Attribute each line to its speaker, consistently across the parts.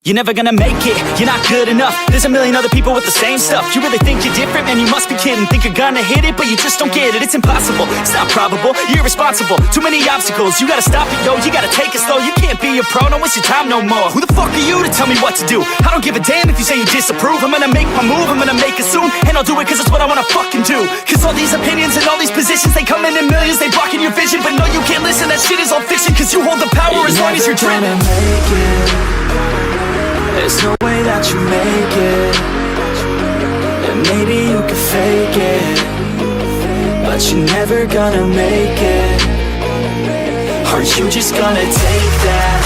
Speaker 1: You're never gonna make it, you're not good enough. There's a million other people with the same stuff. You really think you're different? Man, you must be kidding. Think you're gonna hit it, but you just don't get it. It's impossible, it's not probable, you're irresponsible. Too many obstacles, you gotta stop it, yo. You gotta take it slow, you can't be a pro. Don't waste your time no more. Who the fuck are you to tell me what to do? I don't give a damn if you say you disapprove. I'm gonna make my move, I'm gonna make it soon. And I'll do it cause it's what I wanna fucking do. Cause all these opinions and all these positions, they come in millions, they blocking your vision. But no, you can't listen, that shit is all fiction. Cause you hold the power as long as you're dreaming.
Speaker 2: There's no way that you make it. And maybe you could fake it, but you're never gonna make it. Are you just gonna take that?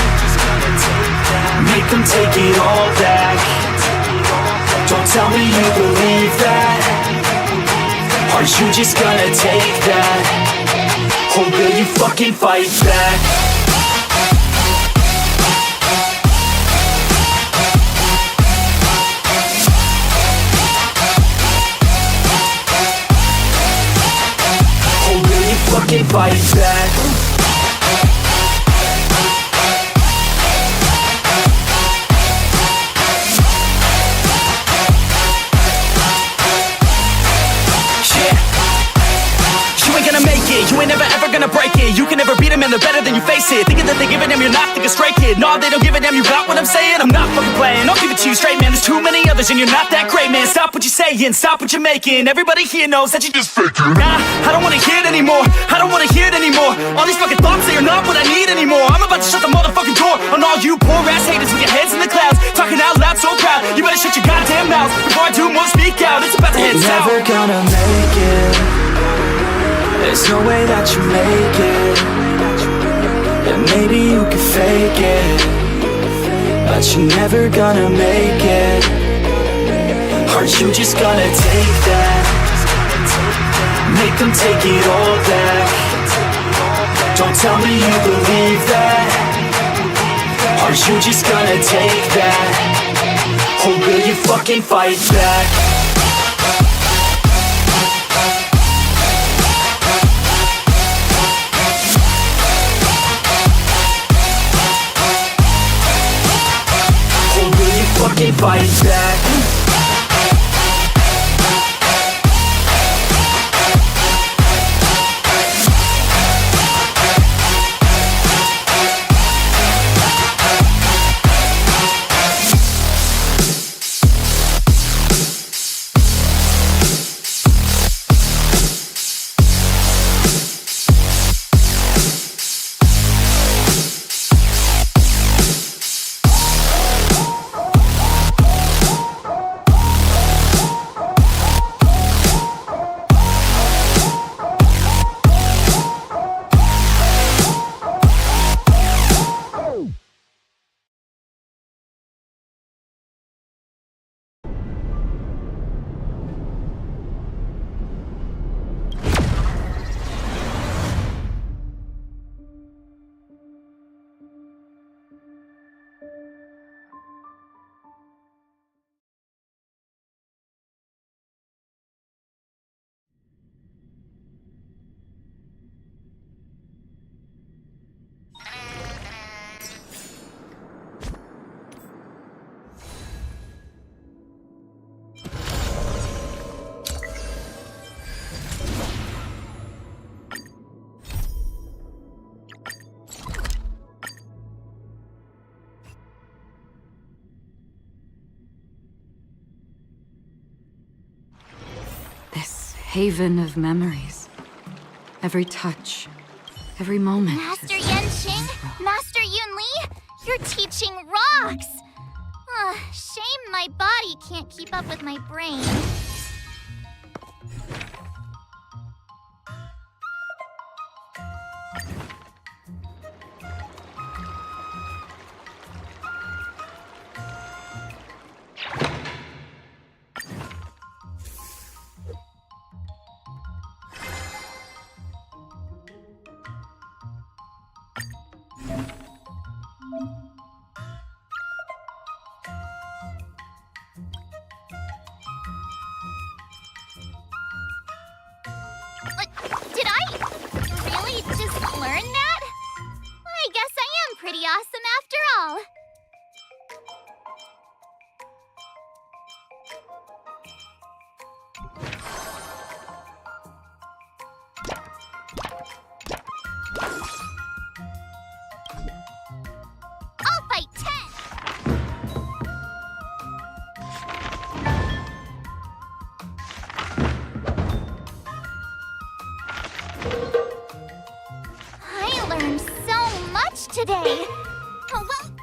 Speaker 2: Make them take it all back. Don't tell me you believe that. Are you just gonna take that? Or will you fucking fight back? Fucking fight back. You ain't gonna make it, you ain't never ever gonna break it. You can never beat them and they're better than you face it. Thinking that they give a damn, you're not thinking straight, kid. No, they don't give a damn, you got what I'm saying? I'm not fucking playing, I'll give it to you straight, man. There's too many others and you're not that great, man. Stop what you're saying, stop what you're making. Everybody here knows that you just faking. Nah, I don't wanna hear it anymore, I don't wanna hear it anymore. All these fucking thoughts, they are not what I need anymore. I'm about to shut the motherfucking door on all you poor ass haters with your heads in the clouds, talking out loud so proud. You better shut your goddamn mouth before I do more speak out. It's about to head south. Never gonna make it. There's no way that you make it. And maybe you could fake it, but you're never gonna make it. Are you just gonna take that? Make them take it all back. Don't tell me you believe that. Are you just gonna take that? Or will you fucking fight back? Fucking fight back.
Speaker 3: Haven of memories. Every touch, every moment.
Speaker 4: Master Yanqing, Master Yunli, your teaching rocks! Shame my body can't keep up with my brain. Did I really just learn that? I guess I am pretty awesome after all. today. Oh, well.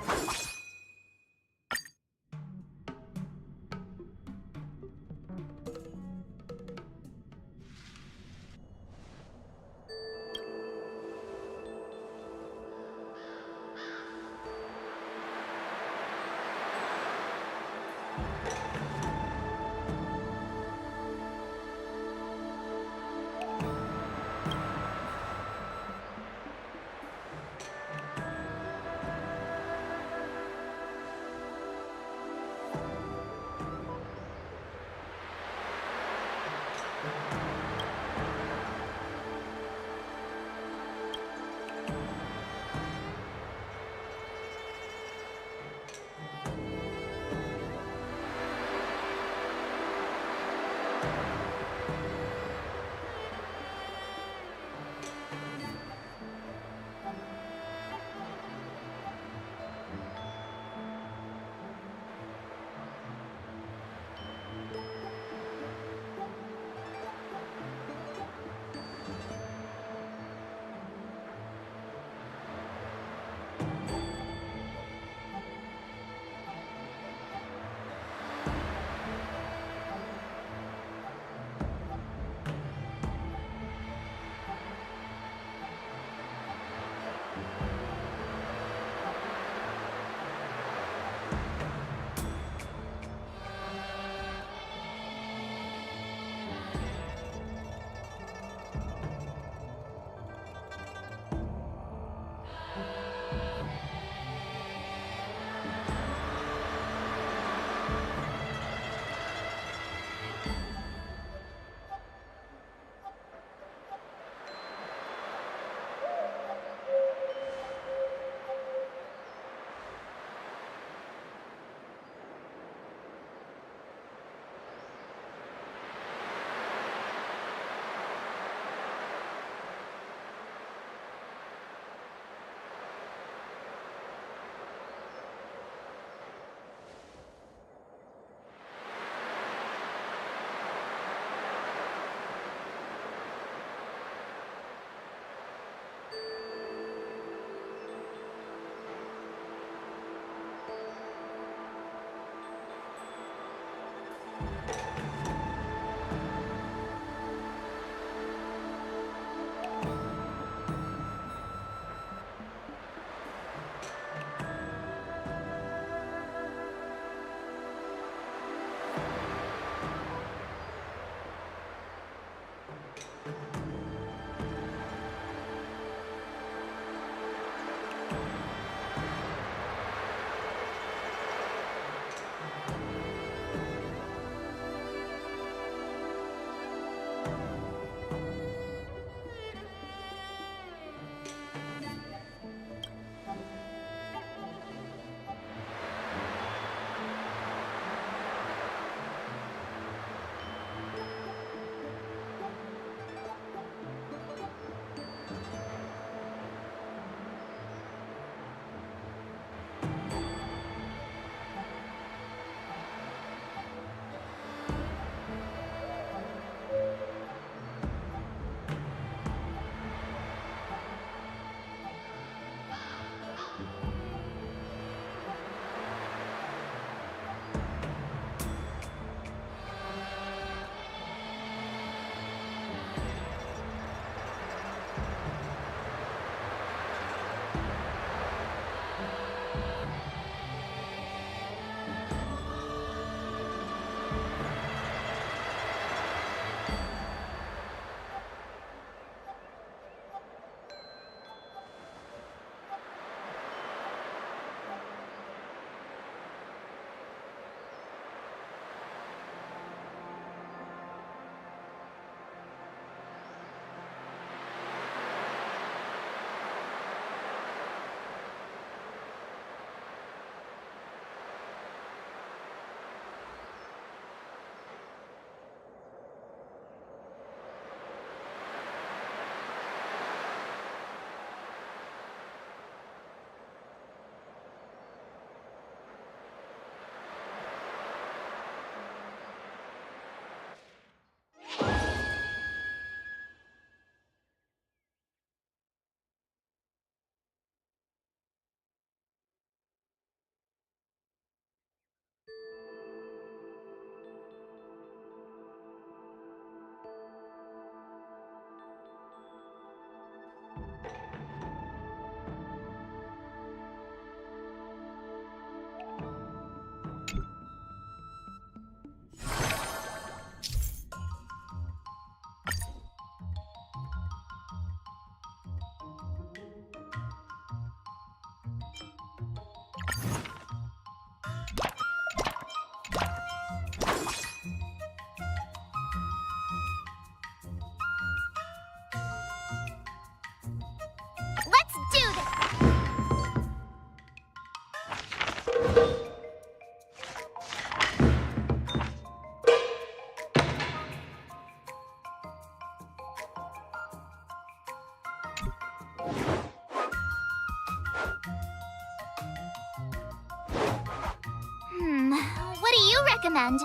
Speaker 4: end.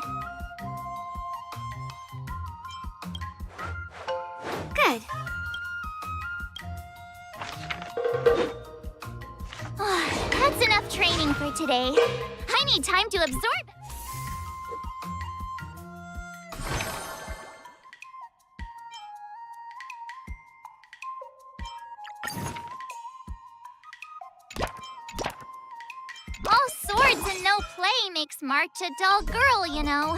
Speaker 4: Good. That's enough training for today. I need time to absorb. All swords and no play makes March a dull girl, you know.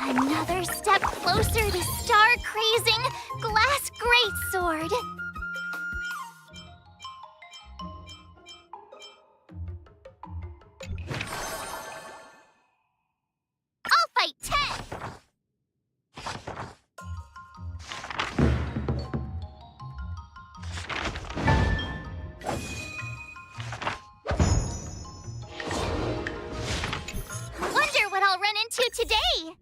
Speaker 4: Another step closer to star-crazing glass greatsword. I'll fight 10! Wonder what I'll run into today!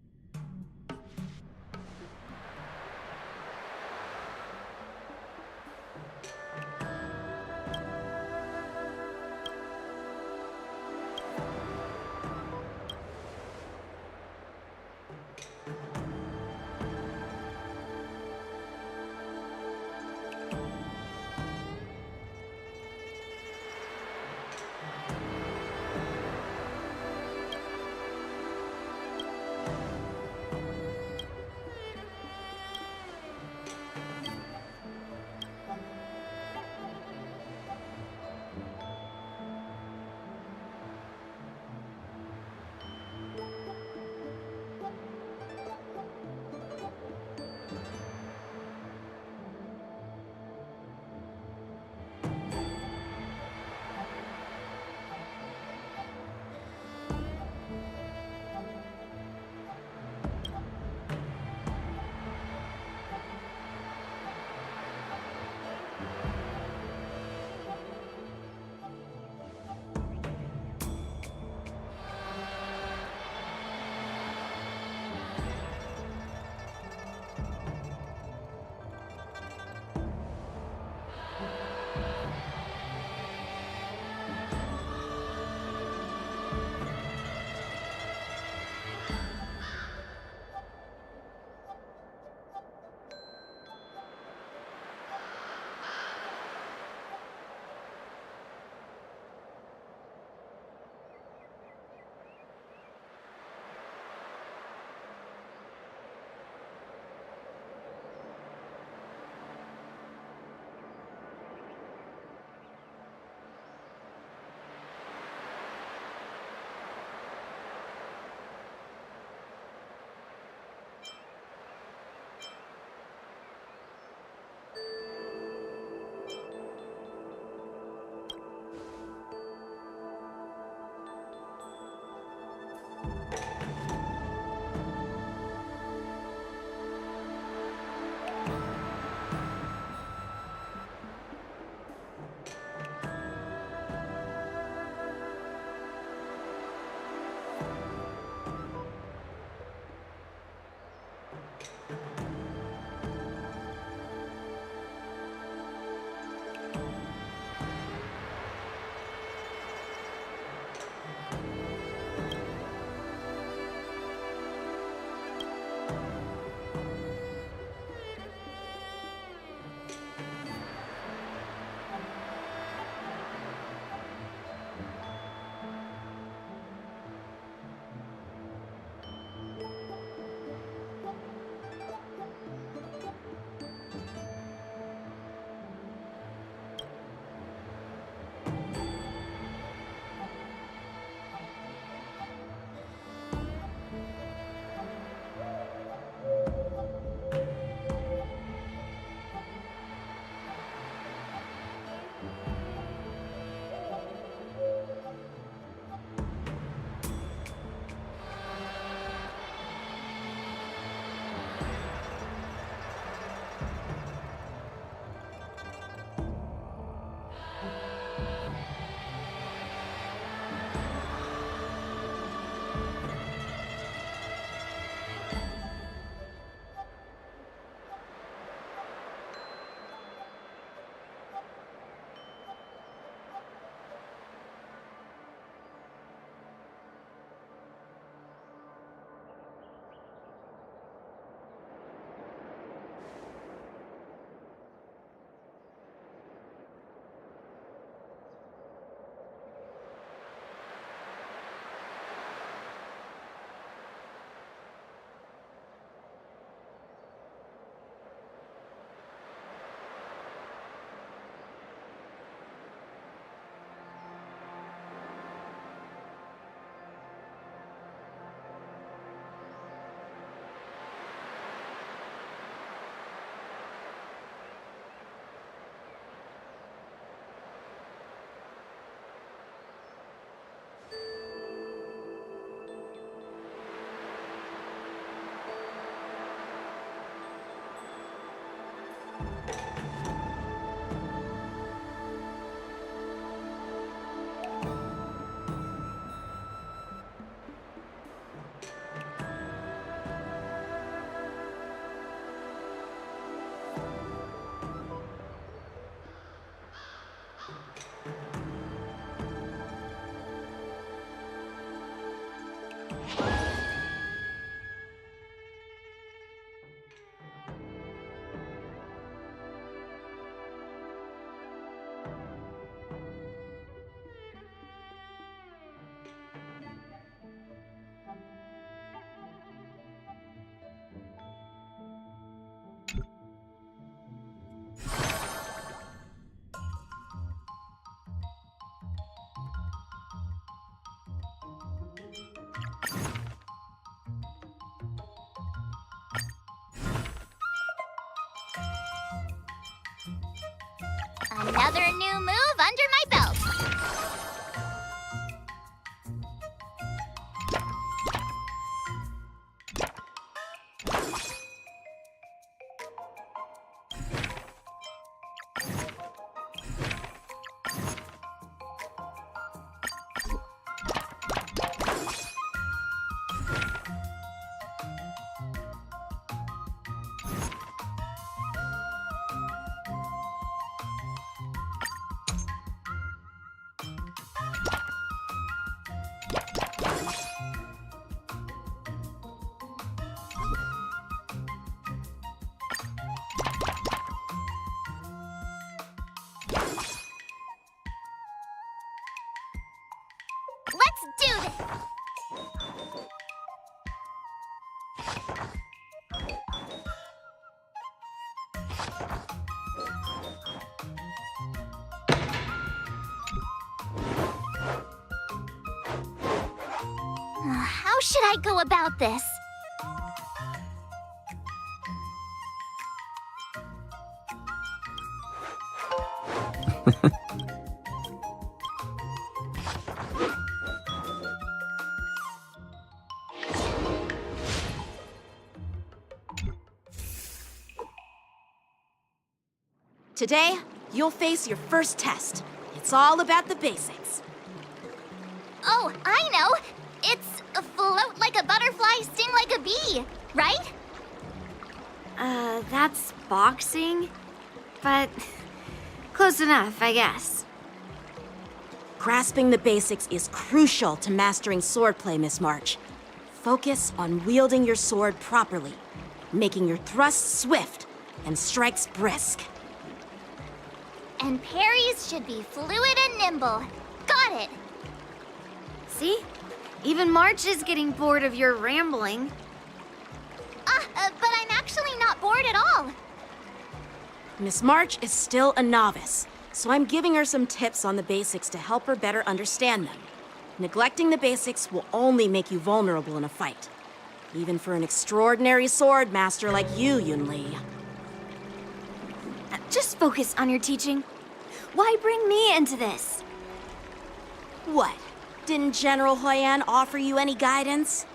Speaker 4: Another new move under my belt. Let's do this! How should I go about this?
Speaker 5: Today, you'll face your first test. It's all about the basics.
Speaker 4: Oh, I know! It's a float like a butterfly, sting like a bee, right?
Speaker 6: That's boxing? But close enough, I guess.
Speaker 5: Grasping the basics is crucial to mastering swordplay, Miss March. Focus on wielding your sword properly, making your thrusts swift and strikes brisk.
Speaker 4: And parries should be fluid and nimble. Got it!
Speaker 6: See? Even March is getting bored of your rambling.
Speaker 4: But I'm actually not bored at all.
Speaker 5: Miss March is still a novice, so I'm giving her some tips on the basics to help her better understand them. Neglecting the basics will only make you vulnerable in a fight. Even for an extraordinary sword master like you, Yunli.
Speaker 6: Just focus on your teaching. Why bring me into this?
Speaker 5: What? Didn't General Huyan offer you any guidance?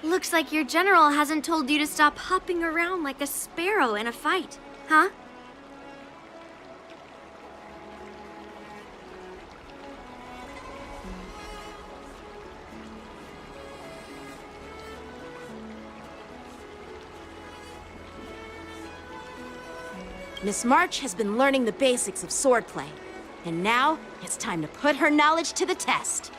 Speaker 6: Looks like your general hasn't told you to stop hopping around like a sparrow in a fight, huh?
Speaker 5: Miss March has been learning the basics of swordplay, and now it's time to put her knowledge to the test.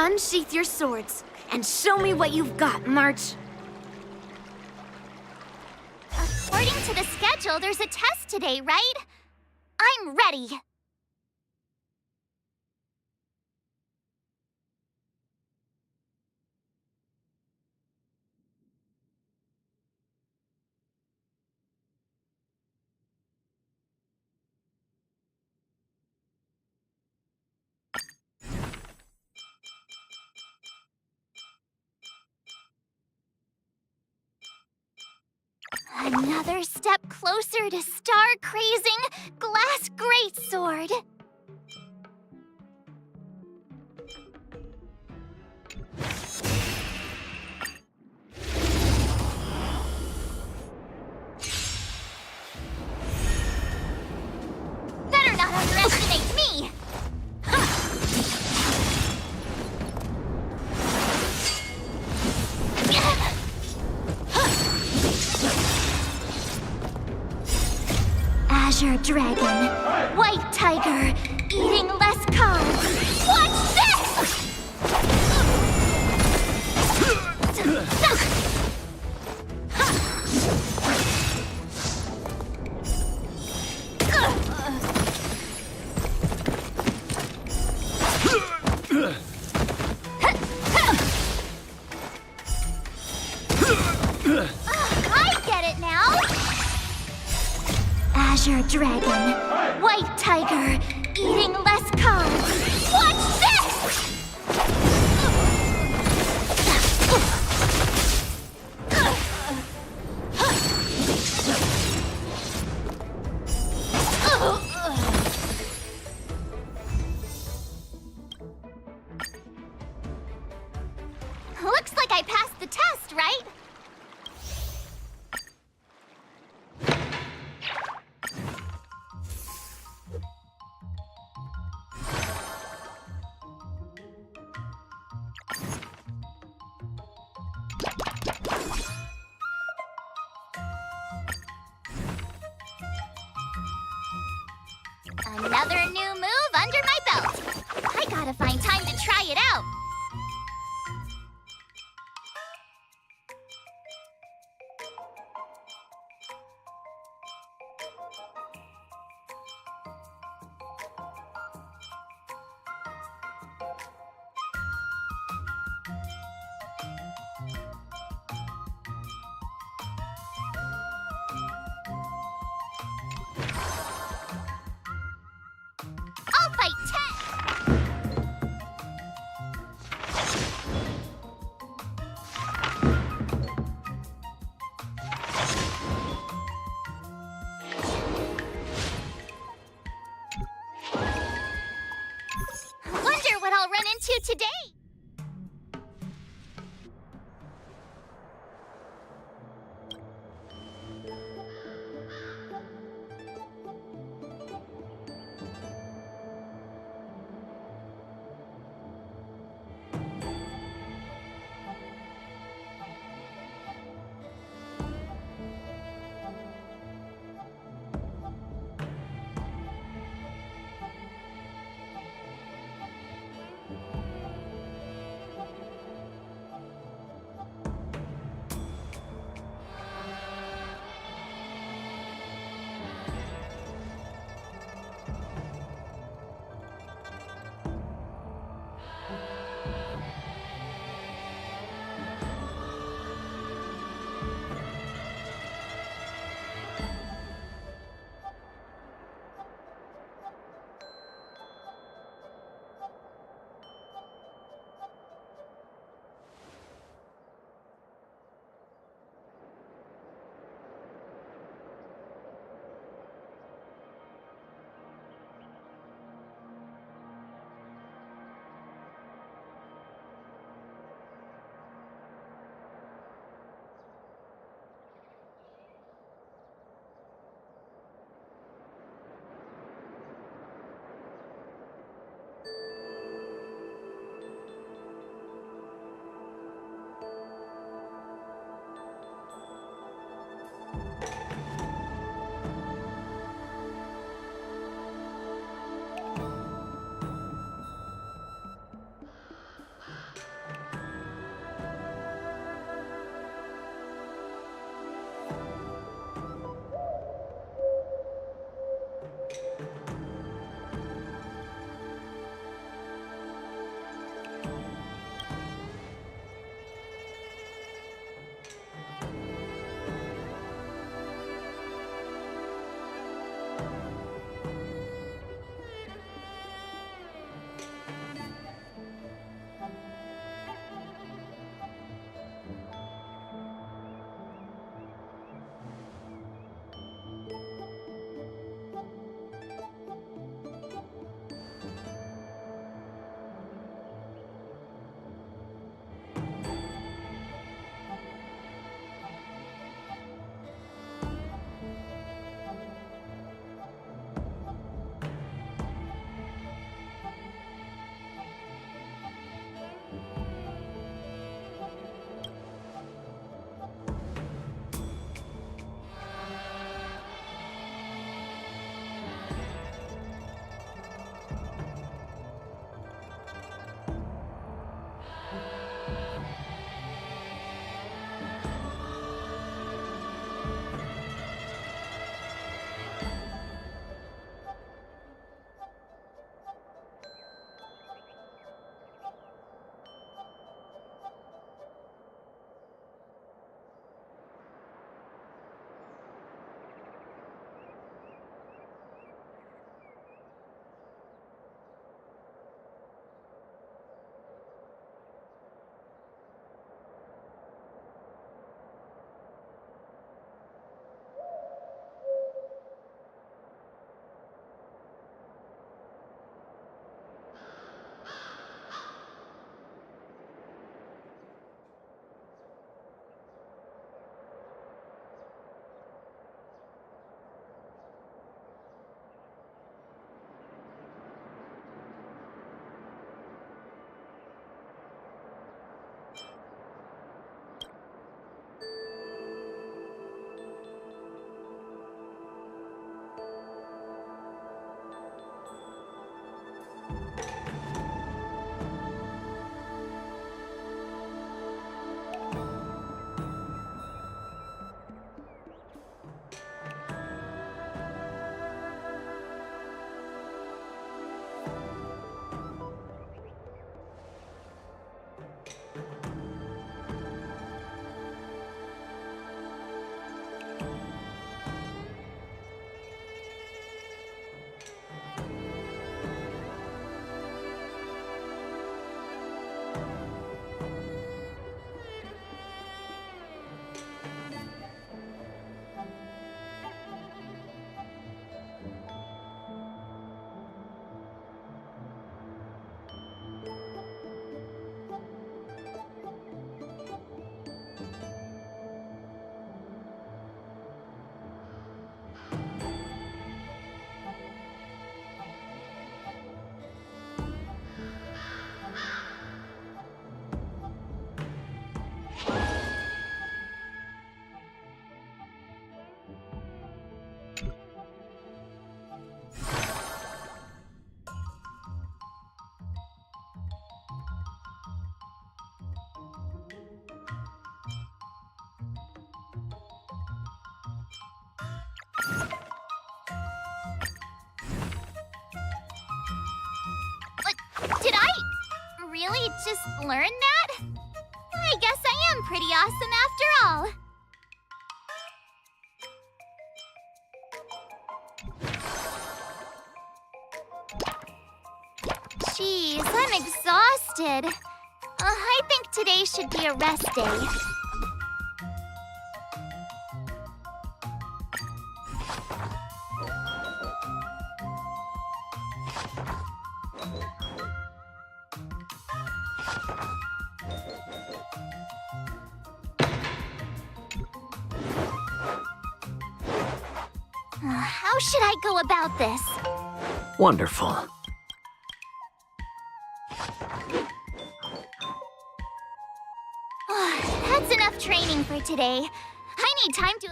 Speaker 6: Unsheath your swords and show me what you've got, March.
Speaker 4: According to the schedule, there's a test today, right? I'm ready. Another step closer to star-crazing glass greatsword. Azure Dragon, White Tiger, eating less carbs. Watch this! I get it now! Azure Dragon, White Tiger, eating less carbs. Watch this! Looks like I passed the test, right? Another new move under my belt. I gotta find time to try it out. really just learn that? I guess I am pretty awesome after all. Jeez, I'm exhausted. I think today should be a rest day. How should I go about this?
Speaker 7: Wonderful.
Speaker 4: That's enough training for today. I need time to...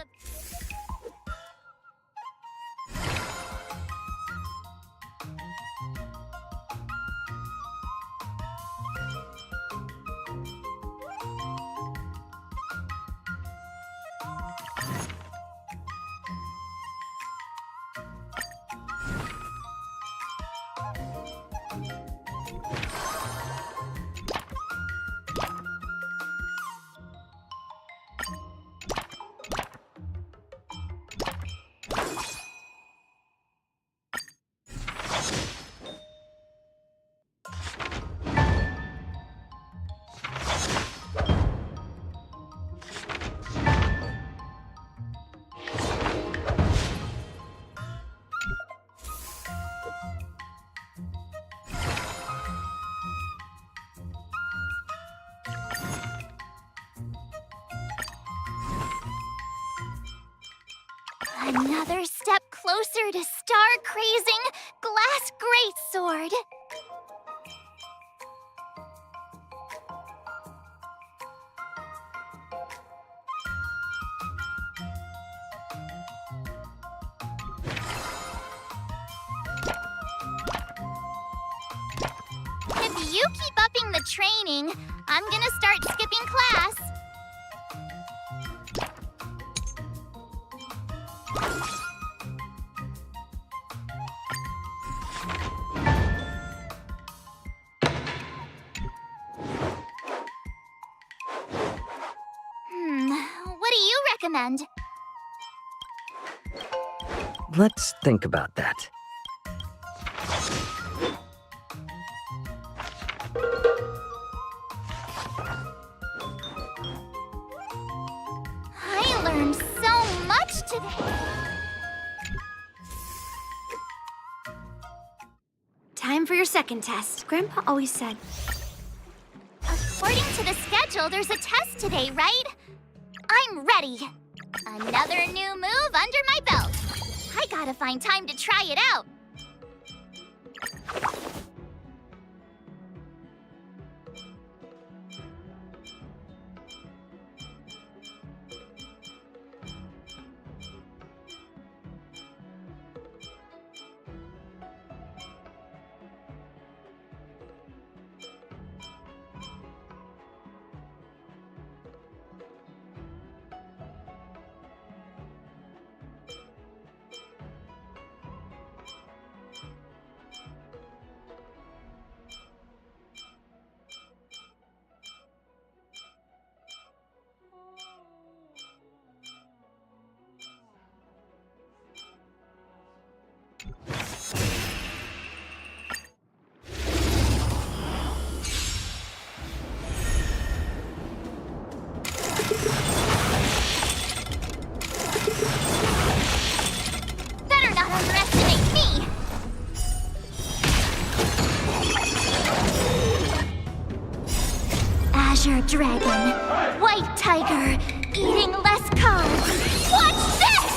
Speaker 4: Another step closer to star-crazing glass greatsword. If you keep upping the training, I'm gonna start skipping class. What do you recommend?
Speaker 7: Let's think about that.
Speaker 4: I learned so much today.
Speaker 6: Time for your second test. Grandpa always said.
Speaker 4: According to the schedule, there's a test today, right? I'm ready. Another new move under my belt. I gotta find time to try it out. Better not underestimate me! Azure Dragon, White Tiger, eating less carbs. Watch this!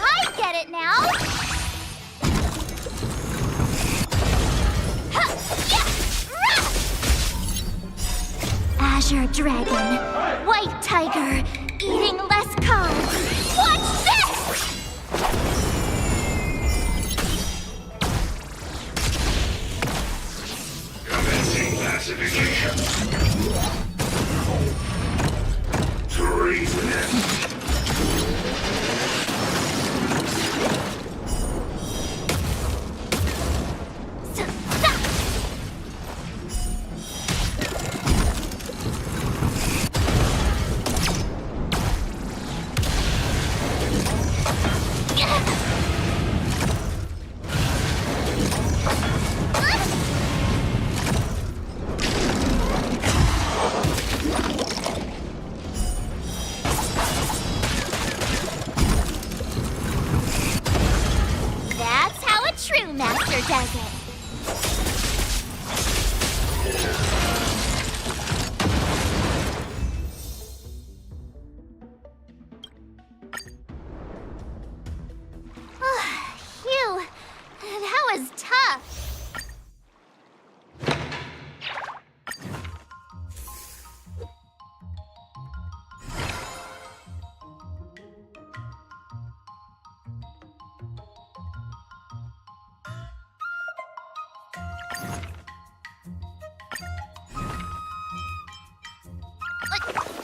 Speaker 4: I get it now! Azure Dragon, White Tiger, eating less carbs. Watch this!
Speaker 8: Commencing classification. Treatment.
Speaker 4: That's how a true master does it. Phew, that was tough.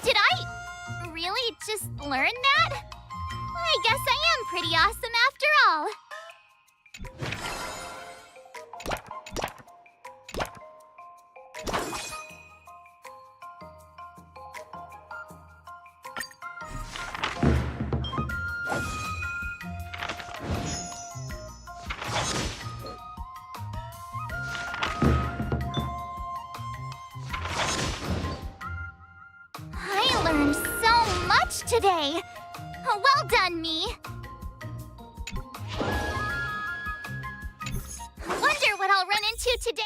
Speaker 4: Did I really just learn that? I guess I am pretty awesome after all. I learned so much today. Well done, me. Wonder what I'll run into today.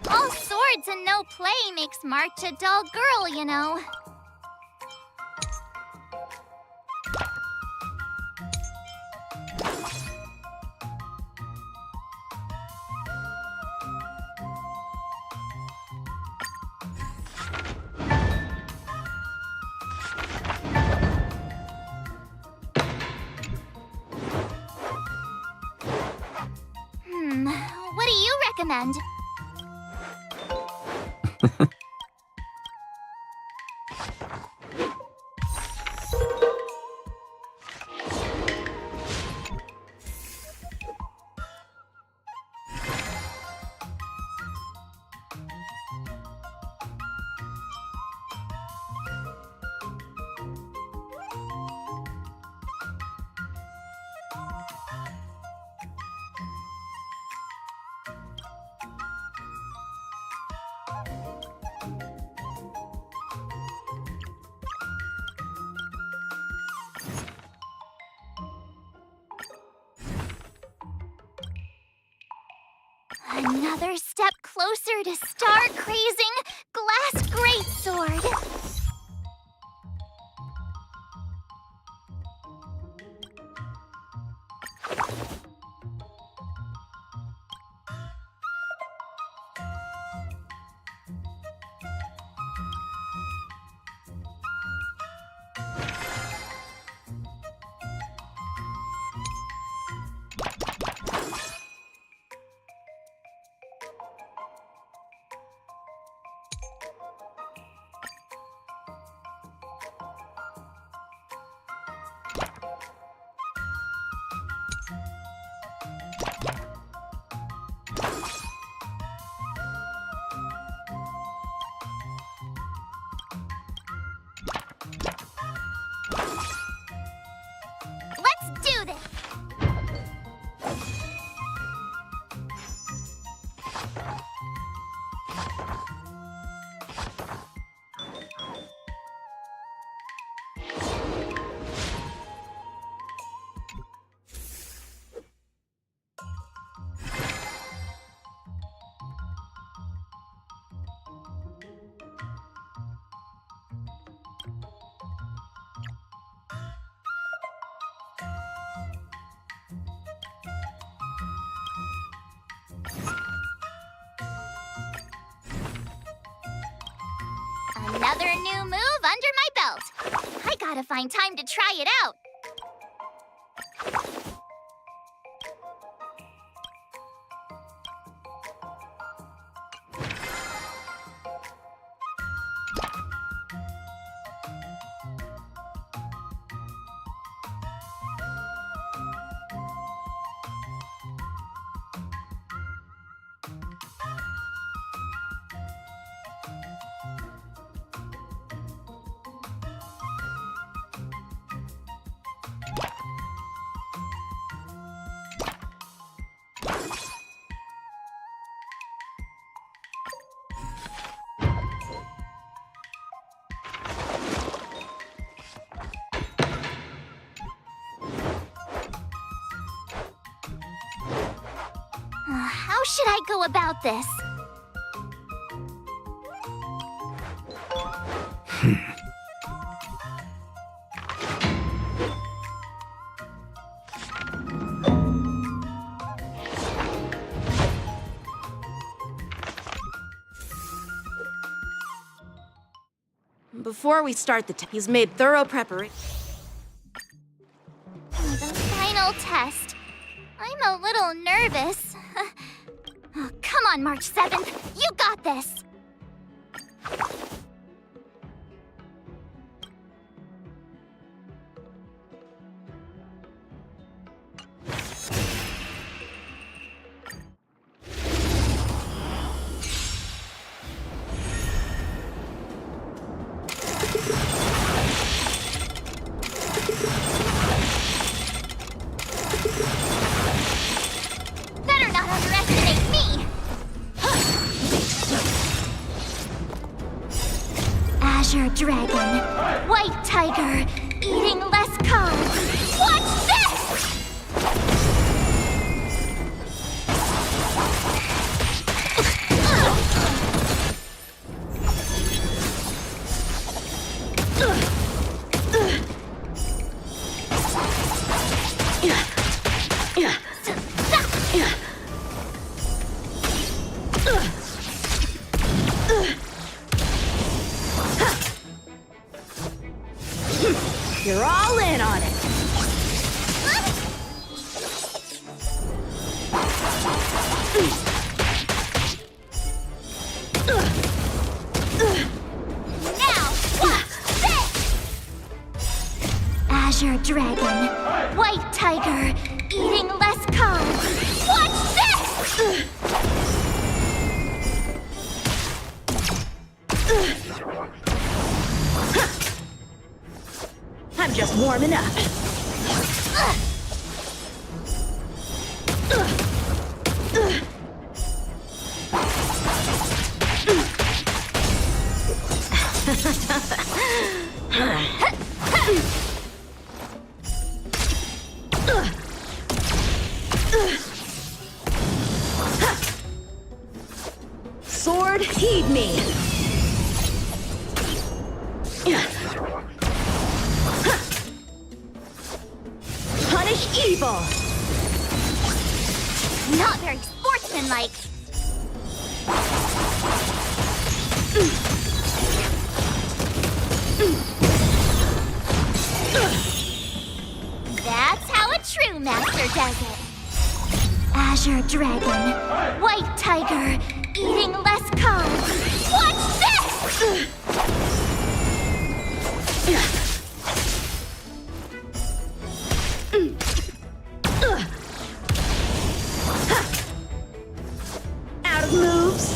Speaker 4: All swords and no play makes March a dull girl, you know. recommend. Another step closer to star-crazing glass greatsword. Let's do this! Another new move under my belt. I gotta find time to try it out. How should I go about this?
Speaker 5: Before we start he's made thorough preparation.
Speaker 4: The final test. I'm a little nervous. Oh, come on, March 7th. You got this. Better not underestimate me. Azure Dragon, White Tiger, eating less carbs. Watch this!
Speaker 5: You're all in on it. warming up. Sword, heed me. Punish evil.
Speaker 4: Not very sportsmanlike. That's how a true master does it. Azure Dragon, White Tiger, eating less carbs. Watch this!
Speaker 5: Out of moves.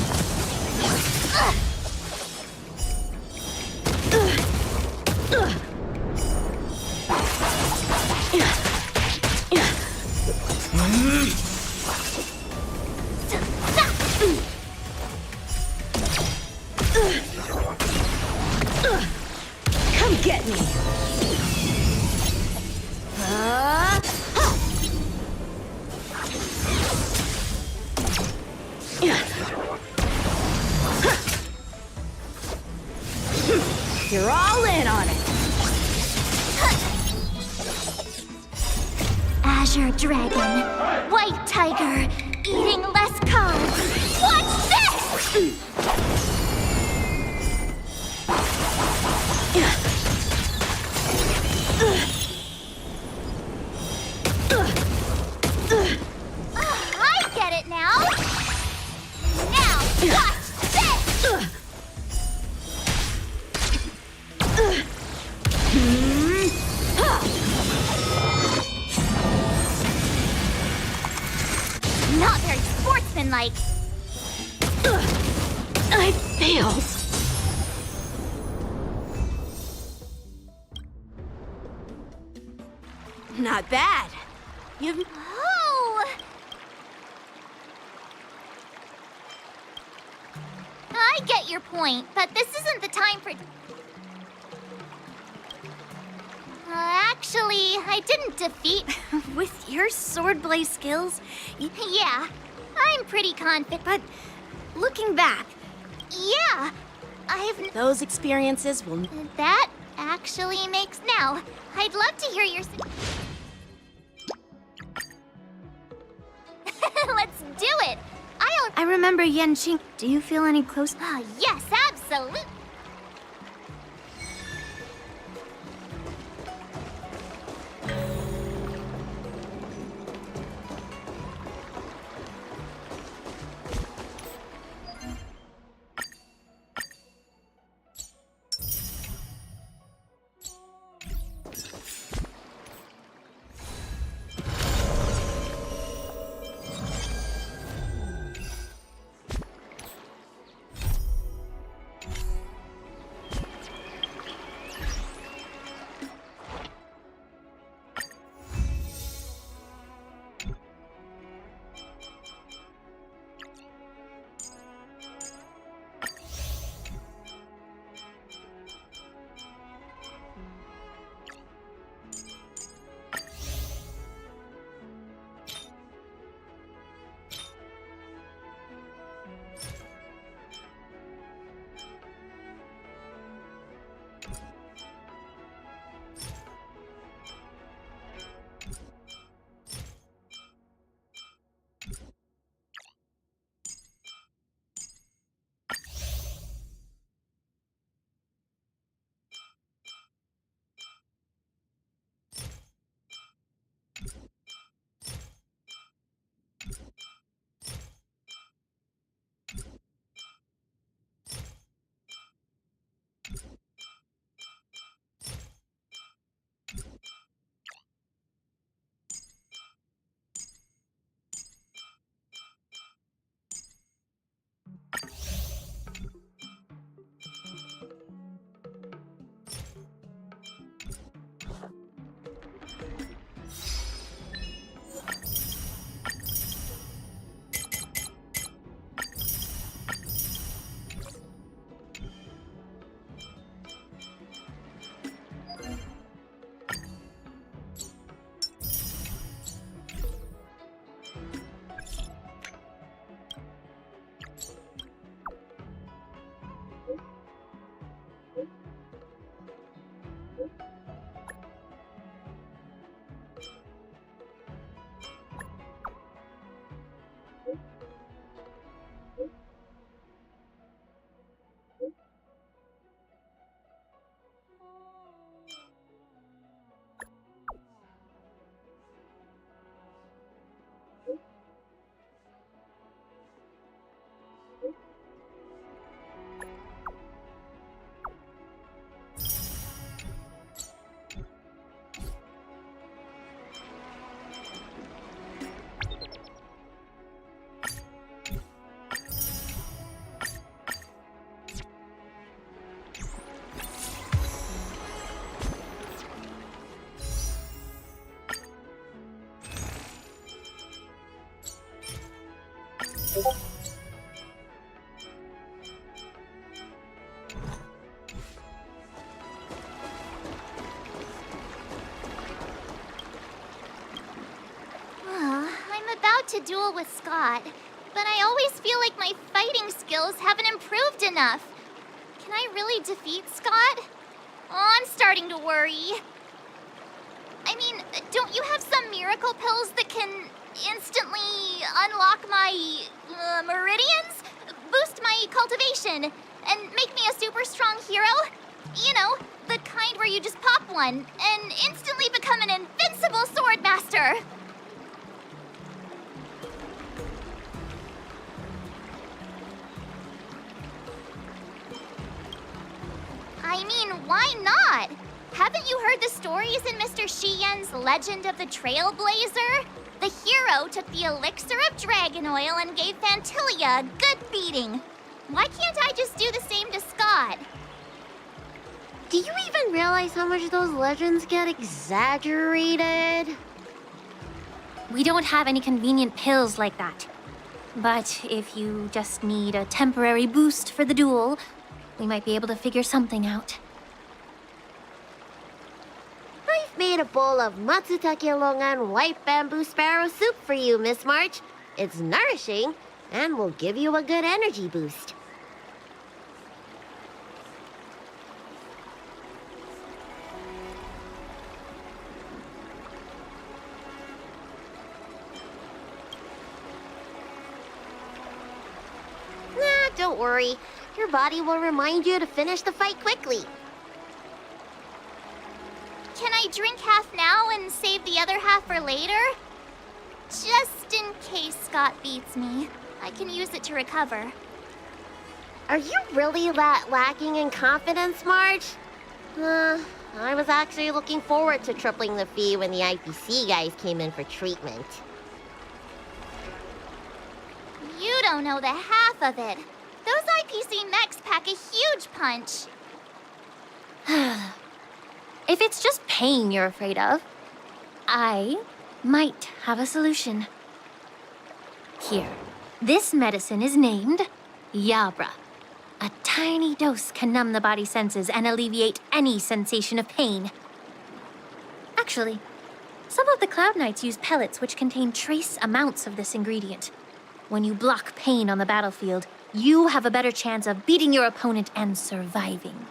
Speaker 5: Come get me. You're all in on it.
Speaker 4: Azure Dragon, White Tiger, eating less carbs. Watch this! I get it now! Now, watch this! Not very sportsmanlike.
Speaker 5: I failed. Not bad. You've...
Speaker 4: Oh! I get your point, but this isn't the time for... Actually, I didn't defeat...
Speaker 6: With your sword blaze skills,
Speaker 4: Yeah, I'm pretty confident.
Speaker 6: but looking back,
Speaker 4: Yeah, I've...
Speaker 5: Those experiences will...
Speaker 4: That actually makes now. I'd love to hear your... Let's do it!
Speaker 6: I remember Yanqing. Do you feel any close?
Speaker 4: Oh, yes, absolutely! I'm about to duel with Scott, but I always feel like my fighting skills haven't improved enough. Can I really defeat Scott? Oh, I'm starting to worry. I mean, don't you have some miracle pills that can instantly unlock my meridians? Boost my cultivation and make me a super strong hero? You know, the kind where you just pop one and instantly become an invincible sword master. I mean, why not? Haven't you heard the stories in Mr. Shiyen's Legend of the Trailblazer? The hero took the elixir of dragon oil and gave Fantilia a good beating. Why can't I just do the same to Scott?
Speaker 6: Do you even realize how much those legends get exaggerated? We don't have any convenient pills like that. But if you just need a temporary boost for the duel, we might be able to figure something out.
Speaker 9: I've made a bowl of Matsutake Longan white bamboo sparrow soup for you, Miss March. It's nourishing and will give you a good energy boost. Nah, don't worry. Your body will remind you to finish the fight quickly.
Speaker 4: Can I drink half now and save the other half for later? Just in case Scott beats me, I can use it to recover.
Speaker 9: Are you really that lacking in confidence, Marge? I was actually looking forward to tripling the fee when the IPC guys came in for treatment.
Speaker 4: You don't know the half of it. Those IPC mechs pack a huge punch.
Speaker 6: If it's just pain you're afraid of, I might have a solution. Here, this medicine is named Yabra. A tiny dose can numb the body's senses and alleviate any sensation of pain. Actually, some of the Cloud Knights use pellets which contain trace amounts of this ingredient. When you block pain on the battlefield, you have a better chance of beating your opponent and surviving.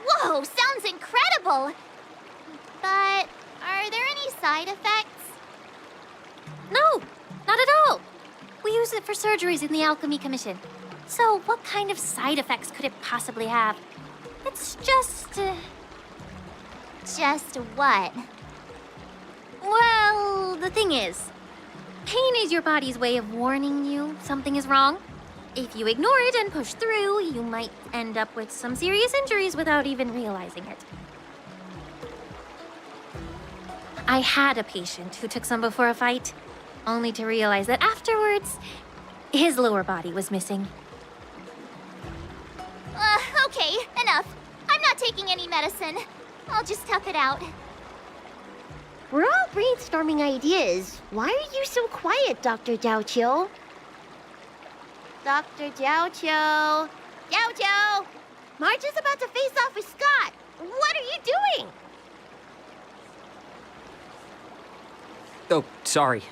Speaker 4: Whoa, sounds incredible! But are there any side effects?
Speaker 6: No, not at all. We use it for surgeries in the Alchemy Commission. So what kind of side effects could it possibly have? It's just...
Speaker 4: Just what?
Speaker 6: Well, the thing is, pain is your body's way of warning you something is wrong. If you ignore it and push through, you might end up with some serious injuries without even realizing it. I had a patient who took some before a fight, only to realize that afterwards, his lower body was missing.
Speaker 4: Okay, enough. I'm not taking any medicine. I'll just tough it out.
Speaker 9: We're all brainstorming ideas. Why are you so quiet, Dr. Jiaoqiu? Dr. Jiaoqiu! Jiaoqiu! Marge is about to face off with Scott! What are you doing?
Speaker 7: Oh, sorry.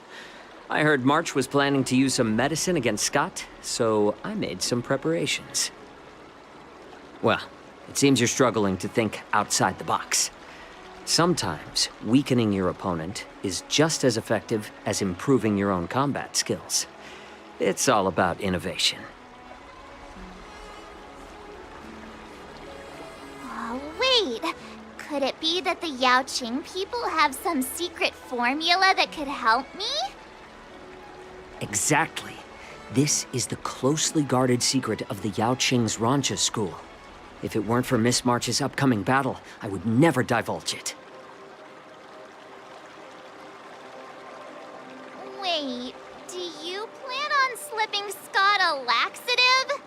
Speaker 7: I heard March was planning to use some medicine against Scott, so I made some preparations. Well, it seems you're struggling to think outside the box. Sometimes weakening your opponent is just as effective as improving your own combat skills. It's all about innovation.
Speaker 4: Oh, wait. Could it be that the Yaoqing people have some secret formula that could help me?
Speaker 7: Exactly. This is the closely guarded secret of the Yaoqing's Rancha school. If it weren't for Miss March's upcoming battle, I would never divulge it.
Speaker 4: Wait, do you plan on slipping Scott a laxative?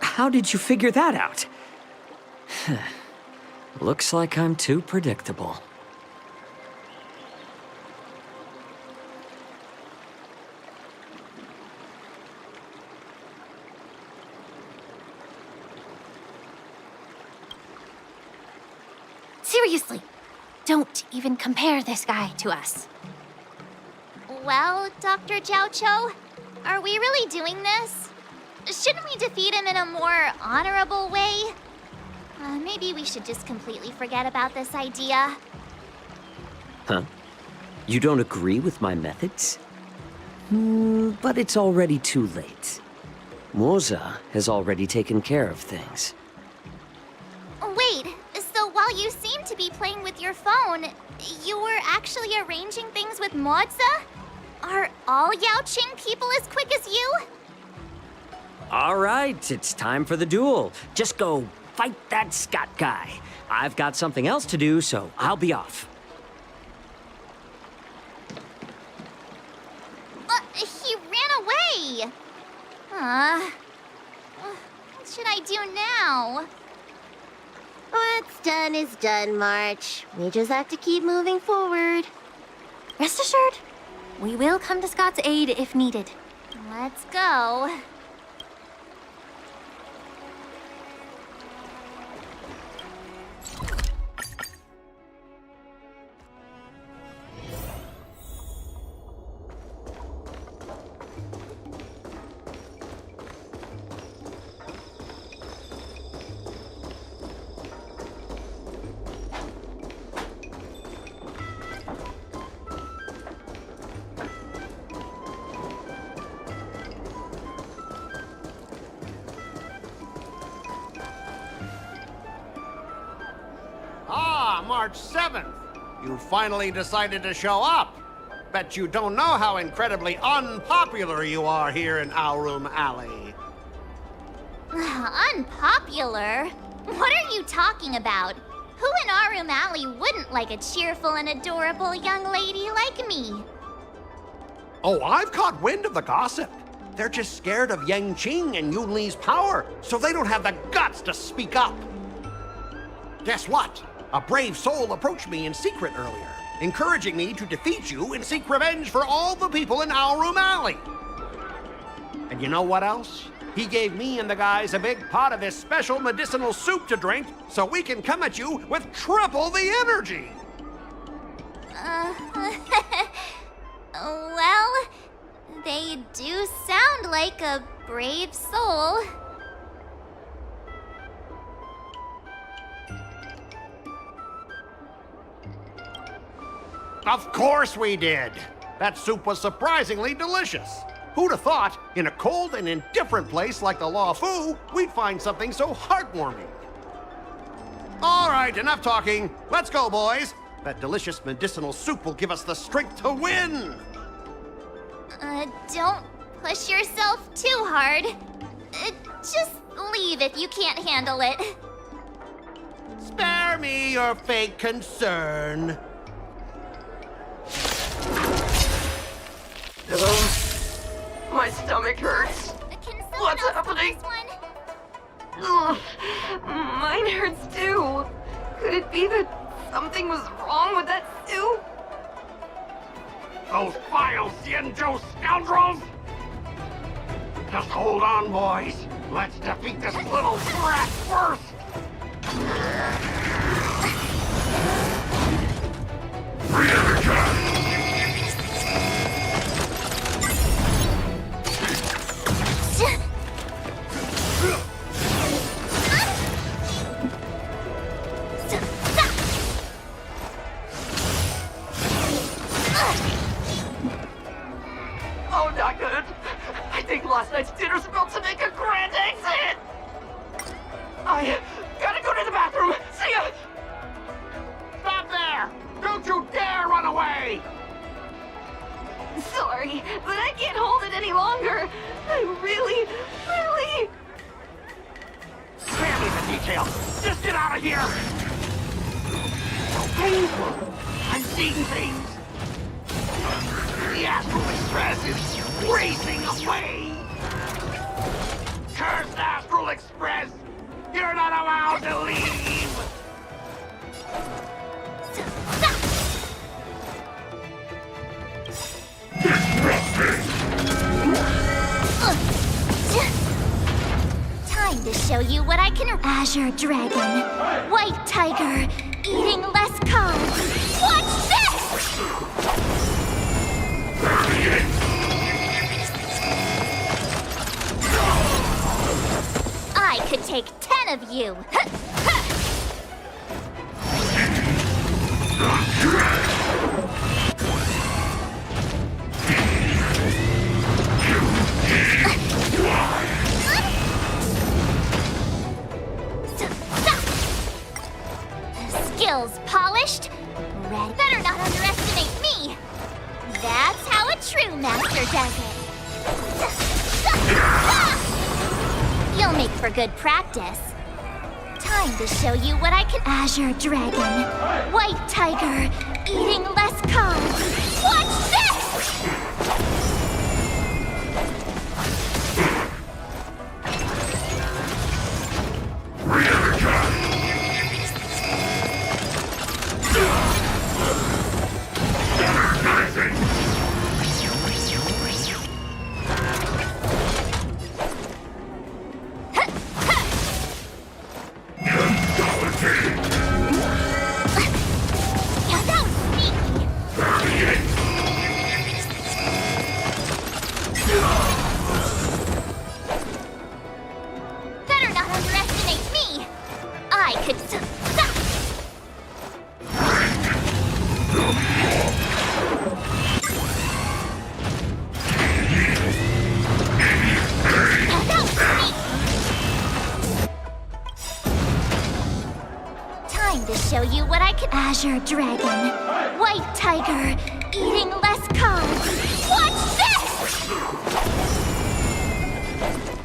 Speaker 7: How did you figure that out? Looks like I'm too predictable.
Speaker 6: seriously, don't even compare this guy to us.
Speaker 4: Well, Dr. Jiaoqiu, are we really doing this? Shouldn't we defeat him in a more honorable way? Maybe we should just completely forget about this idea.
Speaker 7: Huh? You don't agree with my methods? But it's already too late. Moza has already taken care of things.
Speaker 4: Wait, so while you seem to be playing with your phone, you were actually arranging things with Moza? Are all Yaoqing people as quick as you?
Speaker 7: All right, it's time for the duel. Just go fight that Scott guy. I've got something else to do, so I'll be off.
Speaker 4: He ran away! What should I do now?
Speaker 9: What's done is done, March. We just have to keep moving forward.
Speaker 6: Rest assured, we will come to Scott's aid if needed.
Speaker 4: Let's go.
Speaker 10: March 7th. You finally decided to show up. Bet you don't know how incredibly unpopular you are here in Aurum Alley.
Speaker 4: Unpopular? What are you talking about? Who in Aurum Alley wouldn't like a cheerful and adorable young lady like me?
Speaker 10: Oh, I've caught wind of the gossip. They're just scared of Yangqing and Yunli's power, so they don't have the guts to speak up. Guess what? A brave soul approached me in secret earlier, encouraging me to defeat you and seek revenge for all the people in Aurum Alley. And you know what else? He gave me and the guys a big pot of this special medicinal soup to drink so we can come at you with triple the energy.
Speaker 4: Well, they do sound like a brave soul.
Speaker 10: Of course we did. That soup was surprisingly delicious. Who'd have thought, in a cold and indifferent place like the Law Fu, we'd find something so heartwarming? All right, enough talking. Let's go, boys. That delicious medicinal soup will give us the strength to win.
Speaker 4: Don't push yourself too hard. Just leave if you can't handle it.
Speaker 10: Spare me your fake concern.
Speaker 11: My stomach hurts.
Speaker 4: Can someone
Speaker 11: What's
Speaker 4: else
Speaker 11: happening?
Speaker 4: do this one?
Speaker 11: Ugh, mine hurts too. Could it be that something was wrong with that soup?
Speaker 10: Those vile Xianzhou scoundrels! Just hold on, boys. Let's defeat this little brat first!
Speaker 11: Oh, not good. I think last night's dinner's about to make a grand exit. I gotta go to the bathroom. See ya!
Speaker 10: Stop there! Don't you dare run away!
Speaker 11: Sorry, but I can't hold it any longer. I really...
Speaker 10: Spare me the details! Just get out of here! So painful! I'm seeing things! The Astral Express is racing away! Cursed Astral Express! You're not allowed to leave!
Speaker 4: Time to show you what I can. Azure Dragon, White Tiger, eating less one of you! Skills polished. Red better not underestimate me. That's how a true master does it. You'll make for good practice. Time to show you what I can. Azure Dragon, White Tiger, eating less carbs. Watch this! Better not underestimate me! I could stop! Time to show you what I can. Azure Dragon, White Tiger, eating less carbs. Watch this!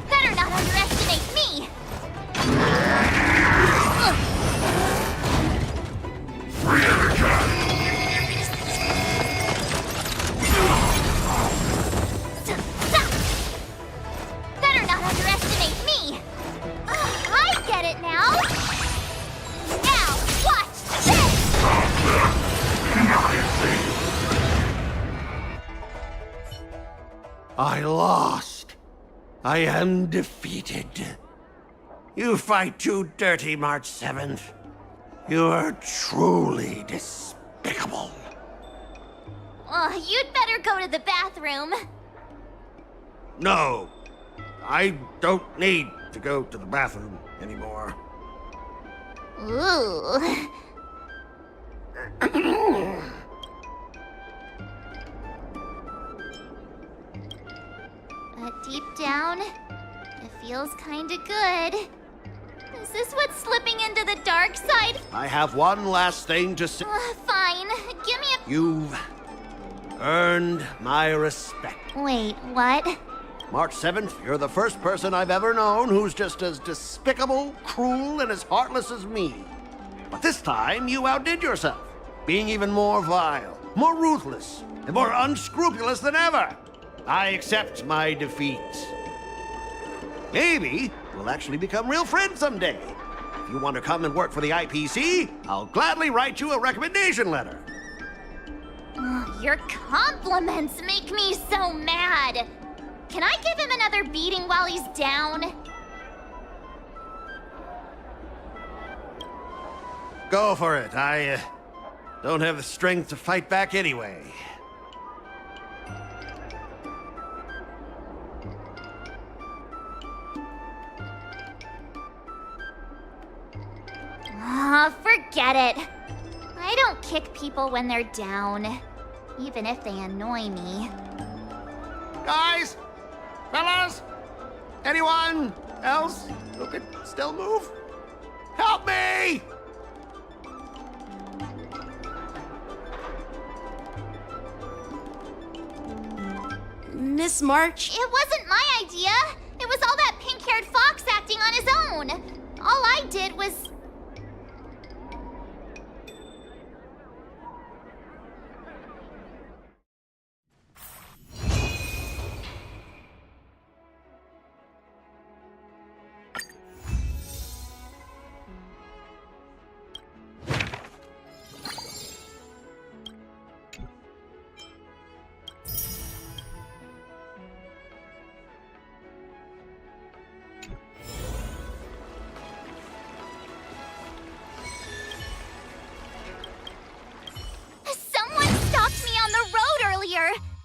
Speaker 4: Better not underestimate me! Better not underestimate me! I get it now! Now, watch this!
Speaker 10: I lost. I am defeated. You fight too dirty, March 7th. You are truly despicable.
Speaker 4: Oh, you'd better go to the bathroom.
Speaker 10: No, I don't need to go to the bathroom anymore.
Speaker 4: Ooh. But deep down, it feels kinda good. Is this what's slipping into the dark side?
Speaker 10: I have one last thing to say.
Speaker 4: Fine. Give me a.
Speaker 10: You've earned my respect.
Speaker 4: Wait, what?
Speaker 10: March 7th, you're the first person I've ever known who's just as despicable, cruel, and as heartless as me. But this time, you outdid yourself, being even more vile, more ruthless, and more unscrupulous than ever. I accept my defeat. Maybe we'll actually become real friends someday. If you want to come and work for the IPC, I'll gladly write you a recommendation letter.
Speaker 4: Your compliments make me so mad. Can I give him another beating while he's down?
Speaker 10: Go for it. I don't have the strength to fight back anyway.
Speaker 4: Forget it. I don't kick people when they're down, even if they annoy me.
Speaker 10: Guys, fellas, anyone else who can still move? Help me!
Speaker 5: Miss March?
Speaker 4: It wasn't my idea. It was all that pink-haired fox acting on his own. All I did was...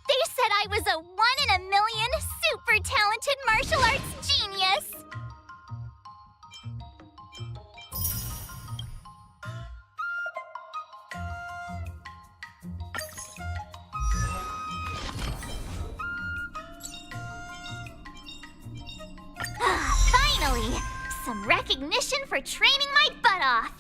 Speaker 4: They said I was a 1-in-a-million super talented martial arts genius. recognition for training my butt off.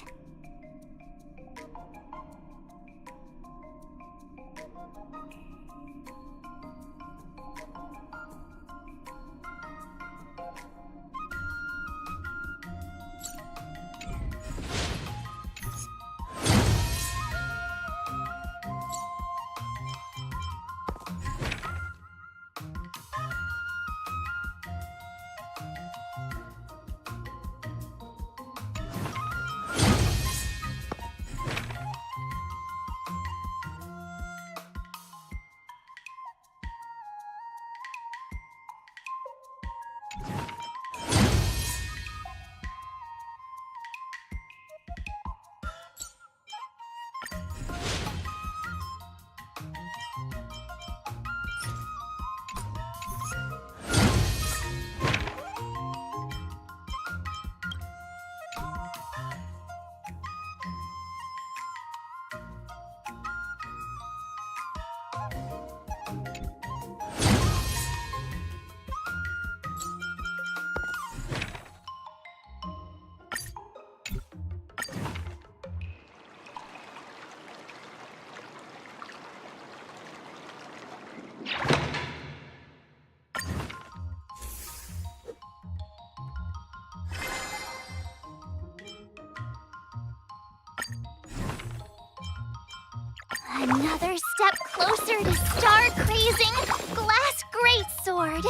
Speaker 4: Another step closer to star-crazing glass greatsword.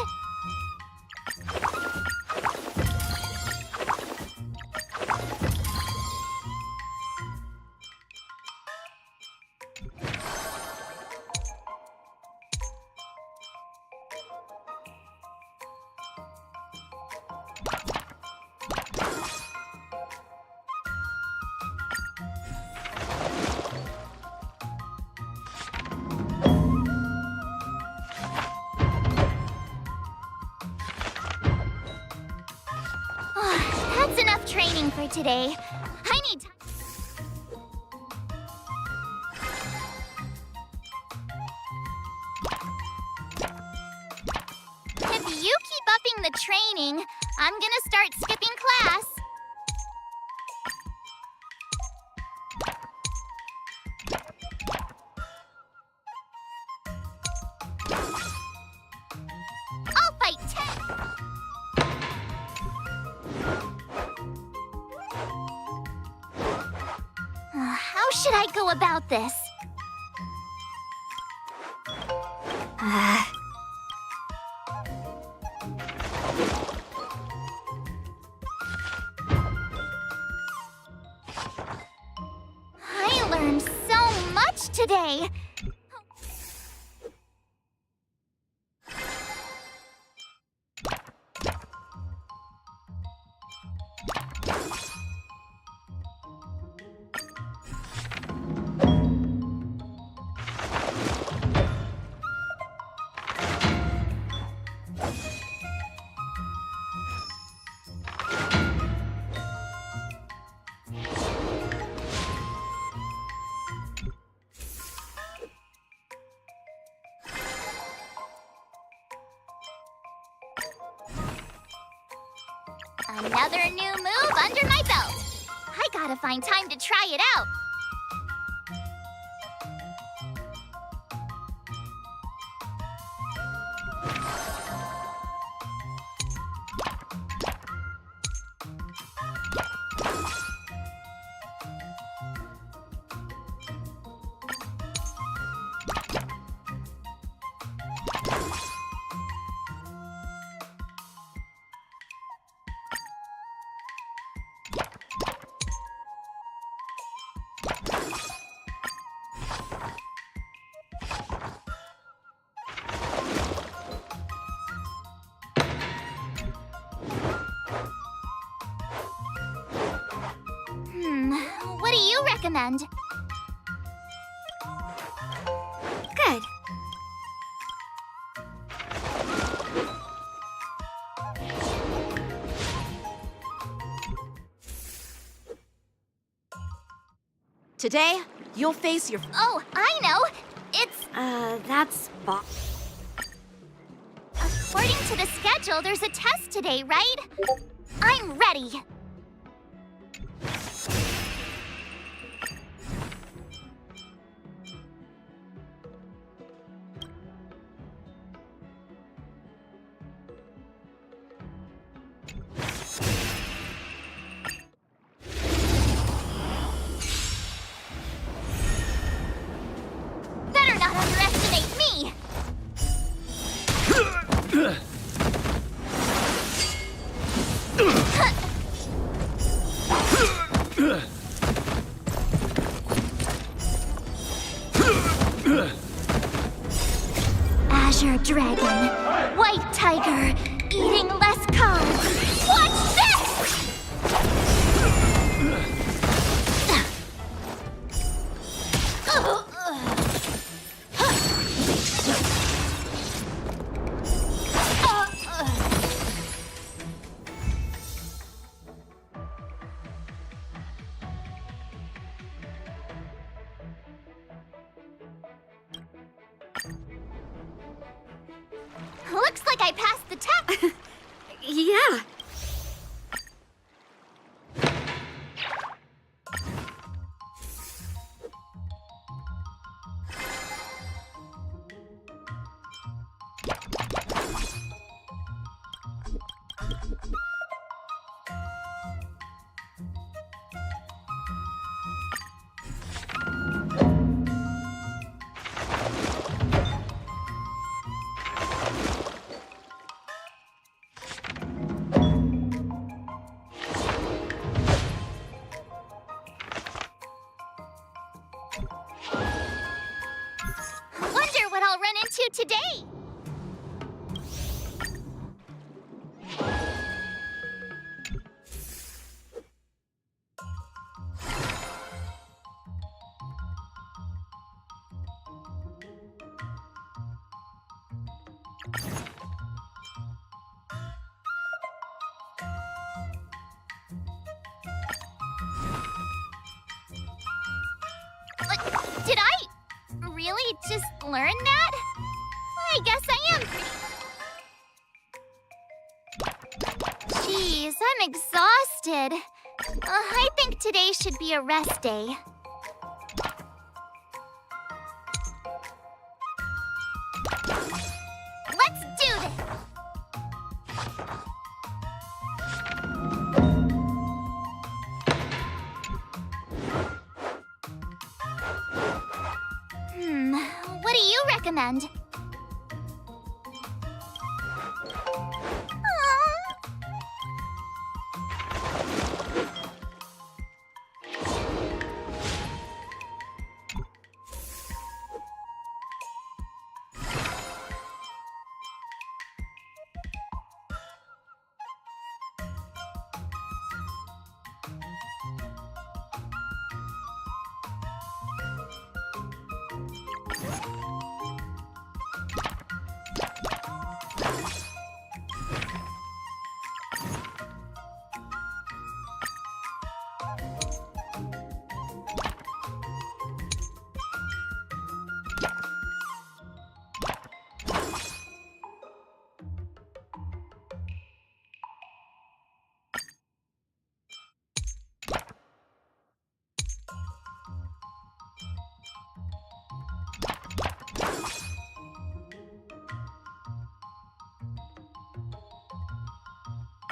Speaker 4: That's enough training for today. I need time. If you keep upping the training, I'm gonna start skipping class. I'll fight 10. How should I go about this? I learned so much today. Another new move under my belt. I gotta find time to try it out. What do you recommend? Good.
Speaker 5: Today, you'll face your...
Speaker 4: Oh, I know! It's...
Speaker 5: that's...
Speaker 4: According to the schedule, there's a test today, right? I'm ready! Danger dragon. White tiger. Eating less carbs. Watch this! Looks like I passed the test.
Speaker 3: Yeah.
Speaker 4: Wonder what I'll run into today. Did I really just learn that? I guess I am pretty. Jeez, I'm exhausted. I think today should be a rest day. Let's do this! What do you recommend?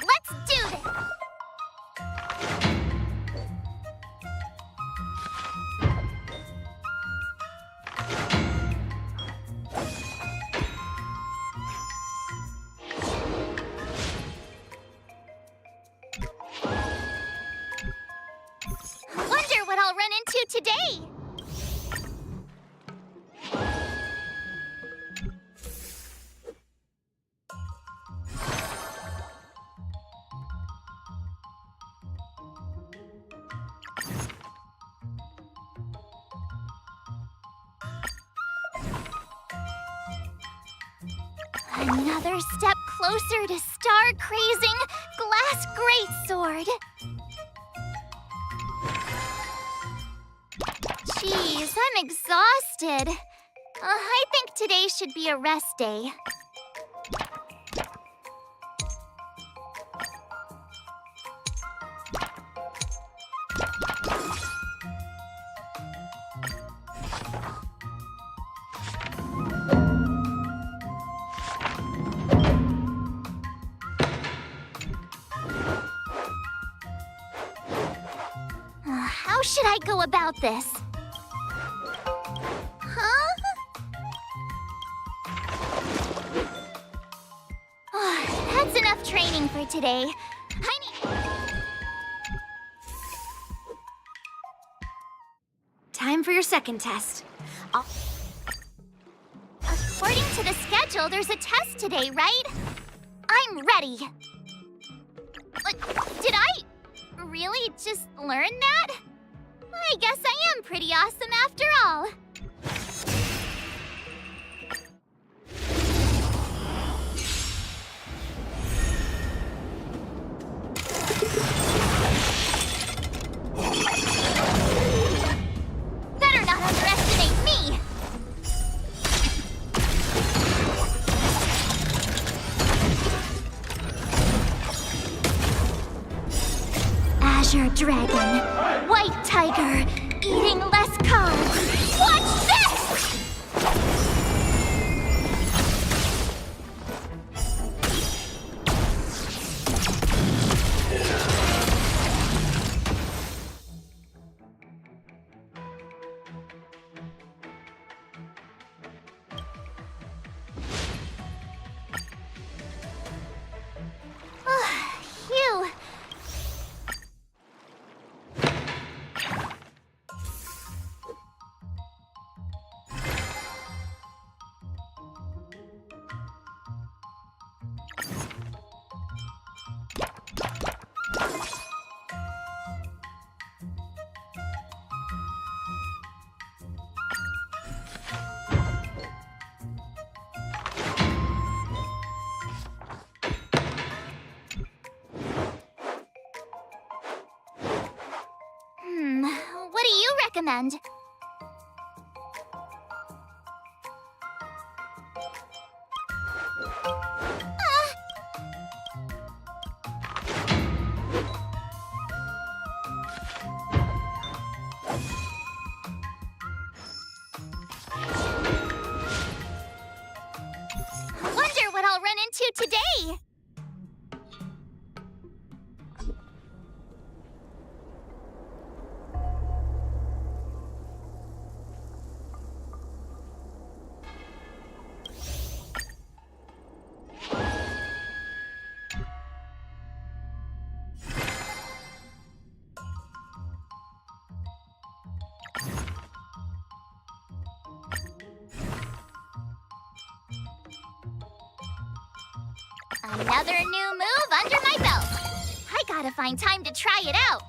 Speaker 4: Let's do this! Wonder what I'll run into today! Another step closer to star-crazing glass greatsword. Jeez, I'm exhausted. I think today should be a rest day. How should I go about this? Huh? That's enough training for today. I need... Time for your second test. A according to the schedule, there's a test today, right? I'm ready. Did I really just learn that? I guess I am pretty awesome after all. Better not underestimate me! Azure Dragon, White Tiger, eating less carbs. Watch this! Phew. What do you recommend? Wonder what I'll run into today. Another new move under my belt. I gotta find time to try it out.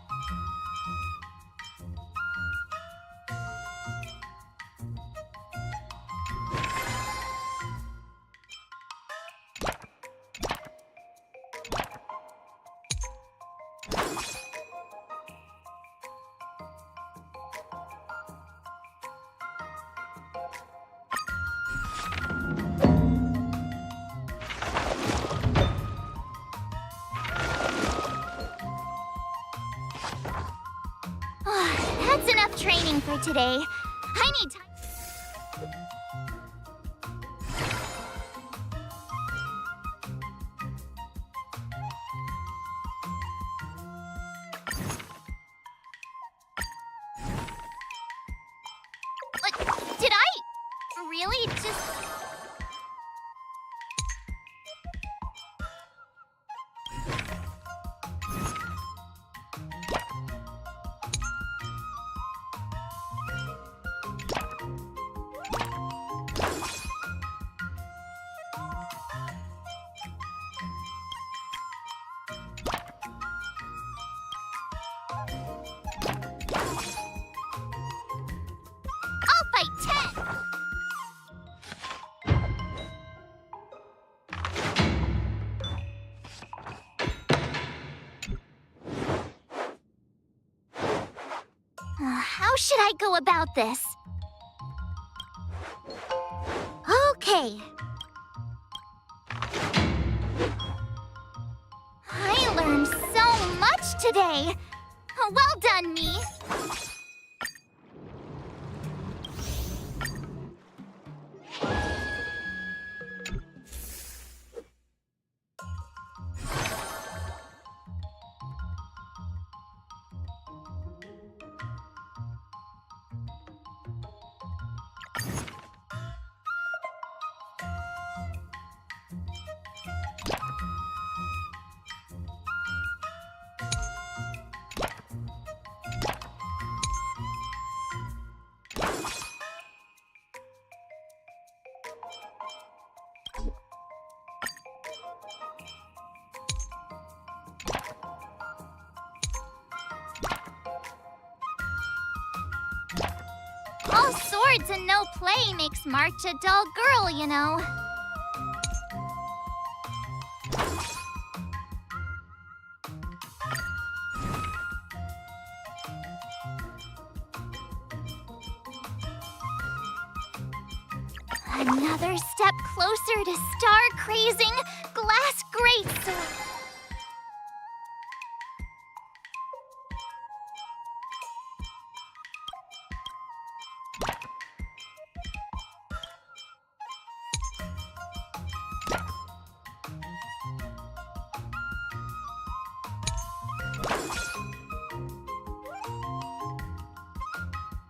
Speaker 4: That's enough training for today. I need time. Did I really just... I'll fight 10! How should I go about this? Okay. I learned so much today. Well done, me. All swords and no play makes March a dull girl, you know. Another step closer to star-crazing glass greatsword.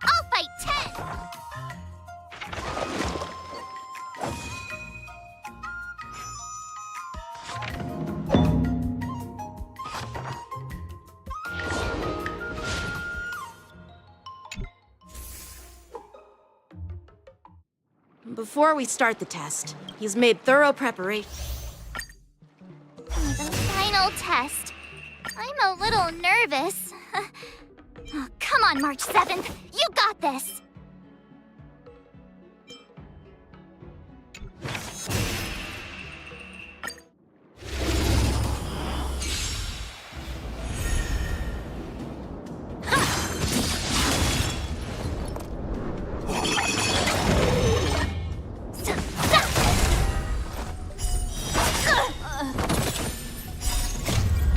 Speaker 4: I'll fight 10!
Speaker 5: Before we start the test, he's made thorough preparation.
Speaker 4: The final test. I'm a little nervous. Oh, come on, March 7th. You got this!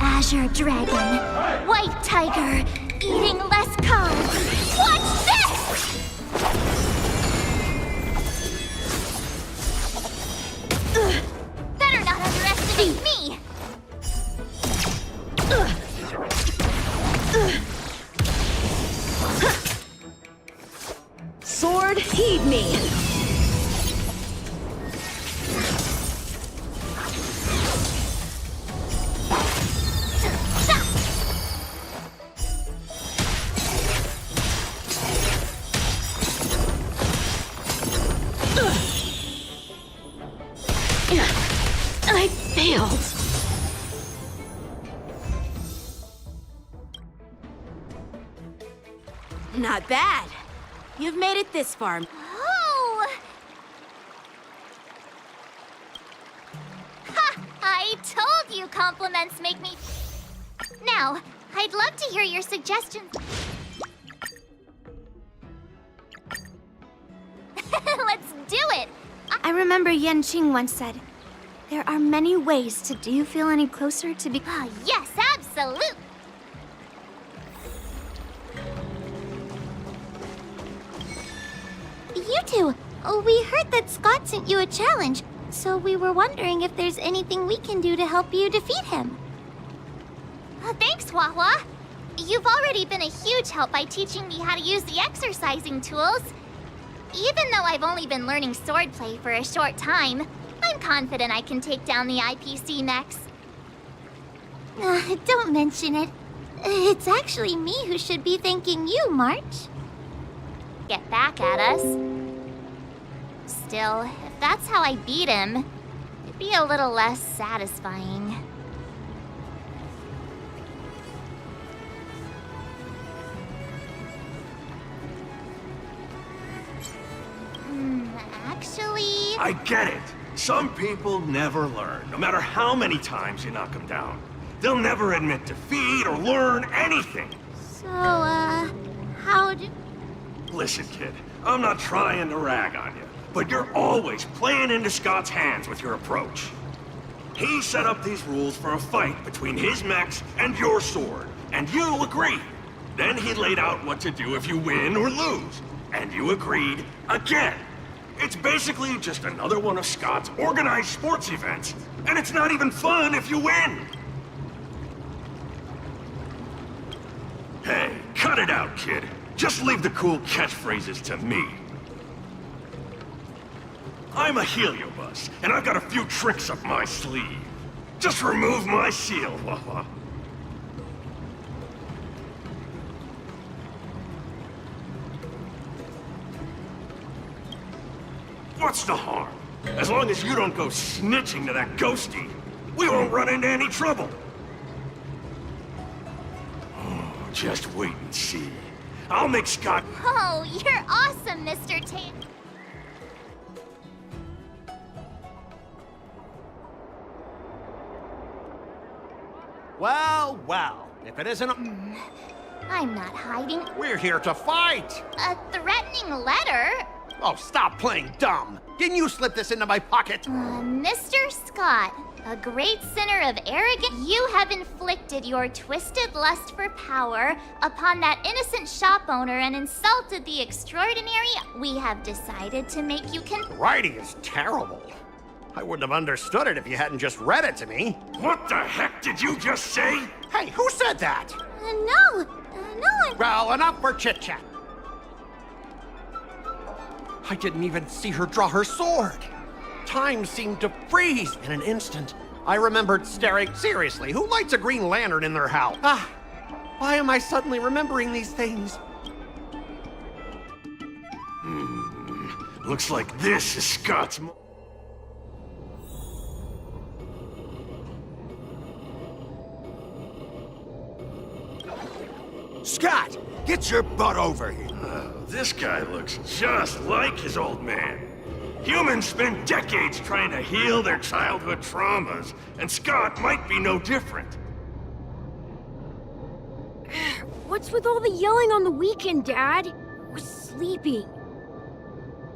Speaker 4: Azure Dragon, White Tiger, eating less carbs. Watch this! Better not underestimate me!
Speaker 5: Sword, heed me! I failed. Not bad. You've made it this far.
Speaker 4: Oh! Ha! I told you compliments make me... Now, I'd love to hear your suggestions. Let's do it!
Speaker 6: I remember Yan Qing once said, there are many ways to do you feel any closer to be...
Speaker 4: Ah, yes, absolutely!
Speaker 6: You two, we heard that Scott sent you a challenge, so we were wondering if there's anything we can do to help you defeat him.
Speaker 4: Thanks, Hua. You've already been a huge help by teaching me how to use the exercising tools. Even though I've only been learning swordplay for a short time, I'm confident I can take down the IPC mechs.
Speaker 6: Don't mention it. It's actually me who should be thanking you, March.
Speaker 4: Get back at us. Still, if that's how I beat him, it'd be a little less satisfying. Actually...
Speaker 12: I get it. Some people never learn, no matter how many times you knock them down. They'll never admit defeat or learn anything.
Speaker 6: So, how do...
Speaker 12: Listen, kid, I'm not trying to rag on you, but you're always playing into Scott's hands with your approach. He set up these rules for a fight between his mechs and your sword, and you agreed. Then he laid out what to do if you win or lose, and you agreed again. It's basically just another one of Scott's organized sports events, and it's not even fun if you win. Hey, cut it out, kid. Just leave the cool catchphrases to me. I'm a heliobus, and I've got a few tricks up my sleeve. Just remove my seal, Wawa. What's the harm? As long as you don't go snitching to that ghosty, we won't run into any trouble. Oh, just wait and see. I'll make Scott...
Speaker 4: Oh, you're awesome, entertain.
Speaker 10: Well, if it isn't
Speaker 4: I'm not hiding.
Speaker 10: we're here to fight!
Speaker 4: A threatening letter?
Speaker 10: Oh, stop playing dumb! Didn't you slip this into my pocket?
Speaker 4: Mr. Scott, a great sinner of arrogance, you have inflicted your twisted lust for power upon that innocent shop owner and insulted the extraordinary. We have decided to make you
Speaker 10: The writing is terrible. I wouldn't have understood it if you hadn't just read it to me.
Speaker 12: What the heck did you just say?
Speaker 10: Hey, who said that?
Speaker 4: No,
Speaker 10: Well, enough for chit-chat. I didn't even see her draw her sword. Time seemed to freeze in an instant. I remembered staring. Seriously, who lights a green lantern in their house? Why am I suddenly remembering these things?
Speaker 12: Looks like this is Scott's.
Speaker 13: Scott, get your butt over here.
Speaker 12: This guy looks just like his old man. Humans spend decades trying to heal their childhood traumas, and Scott might be no different.
Speaker 14: What's with all the yelling on the weekend, Dad? We're sleeping.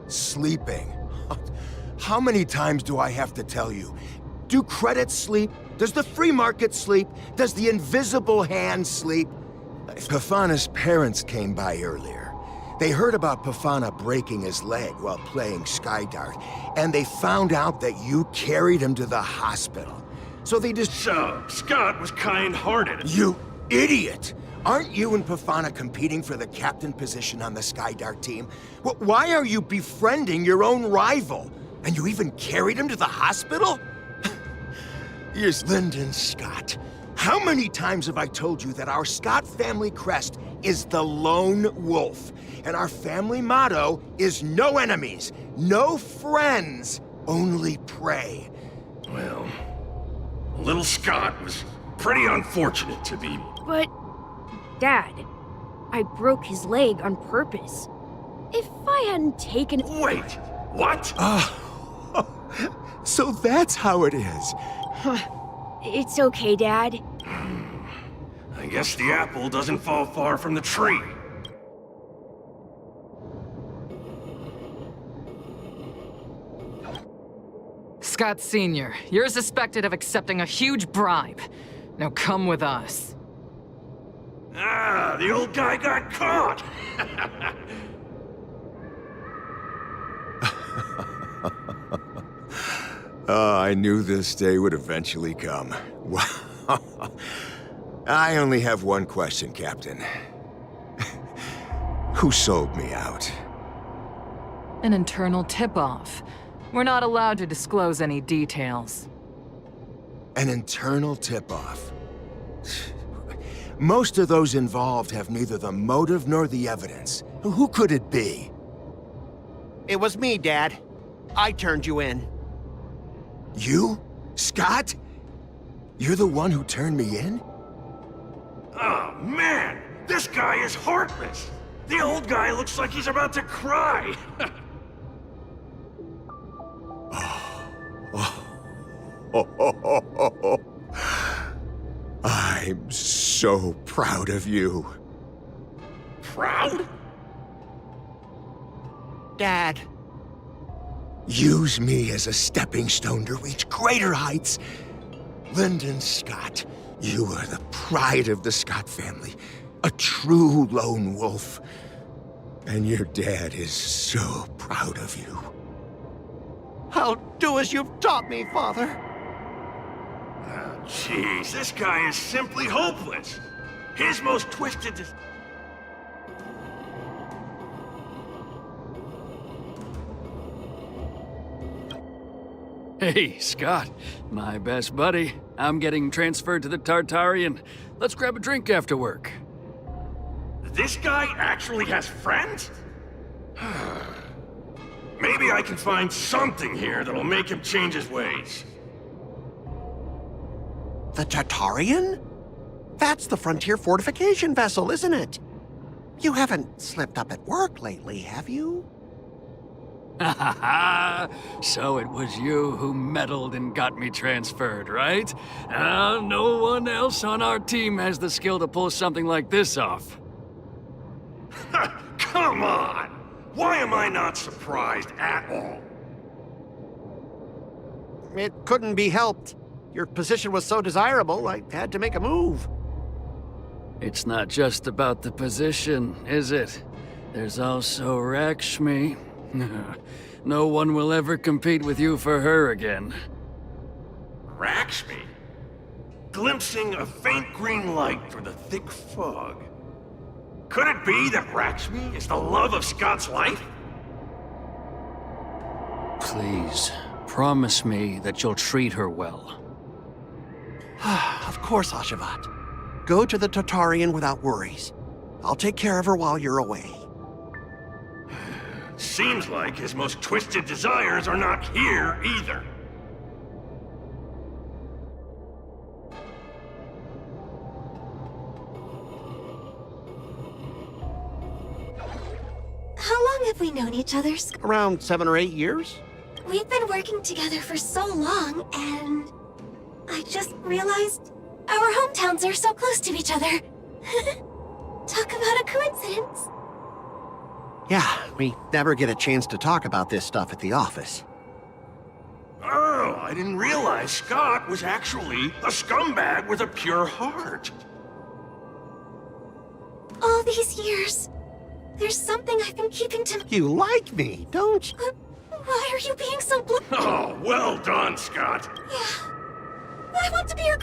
Speaker 13: Sleeping? How many times do I have to tell you? Do credits sleep? Does the free market sleep? Does the invisible hand sleep? Pafana's parents came by earlier. They heard about Pafana breaking his leg while playing Skydart, and they found out that you carried him to the hospital. So they just...
Speaker 12: So, Scott was kind-hearted.
Speaker 13: You idiot! Aren't you and Pafana competing for the captain position on the Skydart team? Why are you befriending your own rival? And you even carried him to the hospital? Here's Lyndon Scott. How many times have I told you that our Scott family crest is the Lone Wolf, and our family motto is no enemies, no friends, only prey?
Speaker 12: Well, little Scott was pretty unfortunate to be.
Speaker 14: But, Dad, I broke his leg on purpose. If I hadn't taken...
Speaker 12: Wait, what?
Speaker 13: So that's how it is.
Speaker 14: It's okay, Dad.
Speaker 12: I guess the apple doesn't fall far from the tree.
Speaker 15: Scott Sr., you're suspected of accepting a huge bribe. Now come with us.
Speaker 12: Ah, the old guy got caught!
Speaker 13: I knew this day would eventually come. I only have one question, Captain. Who sold me out?
Speaker 15: An internal tip-off. We're not allowed to disclose any details.
Speaker 13: An internal tip-off? Most of those involved have neither the motive nor the evidence. Who could it be?
Speaker 10: It was me, Dad. I turned you in.
Speaker 13: You? Scott? You're the one who turned me in?
Speaker 12: Oh, man! This guy is heartless! The old guy looks like he's about to cry!
Speaker 13: I'm so proud of you.
Speaker 12: Proud?
Speaker 10: Dad.
Speaker 13: Use me as a stepping stone to reach greater heights. Lyndon Scott, you are the pride of the Scott family. A true lone wolf. And your dad is so proud of you.
Speaker 10: I'll do as you've taught me, Father.
Speaker 12: Jeez, this guy is simply hopeless. His most twisted...
Speaker 2: Hey, Scott. My best buddy. I'm getting transferred to the Tartarian. Let's grab a drink after work.
Speaker 12: This guy actually has friends? Maybe I can find something here that'll make him change his ways.
Speaker 10: The Tartarian? That's the frontier fortification vessel, isn't it? You haven't slipped up at work lately, have you?
Speaker 16: So it was you who meddled and got me transferred, right? No one else on our team has the skill to pull something like this off.
Speaker 12: Come on! Why am I not surprised at all?
Speaker 10: It couldn't be helped. Your position was so desirable, I had to make a move.
Speaker 16: It's not just about the position, is it? There's also Rakshmi. No one will ever compete with you for her again.
Speaker 12: Rakshmi? Glimpsing a faint green light through the thick fog. Could it be that Rakshmi is the love of Scott's life?
Speaker 16: Please, promise me that you'll treat her well.
Speaker 10: Of course, Ashavat. Go to the Tartarian without worries. I'll take care of her while you're away.
Speaker 12: Seems like his most twisted desires are not here either.
Speaker 17: How long have we known each other?
Speaker 10: Around 7 or 8 years?
Speaker 17: We've been working together for so long, and I just realized our hometowns are so close to each other. Talk about a coincidence.
Speaker 10: Yeah, we never get a chance to talk about this stuff at the office.
Speaker 12: Oh, I didn't realize Scott was actually a scumbag with a pure heart.
Speaker 17: All these years, there's something I've been keeping to...
Speaker 10: You like me, don't you?
Speaker 17: Why are you being so blunt?
Speaker 12: Oh, well done, Scott.
Speaker 17: Yeah. I want to be your...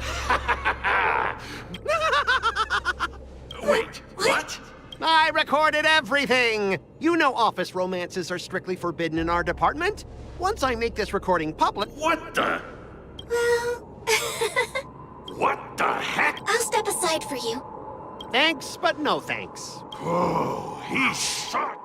Speaker 12: Wait, what?
Speaker 10: I recorded everything! You know office romances are strictly forbidden in our department. Once I make this recording public...
Speaker 12: What the...
Speaker 17: Well...
Speaker 12: What the heck?
Speaker 17: I'll step aside for you.
Speaker 10: Thanks, but no thanks.
Speaker 12: Oh, he sucked.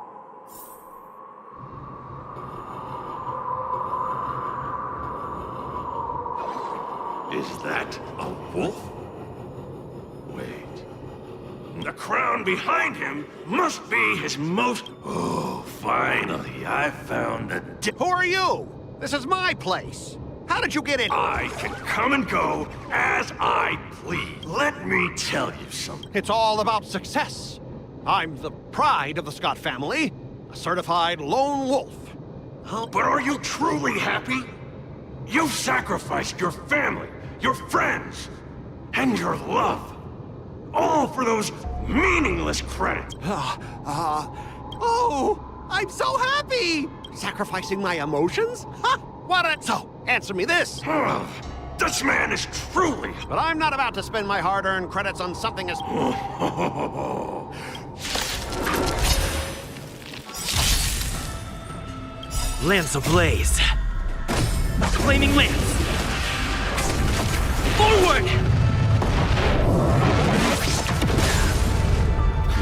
Speaker 12: Is that a wolf? Wait. The crown behind him must be his most... Oh, finally, I found a...
Speaker 10: Who are you? This is my place. How did you get in?
Speaker 12: I can come and go as I please. Let me tell you something.
Speaker 10: It's all about success. I'm the pride of the Scott family, a certified lone wolf.
Speaker 12: But are you truly happy? You've sacrificed your family, your friends, and your love. All for those meaningless credits.
Speaker 10: Oh, I'm so happy! Sacrificing my emotions? Ha! What a... So, answer me this.
Speaker 12: This man is truly...
Speaker 10: But I'm not about to spend my hard-earned credits on something as...
Speaker 2: Lance ablaze. Flaming lance. Forward!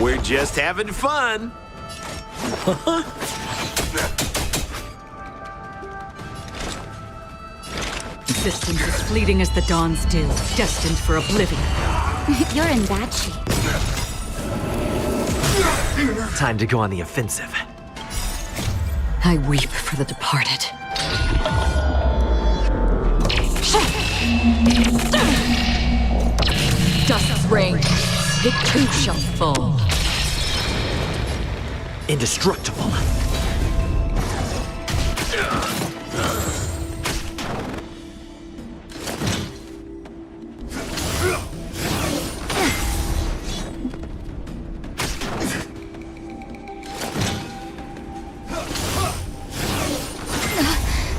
Speaker 18: We're just having fun.
Speaker 3: Existence as fleeting as the dawn's dew, destined for oblivion.
Speaker 6: You're in bad shape.
Speaker 2: Time to go on the offensive.
Speaker 3: I weep for the departed. Dust's reign, it too shall fall.
Speaker 2: Indestructible.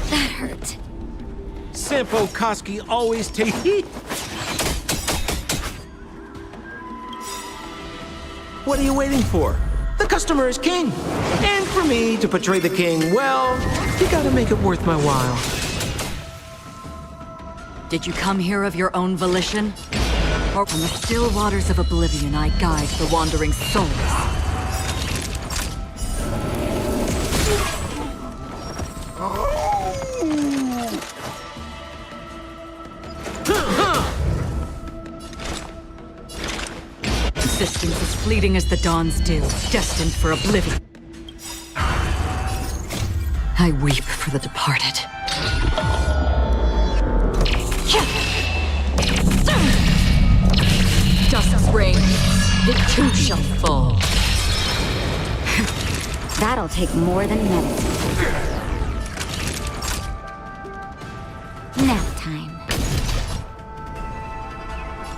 Speaker 6: That hurt.
Speaker 18: Sampo Koski always take heat. What are you waiting for? The customer is king. And for me to portray the king, well, you gotta make it worth my while.
Speaker 3: Did you come here of your own volition? Or from the still waters of oblivion I guide the wandering souls? Existence as fleeting as the dawn's dew, destined for oblivion. I weep for the departed. Dust's reign, it too shall fall.
Speaker 19: That'll take more than medicine. Nap time.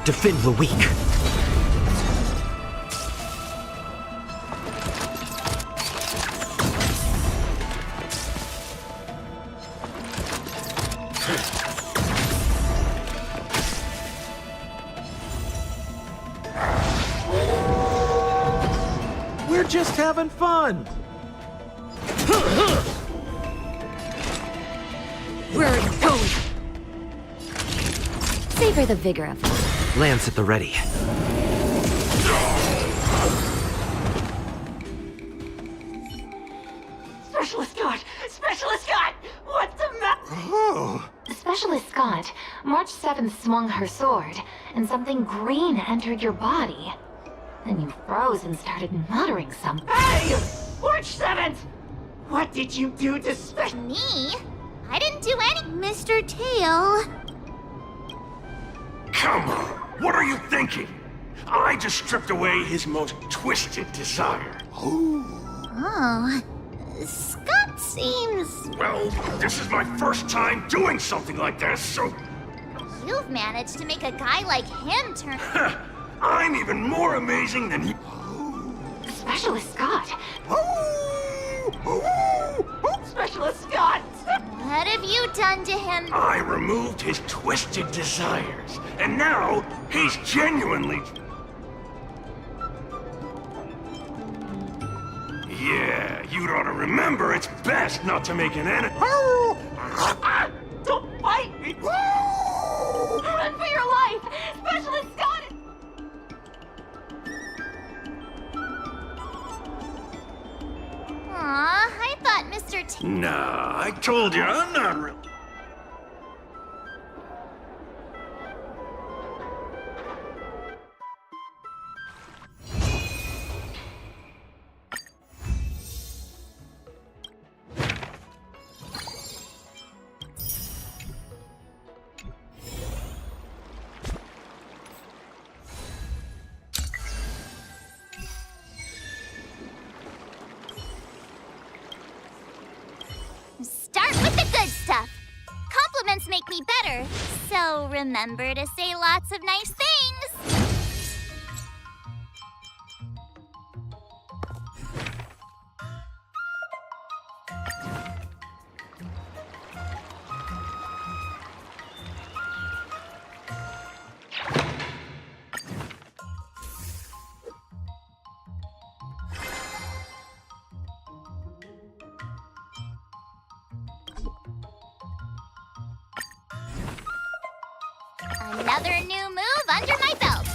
Speaker 2: Defend the weak.
Speaker 18: We're just having fun.
Speaker 3: Where are you going?
Speaker 19: Savor the vigor of life.
Speaker 2: Lance at the ready.
Speaker 11: Specialist Scott! Specialist Scott! What's the matter?
Speaker 10: Oh.
Speaker 20: Specialist Scott, March 7th swung her sword, and something green entered your body. Then you froze and started muttering something.
Speaker 11: Hey! March 7th! What did you do to
Speaker 4: Me? I didn't do any. Mr. Tail.
Speaker 12: Come on, what are you thinking? I just stripped away his most twisted desire.
Speaker 4: Oh. Scott seems.
Speaker 12: Well, this is my first time doing something like this, so
Speaker 4: You've managed to make a guy like him turn.
Speaker 12: I'm even more amazing than he.
Speaker 20: Specialist Scott.
Speaker 11: Specialist Scott!
Speaker 4: What have you done to him?
Speaker 12: I removed his twisted desires, and now he's genuinely. Yeah, you'd ought to remember it's best not to make an enemy.
Speaker 11: Don't bite me! Run for your life! Specialist Scott!
Speaker 4: Aw, I thought Mr.
Speaker 12: Nah, I told you, I'm not real.
Speaker 4: Start with the good stuff. Compliments make me better, so remember to say lots of nice things. Another new move under my belt.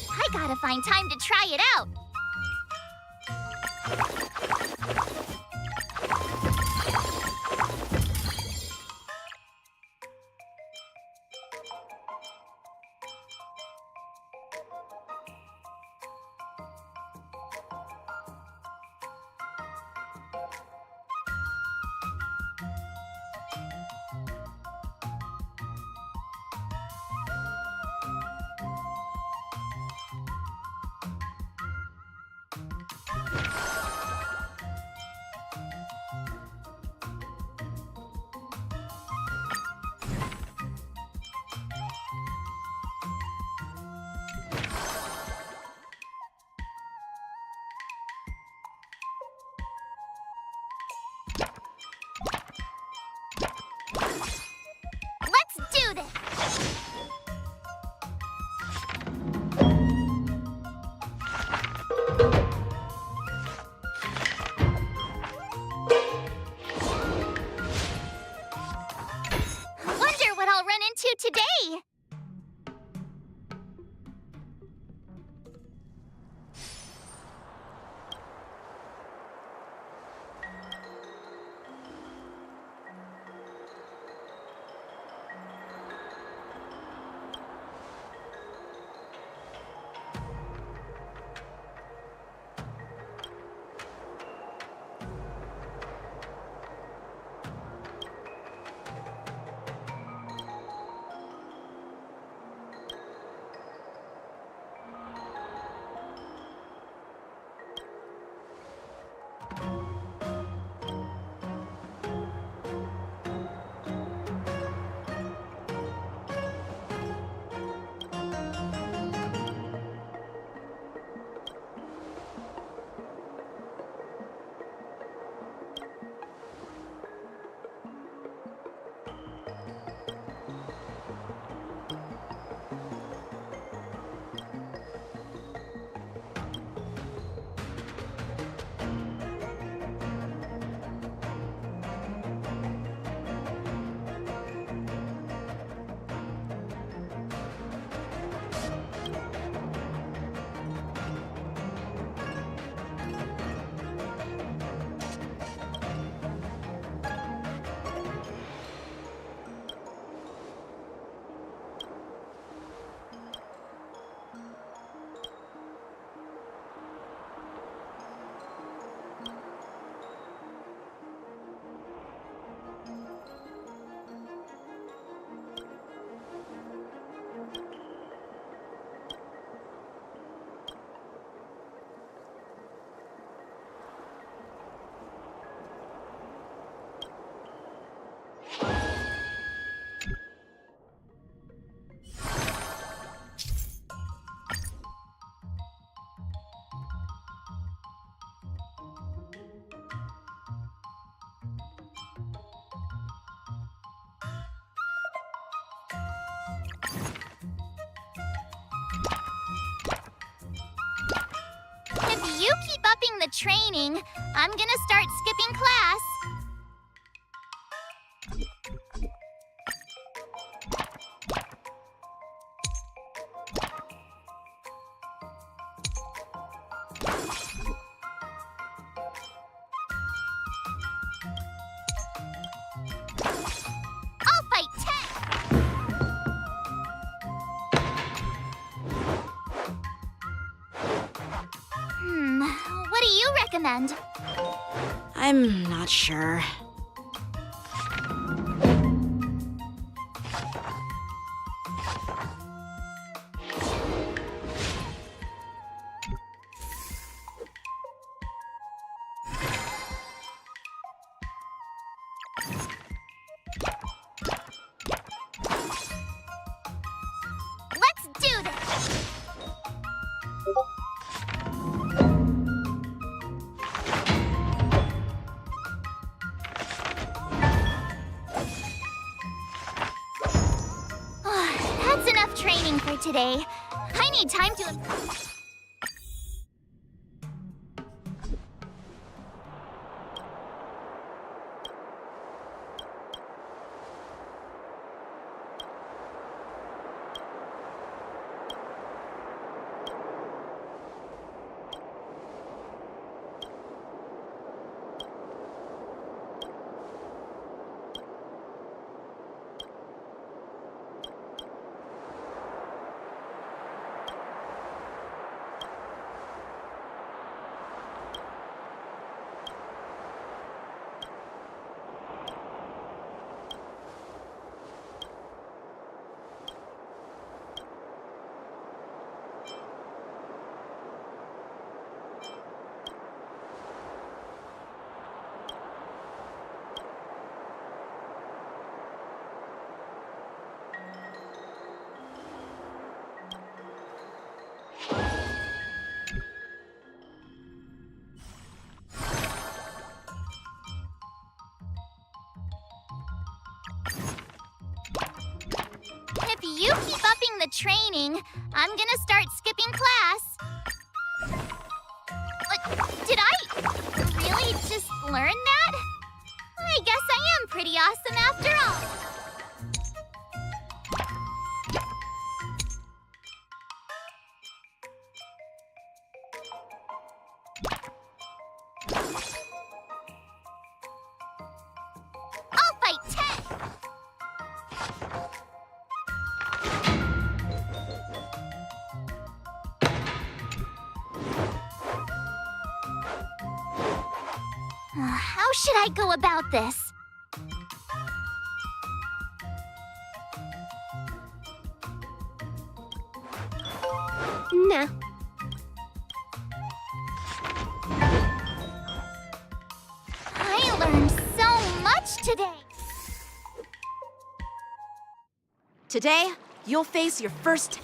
Speaker 4: I gotta find time to try it out. Let's do this! Wonder what I'll run into today! you keep upping the training, I'm gonna start skipping class. I'll fight 10! What do you recommend?
Speaker 5: I'm not sure.
Speaker 4: Let's do this! That's enough training for today. I need time to... If you keep upping the training, I'm gonna start skipping class. Did I really just learn that? I guess I am pretty awesome after all. I'll fight 10! How should I go about this?
Speaker 9: Nah.
Speaker 4: I learned so much today.
Speaker 5: Today, you'll face your first...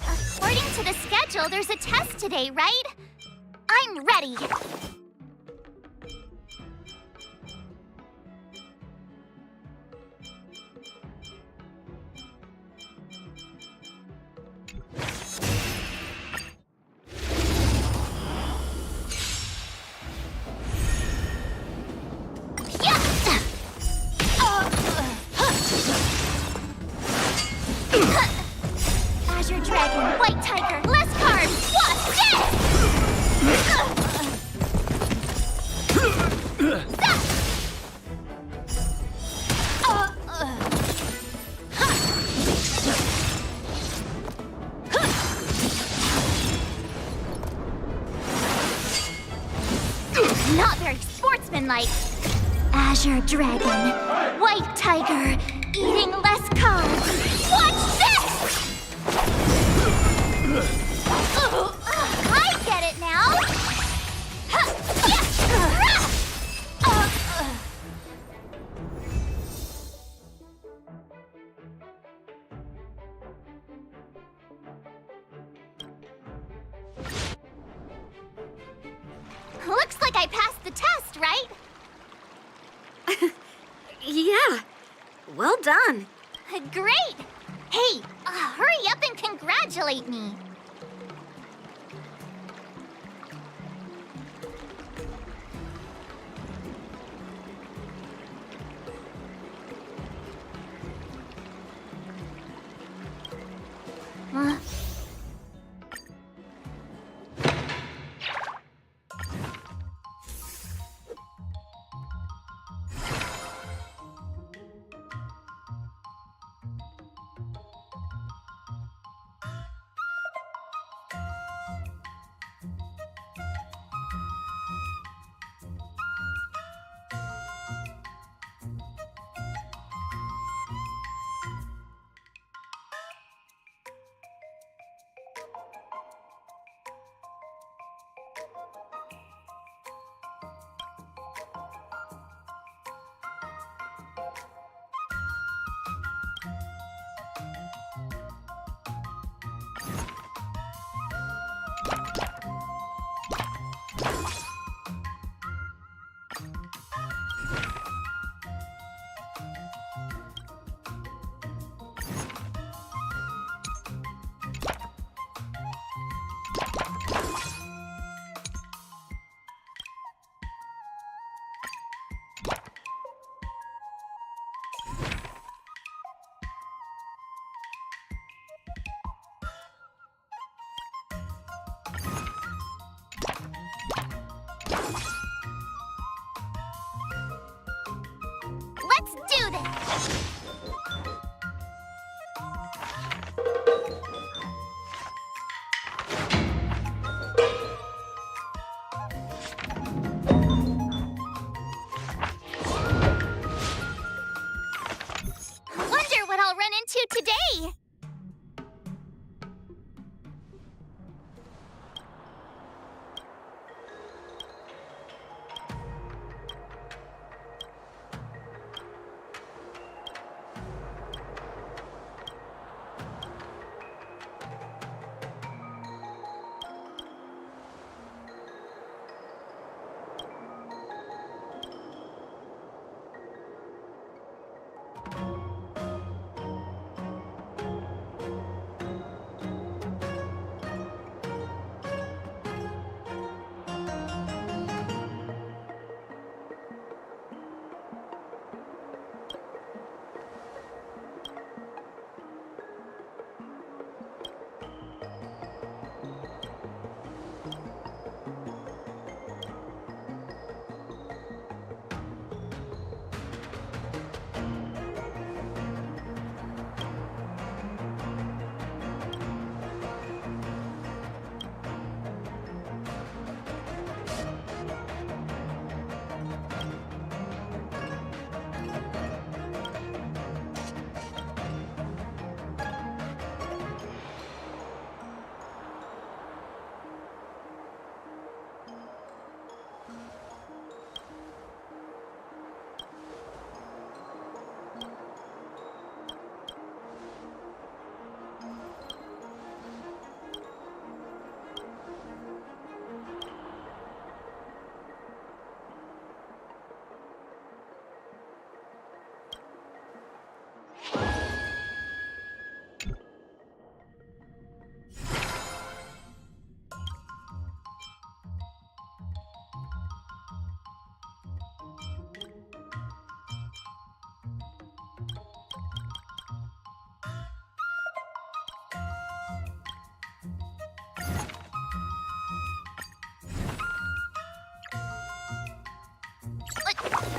Speaker 4: According to the schedule, there's a test today, right? I'm ready. Azure Dragon, White Tiger, less carbs, what's Not very sportsmanlike. Azure Dragon, White Tiger, eating less carbs. Watch this! I get it now! Looks like I passed the test, right?
Speaker 3: Yeah. Well done.
Speaker 4: Great! Hey, hurry up and congratulate me.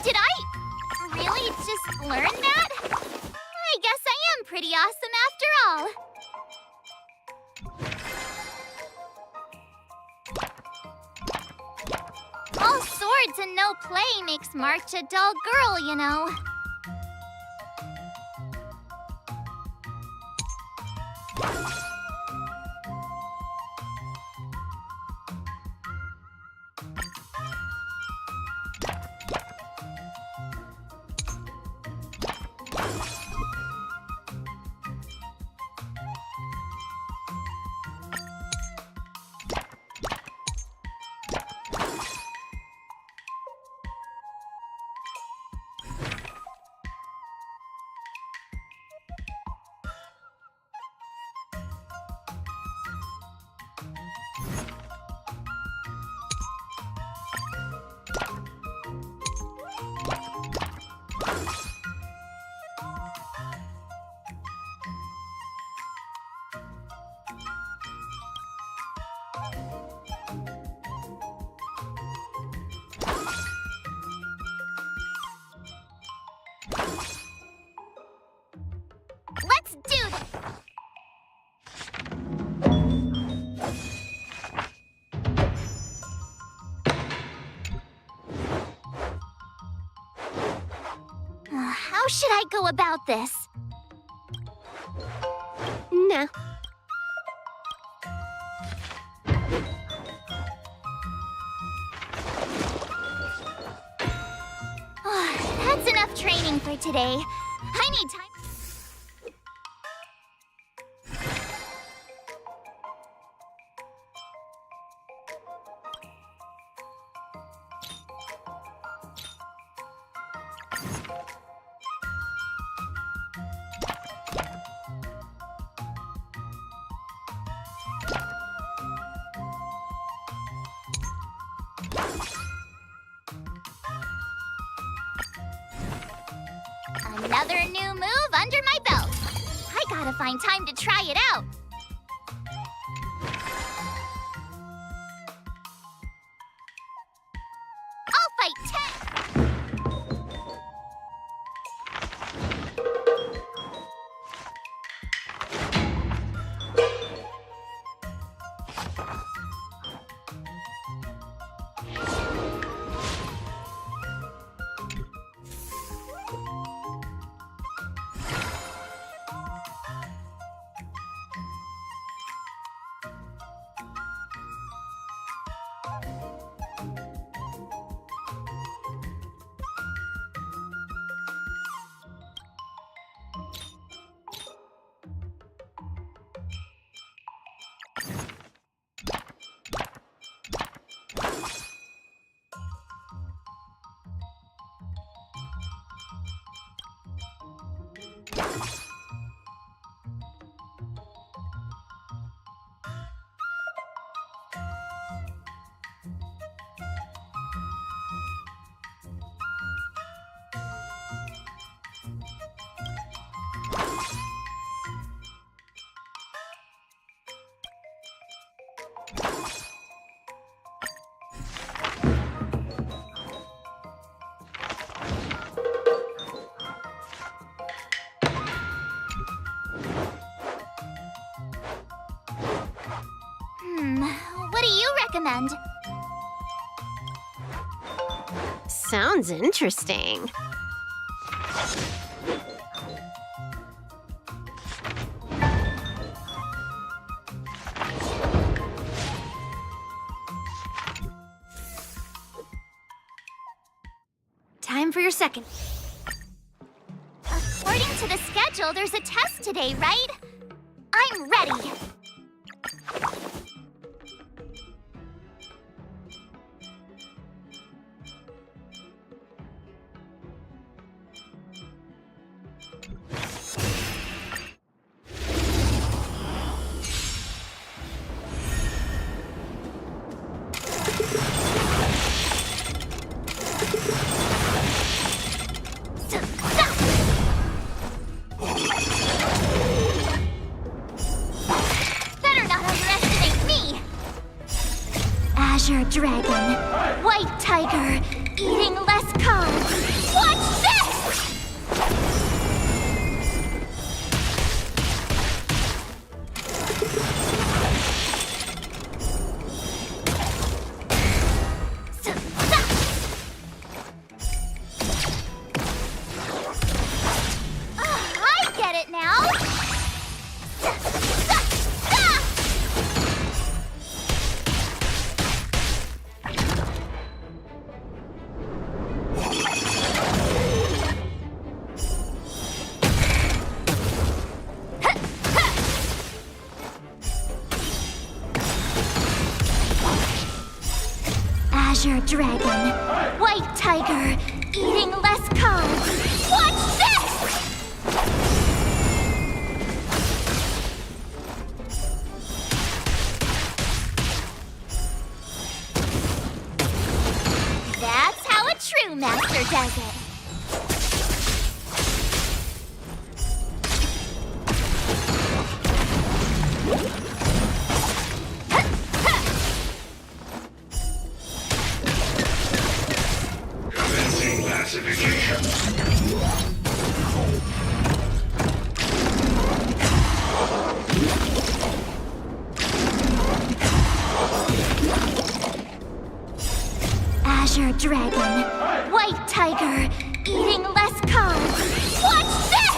Speaker 4: Did I really just learn that? I guess I am pretty awesome after all. All swords and no play makes March a dull girl, you know. Let's do this! How should I go about this?
Speaker 9: Nah.
Speaker 4: That's enough training for today. I need time. Another new move under my belt. I gotta find time to try it out. I'll fight 10. What do you recommend?
Speaker 9: Sounds interesting.
Speaker 4: Time for your second. According to the schedule, there's a test today, right? I'm ready. Azure Dragon, White Tiger, eating less carbs. Dragon, White Tiger, eating less carbs. Watch this! That's how a true master does it.
Speaker 8: Commencing classification.
Speaker 4: Azure Dragon, White Tiger, eating less carbs. Watch this!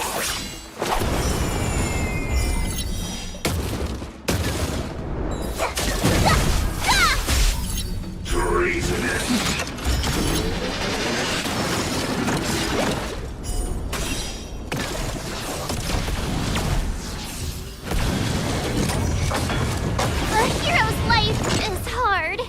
Speaker 8: Treasonous.
Speaker 4: A hero's life is hard.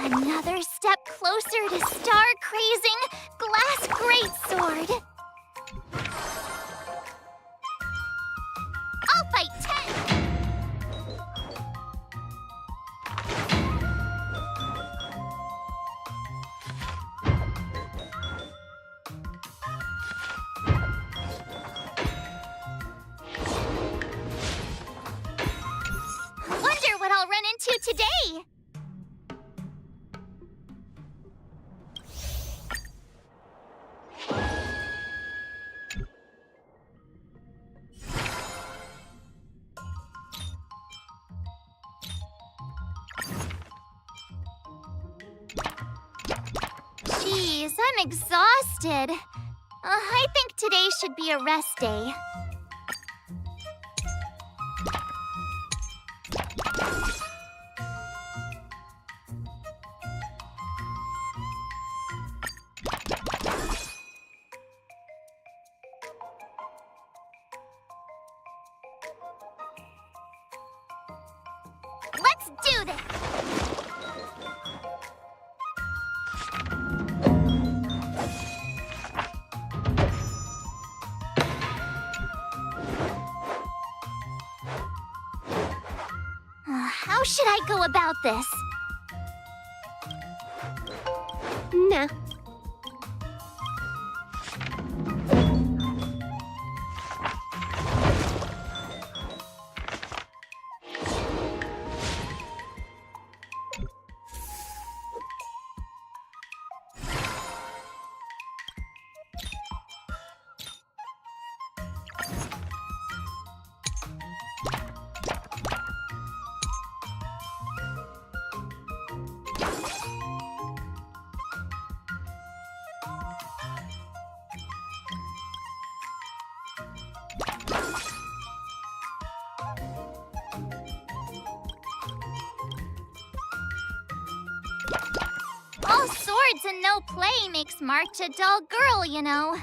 Speaker 4: Another step closer to star-crazing glass greatsword. I'll fight 10. Wonder what I'll run into today. Jeez, I'm exhausted. I think today should be a rest day. Let's do this! How should I go about this?
Speaker 9: Nah.
Speaker 4: All swords and no play makes March a dull girl, you know.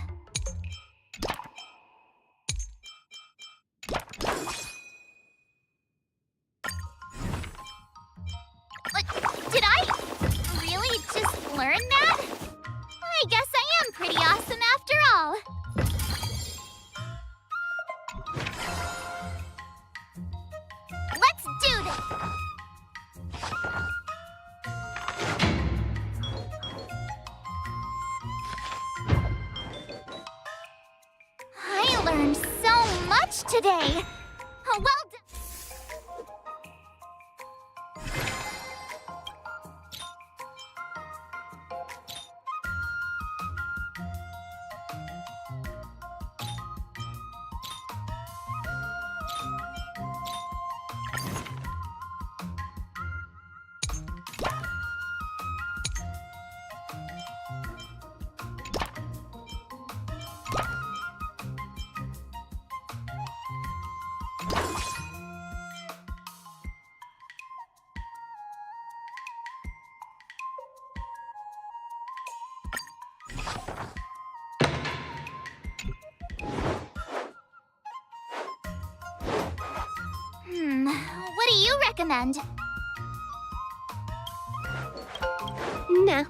Speaker 4: Did I really just learn that? I guess I am pretty awesome after all. Let's do this! I learned so much today. Well done. recommend.
Speaker 9: No.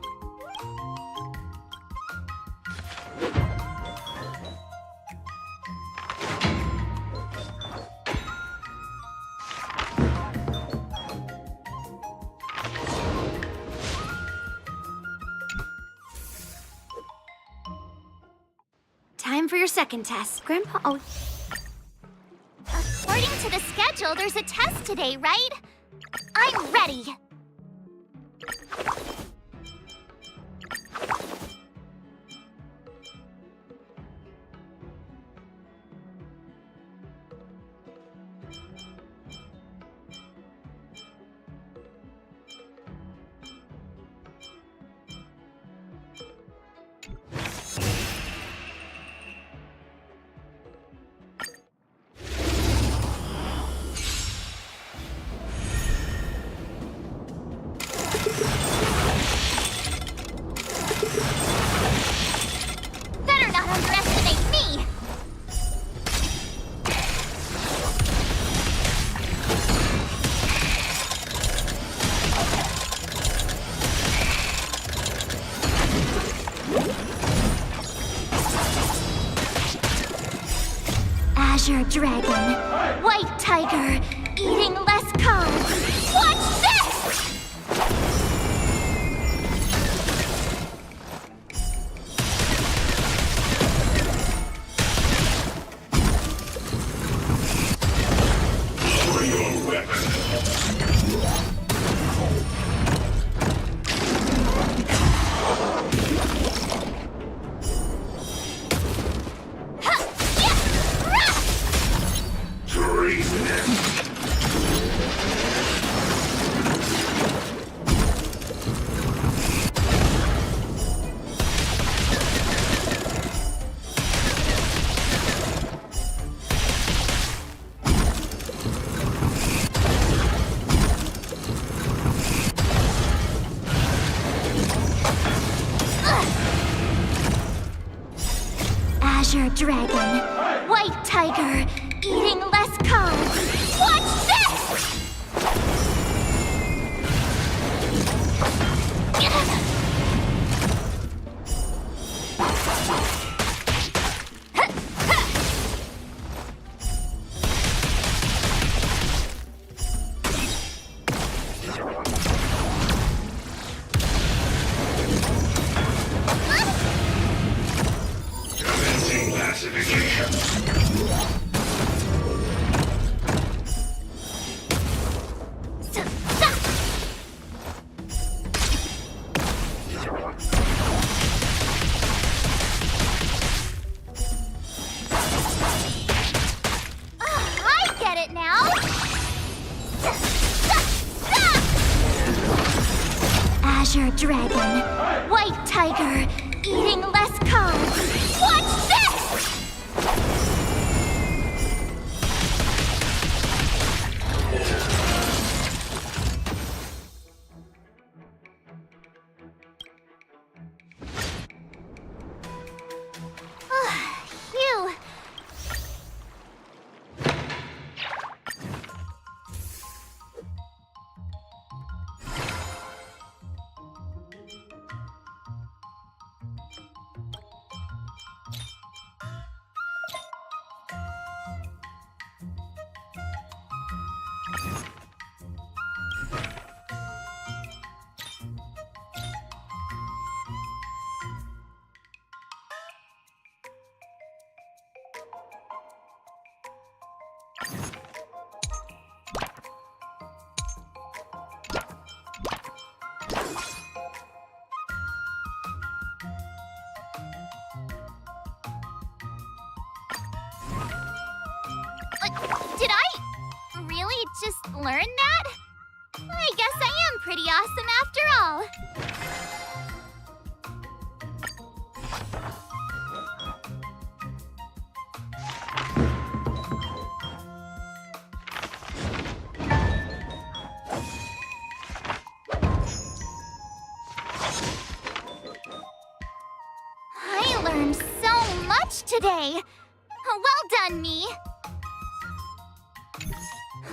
Speaker 4: Time for your second test. Grandpa, oh. According to the schedule, there's a test today, right? I'm ready. Better not underestimate me! Azure Dragon, White Tiger, eating less carbs. Watch this!
Speaker 8: Lower your weapon. Treason.
Speaker 4: Azure Dragon, White Tiger, eating less carbs. Watch this!
Speaker 8: Commencing classification.
Speaker 4: I get it now! Azure Dragon, White Tiger, eating less carbs. Watch this! Phew. Did I really just learn that? I guess I am pretty awesome after all. I learned so much today. Well done, me.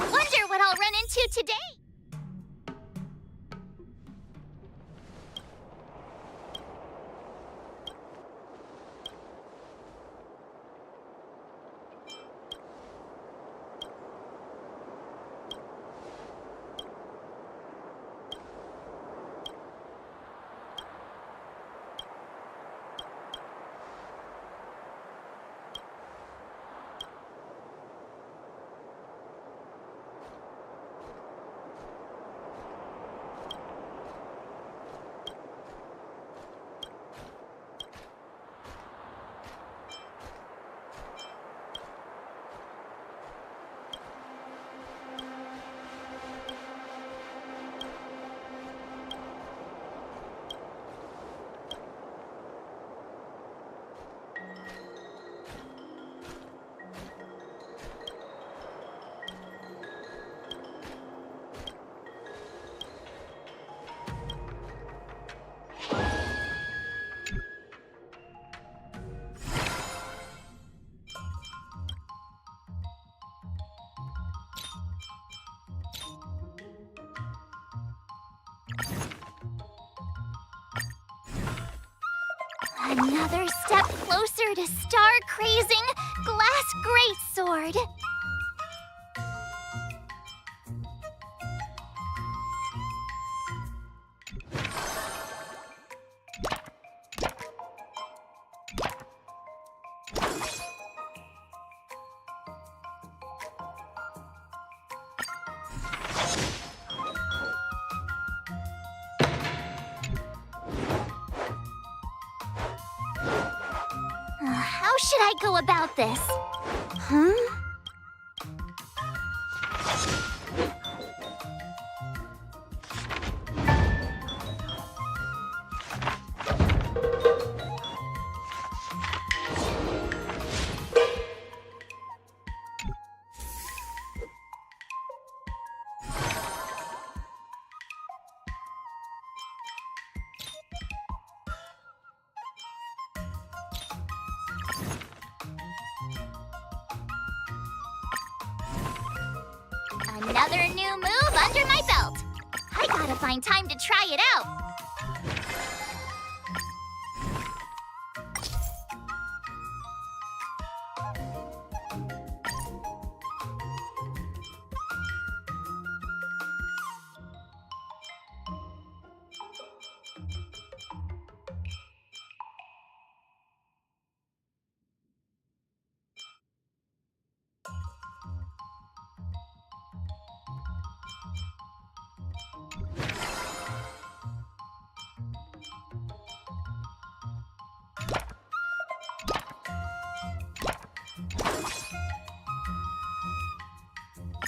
Speaker 4: What wonder what I'll run into today. Another step closer to star-crazing glass greatsword. How should I go about this? Huh? Another new move under my belt. I gotta find time to try it out.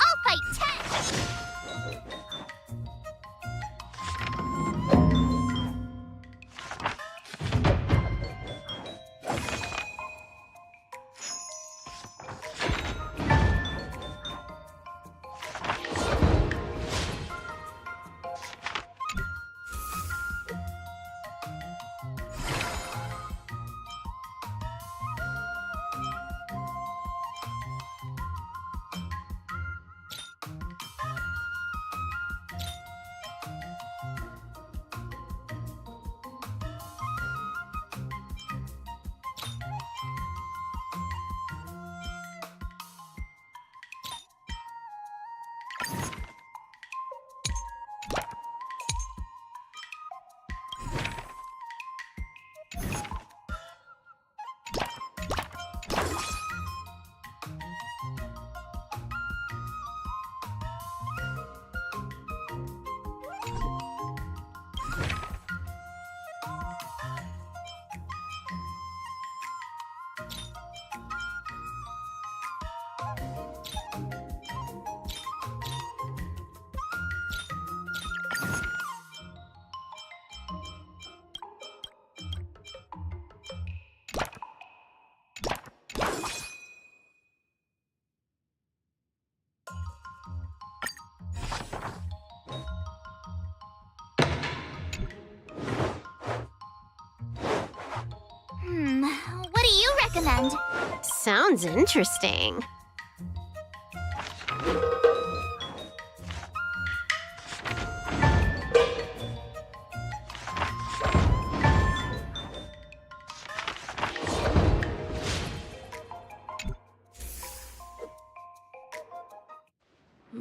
Speaker 4: I'll fight 10! What do you recommend?
Speaker 9: Sounds interesting.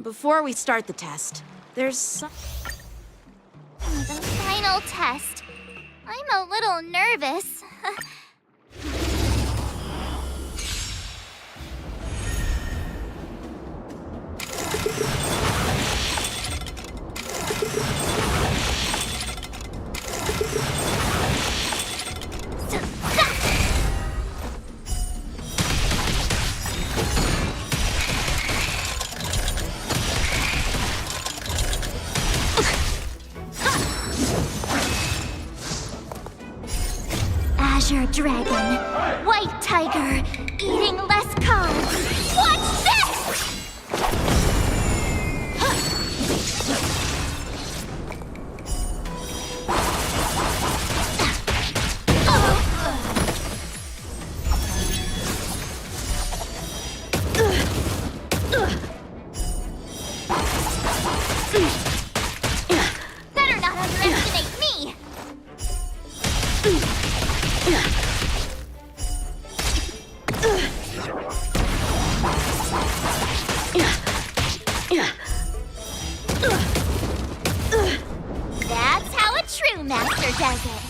Speaker 5: Before we start the test, there's some...
Speaker 4: The final test. I'm a little nervous. Azure Dragon, White Tiger, eating less carbs. What's this? Better not underestimate me. That's how a true master does it.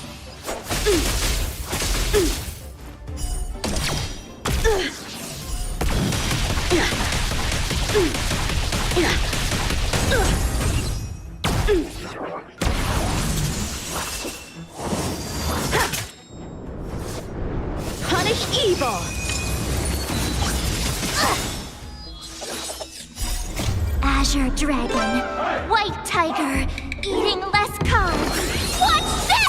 Speaker 5: Punish evil!
Speaker 4: Azure Dragon, White Tiger, eating less carbs. What's this?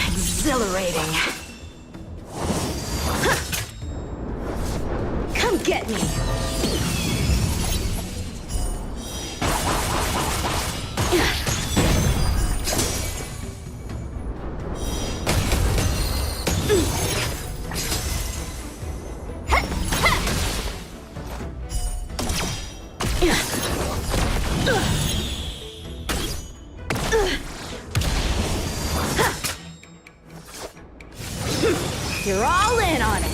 Speaker 5: Exhilarating. Come get me! You're all in on it!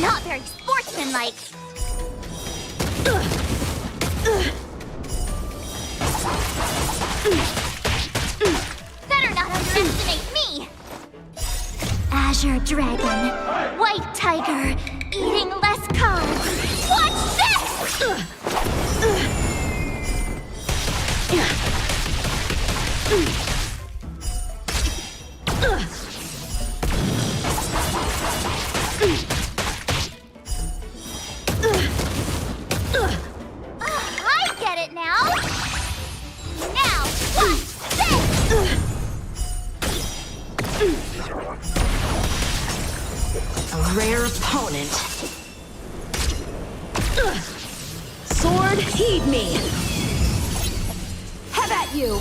Speaker 4: Not very sportsmanlike. Better not underestimate me. Azure Dragon, White Tiger, eating less carbs. What's this? I get it now. Now, what's this?
Speaker 5: A rare opponent. Sword, heed me! Have at you!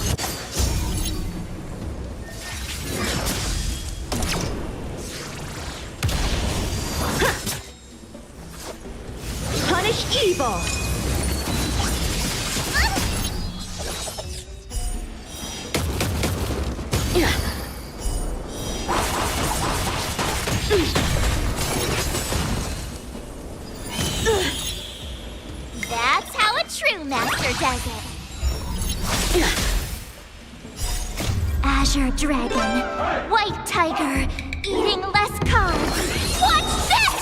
Speaker 5: Punish evil!
Speaker 4: That's how a true master does it. Azure Dragon, White Tiger, eating less carbs. What's this?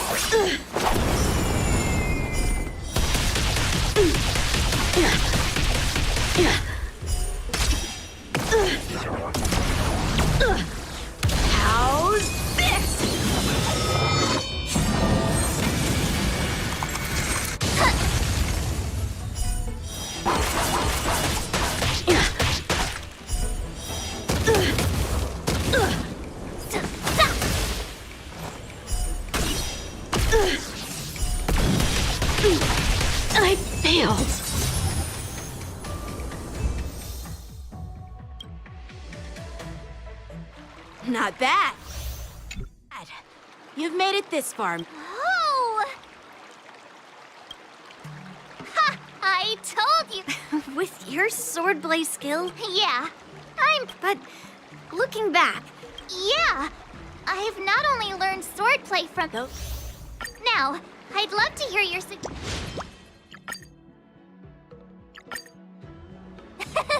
Speaker 5: How's this?
Speaker 17: I failed.
Speaker 5: Not bad. You've made it this far.
Speaker 4: Oh! Ha! I told you!
Speaker 14: With your swordblade skill?
Speaker 4: Yeah.
Speaker 14: But looking back...
Speaker 4: Yeah! I've not only learned swordplay from... Now, I'd love to hear your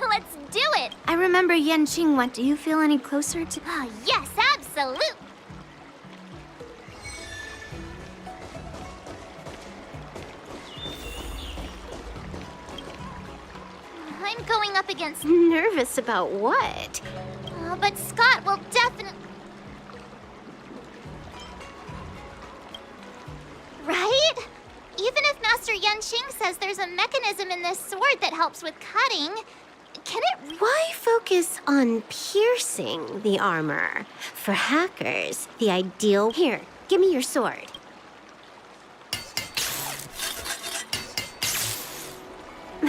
Speaker 4: Let's do it!
Speaker 14: I remember Yanqing went. Do you feel any closer to...
Speaker 4: Ah, yes, absolutely! I'm going up against...
Speaker 9: Nervous about what?
Speaker 4: But Scott will definitely... Right? Even if Master Yanqing says there's a mechanism in this sword that helps with cutting, can it...
Speaker 9: Why focus on piercing the armor? For hackers, the ideal... Here, give me your sword.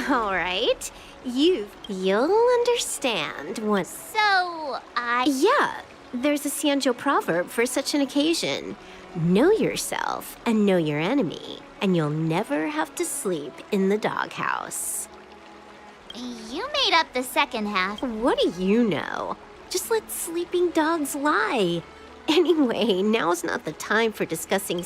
Speaker 9: All right. You'll understand once.
Speaker 4: So,
Speaker 9: Yeah, there's a Xianzhou proverb for such an occasion. Know yourself and know your enemy, and you'll never have to sleep in the doghouse.
Speaker 4: You made up the second half.
Speaker 9: What do you know? Just let sleeping dogs lie. Anyway, now's not the time for discussing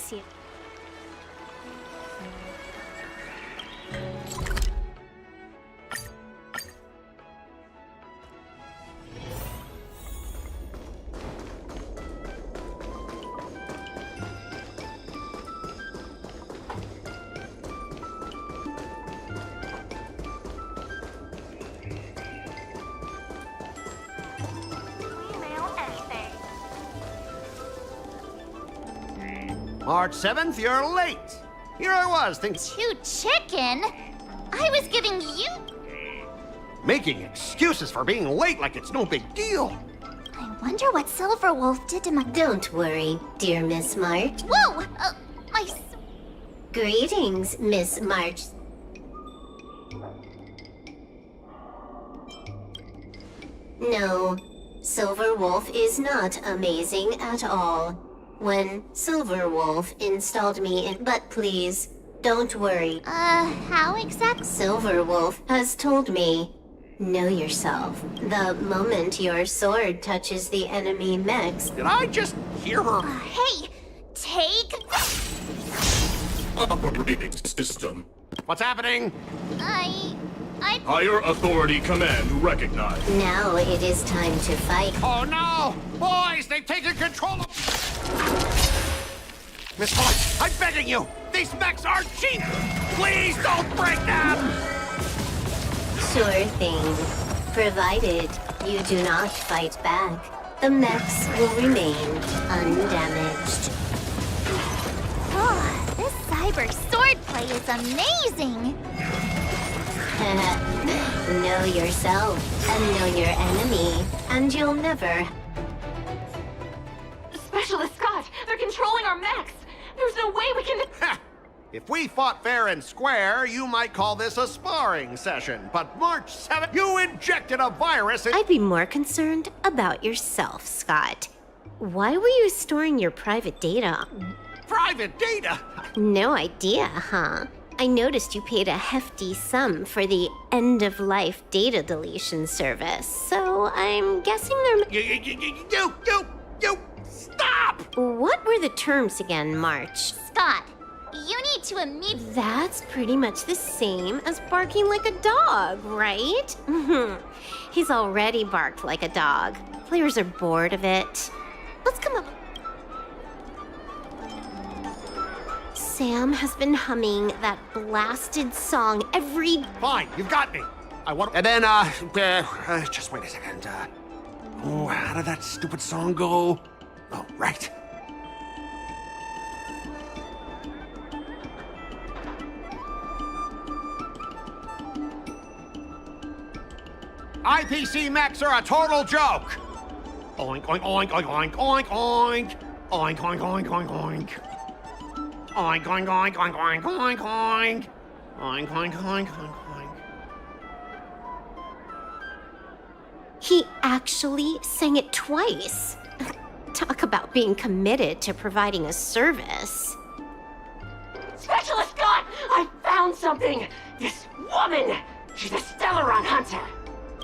Speaker 10: March 7th, you're late. Here I was thinking...
Speaker 4: To chicken? I was giving you...
Speaker 10: Making excuses for being late like it's no big deal.
Speaker 4: I wonder what Silverwolf did to my...
Speaker 9: Don't worry, dear Miss March.
Speaker 4: Whoa! My...
Speaker 9: Greetings, Miss March. No, Silverwolf is not amazing at all. When Silverwolf installed me in... But please, don't worry.
Speaker 4: How exactly?
Speaker 9: Silverwolf has told me, know yourself. The moment your sword touches the enemy mechs...
Speaker 10: Did I just hear her?
Speaker 4: Hey! Take...
Speaker 8: Operating system.
Speaker 10: What's happening?
Speaker 4: I...
Speaker 8: Higher authority command recognized.
Speaker 9: Now it is time to fight.
Speaker 10: Oh no! Boys, they've taken control of... Miss March, I'm begging you! These mechs are cheap! Please don't break them!
Speaker 9: Sure thing. Provided you do not fight back, the mechs will remain undamaged.
Speaker 4: Oh, this cyber swordplay is amazing!
Speaker 9: Know yourself and know your enemy, and you'll never...
Speaker 20: Specialist Scott, they're controlling our mechs! There's no way we can...
Speaker 10: If we fought fair and square, you might call this a sparring session. But March 7th, you injected a virus in...
Speaker 9: I'd be more concerned about yourself, Scott. Why were you storing your private data?
Speaker 10: Private data?
Speaker 9: No idea, huh? I noticed you paid a hefty sum for the end-of-life data deletion service, so I'm guessing they're...
Speaker 10: You! Stop!
Speaker 9: What were the terms again, March?
Speaker 4: Scott, you need to immediately...
Speaker 9: That's pretty much the same as barking like a dog, right? He's already barked like a dog. Players are bored of it. Let's come up... Sam has been humming that blasted song every...
Speaker 10: Fine, you've got me. I want... And then, just wait a second. How did that stupid song go? Oh, right. IPC mechs are a total joke! Oink, oink, oink, oink, oink, oink, oink. Oink, oink, oink, oink, oink. Oink, oink, oink, oink, oink, oink, oink. Oink, oink, oink, oink, oink.
Speaker 9: He actually sang it twice. Talk about being committed to providing a service.
Speaker 11: Specialist Scott! I found something! This woman! She's a Stellaron hunter!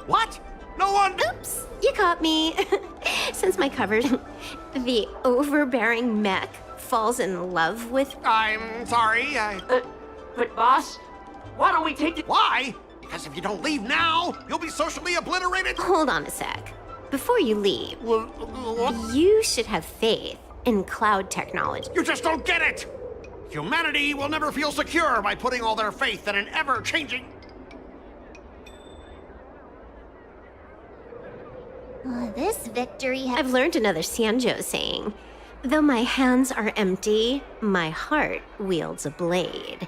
Speaker 10: What? No one...
Speaker 9: Oops, you caught me. Since my cover, the overbearing mech falls in love with...
Speaker 10: I'm sorry,
Speaker 11: But boss, why don't we take the...
Speaker 10: Why? Because if you don't leave now, you'll be socially obliterated.
Speaker 9: Hold on a sec. Before you leave, you should have faith in cloud technology.
Speaker 10: You just don't get it! Humanity will never feel secure by putting all their faith in an ever-changing...
Speaker 4: This victory has...
Speaker 9: I've learned another Sanjo saying. Though my hands are empty, my heart wields a blade.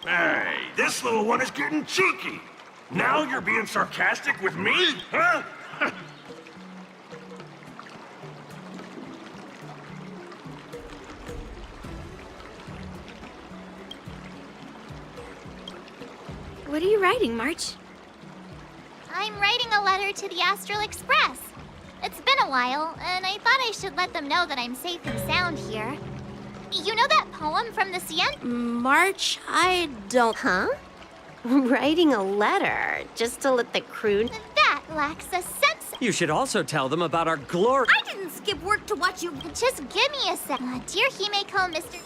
Speaker 12: Hey, this little one is getting cheeky. Now you're being sarcastic with me, huh?
Speaker 14: What are you writing, March?
Speaker 4: I'm writing a letter to the Astral Express. It's been a while, and I thought I should let them know that I'm safe and sound here. You know that poem from the Cien?
Speaker 5: March, I don't...
Speaker 9: Huh? Writing a letter just to let the crew...
Speaker 4: That lacks a sense...
Speaker 7: You should also tell them about our glory.
Speaker 4: I didn't skip work to watch you... Just give me a sec. Dear Himeko, Mr...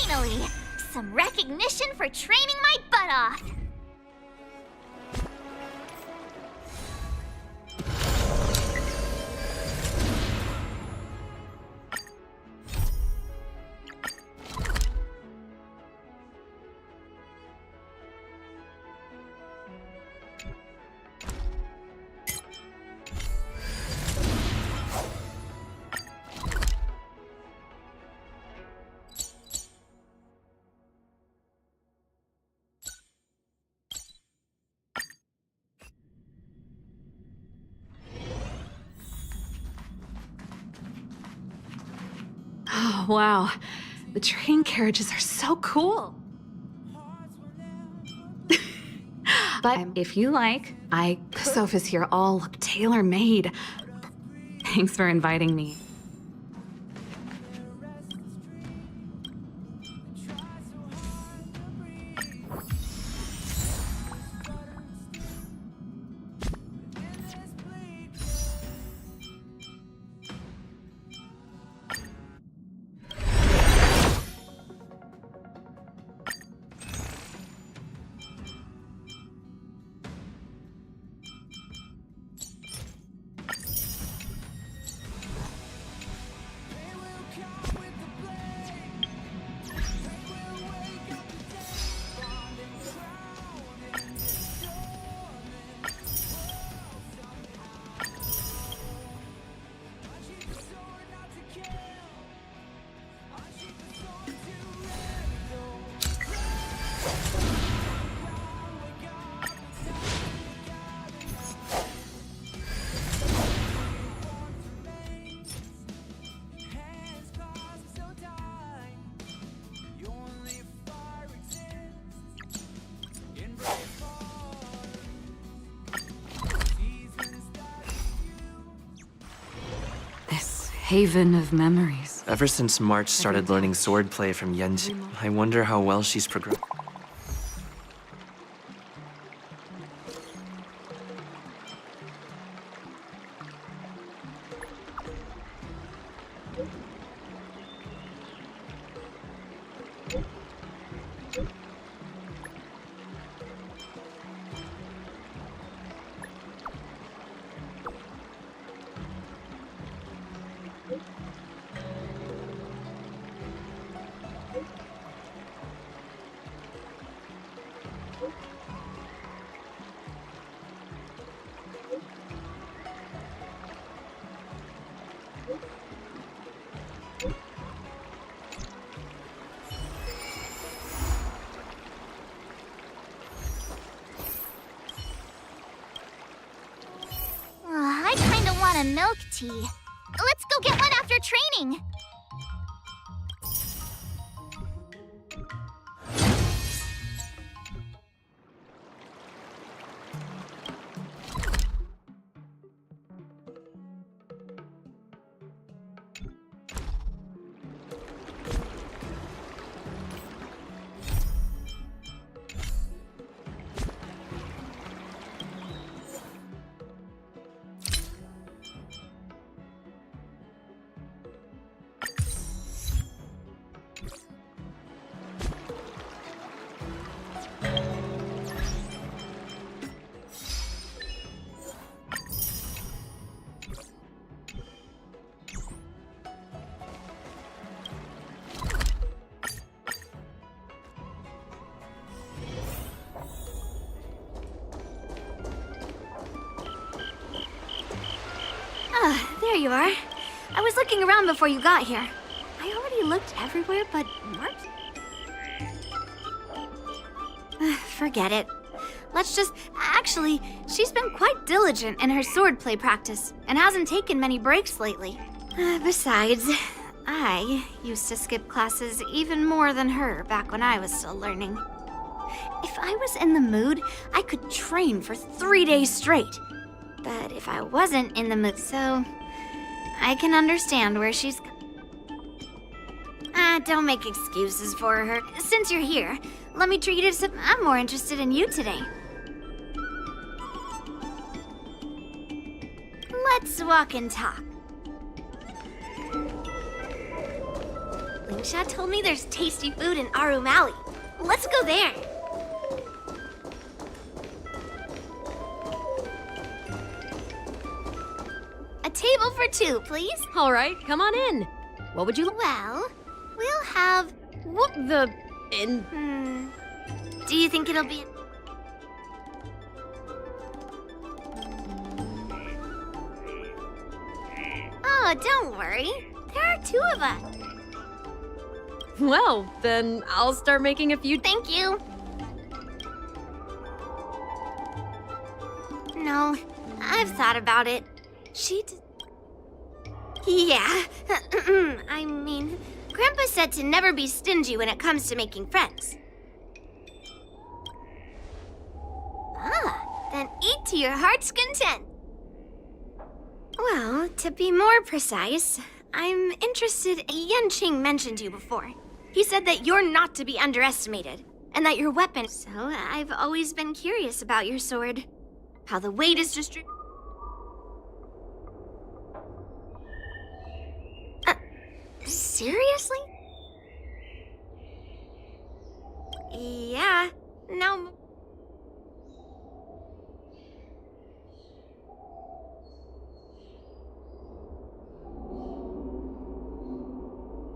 Speaker 4: Finally! Some recognition for training my butt off!
Speaker 21: Oh, wow. The train carriages are so cool. But if you like, the sofas here all look tailor-made. Thanks for inviting me.
Speaker 3: haven of memories.
Speaker 1: Ever since March started learning swordplay from Yenji, I wonder how well she's progressed.
Speaker 4: I kinda want a milk tea. Let's go get one after training.
Speaker 17: There you are. I was looking around before you got here. I already looked everywhere, but March? Forget it. Let's just... Actually, she's been quite diligent in her swordplay practice and hasn't taken many breaks lately. Besides, I used to skip classes even more than her back when I was still learning. If I was in the mood, I could train for 3 days straight. But if I wasn't in the mood, so I can understand where she's... don't make excuses for her. Since you're here, let me treat you to some... I'm more interested in you today. Let's walk and talk. Lingsha told me there's tasty food in Arum Alley. Let's go there. A table for 2, please.
Speaker 14: All right, come on in. What would you like?
Speaker 4: Well, we'll have...
Speaker 14: What the...
Speaker 4: Do you think it'll be... Oh, don't worry. There are 2 of us.
Speaker 14: Well, then I'll start making a few...
Speaker 4: Thank you. No, I've thought about it. Yeah. I mean, Grandpa said to never be stingy when it comes to making friends. Then eat to your heart's content. Well, to be more precise, I'm interested... Yanqing mentioned you before. He said that you're not to be underestimated, and that your weapon... So, I've always been curious about your sword. How the weight is distributed... Seriously? Yeah, now...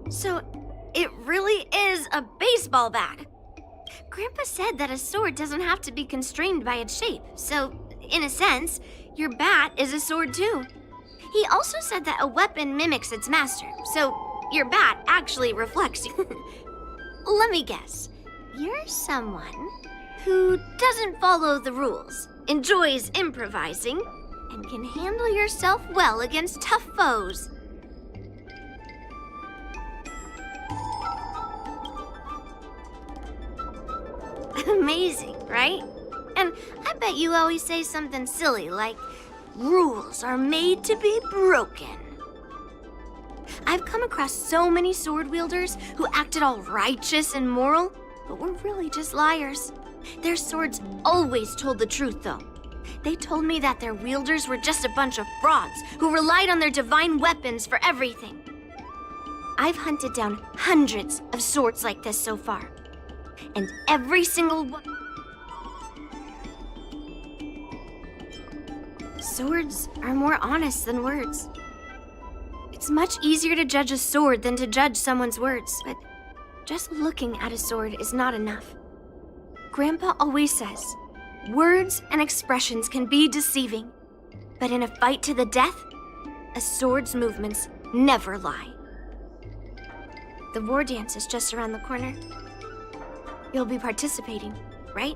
Speaker 4: So, it really is a baseball bat. Grandpa said that a sword doesn't have to be constrained by its shape, so, in a sense, your bat is a sword too. He also said that a weapon mimics its master, so your bat actually reflects you. Let me guess. You're someone who doesn't follow the rules, enjoys improvising, and can handle yourself well against tough foes. Amazing, right? And I bet you always say something silly like, rules are made to be broken.
Speaker 17: I've come across so many sword wielders who acted all righteous and moral, but were really just liars. Their swords always told the truth, though. They told me that their wielders were just a bunch of frauds who relied on their divine weapons for everything. I've hunted down hundreds of swords like this so far, and every single one... Swords are more honest than words. It's much easier to judge a sword than to judge someone's words, but just looking at a sword is not enough. Grandpa always says, words and expressions can be deceiving, but in a fight to the death, a sword's movements never lie. The war dance is just around the corner. You'll be participating, right?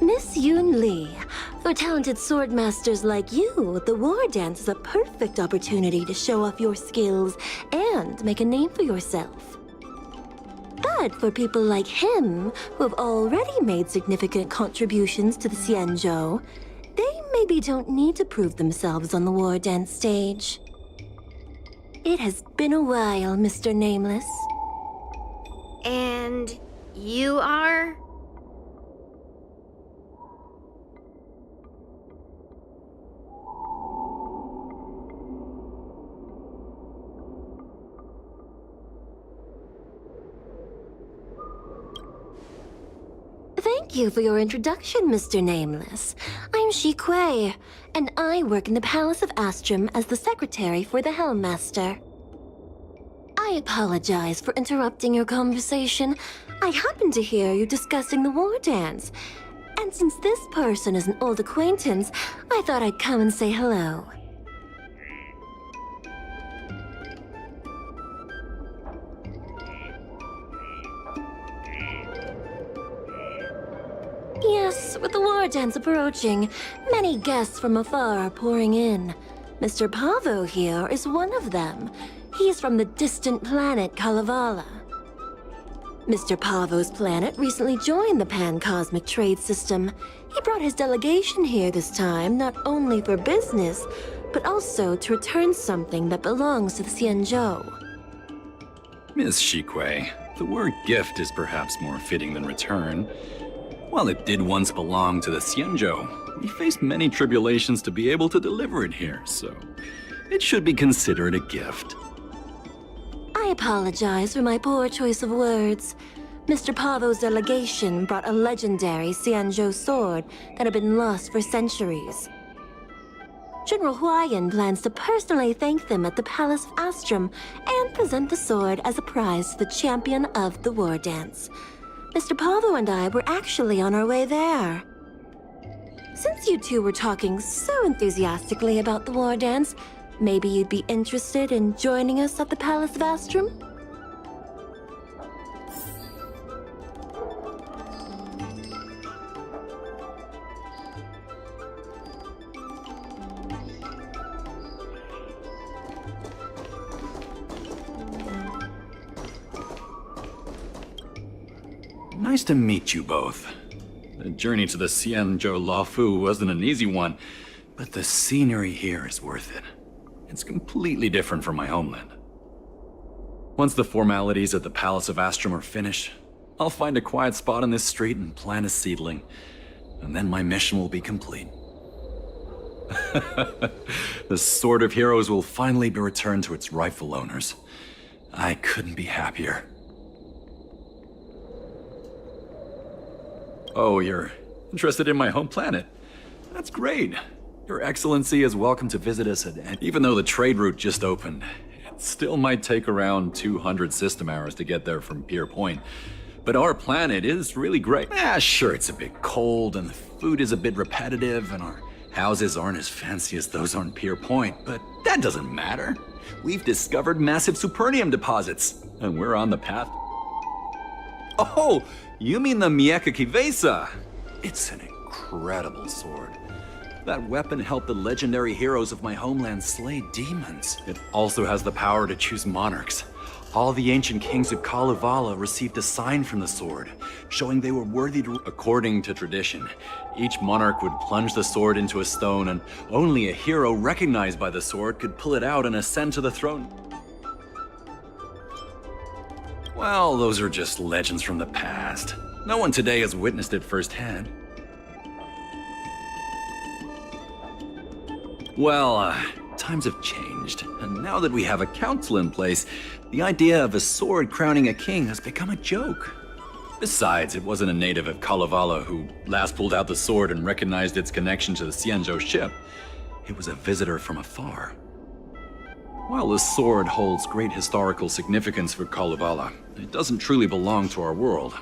Speaker 15: Miss Yoon Lee, for talented sword masters like you, the war dance is a perfect opportunity to show off your skills and make a name for yourself. But for people like him, who have already made significant contributions to the Xianzhou, they maybe don't need to prove themselves on the war dance stage. It has been a while, Mr. Nameless.
Speaker 17: And you are?
Speaker 15: Thank you for your introduction, Mr. Nameless. I'm Shi Kuei, and I work in the Palace of Astrum as the secretary for the Helmmaster. I apologize for interrupting your conversation. I happened to hear you discussing the war dance. And since this person is an old acquaintance, I thought I'd come and say hello. Yes, with the war dance approaching, many guests from afar are pouring in. Mr. Pavo here is one of them. He's from the distant planet Kalevala. Mr. Pavo's planet recently joined the Pan-Cosmic Trade System. He brought his delegation here this time, not only for business, but also to return something that belongs to the Xianzhou.
Speaker 22: Miss Shi Kuei, the word gift is perhaps more fitting than return. While it did once belong to the Xianzhou, we faced many tribulations to be able to deliver it here, so it should be considered a gift.
Speaker 15: I apologize for my poor choice of words. Mr. Pavo's delegation brought a legendary Xianzhou sword that had been lost for centuries. General Huayan plans to personally thank them at the Palace of Astrum and present the sword as a prize to the champion of the war dance. Mr. Pavo and I were actually on our way there. Since you two were talking so enthusiastically about the war dance, maybe you'd be interested in joining us at the Palace of Astrum?
Speaker 22: Nice to meet you both. The journey to the Xianzhou Luofu wasn't an easy one, but the scenery here is worth it. It's completely different from my homeland. Once the formalities at the Palace of Astrum are finished, I'll find a quiet spot on this street and plant a seedling, and then my mission will be complete. The Sword of Heroes will finally be returned to its rightful owners. I couldn't be happier. Oh, you're interested in my home planet? That's great. Your Excellency is welcome to visit us at even though the trade route just opened. It still might take around 200 system hours to get there from Pier Point. But our planet is really great. Sure, it's a bit cold and the food is a bit repetitive and our houses aren't as fancy as those on Pier Point, but that doesn't matter. We've discovered massive supernium deposits and we're on the path. Oh, you mean the Mieka Kivesa? It's an incredible sword. That weapon helped the legendary heroes of my homeland slay demons. It also has the power to choose monarchs. All the ancient kings of Kalevala received a sign from the sword, showing they were worthy to... According to tradition, each monarch would plunge the sword into a stone, and only a hero recognized by the sword could pull it out and ascend to the throne. Well, those are just legends from the past. No one today has witnessed it firsthand. Well, times have changed, and now that we have a council in place, the idea of a sword crowning a king has become a joke. Besides, it wasn't a native of Kalevala who last pulled out the sword and recognized its connection to the Xianzhou ship. It was a visitor from afar. While the sword holds great historical significance for Kalevala, it doesn't truly belong to our world.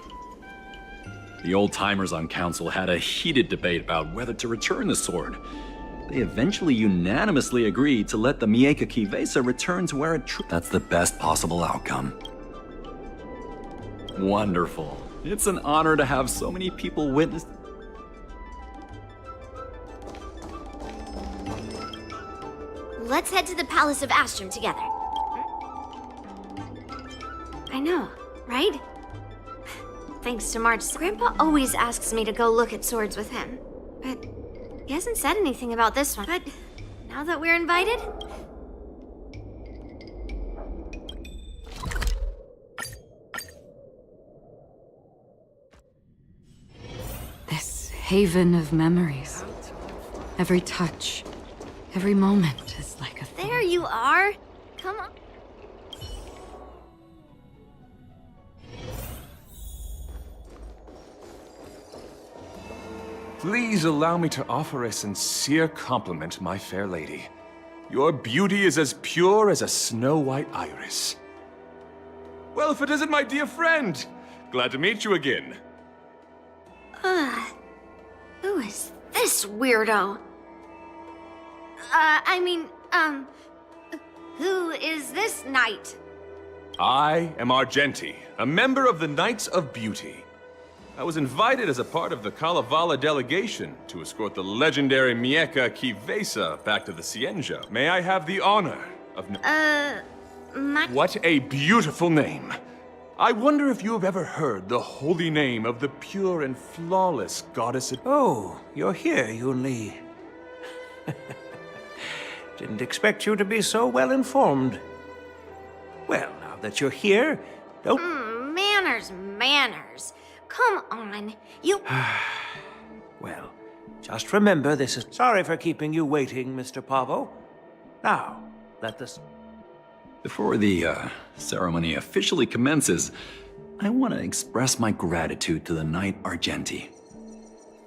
Speaker 22: The old-timers on council had a heated debate about whether to return the sword. They eventually unanimously agreed to let the Mieka Kivesa return to where it That's the best possible outcome. Wonderful. It's an honor to have so many people witness.
Speaker 17: Let's head to the Palace of Astrum together. I know, right? Thanks to March, Grandpa always asks me to go look at swords with him. But he hasn't said anything about this one. But now that we're invited...
Speaker 3: This haven of memories. Every touch, every moment is like a...
Speaker 17: There you are! Come on.
Speaker 13: Please allow me to offer a sincere compliment, my fair lady. Your beauty is as pure as a snow-white iris. Well, if it isn't my dear friend! Glad to meet you again.
Speaker 17: Who is this weirdo? Who is this knight?
Speaker 13: I am Argenti, a member of the Knights of Beauty. I was invited as a part of the Kalevala delegation to escort the legendary Mieka Kivesa back to the Xianzhou. May I have the honor of... What a beautiful name! I wonder if you have ever heard the holy name of the pure and flawless goddess...
Speaker 16: Oh, you're here, Yunli. Didn't expect you to be so well informed. Well, now that you're here, don't...
Speaker 17: Manners. Come on, you...
Speaker 16: Well, just remember this is... Sorry for keeping you waiting, Mr. Pavo. Now, let this...
Speaker 22: Before the ceremony officially commences, I want to express my gratitude to the Knight Argenti.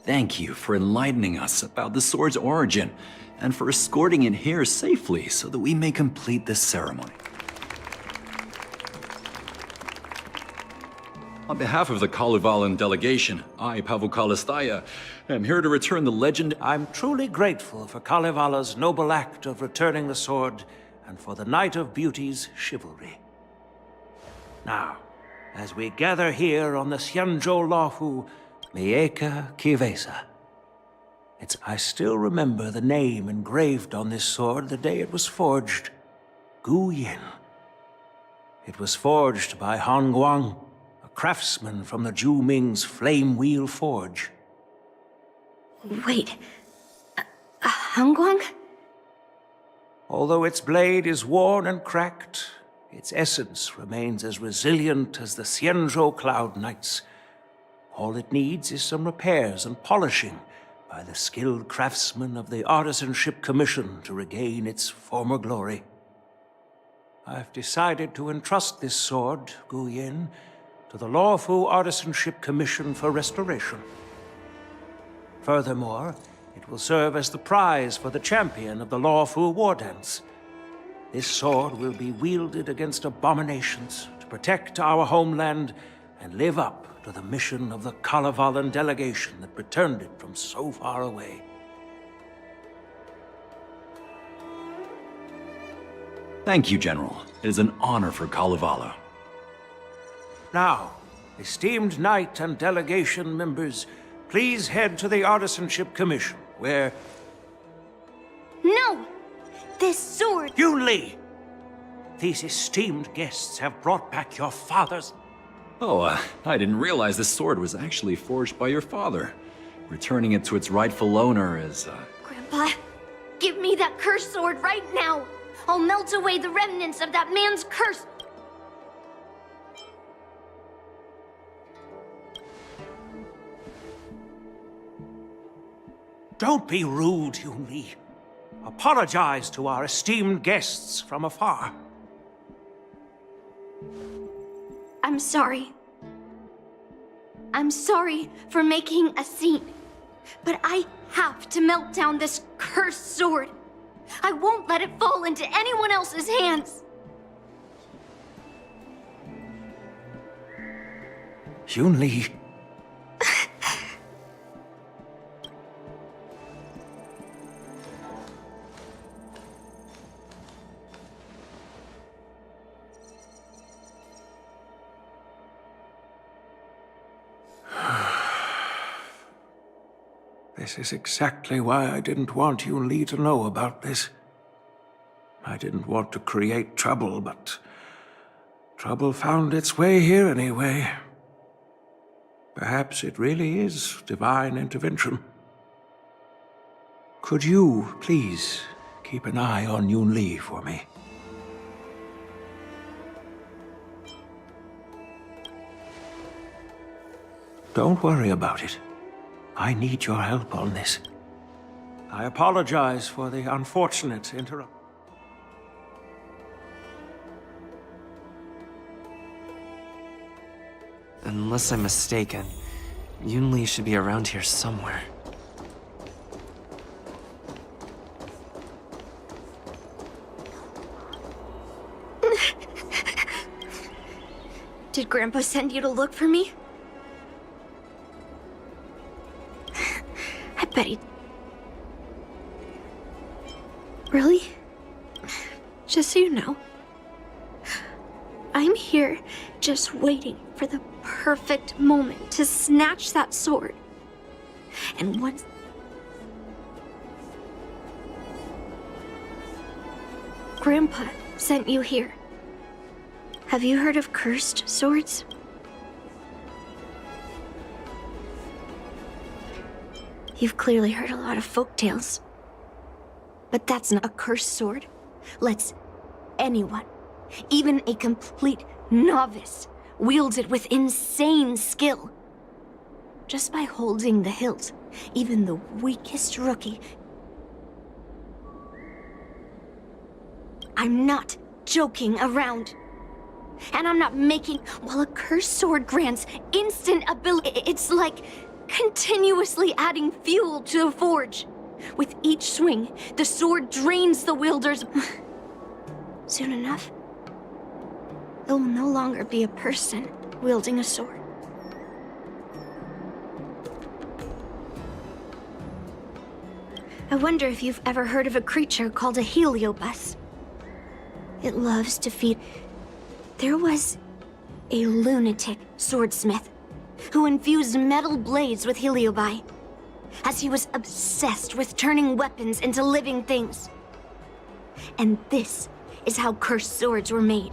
Speaker 22: Thank you for enlightening us about the sword's origin, and for escorting it here safely so that we may complete this ceremony. On behalf of the Kalevalan delegation, I, Pavel Kalistaya, am here to return the legend...
Speaker 16: I'm truly grateful for Kalevala's noble act of returning the sword, and for the Knight of Beauty's chivalry. Now, as we gather here on the Xianzhou Laofu, Mieka Kivesa. I still remember the name engraved on this sword the day it was forged. Gu Yin. It was forged by Han Guang, a craftsman from the Zhu Ming's Flame Wheel Forge.
Speaker 17: Wait, Han Guang?
Speaker 16: Although its blade is worn and cracked, its essence remains as resilient as the Xianzhou Cloud Knights. All it needs is some repairs and polishing by the skilled craftsmen of the Artisanship Commission to regain its former glory. I've decided to entrust this sword, Gu Yin, to the Laofu Artisanship Commission for restoration. Furthermore, it will serve as the prize for the champion of the Laofu War Dance. This sword will be wielded against abominations to protect our homeland and live up to the mission of the Kalevalan delegation that returned it from so far away.
Speaker 22: Thank you, General. It is an honor for Kalevala.
Speaker 16: Now, esteemed Knight and delegation members, please head to the Artisanship Commission, where...
Speaker 17: No! This sword...
Speaker 16: Yunli! These esteemed guests have brought back your father's...
Speaker 22: Oh, I didn't realize this sword was actually forged by your father. Returning it to its rightful owner is,
Speaker 6: Grandpa, give me that cursed sword right now! I'll melt away the remnants of that man's curse!
Speaker 16: Don't be rude, Yun-Li. Apologize to our esteemed guests from afar.
Speaker 17: I'm sorry. I'm sorry for making a scene. But I have to melt down this cursed sword. I won't let it fall into anyone else's hands.
Speaker 16: Yun-Li. This is exactly why I didn't want Yun-Li to know about this. I didn't want to create trouble, but trouble found its way here anyway. Perhaps it really is divine intervention. Could you, please, keep an eye on Yun-Li for me? Don't worry about it. I need your help on this. I apologize for the unfortunate interruption.
Speaker 1: Unless I'm mistaken, Yun-Li should be around here somewhere.
Speaker 17: Did Grandpa send you to look for me? I bet he... Really? Just so you know, I'm here just waiting for the perfect moment to snatch that sword. And once... Grandpa sent you here. Have you heard of cursed swords? You've clearly heard a lot of folk tales. But that's not a cursed sword. Lets anyone, even a complete novice, wield it with insane skill. Just by holding the hilt, even the weakest rookie... I'm not joking around. And I'm not making... While a cursed sword grants instant ability, it's like continuously adding fuel to the forge. With each swing, the sword drains the wielder's... Soon enough, it will no longer be a person wielding a sword. I wonder if you've ever heard of a creature called a heliobus. It loves to feed... There was a lunatic swordsmith who infused metal blades with heliobi, as he was obsessed with turning weapons into living things. And this is how cursed swords were made.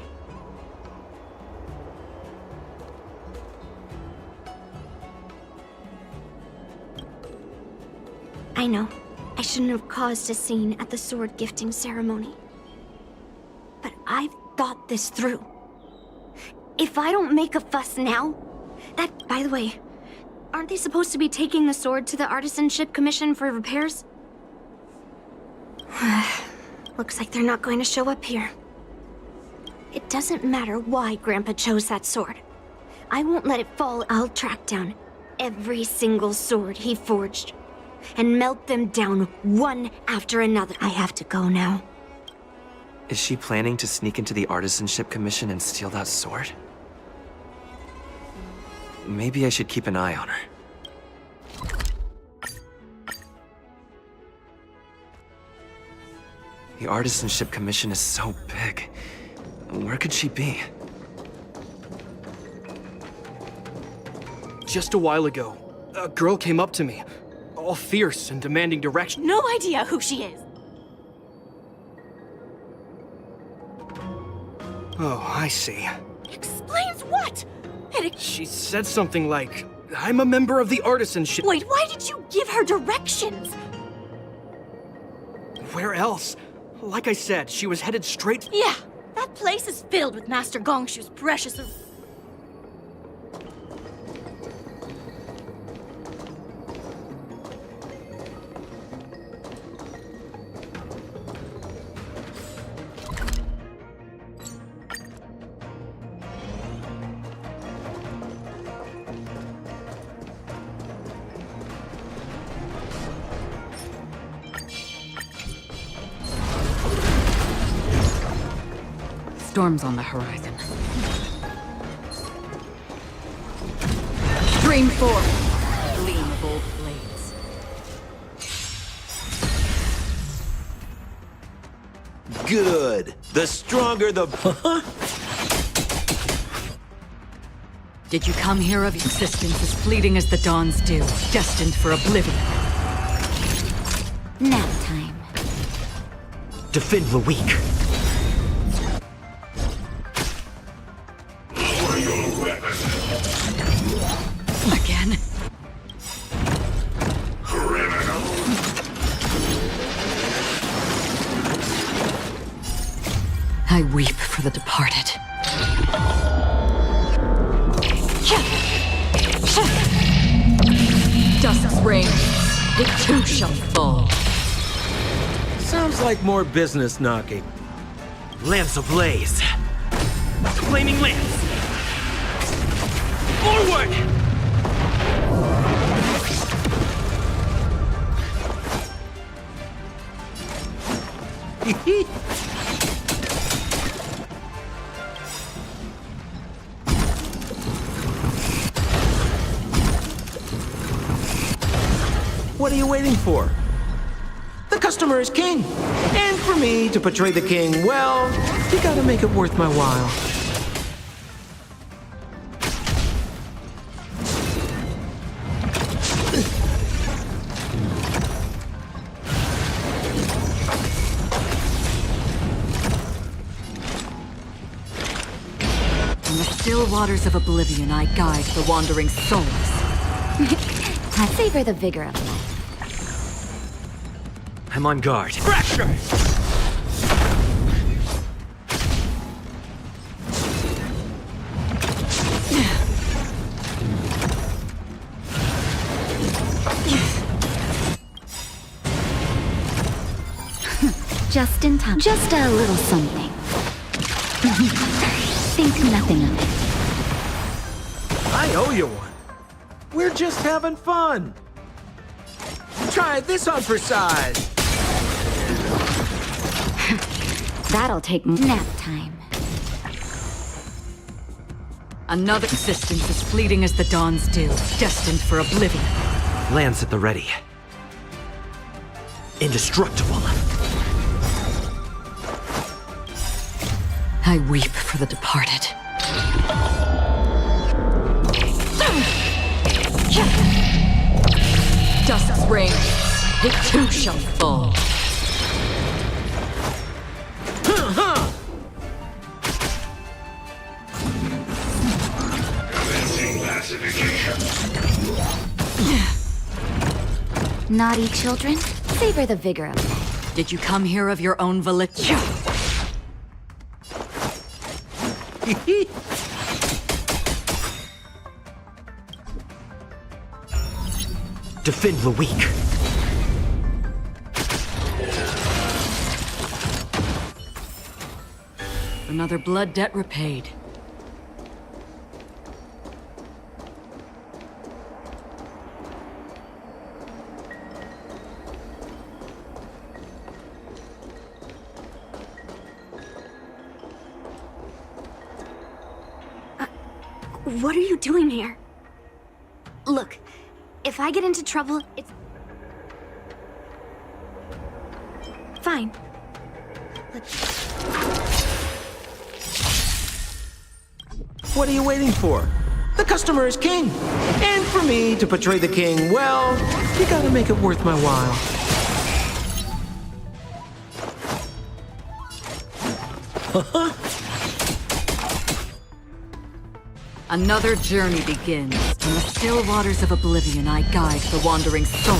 Speaker 17: I know, I shouldn't have caused a scene at the sword gifting ceremony. But I've thought this through. If I don't make a fuss now, that, by the way, aren't they supposed to be taking the sword to the Artisanship Commission for repairs? Looks like they're not going to show up here. It doesn't matter why Grandpa chose that sword. I won't let it fall. I'll track down every single sword he forged and melt them down one after another. I have to go now.
Speaker 1: Is she planning to sneak into the Artisanship Commission and steal that sword? Maybe I should keep an eye on her. The Artisanship Commission is so big. Where could she be?
Speaker 18: Just a while ago, a girl came up to me, all fierce and demanding direction.
Speaker 5: No idea who she is.
Speaker 18: Oh, I see.
Speaker 5: Explains what?
Speaker 18: She said something like, I'm a member of the Artisanship.
Speaker 5: Wait, why did you give her directions?
Speaker 18: Where else? Like I said, she was headed straight...
Speaker 5: Yeah, that place is filled with Master Gongshu's precious...
Speaker 3: Storm's on the horizon. Stream forth. Gleam of old blades.
Speaker 2: Good. The stronger the...
Speaker 3: Did you come here of existence as fleeting as the dawn's dew, destined for oblivion?
Speaker 17: Nap time.
Speaker 2: Defend the weak.
Speaker 12: Lower your weapon.
Speaker 3: Again?
Speaker 12: Criminal.
Speaker 3: I weep for the departed. Dusk's reign, it too shall fall.
Speaker 2: Sounds like more business knocking. Lance ablaze. Flaming lance. Forward! What are you waiting for? The customer is king. And for me to portray the king, well, you gotta make it worth my while.
Speaker 3: In the still waters of oblivion, I guide the wandering souls.
Speaker 17: I savor the vigor of life.
Speaker 2: I'm on guard.
Speaker 10: Pressure!
Speaker 17: Just in time. Just a little something. Think nothing of it.
Speaker 2: I owe you one. We're just having fun. Try this on for size.
Speaker 17: That'll take nap time.
Speaker 3: Another existence as fleeting as the dawn's dew, destined for oblivion.
Speaker 2: Lance at the ready. Indestructible.
Speaker 3: I weep for the departed. Dusk's reign, it too shall fall.
Speaker 12: Commencing pacification.
Speaker 17: Naughty children, savor the vigor of life.
Speaker 3: Did you come here of your own volition?
Speaker 2: Defend the weak.
Speaker 3: Another blood debt repaid.
Speaker 17: What are you doing here? Look, if I get into trouble, it's... fine.
Speaker 2: What are you waiting for? The customer is king. And for me to portray the king, well, you gotta make it worth my while.
Speaker 3: Another journey begins. In the still waters of oblivion, I guide the wandering souls.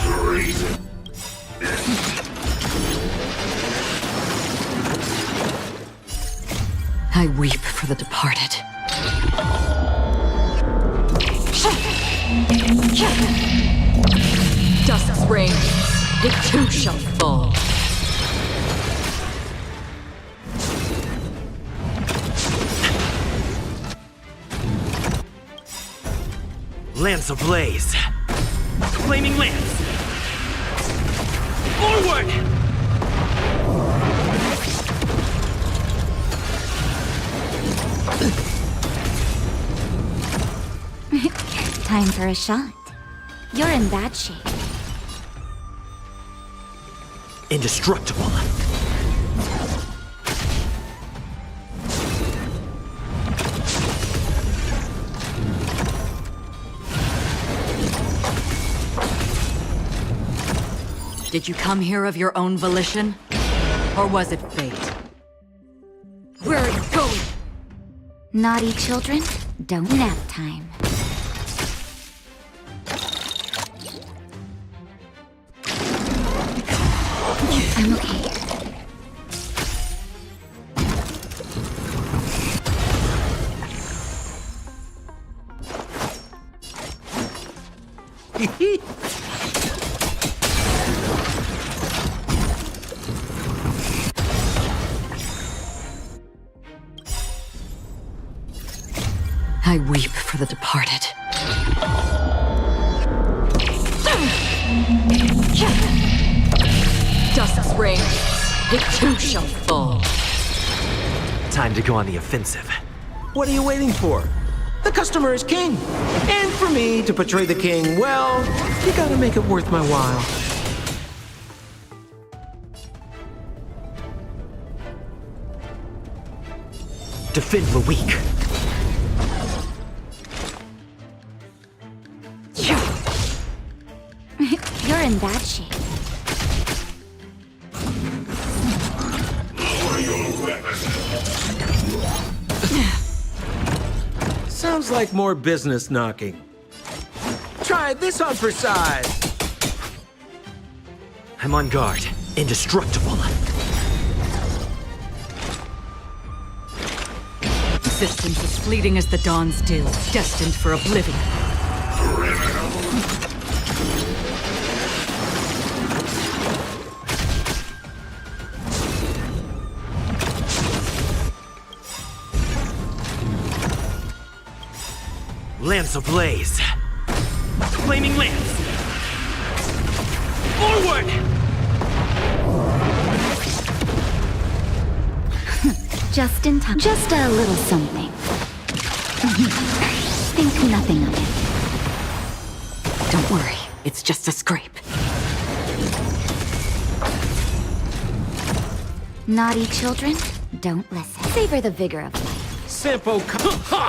Speaker 12: Treason.
Speaker 3: I weep for the departed. Dusk's reign, it too shall fall.
Speaker 2: Lance ablaze. Flaming lance. Forward!
Speaker 8: Time for a shot. You're in bad shape.
Speaker 2: Indestructible.
Speaker 3: Did you come here of your own volition? Or was it fate? Where are you going?
Speaker 8: Naughty children, don't nap time. I'm okay.
Speaker 3: I weep for the departed. Dust's reign, it too shall fall.
Speaker 2: Time to go on the offensive. What are you waiting for? The customer is king. And for me to portray the king, well, you gotta make it worth my while. Defend the weak.
Speaker 8: You're in bad shape.
Speaker 2: Sounds like more business knocking. Try this on for size. I'm on guard. Indestructible.
Speaker 3: Existence as fleeting as the dawn's dew, destined for oblivion.
Speaker 2: Lance ablaze. Flaming lance. Forward!
Speaker 8: Just in time. Just a little something. Think nothing of it.
Speaker 3: Don't worry, it's just a scrape.
Speaker 8: Naughty children, don't listen. Savor the vigor of life.
Speaker 2: Sampo ha!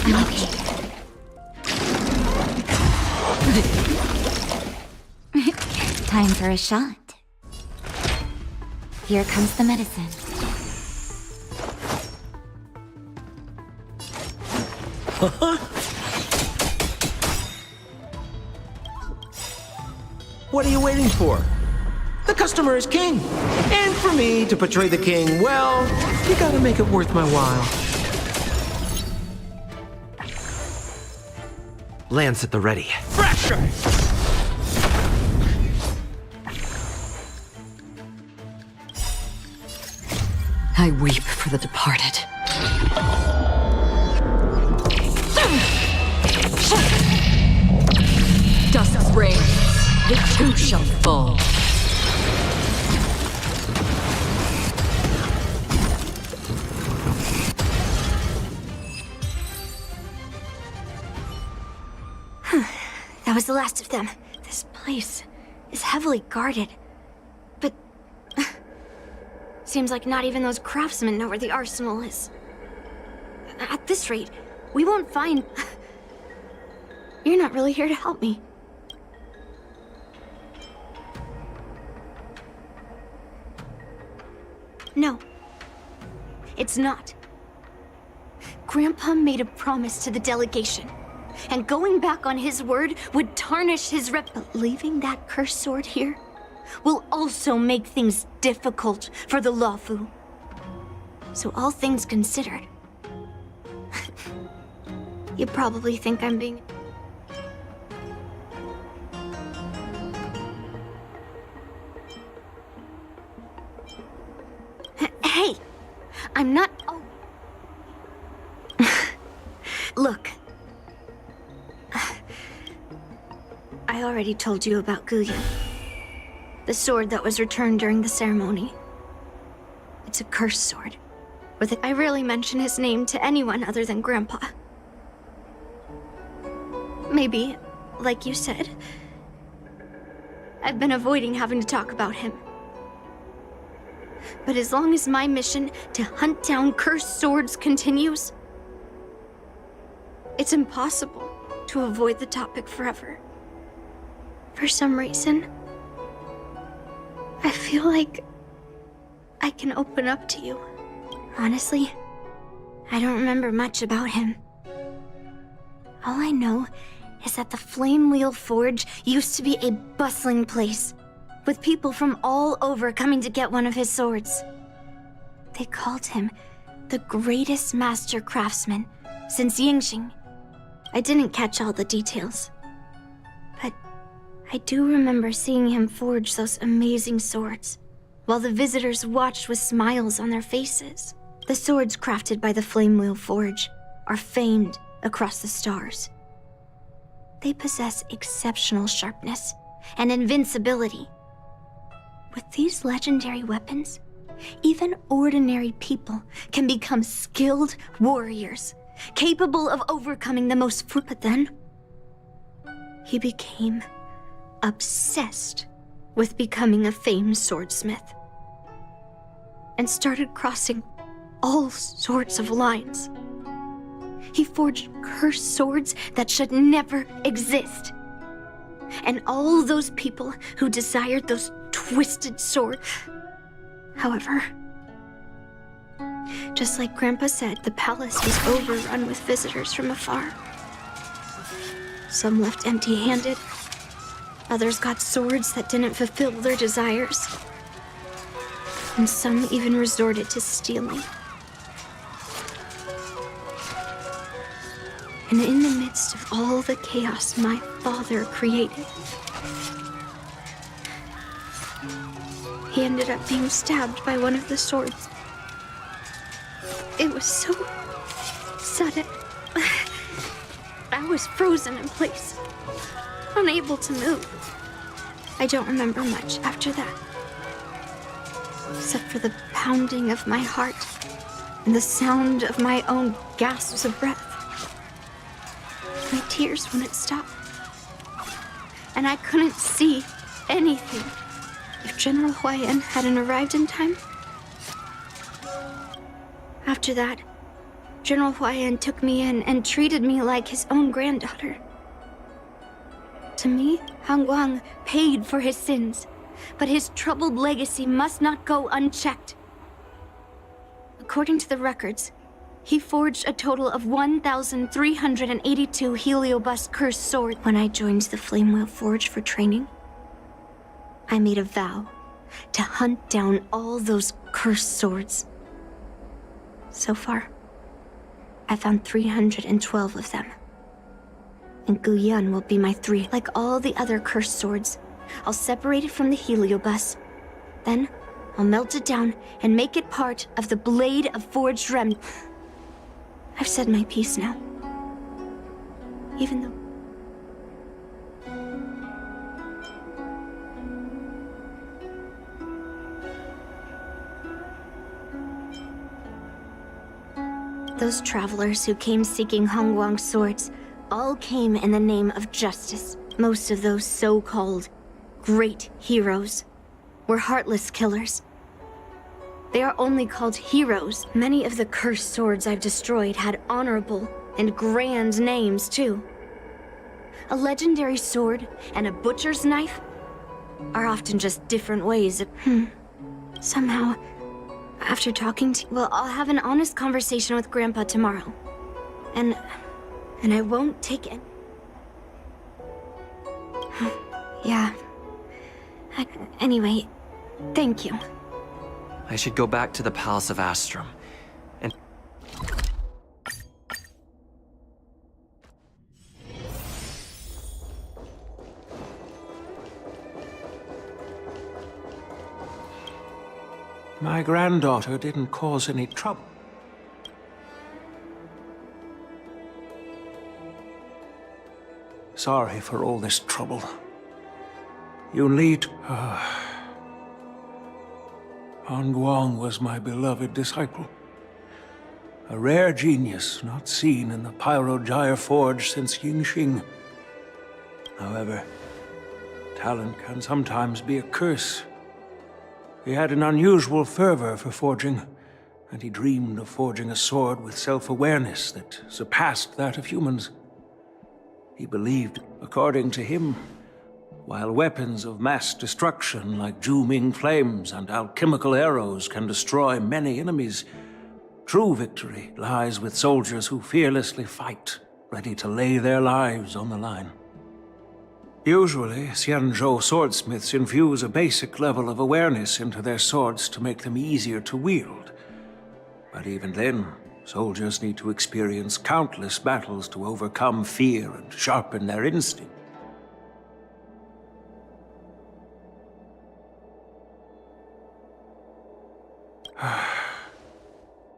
Speaker 8: I'm okay. Time for a shot. Here comes the medicine.
Speaker 2: What are you waiting for? The customer is king. And for me to portray the king, well, you gotta make it worth my while. Lance at the ready. Fracture!
Speaker 3: I weep for the departed. Dust's reign, it too shall fall.
Speaker 17: That was the last of them. This place is heavily guarded. But seems like not even those craftsmen know where the arsenal is. At this rate, we won't find... You're not really here to help me. No. It's not. Grandpa made a promise to the delegation. And going back on his word would tarnish his rep. But leaving that cursed sword here will also make things difficult for the Lawfu. So all things considered, you probably think I'm being... Hey! I'm not... Oh.
Speaker 14: already told you about Guyan. The sword that was returned during the ceremony. It's a cursed sword. I rarely mention his name to anyone other than Grandpa. Maybe, like you said, I've been avoiding having to talk about him. But as long as my mission to hunt down cursed swords continues, it's impossible to avoid the topic forever. For some reason, I feel like I can open up to you. Honestly, I don't remember much about him. All I know is that the Flame Wheel Forge used to be a bustling place, with people from all over coming to get one of his swords. They called him the greatest master craftsman since Yingxing. I didn't catch all the details, but I do remember seeing him forge those amazing swords, while the visitors watched with smiles on their faces. The swords crafted by the Flame Wheel Forge are famed across the stars. They possess exceptional sharpness and invincibility. With these legendary weapons, even ordinary people can become skilled warriors, capable of overcoming the most But then, he became obsessed with becoming a famed swordsmith, and started crossing all sorts of lines. He forged cursed swords that should never exist. And all those people who desired those twisted swords. However, just like Grandpa said, the palace was overrun with visitors from afar. Some left empty-handed. Others got swords that didn't fulfill their desires. And some even resorted to stealing. And in the midst of all the chaos my father created, he ended up being stabbed by one of the swords. It was so sudden. I was frozen in place, unable to move. I don't remember much after that, except for the pounding of my heart and the sound of my own gasps of breath. My tears wouldn't stop, and I couldn't see anything. If General Huayan hadn't arrived in time. After that, General Huayan took me in and treated me like his own granddaughter. To me, Han Guang paid for his sins, but his troubled legacy must not go unchecked. According to the records, he forged a total of 1,382 Heliobus cursed swords. When I joined the Flame Wheel Forge for training, I made a vow to hunt down all those cursed swords. So far, I found 312 of them. And Guyan will be my 3. Like all the other cursed swords, I'll separate it from the Heliobus. Then, I'll melt it down and make it part of the Blade of Forged Rem. I've said my piece now. Even though... Those travelers who came seeking Han Guang's swords all came in the name of justice. Most of those so-called great heroes were heartless killers. They are only called heroes. Many of the cursed swords I've destroyed had honorable and grand names, too. A legendary sword and a butcher's knife are often just different ways of... Somehow, after talking to... Well, I'll have an honest conversation with Grandpa tomorrow. And I won't take it. Yeah. Anyway, thank you.
Speaker 1: I should go back to the Palace of Astrum. And...
Speaker 16: My granddaughter didn't cause any trouble. Sorry for all this trouble. Yunli. Guang was my beloved disciple. A rare genius not seen in the Pyrogyre Forge since Yingxing. However, talent can sometimes be a curse. He had an unusual fervor for forging, and he dreamed of forging a sword with self-awareness that surpassed that of humans. He believed, according to him, while weapons of mass destruction like Zhu-Ming flames and alchemical arrows can destroy many enemies, true victory lies with soldiers who fearlessly fight, ready to lay their lives on the line. Usually, Xianzhou swordsmiths infuse a basic level of awareness into their swords to make them easier to wield. But even then, soldiers need to experience countless battles to overcome fear and sharpen their instinct.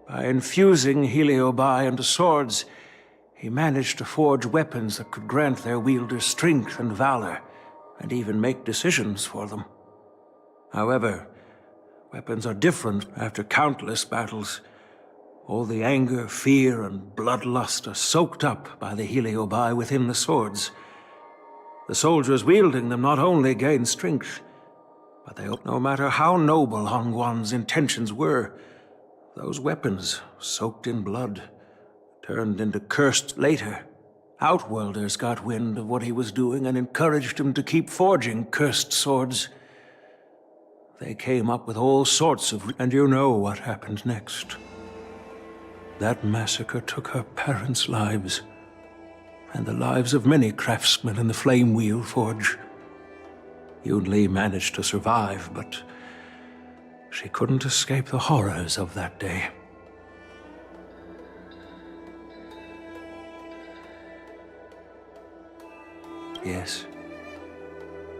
Speaker 16: By infusing Heliobi into swords, he managed to forge weapons that could grant their wielders strength and valor, and even make decisions for them. However, weapons are different after countless battles. All the anger, fear, and bloodlust are soaked up by the Heliobi within the swords. The soldiers wielding them not only gain strength, but they, no matter how noble Hongguan's intentions were, those weapons, soaked in blood, turned into cursed later. Outworlders got wind of what he was doing and encouraged him to keep forging cursed swords. They came up with all sorts of... And you know what happened next. That massacre took her parents' lives, and the lives of many craftsmen in the Flame Wheel Forge. Yunli managed to survive, but she couldn't escape the horrors of that day. Yes,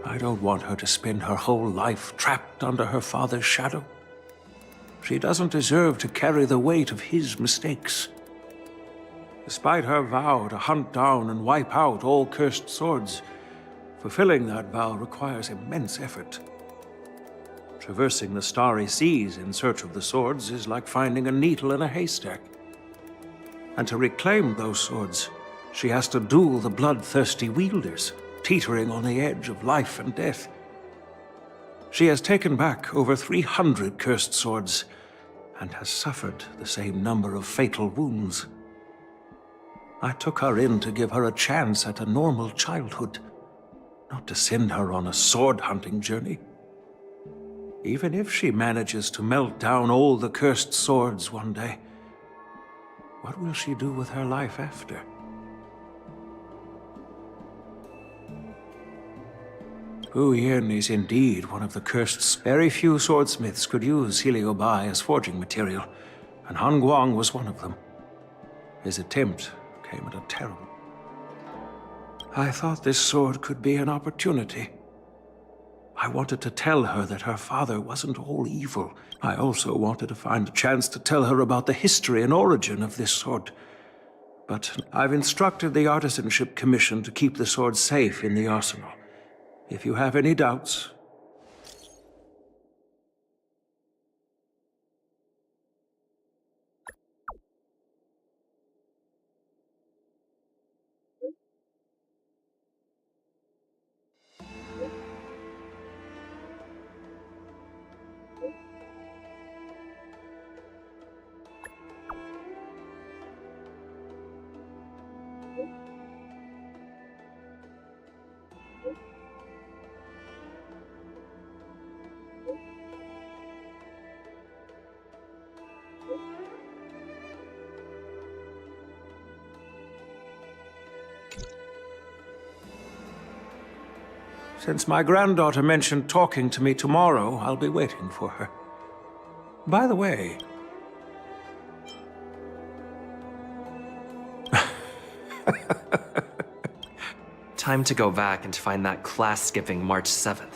Speaker 16: I don't want her to spend her whole life trapped under her father's shadow. She doesn't deserve to carry the weight of his mistakes. Despite her vow to hunt down and wipe out all cursed swords, fulfilling that vow requires immense effort. Traversing the starry seas in search of the swords is like finding a needle in a haystack. And to reclaim those swords, she has to duel the bloodthirsty wielders, teetering on the edge of life and death. She has taken back over 300 cursed swords, and has suffered the same number of fatal wounds. I took her in to give her a chance at a normal childhood, not to send her on a sword-hunting journey. Even if she manages to melt down all the cursed swords one day, what will she do with her life after? Hu Yin is indeed one of the cursed. Very few swordsmiths could use Heliobi as forging material, and Han Guang was one of them. His attempt came at a terrible... I thought this sword could be an opportunity. I wanted to tell her that her father wasn't all evil. I also wanted to find a chance to tell her about the history and origin of this sword. But I've instructed the Artisanship Commission to keep the sword safe in the arsenal. If you have any doubts... Since my granddaughter mentioned talking to me tomorrow, I'll be waiting for her. By the way...
Speaker 1: Time to go back and find that class-skipping March 7th.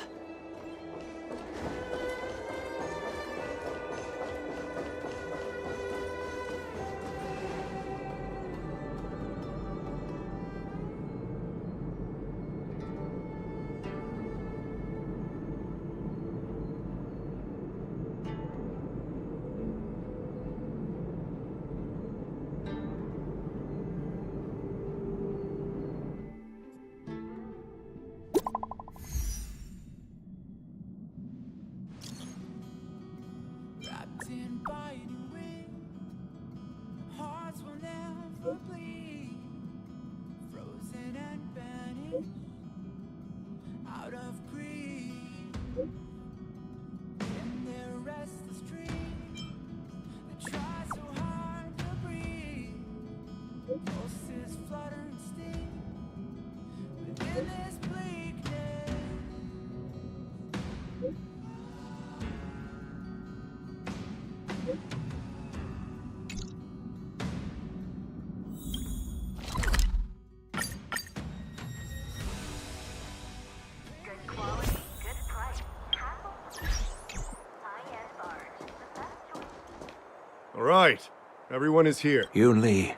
Speaker 19: All right. Everyone is here.
Speaker 16: Yoon Lee,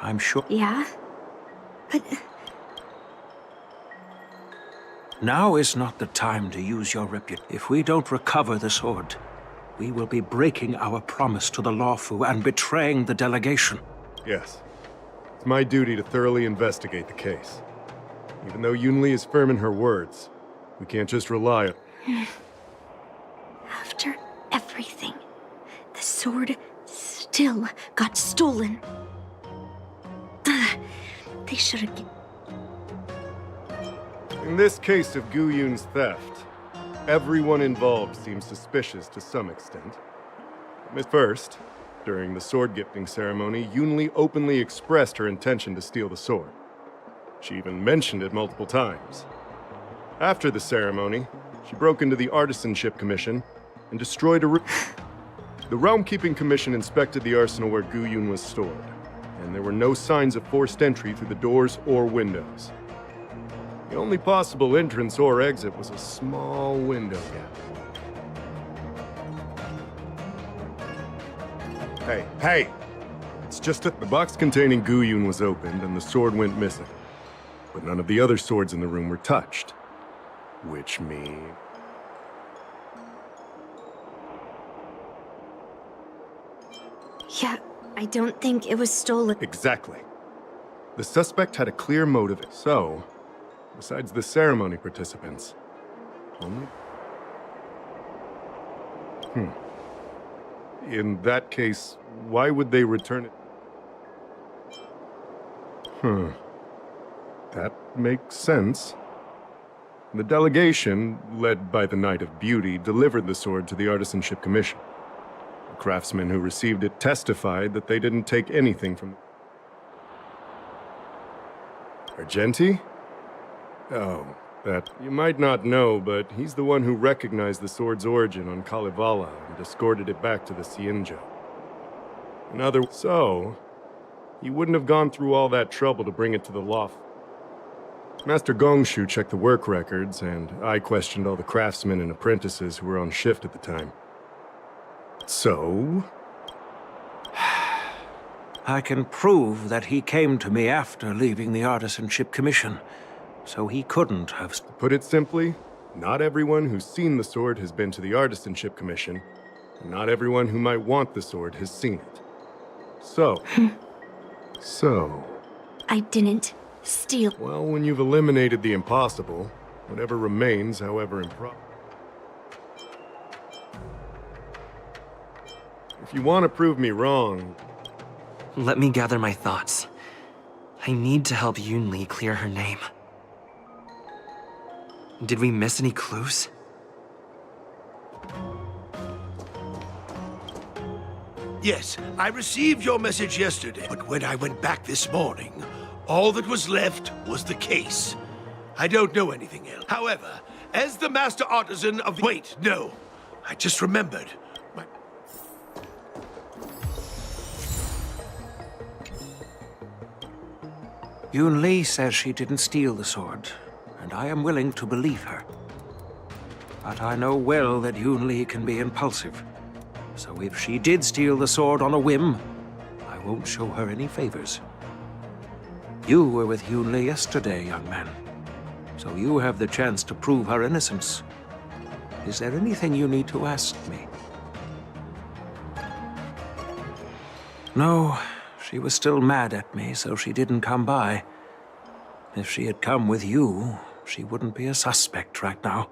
Speaker 16: I'm sure...
Speaker 14: Yeah? But...
Speaker 16: Now is not the time to use your reputation. If we don't recover the sword, we will be breaking our promise to the Lawfu and betraying the delegation.
Speaker 19: Yes. It's my duty to thoroughly investigate the case. Even though Yoon Lee is firm in her words, we can't just rely on...
Speaker 14: After everything, the sword still got stolen. They should have...
Speaker 19: In this case of Gu Yun's theft, everyone involved seems suspicious to some extent. First, during the sword gifting ceremony, Yoon Lee openly expressed her intention to steal the sword. She even mentioned it multiple times. After the ceremony, she broke into the Artisanship Commission and destroyed a... The Realm Keeping Commission inspected the arsenal where Gu Yun was stored, and there were no signs of forced entry through the doors or windows. The only possible entrance or exit was a small window gap. Hey! It's just that the box containing Gu Yun was opened and the sword went missing. But none of the other swords in the room were touched. Which means...
Speaker 14: Yeah, I don't think it was stolen.
Speaker 19: Exactly. The suspect had a clear motive, so... Besides the ceremony participants, only... In that case, why would they return it? That makes sense. The delegation, led by the Knight of Beauty, delivered the sword to the Artisanship Commission. The craftsmen who received it testified that they didn't take anything from... Argenti? Oh, that you might not know, but he's the one who recognized the sword's origin on Kalevala and escorted it back to the Xianzhou. So, he wouldn't have gone through all that trouble to bring it to the loft. Master Gongshu checked the work records, and I questioned all the craftsmen and apprentices who were on shift at the time. So?
Speaker 16: I can prove that he came to me after leaving the Artisanship Commission. So he couldn't have...
Speaker 19: To put it simply, not everyone who's seen the sword has been to the Artisanship Commission, and not everyone who might want the sword has seen it. So...
Speaker 14: I didn't steal...
Speaker 19: Well, when you've eliminated the impossible, whatever remains, however improper... If you want to prove me wrong...
Speaker 1: Let me gather my thoughts. I need to help Yoon Lee clear her name. Did we miss any clues?
Speaker 20: Yes, I received your message yesterday, but when I went back this morning, all that was left was the case. I don't know anything else. However, as the master artisan of the... Wait, no. I just remembered.
Speaker 16: Yoon Lee says she didn't steal the sword, and I am willing to believe her. But I know well that Yoon Lee can be impulsive. So if she did steal the sword on a whim, I won't show her any favors. You were with Yoon Lee yesterday, young man. So you have the chance to prove her innocence. Is there anything you need to ask me? No, she was still mad at me, so she didn't come by. If she had come with you, she wouldn't be a suspect right now.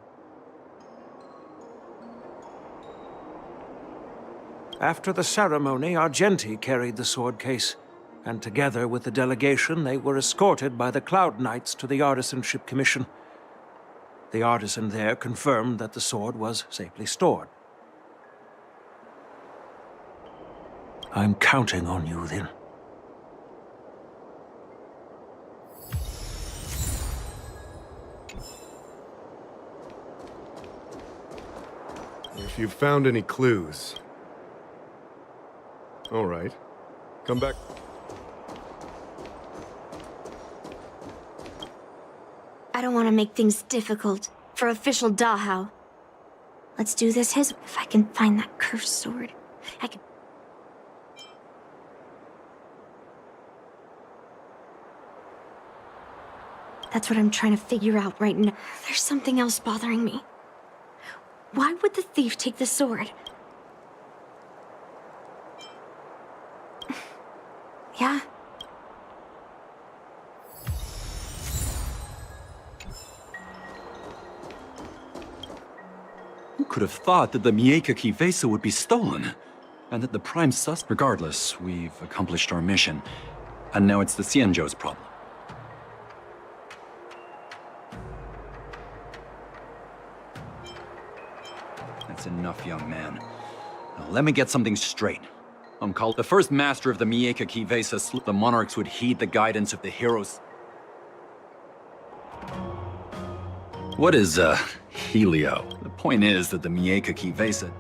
Speaker 16: After the ceremony, Argenti carried the sword case, and together with the delegation, they were escorted by the Cloud Knights to the Artisanship Commission. The artisan there confirmed that the sword was safely stored. I'm counting on you, then.
Speaker 19: If you've found any clues... All right. Come back.
Speaker 14: I don't want to make things difficult for official Dahao. Let's do this his way. If I can find that cursed sword, I can... That's what I'm trying to figure out right now. There's something else bothering me. Why would the thief take the sword? Yeah?
Speaker 22: Who could have thought that the Mieka Kivesa would be stolen? And that the prime suspect... Regardless, we've accomplished our mission. And now it's the Xianzhou's problem. That's enough, young man. Now, let me get something straight. I'm called the first master of the Mieka Kivesa slipped the monarchs would heed the guidance of the heroes. What is, Helio? The point is that the Mieka Kivesa...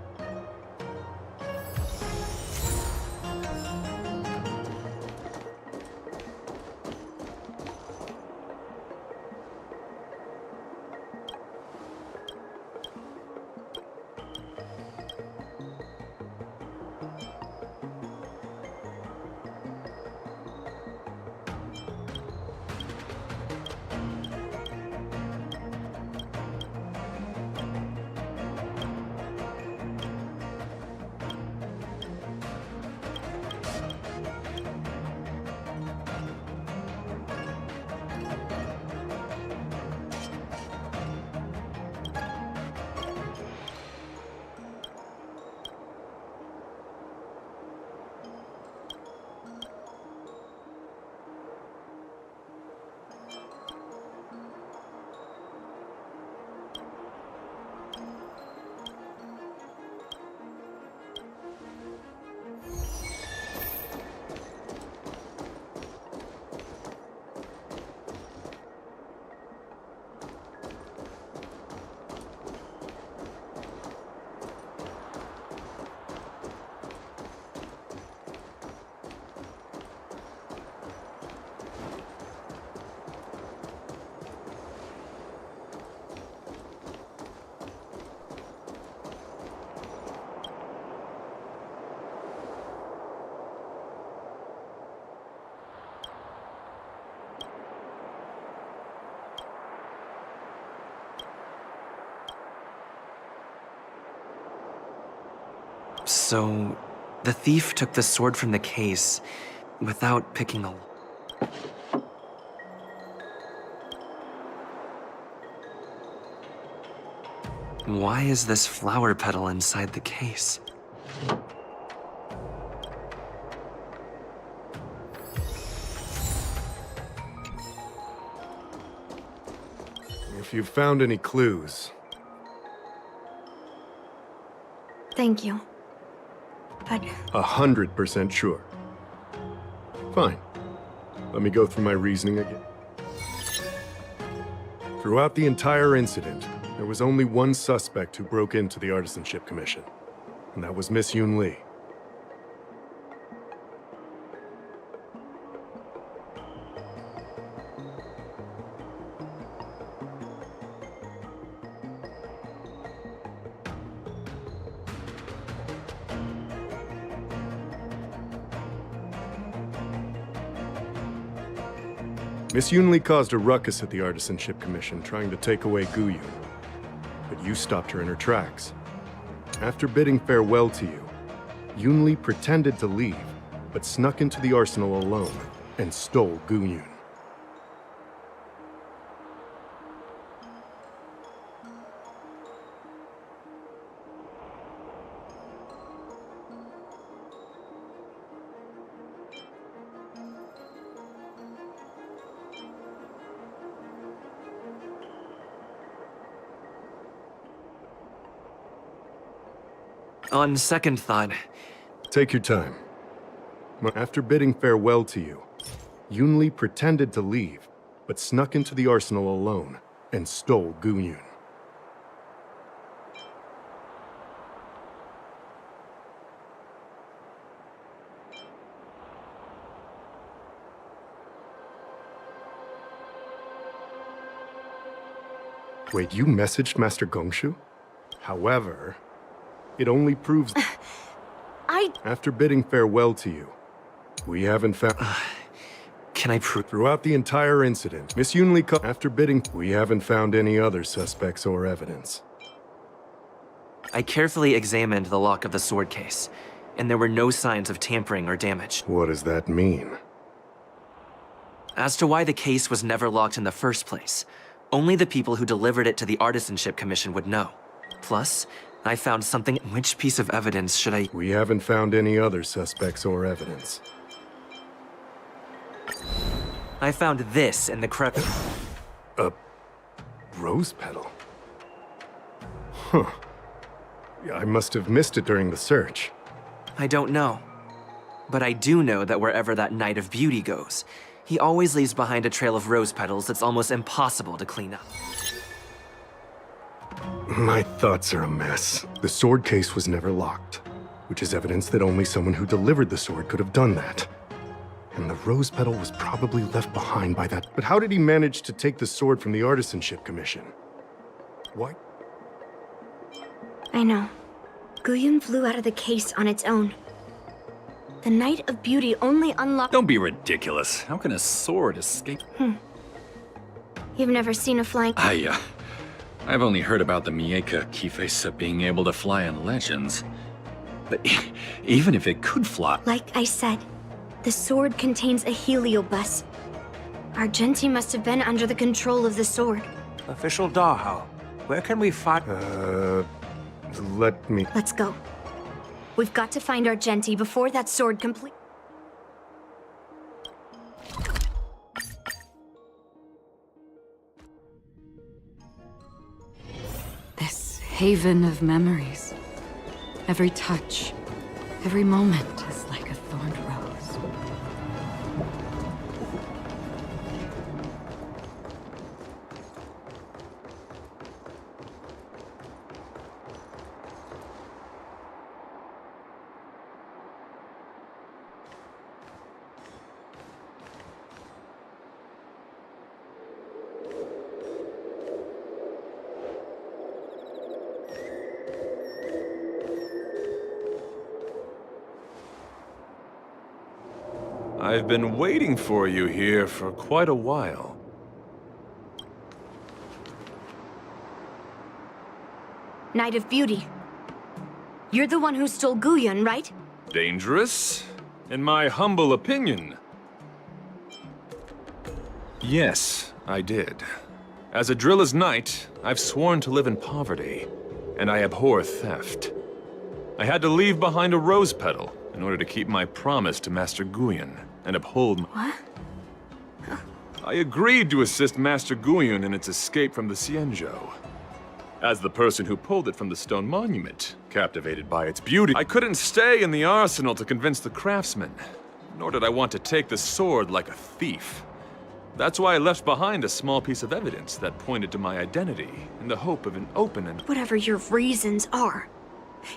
Speaker 1: So, the thief took the sword from the case without picking a... Why is this flower petal inside the case?
Speaker 19: If you've found any clues...
Speaker 14: Thank you. But...
Speaker 19: 100% sure. Fine. Let me go through my reasoning again. Throughout the entire incident, there was only one suspect who broke into the Artisanship Commission, and that was Miss Yoon Lee. Miss Yoon Lee caused a ruckus at the Artisanship Commission, trying to take away Gu Yun. But you stopped her in her tracks. After bidding farewell to you, Yoon Lee pretended to leave, but snuck into the arsenal alone and stole Gu Yun.
Speaker 1: On second thought...
Speaker 19: Take your time. After bidding farewell to you, Yunli pretended to leave, but snuck into the arsenal alone and stole Guyun. Wait, you messaged Master Gongshu? However, it only proves... After bidding farewell to you, we haven't found...
Speaker 1: Can I prove...
Speaker 19: Throughout the entire incident, Miss Yunli... After bidding, we haven't found any other suspects or evidence.
Speaker 1: I carefully examined the lock of the sword case, and there were no signs of tampering or damage.
Speaker 19: What does that mean?
Speaker 1: As to why the case was never locked in the first place, only the people who delivered it to the Artisanship Commission would know. Plus, I found something... Which piece of evidence should I...
Speaker 19: We haven't found any other suspects or evidence.
Speaker 1: I found this in the crepe...
Speaker 19: A rose petal? Huh. I must have missed it during the search.
Speaker 1: I don't know. But I do know that wherever that Knight of Beauty goes, he always leaves behind a trail of rose petals that's almost impossible to clean up.
Speaker 19: My thoughts are a mess. The sword case was never locked, which is evidence that only someone who delivered the sword could have done that. And the rose petal was probably left behind by that. But how did he manage to take the sword from the Artisanship Commission? Why?
Speaker 14: I know. Guyun flew out of the case on its own. The Knight of Beauty only unlocked...
Speaker 22: Don't be ridiculous. How can a sword escape?
Speaker 14: You've never seen a flying...
Speaker 22: I've only heard about the Mieka Kifesa being able to fly in legends. But even if it could fly...
Speaker 14: Like I said, the sword contains a heliobus. Argenti must have been under the control of the sword.
Speaker 16: Official Dahao, where can we find...
Speaker 19: let me...
Speaker 14: Let's go. We've got to find Argenti before that sword complete...
Speaker 3: This haven of memories. Every touch, every moment is like a thorned rose.
Speaker 13: I've been waiting for you here for quite a while.
Speaker 14: Knight of Beauty. You're the one who stole Guyun, right?
Speaker 13: Dangerous? In my humble opinion. Yes, I did. As a Drilla's knight, I've sworn to live in poverty, and I abhor theft. I had to leave behind a rose petal in order to keep my promise to Master Guyun and uphold...
Speaker 14: What?
Speaker 13: I agreed to assist Master Guyun in its escape from the Xianzhou. As the person who pulled it from the stone monument, captivated by its beauty, I couldn't stay in the arsenal to convince the craftsman, nor did I want to take the sword like a thief. That's why I left behind a small piece of evidence that pointed to my identity in the hope of an open and...
Speaker 14: Whatever your reasons are,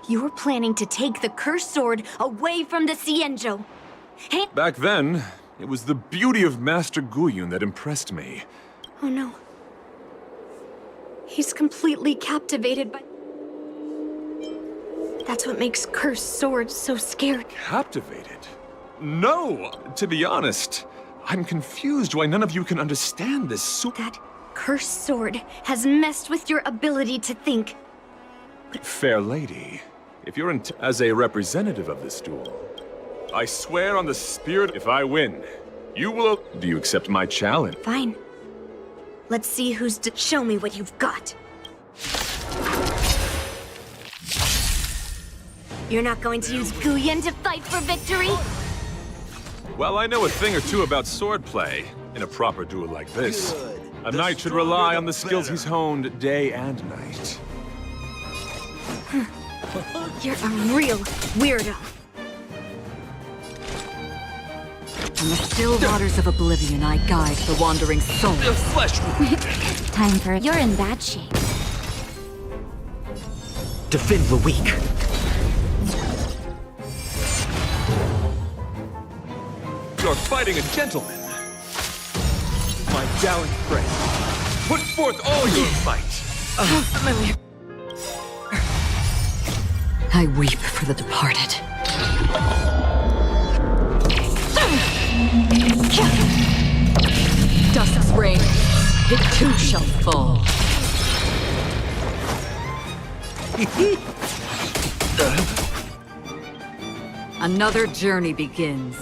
Speaker 14: you're planning to take the cursed sword away from the Xianzhou. Hey.
Speaker 13: Back then, it was the beauty of Master Guyun that impressed me.
Speaker 14: Oh no. He's completely captivated by... That's what makes cursed swords so scary.
Speaker 13: Captivated? No! To be honest, I'm confused why none of you can understand this
Speaker 14: That cursed sword has messed with your ability to think.
Speaker 13: Fair lady, if you're as a representative of this duel, I swear on the spirit if I win, you will... Do you accept my challenge?
Speaker 14: Fine. Let's see who's to show me what you've got. You're not going to use Guyun to fight for victory?
Speaker 13: Well, I know a thing or two about swordplay in a proper duel like this. A knight should rely on the skills he's honed day and night.
Speaker 3: You're a real weirdo. On the still waters of oblivion, I guide the wandering souls.
Speaker 20: The flesh wound.
Speaker 8: Time for... You're in bad shape.
Speaker 2: Defend the weak.
Speaker 13: You're fighting a gentleman. My gallant friend. Put forth all your might.
Speaker 3: Familiar. I weep for the departed. Dusk's reign, it too shall fall. Another journey begins.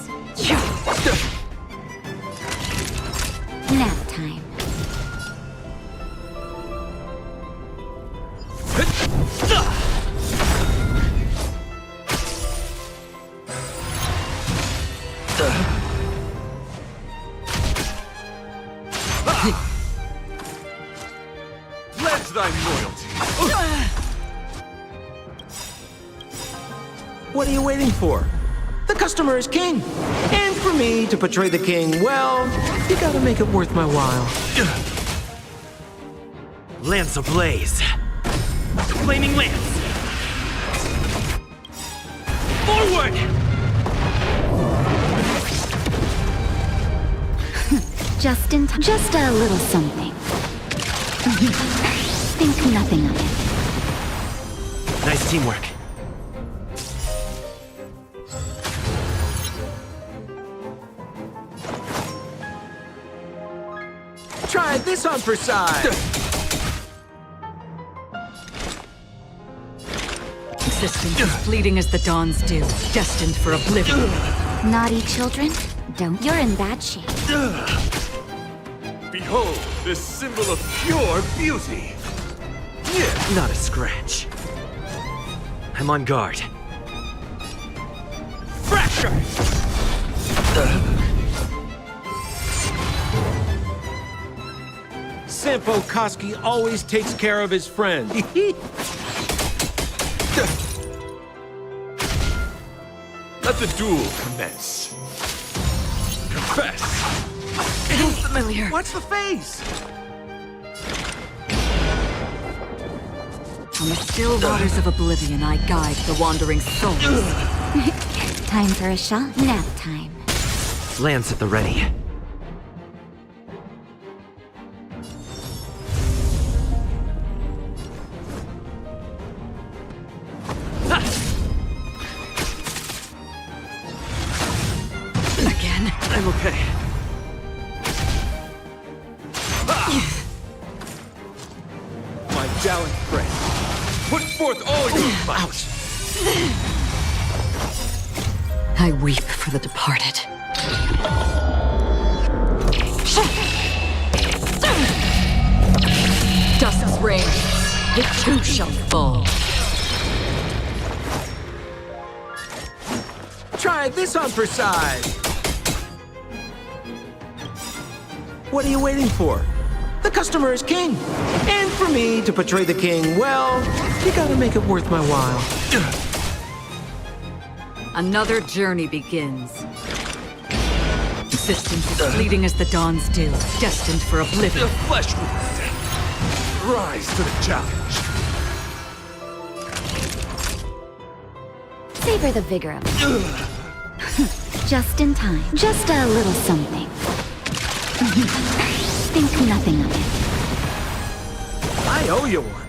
Speaker 8: Nap time.
Speaker 13: Pledge thy loyalty.
Speaker 2: What are you waiting for? The customer is king. And for me to portray the king, well, you gotta make it worth my while. Lance ablaze. Flaming lance. Forward!
Speaker 8: Just in time. Just a little something. Think nothing of it.
Speaker 2: Nice teamwork. Try this on for size.
Speaker 3: Existence is fleeting as the dawn's dew, destined for oblivion.
Speaker 8: Naughty children, don't. You're in bad shape.
Speaker 13: Behold, this symbol of pure beauty.
Speaker 2: Not a scratch. I'm on guard. Fracture! Sampo Koski always takes care of his friends.
Speaker 13: Let the duel commence. Confess.
Speaker 3: Familiar.
Speaker 2: What's the face?
Speaker 3: On the still waters of oblivion, I guide the wandering souls.
Speaker 8: Time for a shot. Nap time.
Speaker 2: Lance at the ready.
Speaker 3: Again.
Speaker 2: I'm okay.
Speaker 13: My gallant friend. Put forth all your might.
Speaker 3: I weep for the departed. Dusk's reign, it too shall fall.
Speaker 2: Try this on for size. What are you waiting for? The customer is king. And for me to portray the king, well, you gotta make it worth my while.
Speaker 3: Another journey begins. Existence is fleeting as the dawn's dew, destined for oblivion.
Speaker 13: The flesh wound. Rise to the challenge.
Speaker 8: Savor the vigor of it. Just in time. Just a little something. Think nothing of it.
Speaker 2: I owe you one.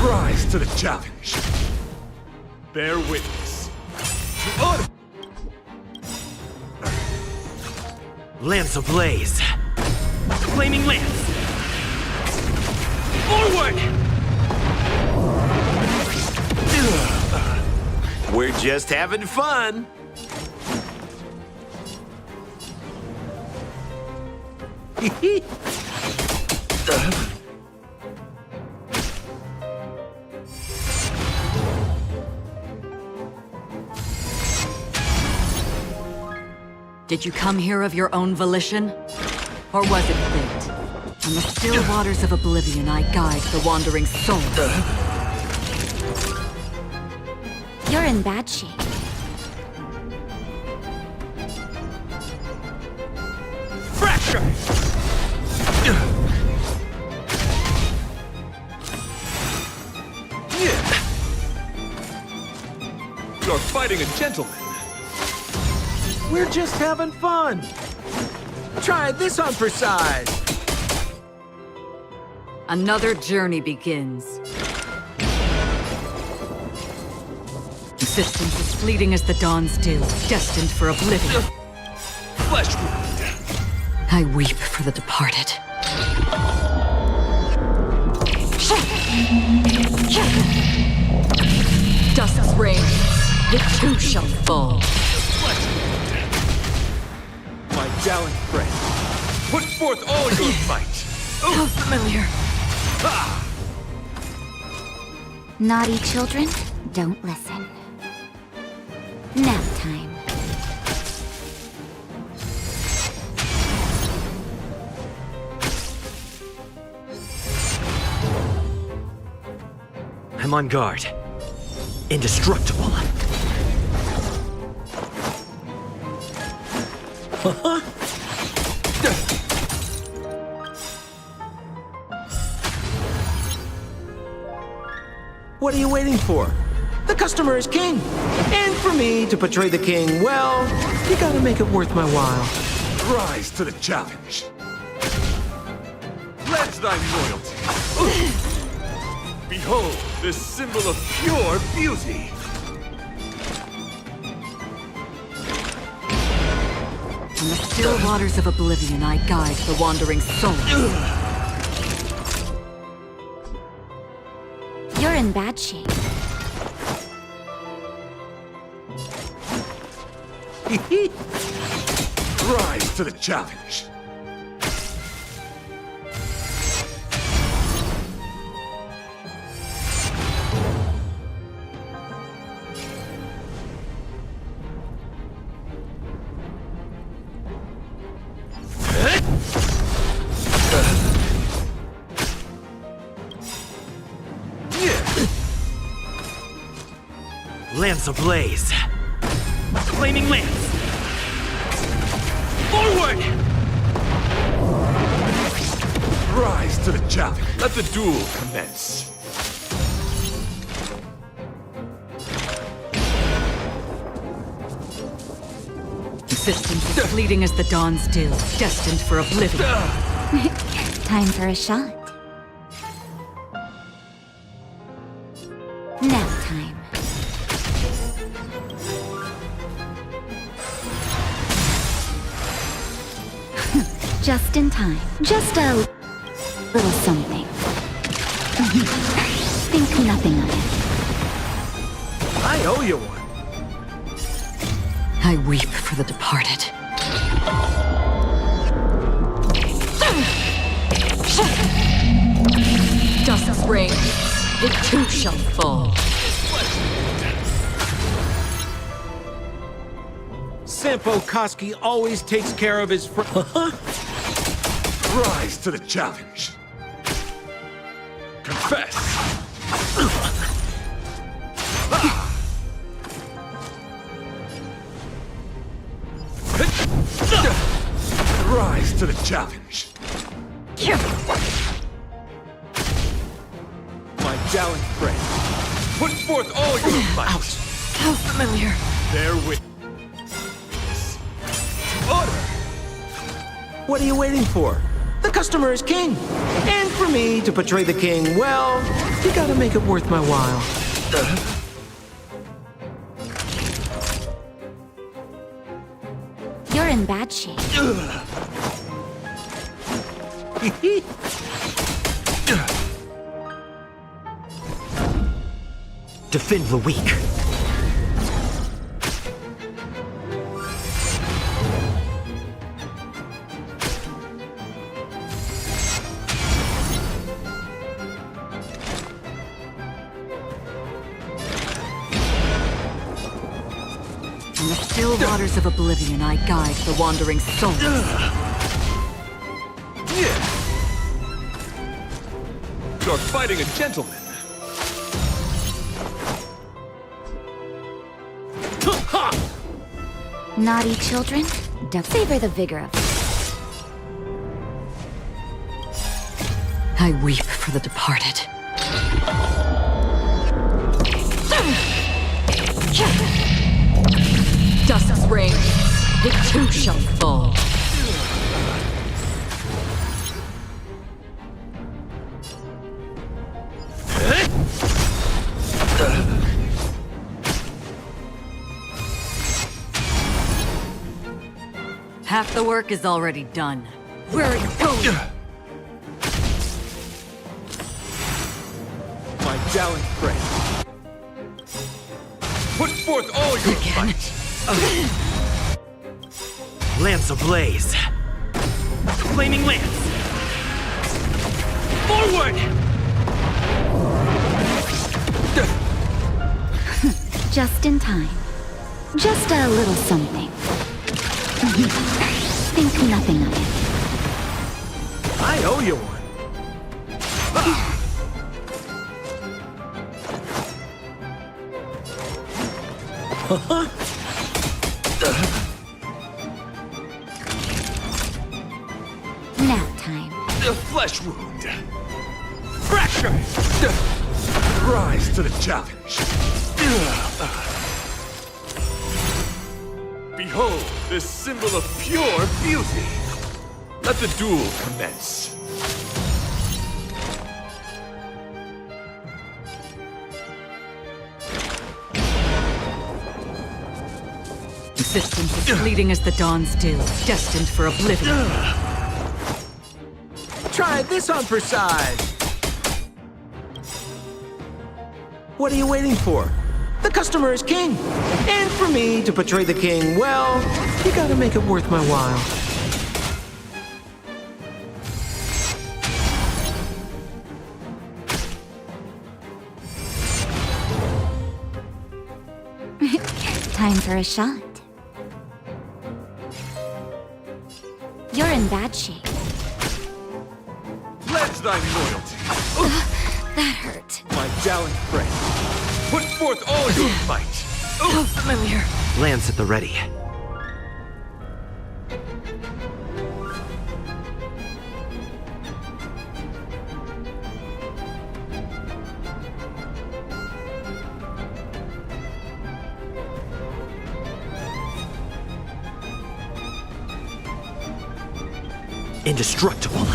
Speaker 13: Rise to the challenge. Bear witness. To order.
Speaker 2: Lance ablaze. Flaming lance. Forward! We're just having fun.
Speaker 3: Did you come here of your own volition? Or was it fate? On the still waters of oblivion, I guide the wandering soul.
Speaker 8: You're in bad shape.
Speaker 2: Fracture!
Speaker 13: You're fighting a gentleman.
Speaker 2: We're just having fun. Try this on for size.
Speaker 3: Another journey begins. Existence is fleeting as the dawn's dew, destined for oblivion.
Speaker 2: Flesh wound.
Speaker 3: I weep for the departed. Dust's reign, it too shall fall.
Speaker 2: My gallant friend, put forth all your might.
Speaker 3: How familiar.
Speaker 8: Naughty children, don't listen. Nap time.
Speaker 2: I'm on guard. Indestructible. What are you waiting for? The customer is king. And for me to portray the king, well, you gotta make it worth my while.
Speaker 12: Rise to the challenge. Pledge thy loyalty. Behold, this symbol of pure beauty.
Speaker 3: In the still waters of oblivion, I guide the wandering soul.
Speaker 8: You're in bad shape.
Speaker 12: Rise to the challenge.
Speaker 2: Lance ablaze. Flaming lance. Forward!
Speaker 12: Rise to the challenge. Let the duel commence.
Speaker 3: Existence is fleeting as the dawn's dew, destined for oblivion.
Speaker 8: Time for a shot. Nap time. Just in time. Just a little something. Think nothing of it.
Speaker 2: I owe you one.
Speaker 3: I weep for the departed. Dust's reign, it too shall fall.
Speaker 2: Sampo Koski always takes care of his
Speaker 12: Rise to the challenge. Confess. Rise to the challenge.
Speaker 2: My gallant friend, put forth all your might.
Speaker 3: Ouch. How familiar.
Speaker 12: Bear with.
Speaker 2: Order! What are you waiting for? The customer is king. And for me to portray the king, well, you gotta make it worth my while.
Speaker 8: You're in bad shape.
Speaker 2: Defend the weak.
Speaker 3: In the still waters of oblivion, I guide the wandering soul.
Speaker 13: You're fighting a gentleman.
Speaker 8: Naughty children, savor the vigor of
Speaker 3: I weep for the departed. Dusk's reign, it too shall fall. Half the work is already done. Where are you going?
Speaker 13: My gallant friend. Put forth all your might.
Speaker 2: Lance ablaze. Flaming lance. Forward!
Speaker 8: just in time. Just a little something. Think nothing of it.
Speaker 2: I owe you one.
Speaker 8: Nap time.
Speaker 13: A flesh wound. Fracture! Rise to the challenge. Behold, this symbol of pure beauty. Let the duel commence.
Speaker 3: Existence is fleeting as the dawn's dew, destined for oblivion.
Speaker 2: Try this on for size. What are you waiting for? The customer is king. And for me to portray the king, well, you gotta make it worth my while.
Speaker 8: Time for a shot. You're in bad shape.
Speaker 13: Pledge thy loyalty.
Speaker 8: That hurt.
Speaker 13: My gallant friend. Put forth all your might.
Speaker 3: So familiar.
Speaker 2: Lance at the ready. Indestructible.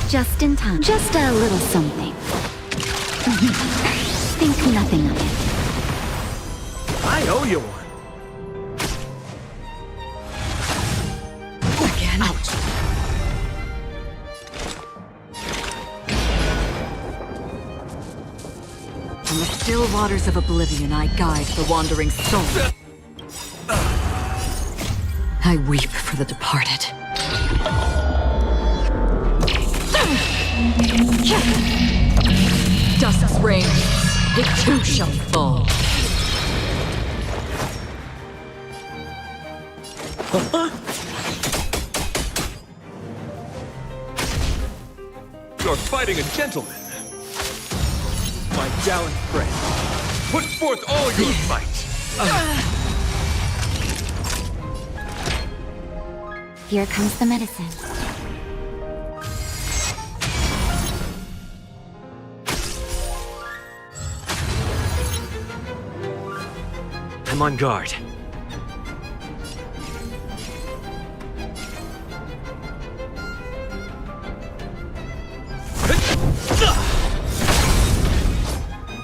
Speaker 8: Just in time. Just a little something. Think nothing of it.
Speaker 2: I owe you one.
Speaker 3: Again.
Speaker 2: Out.
Speaker 3: From the still waters of oblivion, I guide the wandering soul. I weep for the departed. Dusk's reign, it too shall fall.
Speaker 13: You're fighting a gentleman. My gallant friend. Put forth all your might.
Speaker 8: Here comes the medicine.
Speaker 2: I'm on guard.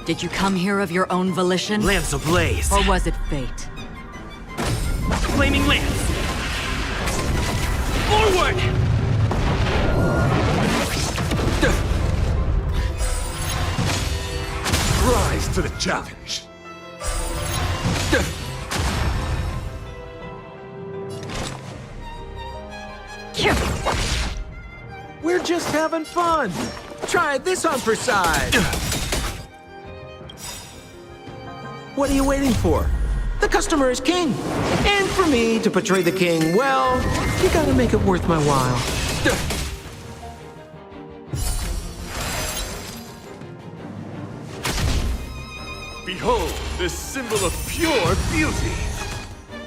Speaker 3: Did you come here of your own volition?
Speaker 2: Lance ablaze.
Speaker 3: Or was it fate?
Speaker 2: Flaming lance. Forward!
Speaker 13: Rise to the challenge.
Speaker 2: We're just having fun. Try this on for size. What are you waiting for? The customer is king. And for me to portray the king, well, you gotta make it worth my while.
Speaker 13: Behold, this symbol of pure beauty.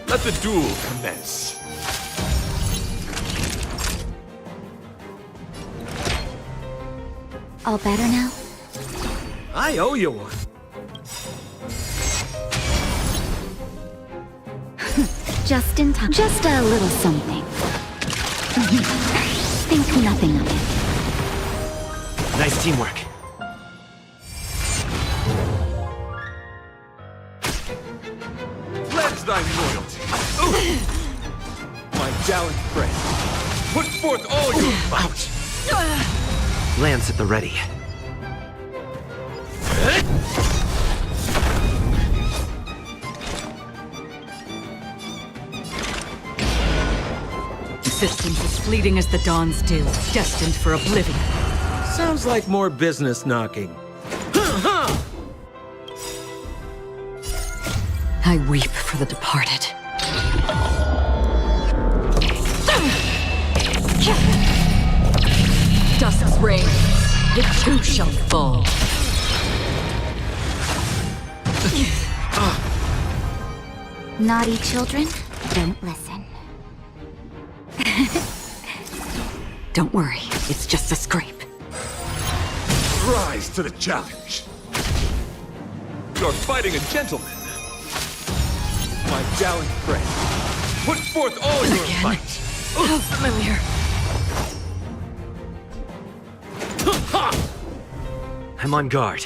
Speaker 13: Let the duel commence.
Speaker 8: All better now?
Speaker 2: I owe you one.
Speaker 8: Just in time. Just a little something. Think nothing of it.
Speaker 2: Nice teamwork.
Speaker 13: Pledge thy loyalty. My gallant friend, put forth all your might.
Speaker 1: Lance at the ready.
Speaker 3: Existence as fleeting as the dawn's dew, destined for oblivion.
Speaker 2: Sounds like more business knocking.
Speaker 3: I weep for the departed. Dusk's reign, it too shall fall.
Speaker 8: Naughty children, don't listen.
Speaker 3: Don't worry, it's just a scrape.
Speaker 13: Rise to the challenge. You're fighting a gentleman. My gallant friend, put forth all your might.
Speaker 3: How familiar.
Speaker 1: I'm on guard.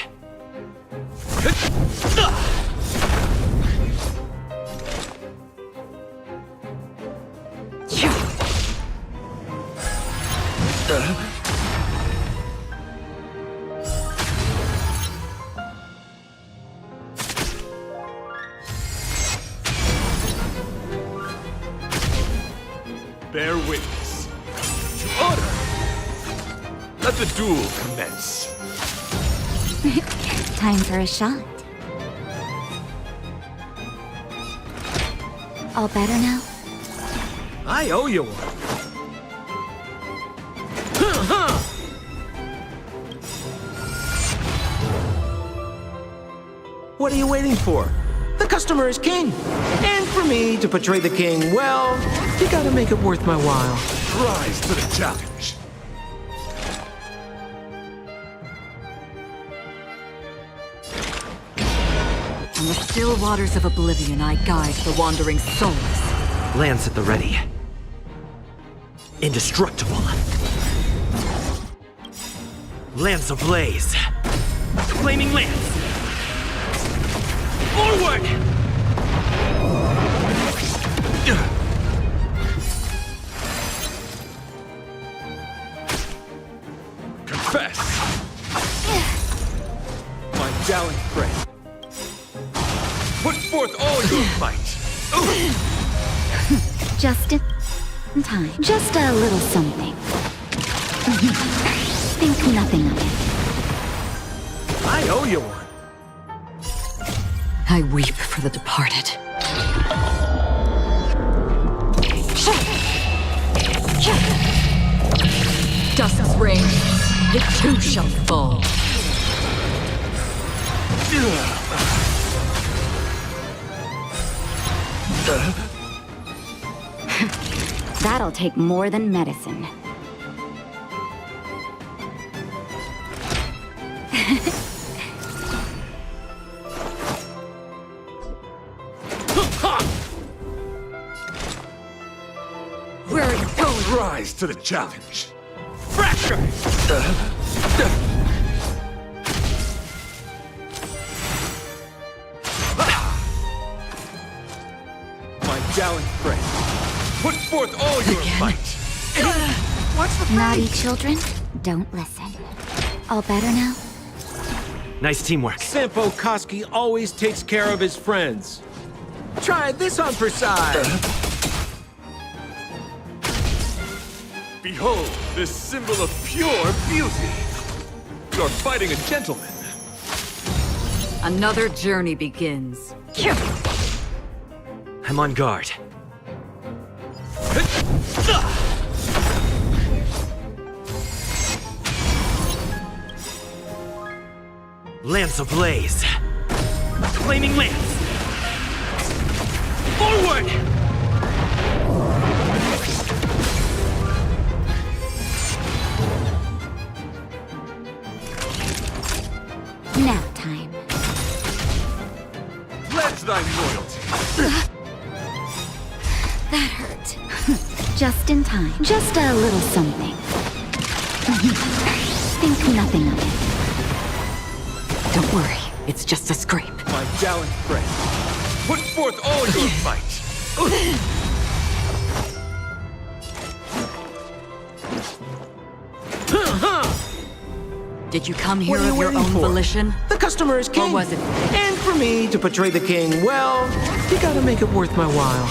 Speaker 13: Bear witness to honor. Let the duel commence.
Speaker 8: Time for a shot. All better now?
Speaker 2: I owe you one. What are you waiting for? The customer is king. And for me to portray the king, well, you gotta make it worth my while.
Speaker 13: Rise to the challenge.
Speaker 3: On the still waters of oblivion, I guide the wandering souls.
Speaker 1: Lance at the ready. Indestructible. Lance ablaze. Flaming lance. Forward!
Speaker 13: Confess. My gallant friend, put forth all your might.
Speaker 8: Just in time. Just a little something. Think nothing of it.
Speaker 2: I owe you one.
Speaker 3: I weep for the departed. Dusk's reign, it too shall fall.
Speaker 8: That'll take more than medicine.
Speaker 3: Where are you going?
Speaker 13: Rise to the challenge. Fracture! My gallant friend, put forth all your might.
Speaker 2: What's the
Speaker 8: Naughty children, don't listen. All better now?
Speaker 1: Nice teamwork.
Speaker 2: Sampo Koski always takes care of his friends. Try this on for size.
Speaker 13: Behold, this symbol of pure beauty. You're fighting a gentleman.
Speaker 3: Another journey begins.
Speaker 2: I'm on guard. Lance ablaze! Flaming lance! Forward!
Speaker 8: Nap time.
Speaker 13: Pledge thy loyalty.
Speaker 8: That hurt. Just in time. Just a little something. Think nothing of it.
Speaker 3: Don't worry, it's just a scrape.
Speaker 13: My gallant friend, put forth all your might.
Speaker 3: Did you come here
Speaker 2: What are you
Speaker 3: of your
Speaker 2: waiting
Speaker 3: own
Speaker 2: for?
Speaker 3: volition?
Speaker 2: The customer is king.
Speaker 3: Or was it?
Speaker 2: And for me to portray the king, well, you gotta make it worth my while.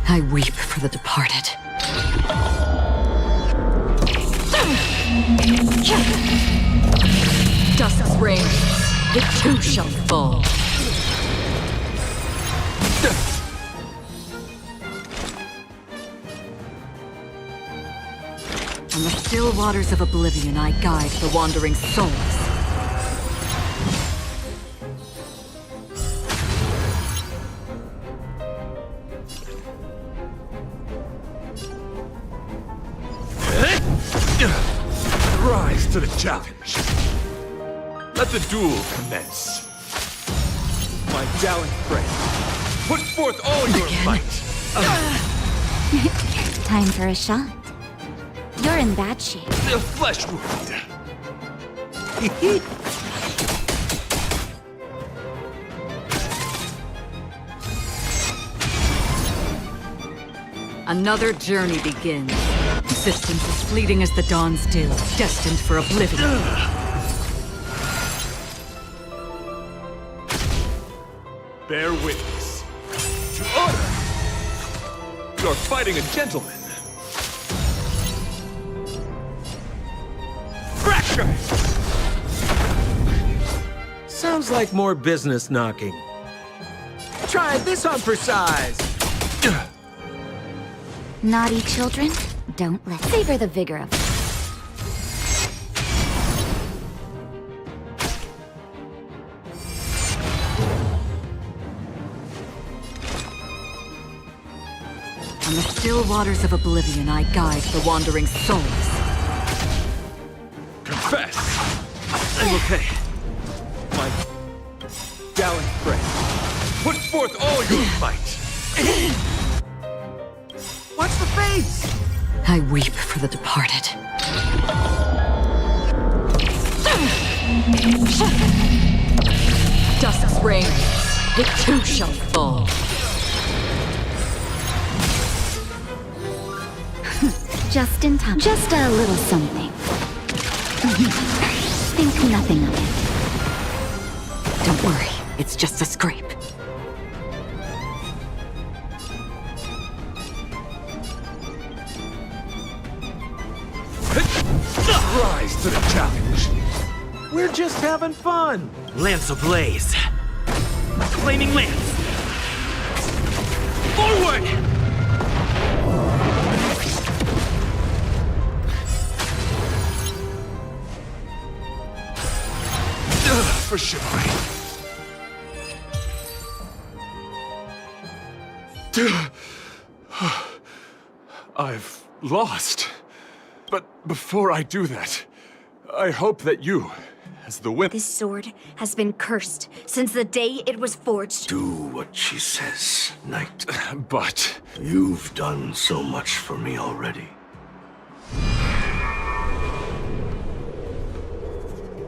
Speaker 3: I weep for the departed. Dust's reign, it too shall fall. On the still waters of oblivion, I guide the wandering souls.
Speaker 13: Rise to the challenge. Let the duel commence. My gallant friend, put forth all your might.
Speaker 8: Time for a shot. You're in bad shape.
Speaker 13: The flesh wound.
Speaker 3: Another journey begins. Existence as fleeting as the dawn's dew, destined for oblivion.
Speaker 13: Bear witness to honor. You're fighting a gentleman. Fracture!
Speaker 2: Sounds like more business knocking. Try this on for size.
Speaker 8: Naughty children, don't let. Savor the vigor of it.
Speaker 3: On the still waters of oblivion, I guide the wandering souls.
Speaker 13: Confess! I'm okay. My gallant friend, put forth all your might.
Speaker 2: Watch the face!
Speaker 3: I weep for the departed. Dust's reign, it too shall fall.
Speaker 8: Just in time. Just a little something. Think nothing of it.
Speaker 3: Don't worry, it's just a scrape.
Speaker 13: Rise to the challenge.
Speaker 2: We're just having fun. Lance ablaze. Flaming lance. Forward!
Speaker 13: For chivalry. I've lost. But before I do that, I hope that you, as the winner...
Speaker 17: This sword has been cursed since the day it was forged.
Speaker 20: Do what she says, Knight.
Speaker 13: But...
Speaker 20: You've done so much for me already.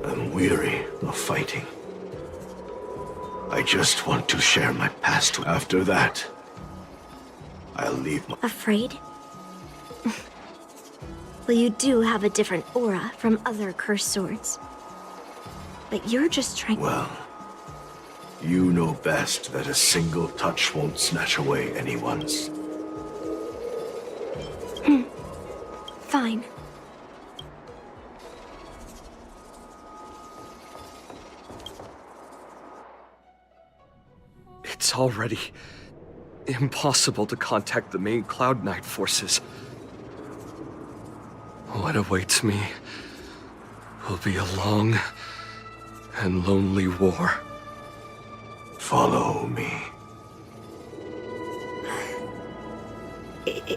Speaker 20: I'm weary of fighting. I just want to share my past. After that, I'll leave my...
Speaker 14: Afraid? Well, you do have a different aura from other cursed swords. But you're just trying...
Speaker 20: Well, you know best that a single touch won't snatch away anyone's.
Speaker 14: Fine.
Speaker 18: It's already impossible to contact the main Cloud Knight forces. What awaits me will be a long and lonely war.
Speaker 20: Follow me.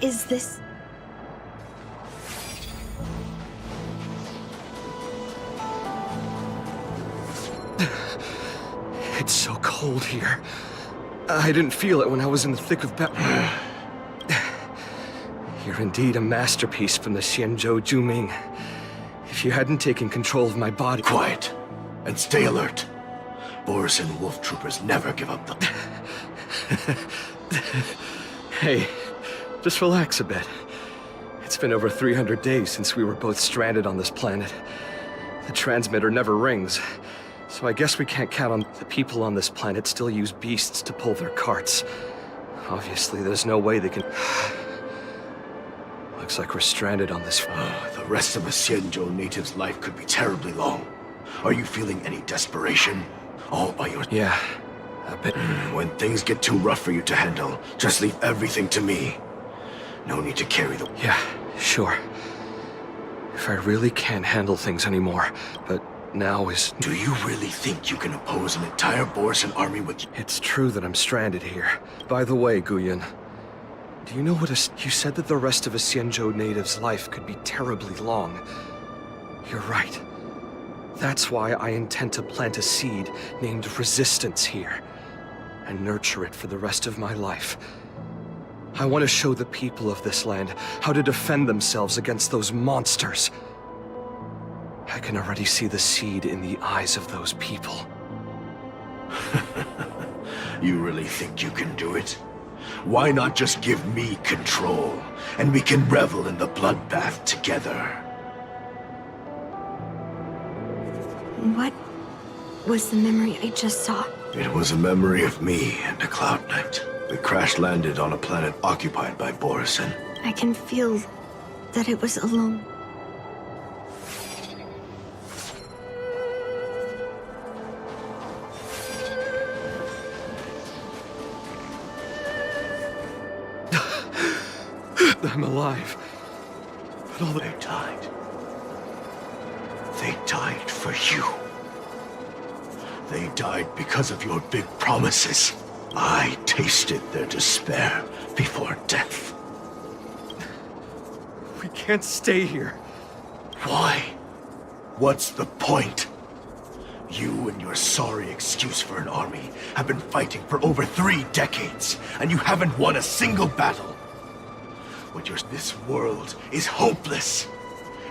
Speaker 14: Is this...
Speaker 18: It's so cold here. I didn't feel it when I was in the thick of battle. You're indeed a masterpiece from the Xianzhou Juming. If you hadn't taken control of my body...
Speaker 20: Quiet, and stay alert. Boris and Wolf Troopers never give up the...
Speaker 18: Hey, just relax a bit. It's been over 300 days since we were both stranded on this planet. The transmitter never rings, so I guess we can't count on the people on this planet still use beasts to pull their carts. Obviously, there's no way they can... Looks like we're stranded on this...
Speaker 20: The rest of a Xianzhou native's life could be terribly long. Are you feeling any desperation? All by your...
Speaker 18: Yeah, a bit.
Speaker 20: When things get too rough for you to handle, just leave everything to me. No need to carry the...
Speaker 18: Yeah, sure. If I really can't handle things anymore, but now is...
Speaker 20: Do you really think you can oppose an entire Borisan army with...
Speaker 18: It's true that I'm stranded here. By the way, Guyan, do you know what you said that the rest of a Xianzhou native's life could be terribly long. You're right. That's why I intend to plant a seed named Resistance here, and nurture it for the rest of my life. I want to show the people of this land how to defend themselves against those monsters. I can already see the seed in the eyes of those people.
Speaker 20: You really think you can do it? Why not just give me control, and we can revel in the bloodbath together?
Speaker 14: What was the memory I just saw?
Speaker 20: It was a memory of me and a Cloud Knight. We crash-landed on a planet occupied by Borisan.
Speaker 14: I can feel that it was alone.
Speaker 18: I'm alive. But all
Speaker 20: they died. They died for you. They died because of your big promises. I tasted their despair before death.
Speaker 18: We can't stay here.
Speaker 20: Why? What's the point? You and your sorry excuse for an army have been fighting for over 3 decades, and you haven't won a single battle. This world is hopeless.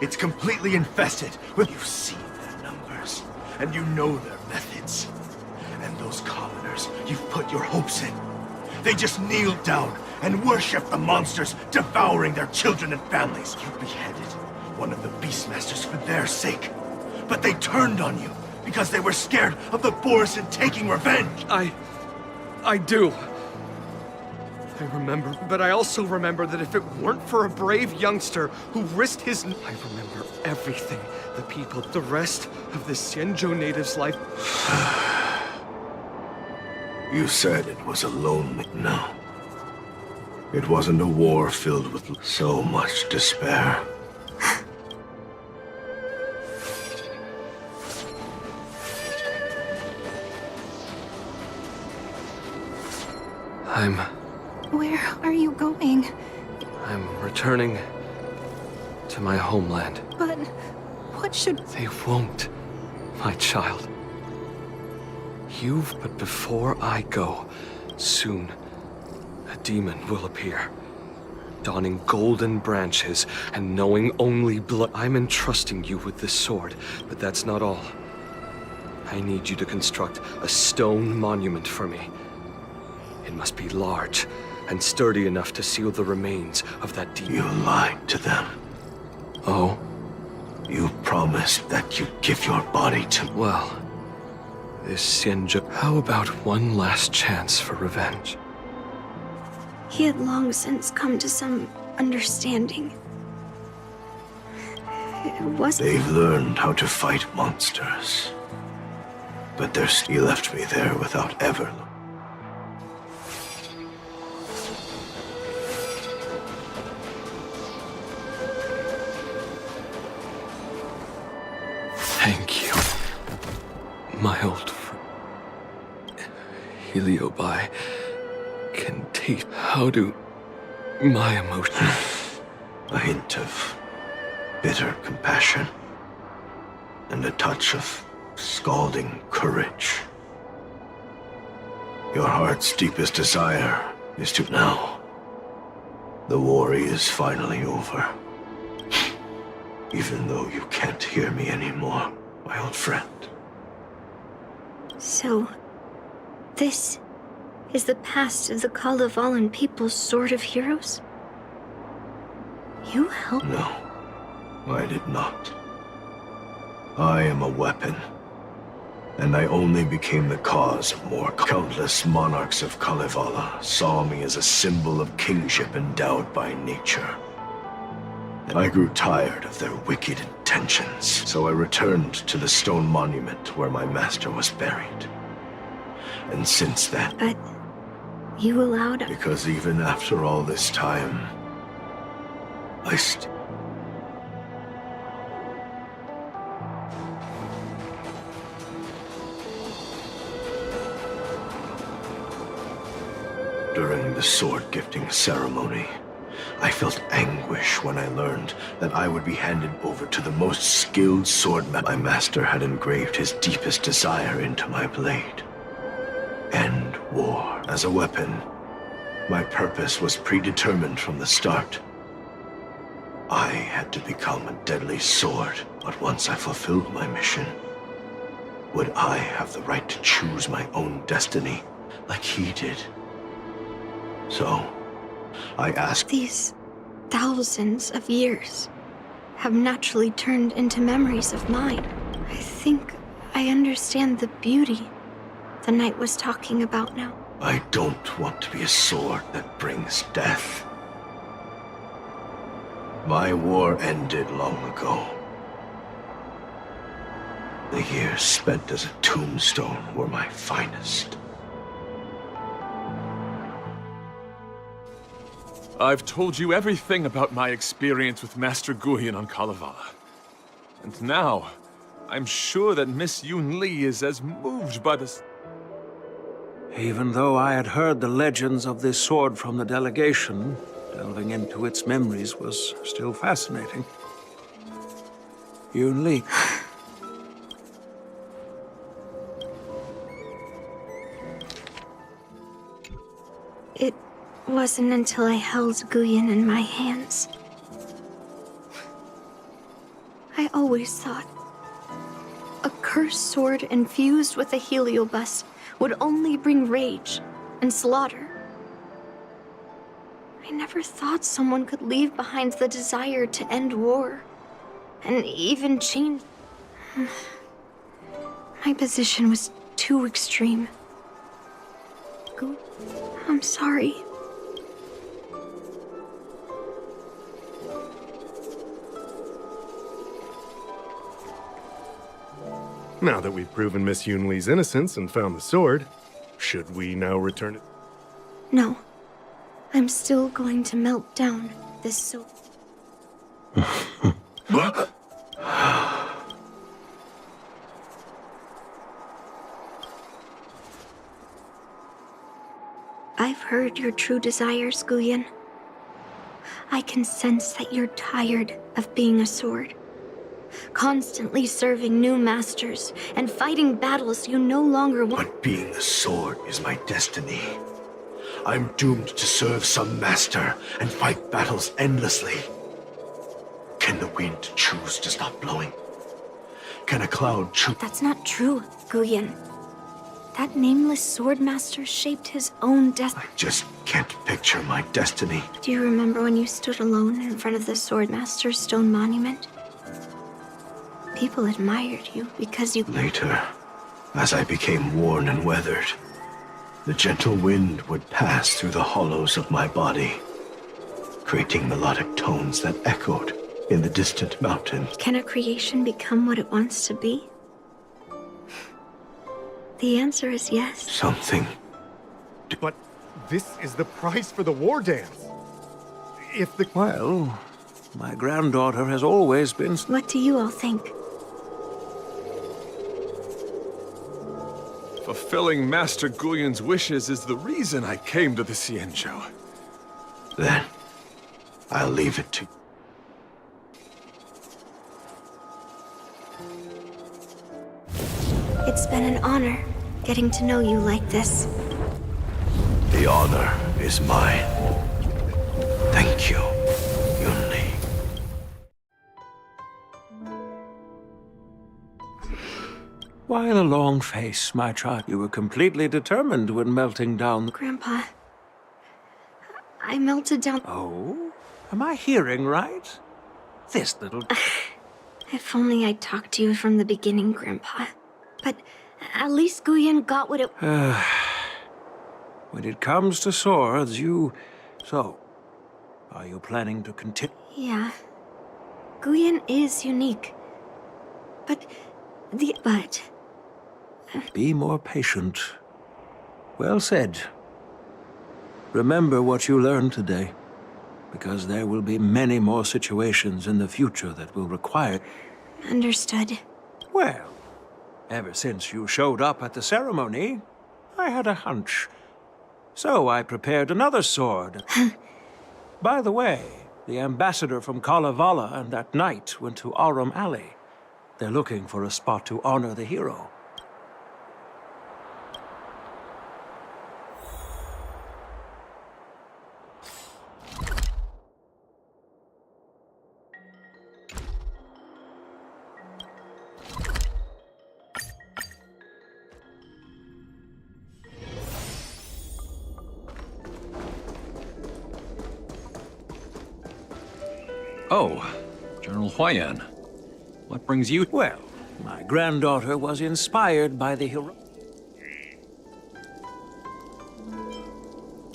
Speaker 20: It's completely infested with... You've seen their numbers, and you know their methods. And those commoners you've put your hopes in, they just kneel down and worship the monsters devouring their children and families. You beheaded one of the Beastmasters for their sake, but they turned on you because they were scared of the Borisan taking revenge.
Speaker 18: I do. I remember, but I also remember that if it weren't for a brave youngster who risked his... I remember everything. The people, the rest of the Xianzhou native's life.
Speaker 20: You said it was a lonely... No. It wasn't a war filled with so much despair.
Speaker 14: Where are you going?
Speaker 18: I'm returning to my homeland.
Speaker 14: But what should...
Speaker 18: They won't, my child. But before I go, soon, a demon will appear. Donning golden branches and knowing only blood. I'm entrusting you with this sword, but that's not all. I need you to construct a stone monument for me. It must be large and sturdy enough to seal the remains of that demon.
Speaker 20: You lied to them.
Speaker 18: Oh?
Speaker 20: You promised that you'd give your body to...
Speaker 18: Well, this Xianzhou... How about one last chance for revenge?
Speaker 14: He had long since come to some understanding. It wasn't...
Speaker 20: They've learned how to fight monsters. But he left me there without ever...
Speaker 18: My old Heliobi can taste. How do my emotions?
Speaker 20: A hint of bitter compassion and a touch of scalding courage. Your heart's deepest desire is to know the war is finally over. Even though you can't hear me anymore, my old friend.
Speaker 14: So, this is the past of the Kalevalan people's Sword of Heroes? You helped?
Speaker 20: No, I did not. I am a weapon, and I only became the cause of more. Countless monarchs of Kalevala saw me as a symbol of kingship endowed by nature. And I grew tired of their wicked intentions, so I returned to the stone monument where my master was buried. And since then...
Speaker 14: But you allowed...
Speaker 20: Because even after all this time, During the sword gifting ceremony, I felt anguish when I learned that I would be handed over to the most skilled swordman. My master had engraved his deepest desire into my blade. End war. As a weapon, my purpose was predetermined from the start. I had to become a deadly sword, but once I fulfilled my mission, would I have the right to choose my own destiny like he did? So, I asked...
Speaker 14: These thousands of years have naturally turned into memories of mine. I think I understand the beauty the knight was talking about now.
Speaker 20: I don't want to be a sword that brings death. My war ended long ago. The years spent as a tombstone were my finest.
Speaker 13: I've told you everything about my experience with Master Guyan on Kalevala. And now, I'm sure that Miss Yoon Lee is as moved by this...
Speaker 16: Even though I had heard the legends of this sword from the delegation, delving into its memories was still fascinating. Yoon Lee.
Speaker 14: It wasn't until I held Guyan in my hands. I always thought a cursed sword infused with a heliobus would only bring rage and slaughter. I never thought someone could leave behind the desire to end war, and even change. My position was too extreme. I'm sorry.
Speaker 19: Now that we've proven Miss Yoon Lee's innocence and found the sword, should we now return it?
Speaker 14: No. I'm still going to melt down this sword. I've heard your true desires, Guyan. I can sense that you're tired of being a sword. Constantly serving new masters and fighting battles you no longer want.
Speaker 20: But being a sword is my destiny. I'm doomed to serve some master and fight battles endlessly. Can the wind choose to stop blowing? Can a cloud choose?
Speaker 14: That's not true, Guyan. That nameless swordmaster shaped his own destiny.
Speaker 20: I just can't picture my destiny.
Speaker 14: Do you remember when you stood alone in front of the swordmaster's stone monument? People admired you because you...
Speaker 20: Later, as I became worn and weathered, the gentle wind would pass through the hollows of my body, creating melodic tones that echoed in the distant mountains.
Speaker 14: Can a creation become what it wants to be? The answer is yes.
Speaker 20: Something.
Speaker 19: But this is the price for the war dance. If the...
Speaker 16: Well, my granddaughter has always been...
Speaker 14: What do you all think?
Speaker 13: Fulfilling Master Guyon's wishes is the reason I came to the Xianzhou.
Speaker 20: Then, I'll leave it to you.
Speaker 14: It's been an honor getting to know you like this.
Speaker 20: The honor is mine. Thank you, Yunli.
Speaker 16: Why the long face, my child? You were completely determined when melting down.
Speaker 14: Grandpa, I melted down.
Speaker 16: Oh? Am I hearing right? This little...
Speaker 14: If only I'd talked to you from the beginning, Grandpa. But at least Guyon got what it...
Speaker 16: When it comes to swords, you... So, are you planning to continue?
Speaker 14: Yeah. Guyon is unique. But...
Speaker 16: Be more patient. Well said. Remember what you learned today, because there will be many more situations in the future that will require...
Speaker 14: Understood.
Speaker 16: Well, ever since you showed up at the ceremony, I had a hunch. So I prepared another sword. By the way, the ambassador from Kalevala and that knight went to Arum Alley. They're looking for a spot to honor the hero.
Speaker 22: Oh, General Huayan. What brings you?
Speaker 16: Well, my granddaughter was inspired by the hero.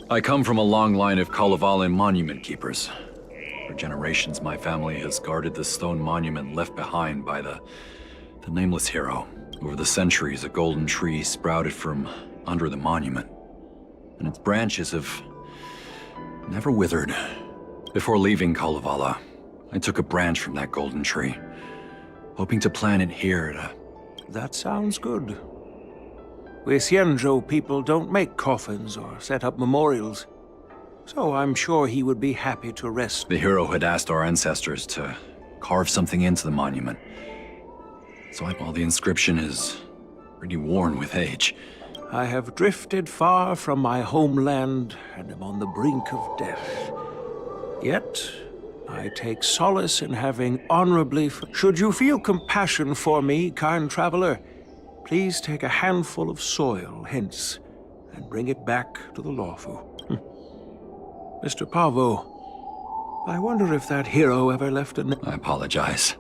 Speaker 22: I come from a long line of Kalevala monument keepers. For generations, my family has guarded the stone monument left behind by the nameless hero. Over the centuries, a golden tree sprouted from under the monument, and its branches have never withered. Before leaving Kalevala, I took a branch from that golden tree, hoping to plant it here to...
Speaker 16: That sounds good. We Xianzhou people don't make coffins or set up memorials, so I'm sure he would be happy to rest.
Speaker 22: The hero had asked our ancestors to carve something into the monument. So while the inscription is pretty worn with age.
Speaker 16: I have drifted far from my homeland and am on the brink of death. Yet, I take solace in having honorably... Should you feel compassion for me, kind traveler, please take a handful of soil hence and bring it back to the Lawfu. Mr. Pavo, I wonder if that hero ever left a...
Speaker 22: I apologize,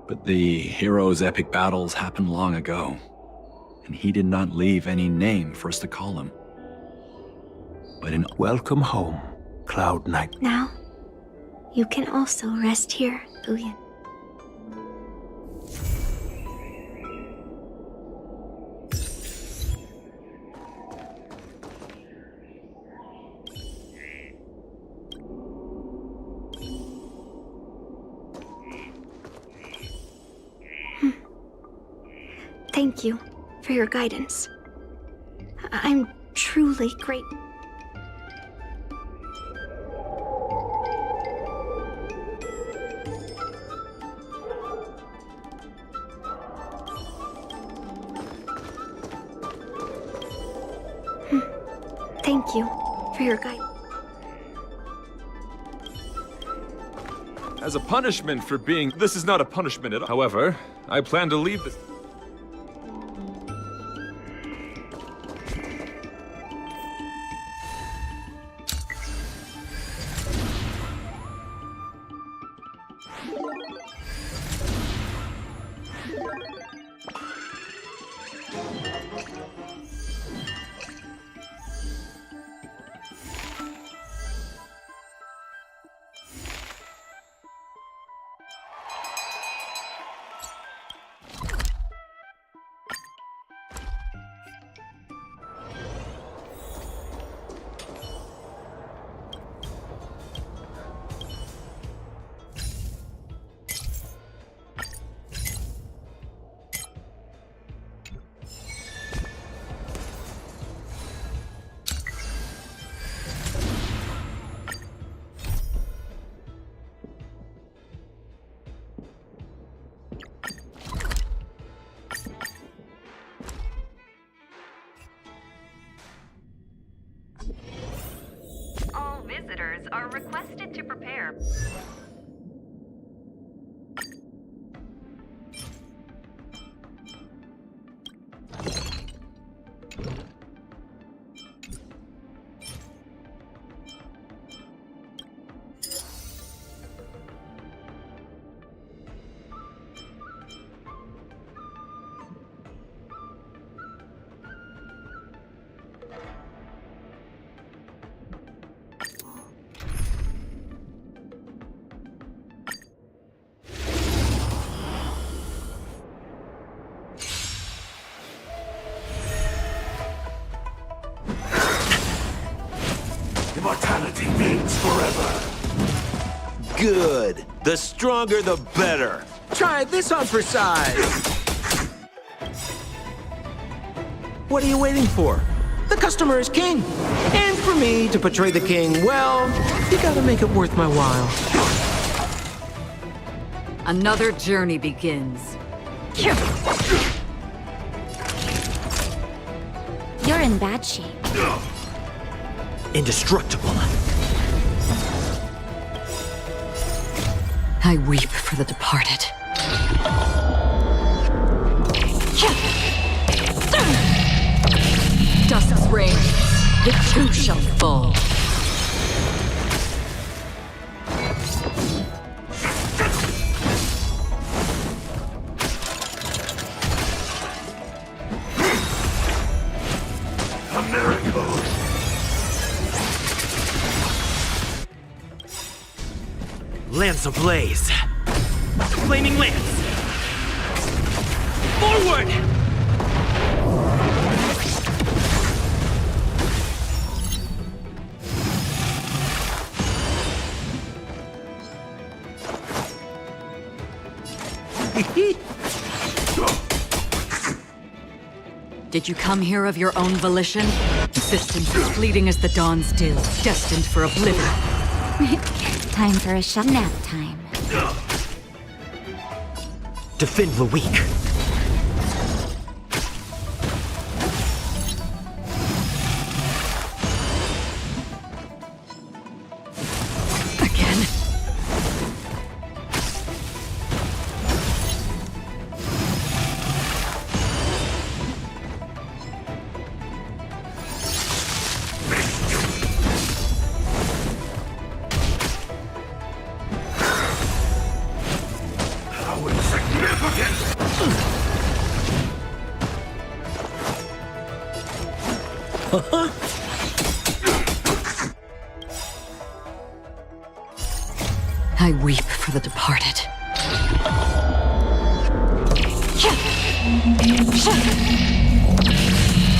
Speaker 22: but the hero's epic battles happened long ago, and he did not leave any name for us to call him. But in...
Speaker 16: Welcome home, Cloud Knight.
Speaker 14: Now, you can also rest here, Guyon. Thank you for your guidance. I'm truly grateful. Thank you for your guidance.
Speaker 13: As a punishment for being... This is not a punishment at all. However, I plan to leave this...
Speaker 9: trailblazers are requested to prepare.
Speaker 20: Immortality means forever.
Speaker 2: Good. The stronger, the better. Try this on for size. What are you waiting for? The customer is king. And for me to portray the king, well, you gotta make it worth my while.
Speaker 3: Another journey begins.
Speaker 8: You're in bad shape.
Speaker 2: Indestructible.
Speaker 3: I weep for the departed. Dusk's reign, it too shall fall.
Speaker 20: A miracle.
Speaker 2: Lance ablaze. Flaming lance. Forward!
Speaker 3: Did you come here of your own volition? Existence is fleeting as the dawn's dew, destined for oblivion.
Speaker 8: Time for a shut nap time.
Speaker 2: Defend the weak.
Speaker 3: Again? I weep for the departed.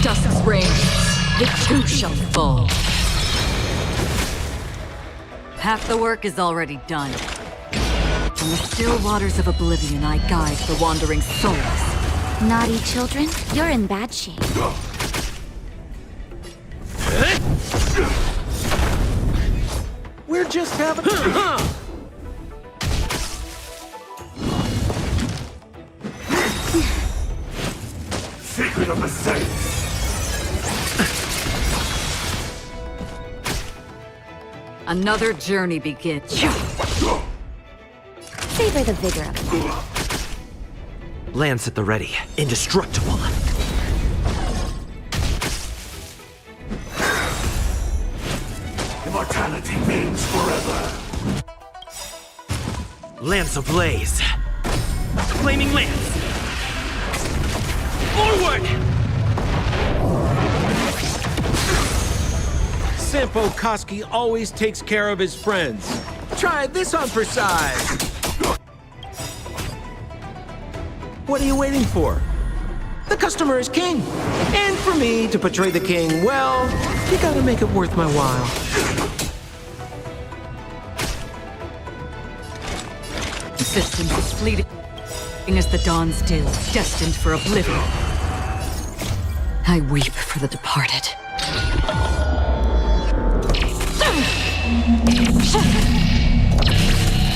Speaker 3: Dusk's reign, it too shall fall. Half the work is already done. From the still waters of oblivion, I guide the wandering souls.
Speaker 8: Naughty children, you're in bad shape.
Speaker 2: We're just having...
Speaker 20: Secret of the Saints.
Speaker 3: Another journey begins.
Speaker 8: Savor the vigor of life.
Speaker 2: Lance at the ready. Indestructible.
Speaker 20: Immortality means forever.
Speaker 2: Lance ablaze. Flaming lance. Forward! Sampo Koski always takes care of his friends. Try this on for size. What are you waiting for? The customer is king. And for me to portray the king, well, you gotta make it worth my while.
Speaker 3: Existence is fleeting as the dawn's dew, destined for oblivion. I weep for the departed.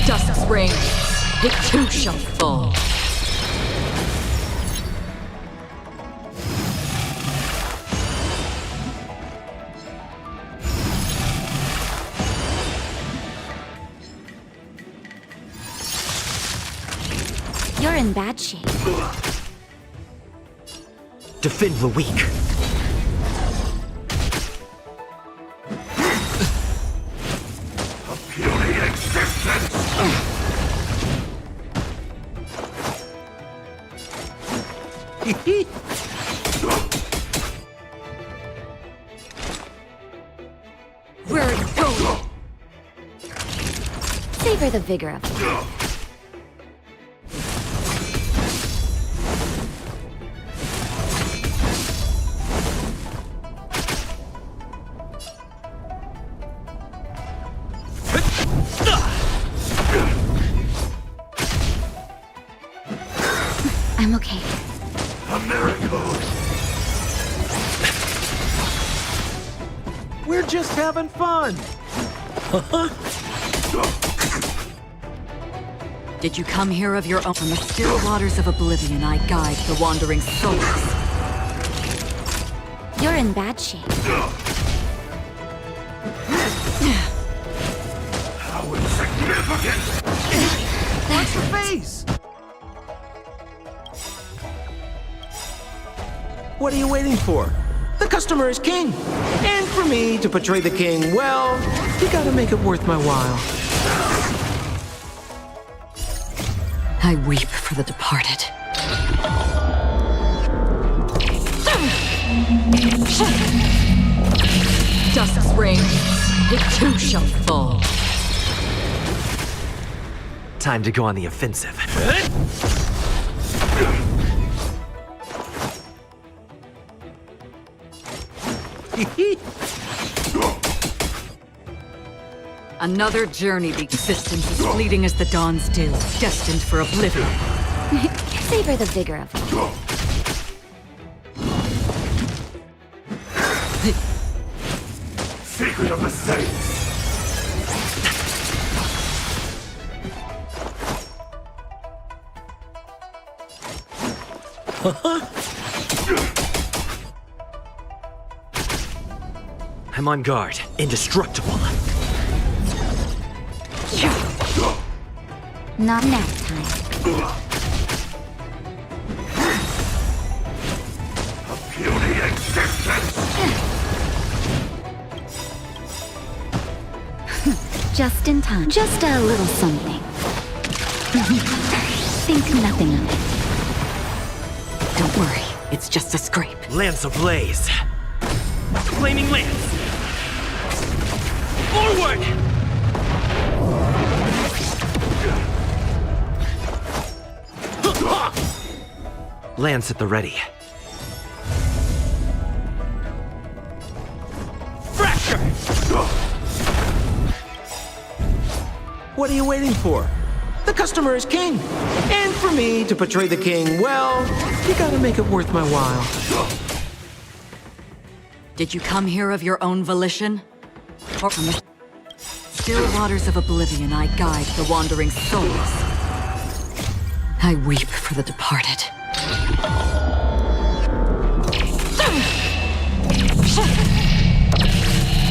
Speaker 3: Dusk's reign, it too shall fall.
Speaker 8: in bad shape.
Speaker 2: Defend the weak.
Speaker 12: Puny existence!
Speaker 3: Where are you going?
Speaker 8: Savor the vigor of it. I'm okay.
Speaker 12: A miracle!
Speaker 2: We're just having fun.
Speaker 3: Did you come here of your own? From the still waters of oblivion, I guide the wandering souls.
Speaker 8: You're in bad shape.
Speaker 12: How insignificant!
Speaker 2: Watch your face! What are you waiting for? The customer is king. And for me to portray the king, well, you gotta make it worth my while.
Speaker 3: I weep for the departed. Dusk's reign, it too shall fall.
Speaker 2: Time to go on the offensive.
Speaker 3: Another journey, the existence is fleeting as the dawn's dew, destined for oblivion.
Speaker 8: Savor the vigor of it.
Speaker 12: Secret of the Saints!
Speaker 2: I'm on guard. Indestructible.
Speaker 8: Not nap time.
Speaker 12: A puny existence!
Speaker 8: Just in time. Just a little something. Think nothing of it.
Speaker 3: Don't worry, it's just a scrape.
Speaker 2: Lance ablaze. Flaming lance. Forward! Lance at the ready. Fracture! What are you waiting for? The customer is king. And for me to portray the king, well, you gotta make it worth my while.
Speaker 3: Did you come here of your own volition? Or from the still waters of oblivion, I guide the wandering souls. I weep for the departed.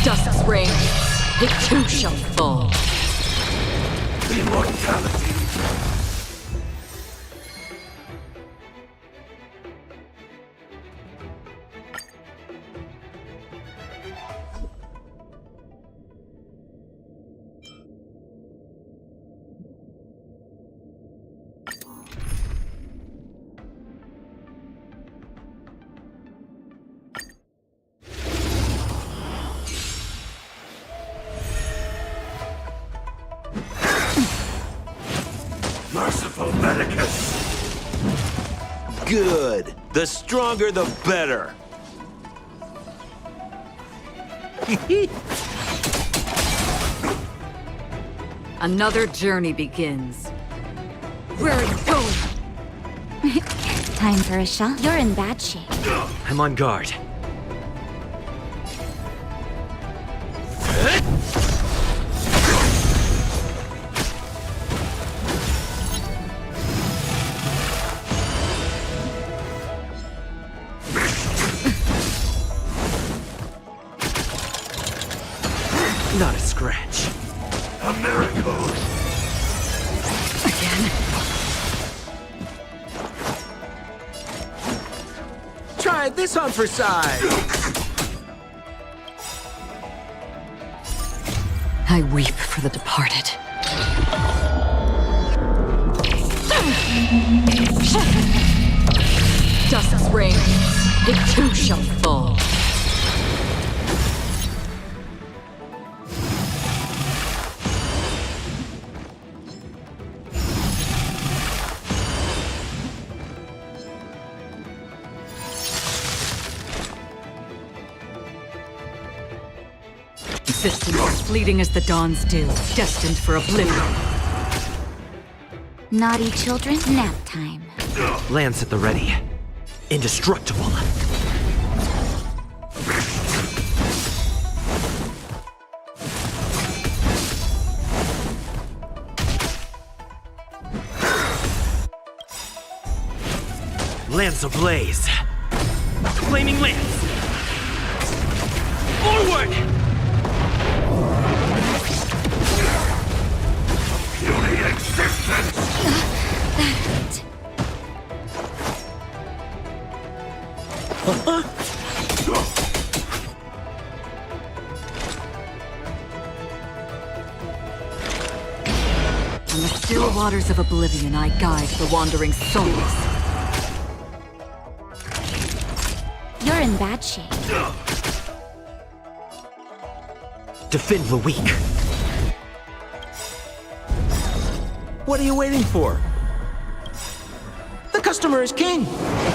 Speaker 3: Dusk's reign, it too shall fall.
Speaker 12: Immortality! Merciful Medicus!
Speaker 7: Good. The stronger, the better.
Speaker 3: Another journey begins. Where are you going?
Speaker 8: Time for a shot. You're in bad shape.
Speaker 2: I'm on guard. Not a scratch.
Speaker 12: A miracle!
Speaker 3: Again?
Speaker 2: Try this on for size.
Speaker 3: I weep for the departed. Dust's reign, it too shall fall. Existence as fleeting as the dawn's dew, destined for oblivion.
Speaker 8: Naughty children, nap time.
Speaker 2: Lance at the ready. Indestructible. Lance ablaze. Flaming lance. Forward!
Speaker 12: Puny existence!
Speaker 3: On the still waters of oblivion, I guide the wandering souls.
Speaker 8: You're in bad shape.
Speaker 2: Defend the weak. What are you waiting for? The customer is king.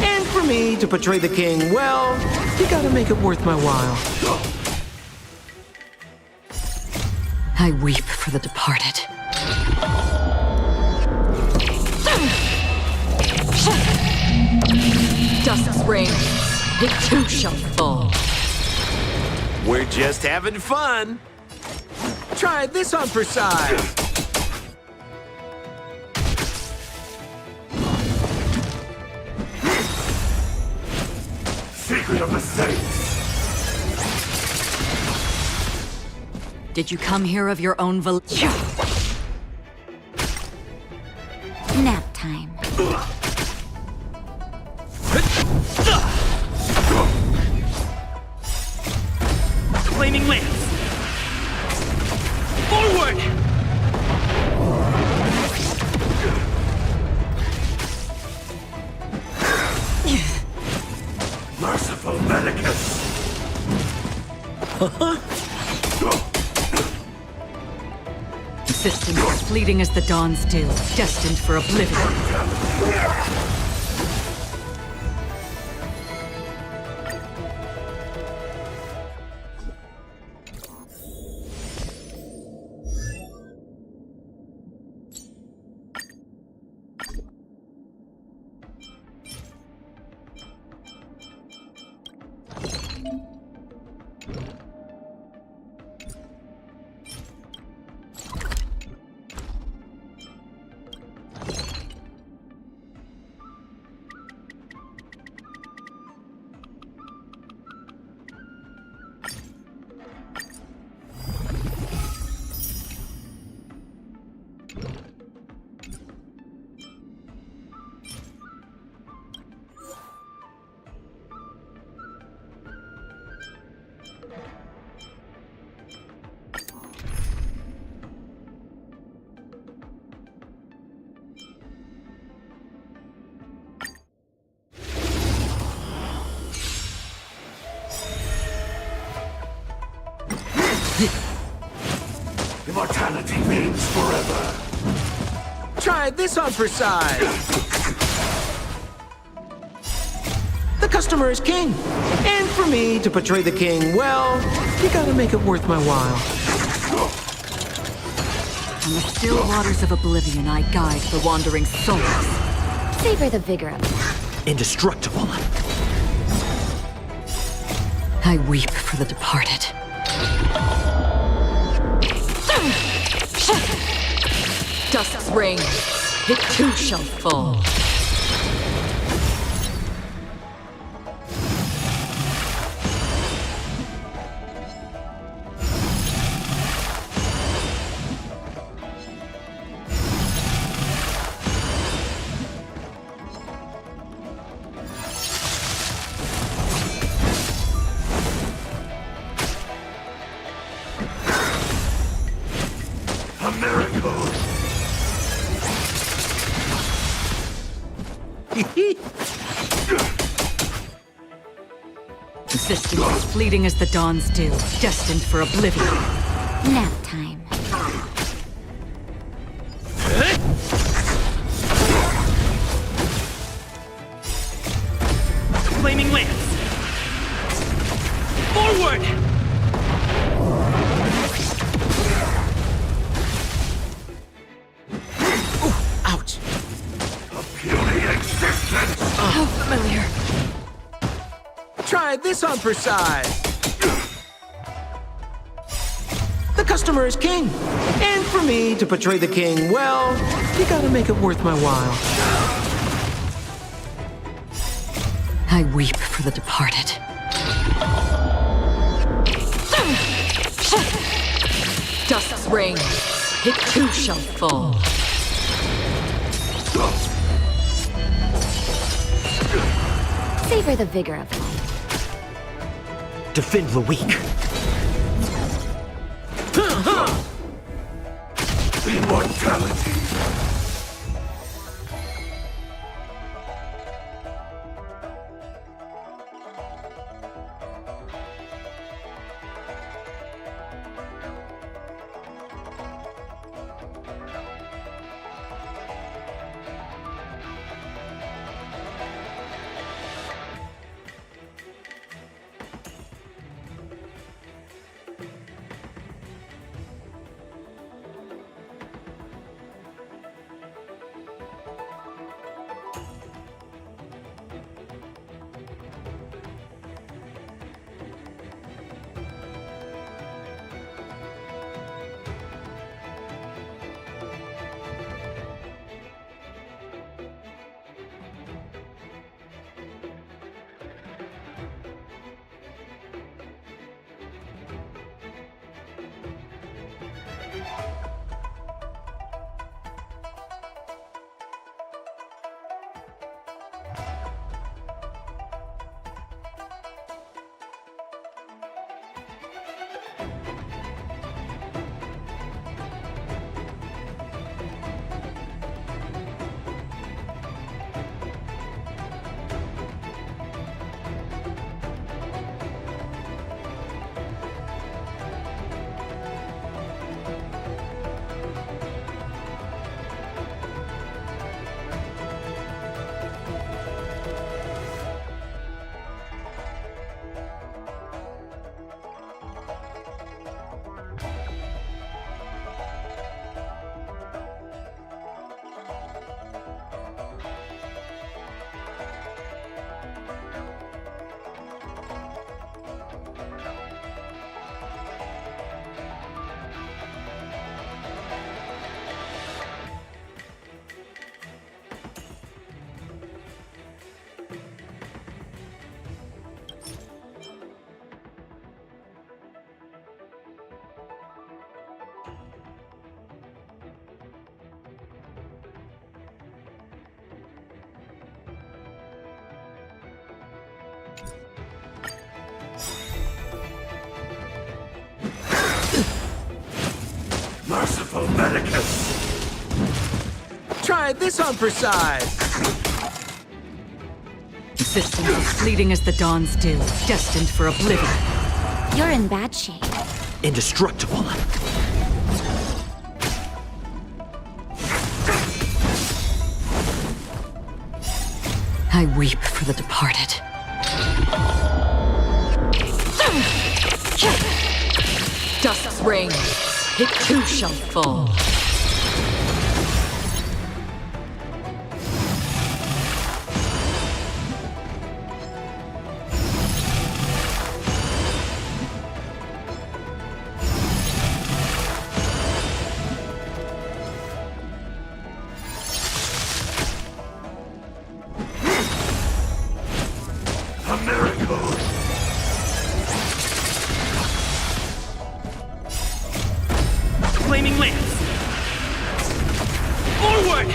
Speaker 2: And for me to portray the king, well, you gotta make it worth my while.
Speaker 3: I weep for the departed. Dust's reign, it too shall fall.
Speaker 2: We're just having fun. Try this on for size.
Speaker 12: Secret of the Saints!
Speaker 3: Did you come here of your own volition?
Speaker 8: Nap time.
Speaker 2: Flaming lance. Forward!
Speaker 12: Merciful Medicus!
Speaker 3: Existence as fleeting as the dawn's dew, destined for oblivion.
Speaker 12: Immortality means forever.
Speaker 2: Try this on for size. The customer is king. And for me to portray the king, well, you gotta make it worth my while.
Speaker 3: On the still waters of oblivion, I guide the wandering souls.
Speaker 8: Savor the vigor of it.
Speaker 2: Indestructible.
Speaker 3: I weep for the departed. Dust's reign, it too shall fall. Existence is fleeting as the dawn's dew, destined for oblivion.
Speaker 8: Nap time.
Speaker 2: Flaming lance! Forward! Ooh, ouch!
Speaker 20: A puny existence!
Speaker 3: How familiar.
Speaker 2: Try this on for size! The customer is king! And for me to portray the king, well, you gotta make it worth my while.
Speaker 3: I weep for the departed. Dust's reign, it too shall fall.
Speaker 8: Savor the vigor of life.
Speaker 2: Defend the weak.
Speaker 20: Immortality. Merciful Medicus!
Speaker 2: Try this on for size!
Speaker 3: Existence is fleeting as the dawn's dew, destined for oblivion.
Speaker 8: You're in bad shape.
Speaker 2: Indestructible.
Speaker 3: I weep for the departed. Dust's reign, it too shall fall.
Speaker 2: Flaming lance! Forward!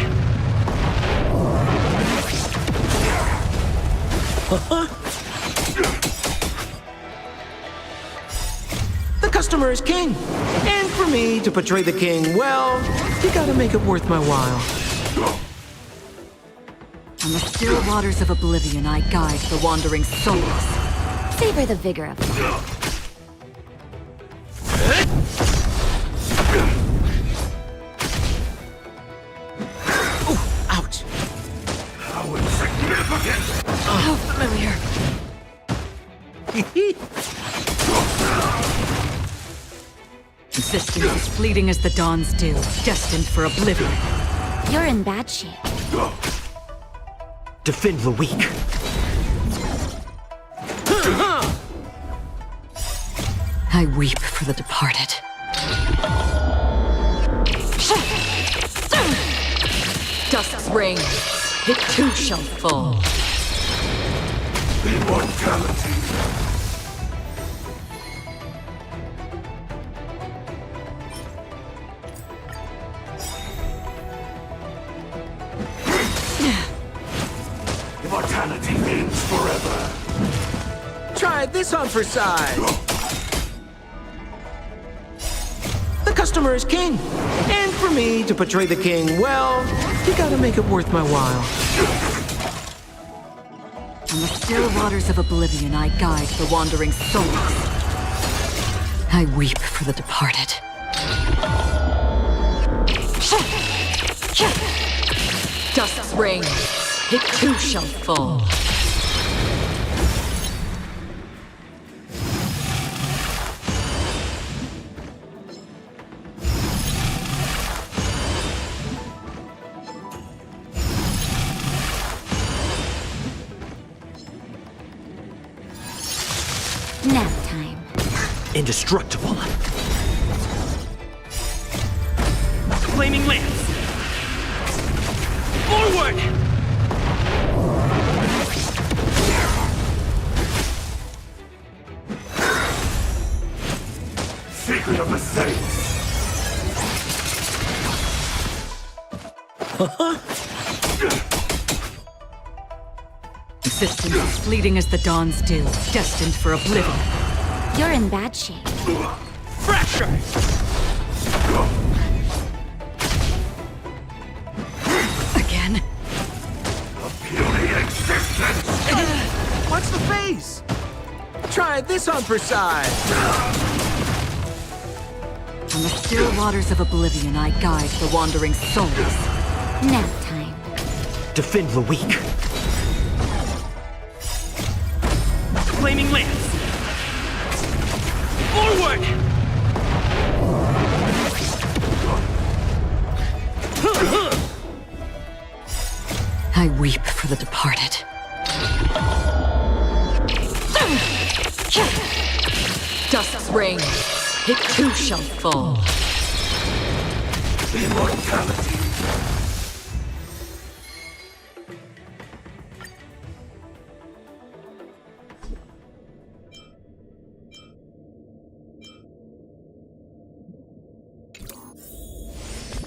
Speaker 2: The customer is king! And for me to portray the king, well, you gotta make it worth my while.
Speaker 3: On the still waters of oblivion, I guide the wandering souls.
Speaker 8: Savor the vigor of life.
Speaker 2: Ouch!
Speaker 12: How insignificant!
Speaker 3: How familiar. Existence is fleeting as the dawn's dew, destined for oblivion.
Speaker 8: You're in bad shape.
Speaker 2: Defend the weak.
Speaker 3: I weep for the departed. Dusk's reign, it too shall fall.
Speaker 12: Immortality. Immortality means forever.
Speaker 2: Try this on for size. The customer is king. And for me to portray the king, well, you gotta make it worth my while.
Speaker 3: On the still waters of oblivion, I guide the wandering souls. I weep for the departed. Dusk's reign, it too shall fall.
Speaker 8: Nap time.
Speaker 2: Indestructible.
Speaker 1: Flaming lance! Forward!
Speaker 12: Secret of the Saints.
Speaker 3: Existence is fleeting as the dawn's dew, destined for oblivion.
Speaker 8: You're in bad shape.
Speaker 1: Fracture!
Speaker 3: Again?
Speaker 12: A puny existence.
Speaker 2: What's the face? Try this on for size.
Speaker 3: On the still waters of oblivion, I guide the wandering souls.
Speaker 8: Nap time.
Speaker 2: Defend the weak.
Speaker 1: Flaming lance! Forward!
Speaker 3: I weep for the departed. Dusk's reign, it too shall fall.
Speaker 12: Immortality.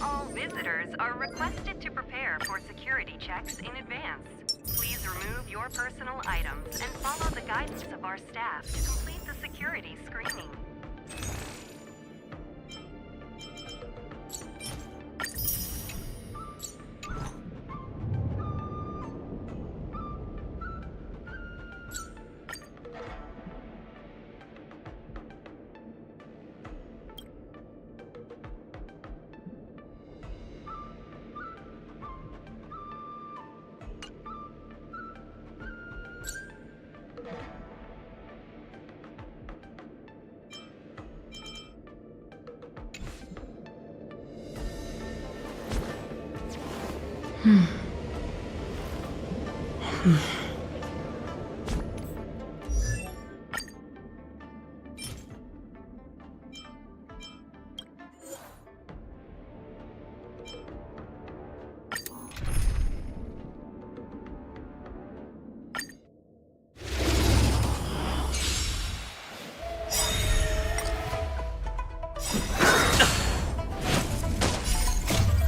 Speaker 9: All visitors are requested to prepare for security checks in advance. Please remove your personal items and follow the guidance of our staff to complete the security screening.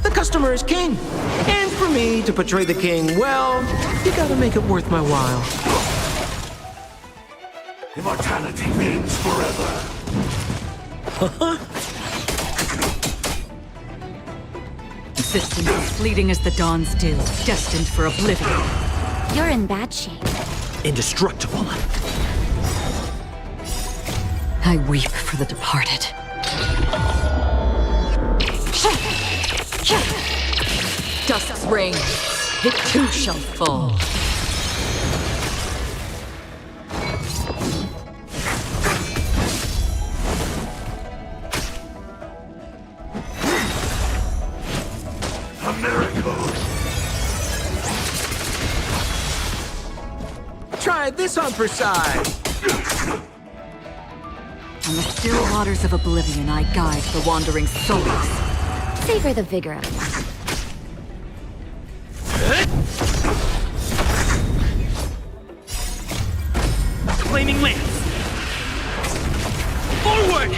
Speaker 2: The customer is king. And for me to portray the king, well, you gotta make it worth my while.
Speaker 12: Immortality means forever.
Speaker 3: Existence is fleeting as the dawn's dew, destined for oblivion.
Speaker 8: You're in bad shape.
Speaker 2: Indestructible.
Speaker 3: I weep for the departed. Dusk's reign, it too shall fall.
Speaker 20: A miracle!
Speaker 2: Try this on for size.
Speaker 3: On the still waters of oblivion, I guide the wandering souls.
Speaker 8: Savor the vigor of life.
Speaker 2: Flaming lance. Forward!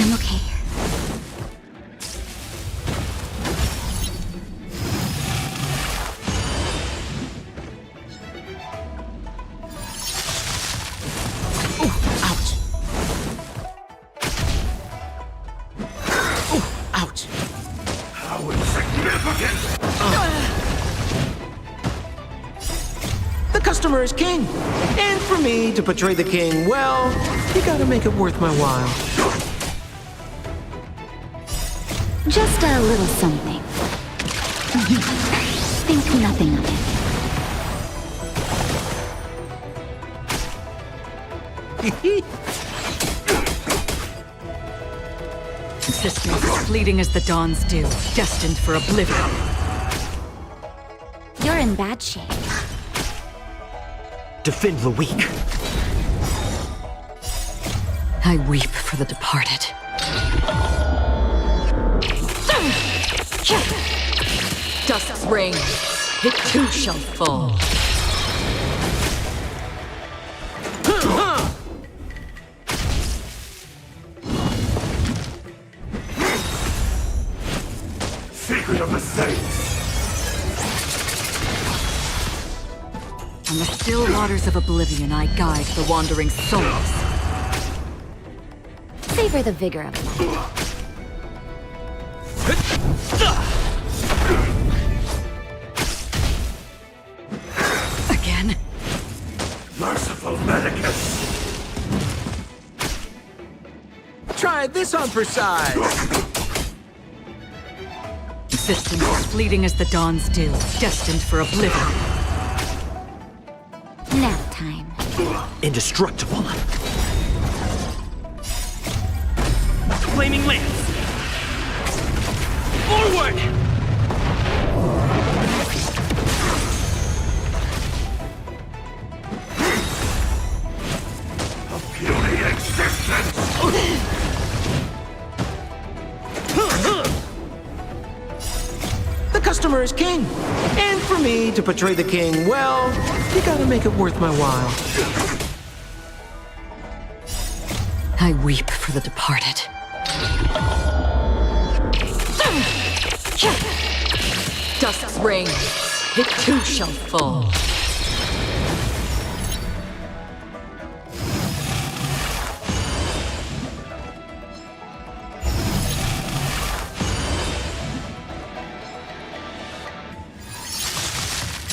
Speaker 8: I'm okay.
Speaker 2: Ouch!
Speaker 20: How insignificant!
Speaker 2: The customer is king. And for me to portray the king, well, you gotta make it worth my while.
Speaker 8: Just a little something. Think nothing of it.
Speaker 3: Existence is fleeting as the dawn's dew, destined for oblivion.
Speaker 8: You're in bad shape.
Speaker 2: Defend the weak.
Speaker 3: I weep for the departed. Dusk's reign, it too shall fall.
Speaker 20: Secret of the Saints!
Speaker 3: On the still waters of oblivion, I guide the wandering souls.
Speaker 8: Savor the vigor of life.
Speaker 3: Again?
Speaker 20: Merciful Medicus!
Speaker 2: Try this on for size.
Speaker 3: Existence is fleeting as the dawn's dew, destined for oblivion.
Speaker 8: Nap time.
Speaker 2: Indestructible. Flaming lance. Forward!
Speaker 20: A puny existence!
Speaker 2: The customer is king. And for me to portray the king, well, you gotta make it worth my while.
Speaker 3: I weep for the departed. Dusk's reign, it too shall fall.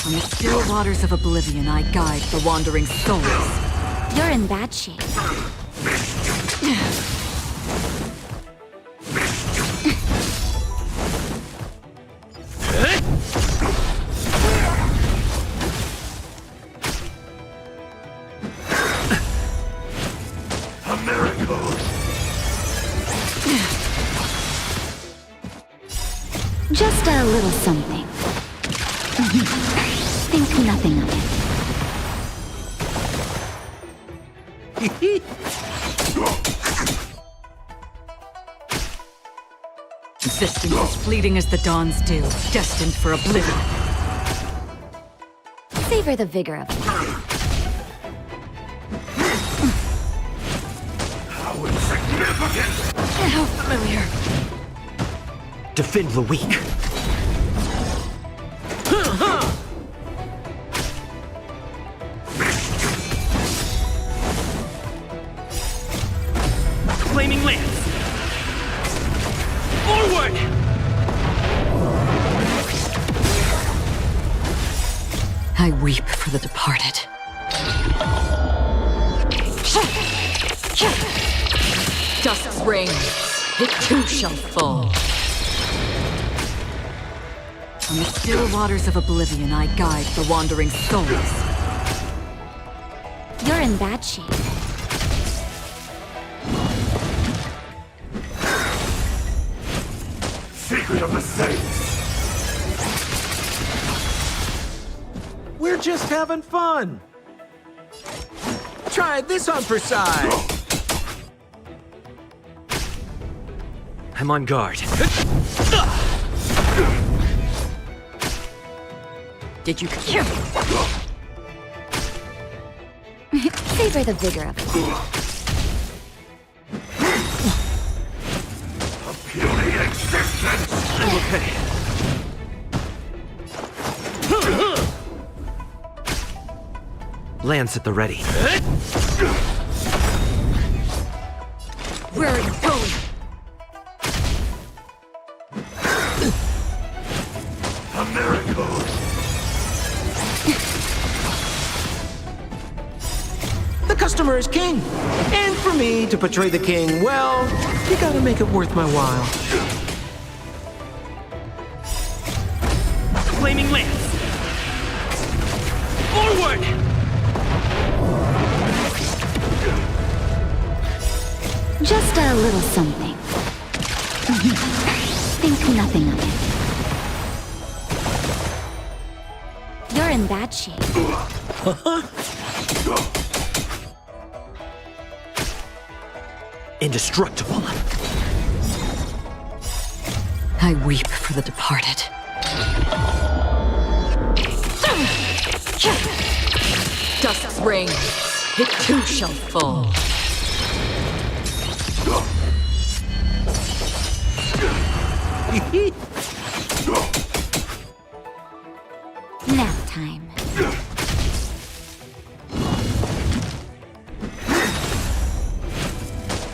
Speaker 3: On the still waters of oblivion, I guide the wandering souls.
Speaker 8: You're in bad shape.
Speaker 20: A miracle!
Speaker 8: Just a little something. Think nothing of it.
Speaker 3: Existence is fleeting as the dawn's dew, destined for oblivion.
Speaker 8: Savor the vigor of life.
Speaker 20: How insignificant!
Speaker 3: How familiar.
Speaker 2: Defend the weak. Flaming lance! Forward!
Speaker 3: I weep for the departed. Dust's reign, it too shall fall. On the still waters of oblivion, I guide the wandering souls.
Speaker 8: You're in bad shape.
Speaker 12: Secret of the Saints!
Speaker 2: We're just having fun. Try this on for size.
Speaker 1: I'm on guard.
Speaker 3: Did you kill?
Speaker 8: Savor the vigor of it.
Speaker 12: A puny existence!
Speaker 1: I'm okay. Lance at the ready.
Speaker 3: Where are you going?
Speaker 12: A miracle!
Speaker 2: The customer is king. And for me to portray the king, well, you gotta make it worth my while. Flaming lance! Forward!
Speaker 8: Just a little something. Think nothing of it. You're in bad shape.
Speaker 1: Indestructible.
Speaker 3: I weep for the departed. Dust's reign, it too shall fall.
Speaker 8: Nap time.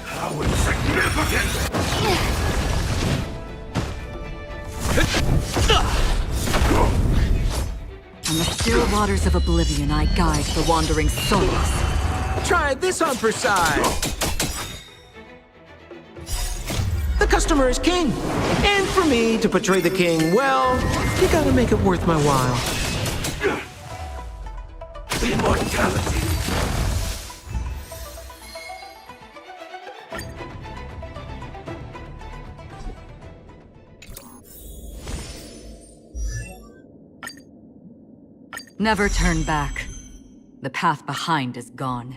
Speaker 12: How insignificant!
Speaker 3: On the still waters of oblivion, I guide the wandering souls.
Speaker 2: Try this on for size. The customer is king. And for me to portray the king, well, you gotta make it worth my while.
Speaker 12: Immortality!
Speaker 3: Never turn back. The path behind is gone.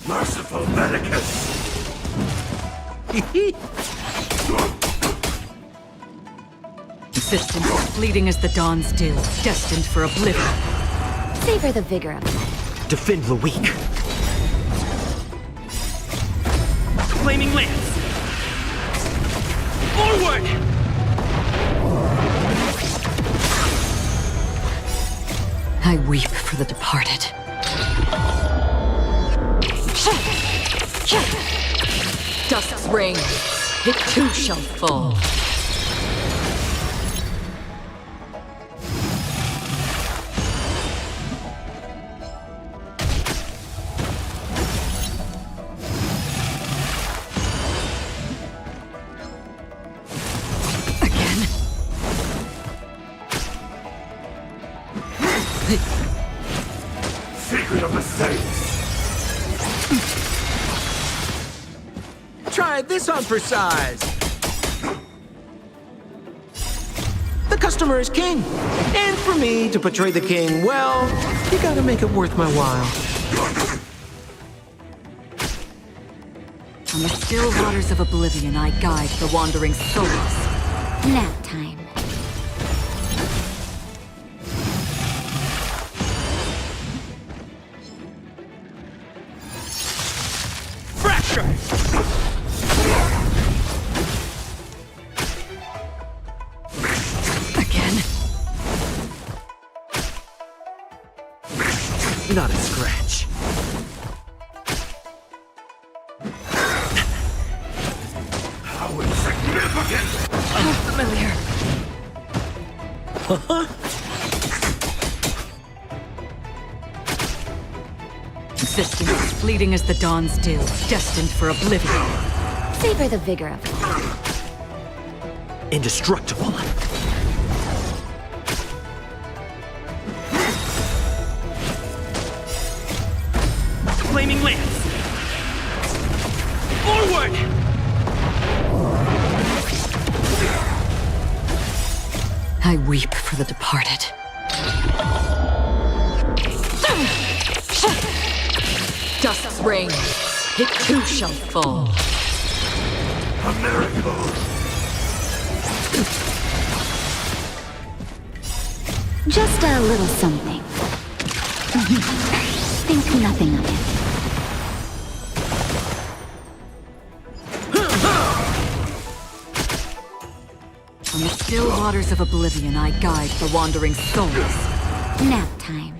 Speaker 12: Merciful Medicus!
Speaker 3: Existence fleeting as the dawn's dew, destined for oblivion.
Speaker 8: Savor the vigor of it.
Speaker 1: Defend the weak.
Speaker 2: Flaming lance! Forward!
Speaker 3: I weep for the departed. Dust's reign, it too shall fall.
Speaker 20: Secret of the Saints!
Speaker 2: Try this on for size. The customer is king. And for me to portray the king, well, you gotta make it worth my while.
Speaker 3: On the still waters of oblivion, I guide the wandering souls.
Speaker 8: Nap time.
Speaker 2: Not a scratch.
Speaker 20: How insignificant!
Speaker 3: How familiar. Existence as fleeting as the dawn's dew, destined for oblivion.
Speaker 8: Savor the vigor of life.
Speaker 2: Indestructible.
Speaker 1: Flaming lance! Forward!
Speaker 3: I weep for the departed. Dust's reign, it too shall fall.
Speaker 20: A miracle!
Speaker 8: Just a little something. Think nothing of it.
Speaker 3: On the still waters of oblivion, I guide the wandering souls.
Speaker 8: Nap time.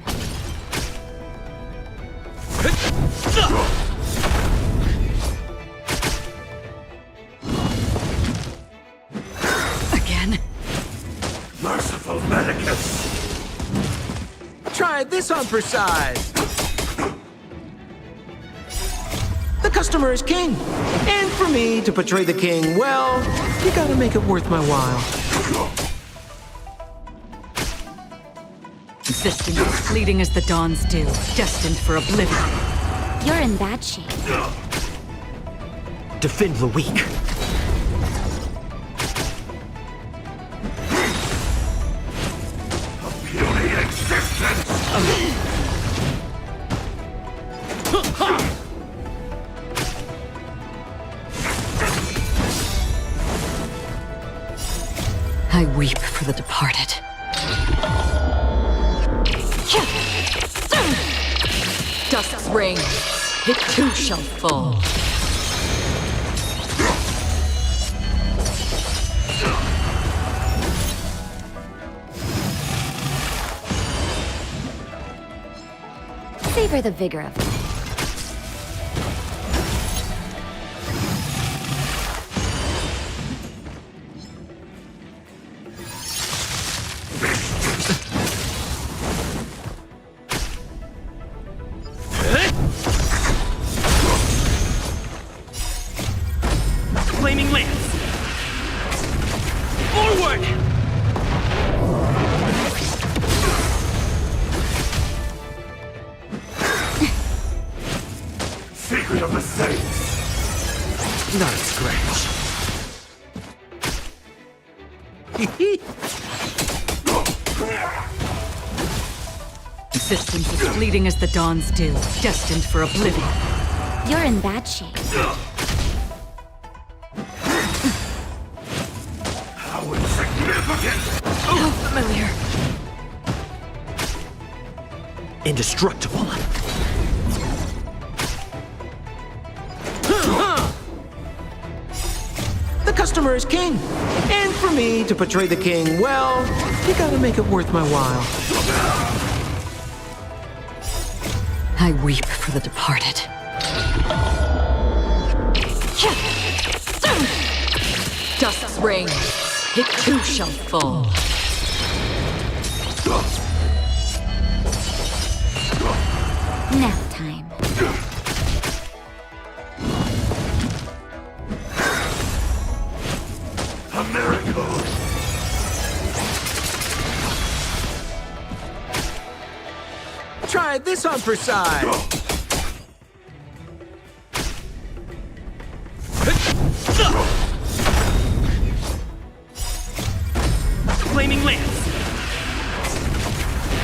Speaker 3: Again?
Speaker 20: Merciful Medicus!
Speaker 2: Try this on for size. The customer is king. And for me to portray the king, well, you gotta make it worth my while.
Speaker 3: Existence as fleeting as the dawn's dew, destined for oblivion.
Speaker 8: You're in bad shape.
Speaker 2: Defend the weak.
Speaker 20: A puny existence!
Speaker 3: I weep for the departed. Dust's reign, it too shall fall.
Speaker 8: Savor the vigor of life.
Speaker 1: Flaming lance! Forward!
Speaker 20: Secret of the Saints!
Speaker 2: Not a scratch.
Speaker 3: Existence as fleeting as the dawn's dew, destined for oblivion.
Speaker 8: You're in bad shape.
Speaker 20: How insignificant!
Speaker 3: How familiar.
Speaker 2: Indestructible. The customer is king. And for me to portray the king, well, you gotta make it worth my while.
Speaker 3: I weep for the departed. Dust's reign. It too shall fall.
Speaker 8: Nap time.
Speaker 20: A miracle!
Speaker 2: Try this on for size.
Speaker 1: Flaming lance!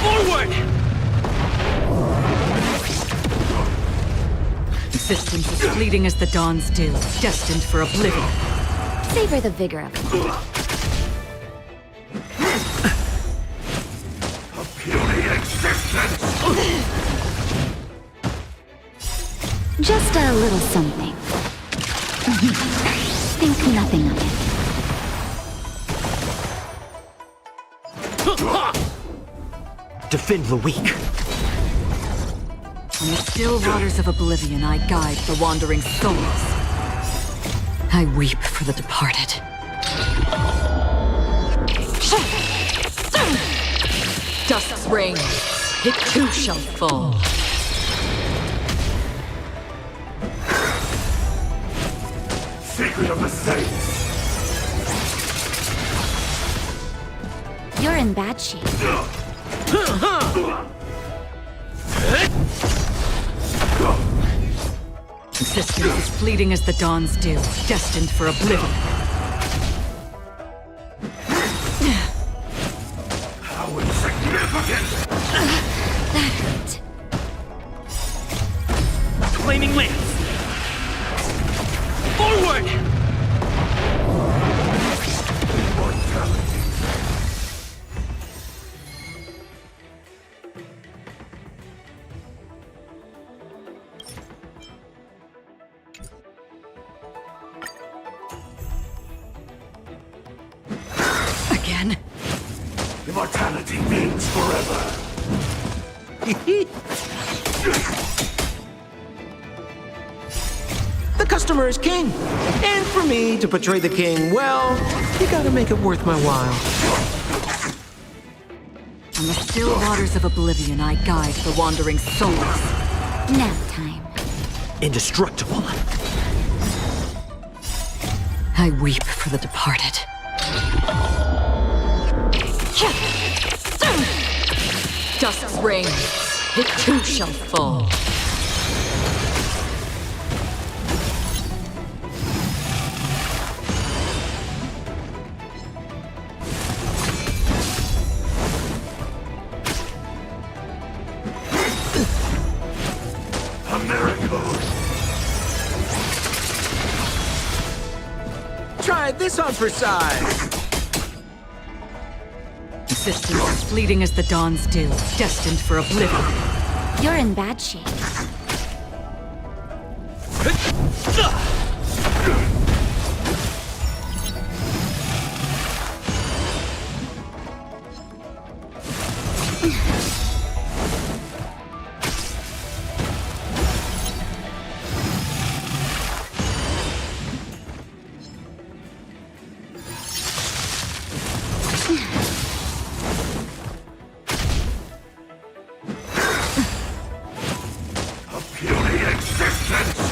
Speaker 1: Forward!
Speaker 3: Existence is fleeting as the dawn's dew, destined for oblivion.
Speaker 8: Savor the vigor of it.
Speaker 20: A puny existence!
Speaker 8: Just a little something. Think nothing of it.
Speaker 2: Defend the weak.
Speaker 3: In the still waters of oblivion, I guide the wandering souls. I weep for the departed. Dust's reign. It too shall fall.
Speaker 20: Secret of the Saints!
Speaker 8: You're in bad shape.
Speaker 3: Existence is fleeting as the dawn's dew, destined for oblivion.
Speaker 20: How insignificant!
Speaker 8: That hurt.
Speaker 1: Flaming lance! Forward!
Speaker 20: Immortality.
Speaker 3: Again?
Speaker 20: Immortality means forever.
Speaker 2: The customer is king. And for me to portray the king, well, you gotta make it worth my while.
Speaker 3: On the still waters of oblivion, I guide the wandering souls.
Speaker 8: Nap time.
Speaker 2: Indestructible.
Speaker 3: I weep for the departed. Dust's reign. It too shall fall.
Speaker 20: A miracle!
Speaker 2: Try this on for size.
Speaker 3: Existence is fleeting as the dawn's dew, destined for oblivion.
Speaker 8: You're in bad shape.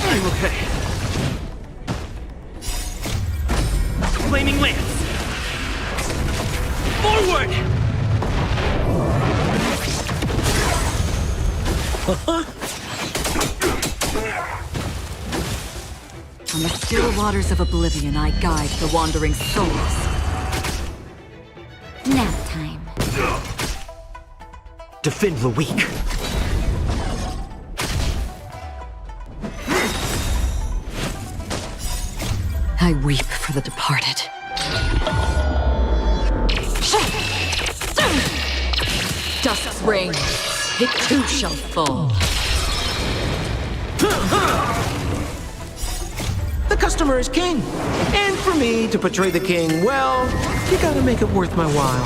Speaker 1: I'm okay. Flaming lance! Forward!
Speaker 3: On the still waters of oblivion, I guide the wandering souls.
Speaker 8: Nap time.
Speaker 2: Defend the weak.
Speaker 3: I weep for the departed. Dust's reign. It too shall fall.
Speaker 2: The customer is king. And for me to portray the king, well, you gotta make it worth my while.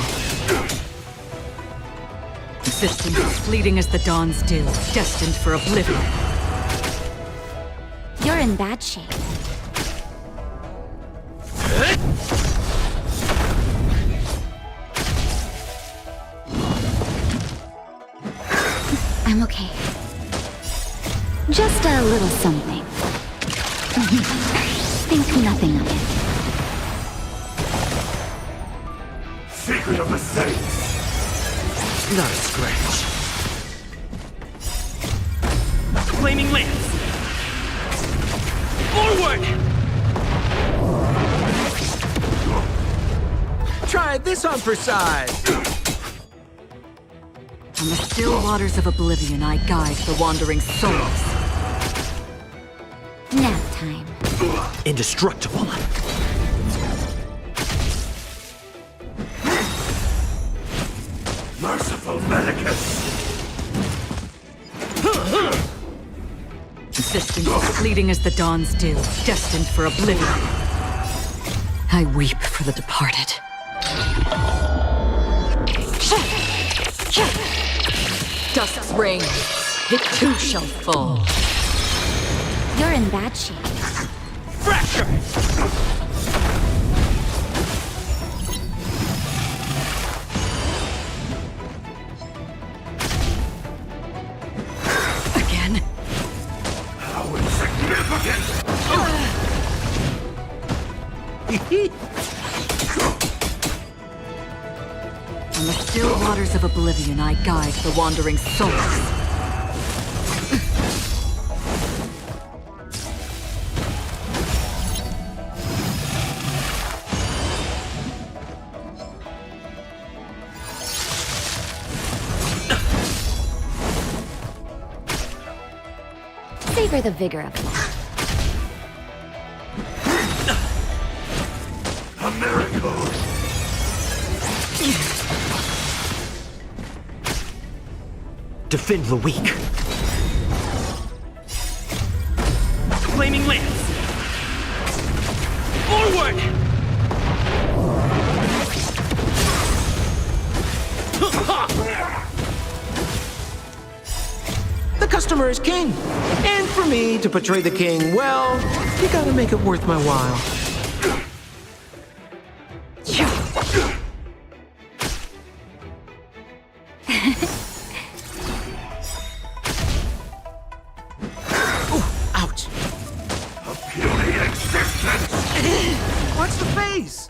Speaker 3: Existence is fleeting as the dawn's dew, destined for oblivion.
Speaker 8: You're in bad shape. I'm okay. Just a little something. Think nothing of it.
Speaker 12: Secret of the Saints!
Speaker 2: Not a scratch. Flaming lance! Forward! Try this on for size!
Speaker 3: On the still waters of oblivion, I guide the wandering souls.
Speaker 8: Nap time.
Speaker 2: Indestructible.
Speaker 12: Merciful Medicus!
Speaker 3: Existence is fleeting as the dawn's dew, destined for oblivion. I weep for the departed. Dusk's reign, it too shall fall.
Speaker 8: You're in bad shape.
Speaker 2: Fracture!
Speaker 3: Again?
Speaker 12: How insignificant!
Speaker 3: On the still waters of oblivion, I guide the wandering souls.
Speaker 8: Savor the vigor of life.
Speaker 12: A miracle!
Speaker 2: Defend the weak. Flaming lance! Forward! The customer is king. And for me to portray the king, well, you gotta make it worth my while. Ouch!
Speaker 12: A puny existence!
Speaker 2: What's the face?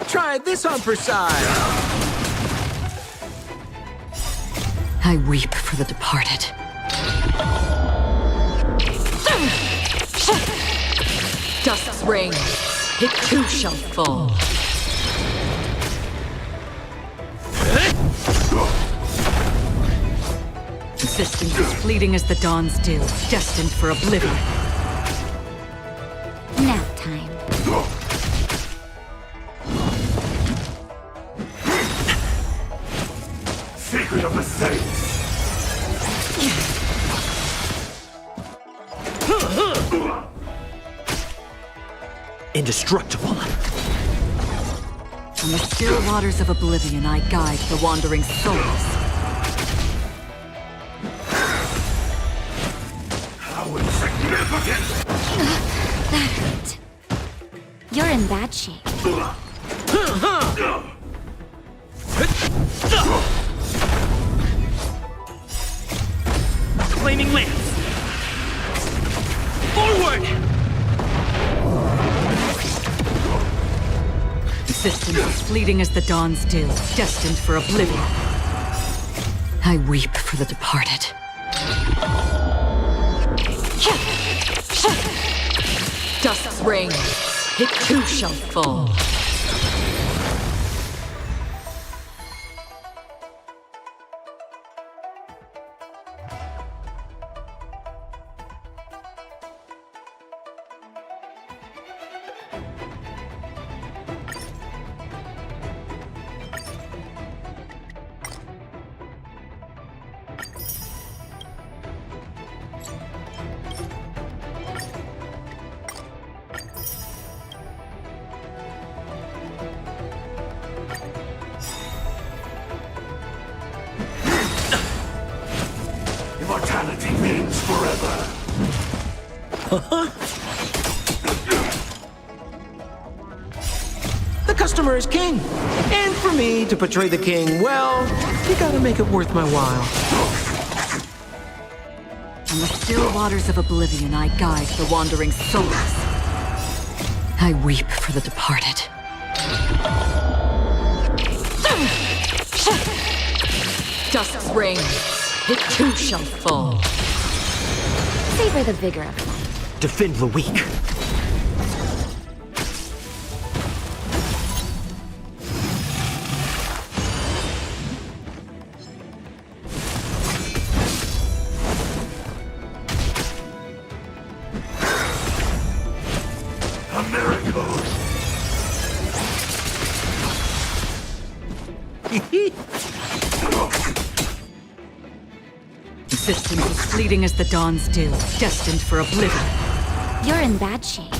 Speaker 2: Try this on for size.
Speaker 3: I weep for the departed. Dusk's reign, it too shall fall. Existence is fleeting as the dawn's dew, destined for oblivion.
Speaker 8: Nap time.
Speaker 12: Secret of the Saints!
Speaker 2: Indestructible.
Speaker 3: On the still waters of oblivion, I guide the wandering souls.
Speaker 12: How insignificant!
Speaker 8: That hurt. You're in bad shape.
Speaker 2: Flaming lance! Forward!
Speaker 3: Existence is fleeting as the dawn's dew, destined for oblivion. I weep for the departed. Dusk's reign, it too shall fall.
Speaker 12: Immortality means forever.
Speaker 2: The customer is king. And for me to portray the king, well, you gotta make it worth my while.
Speaker 3: On the still waters of oblivion, I guide the wandering souls. I weep for the departed. Dusk's reign, it too shall fall.
Speaker 8: Savor the vigor of life.
Speaker 2: Defend the weak.
Speaker 20: A miracle!
Speaker 3: Existence is fleeting as the dawn's dew, destined for oblivion.
Speaker 8: You're in bad shape.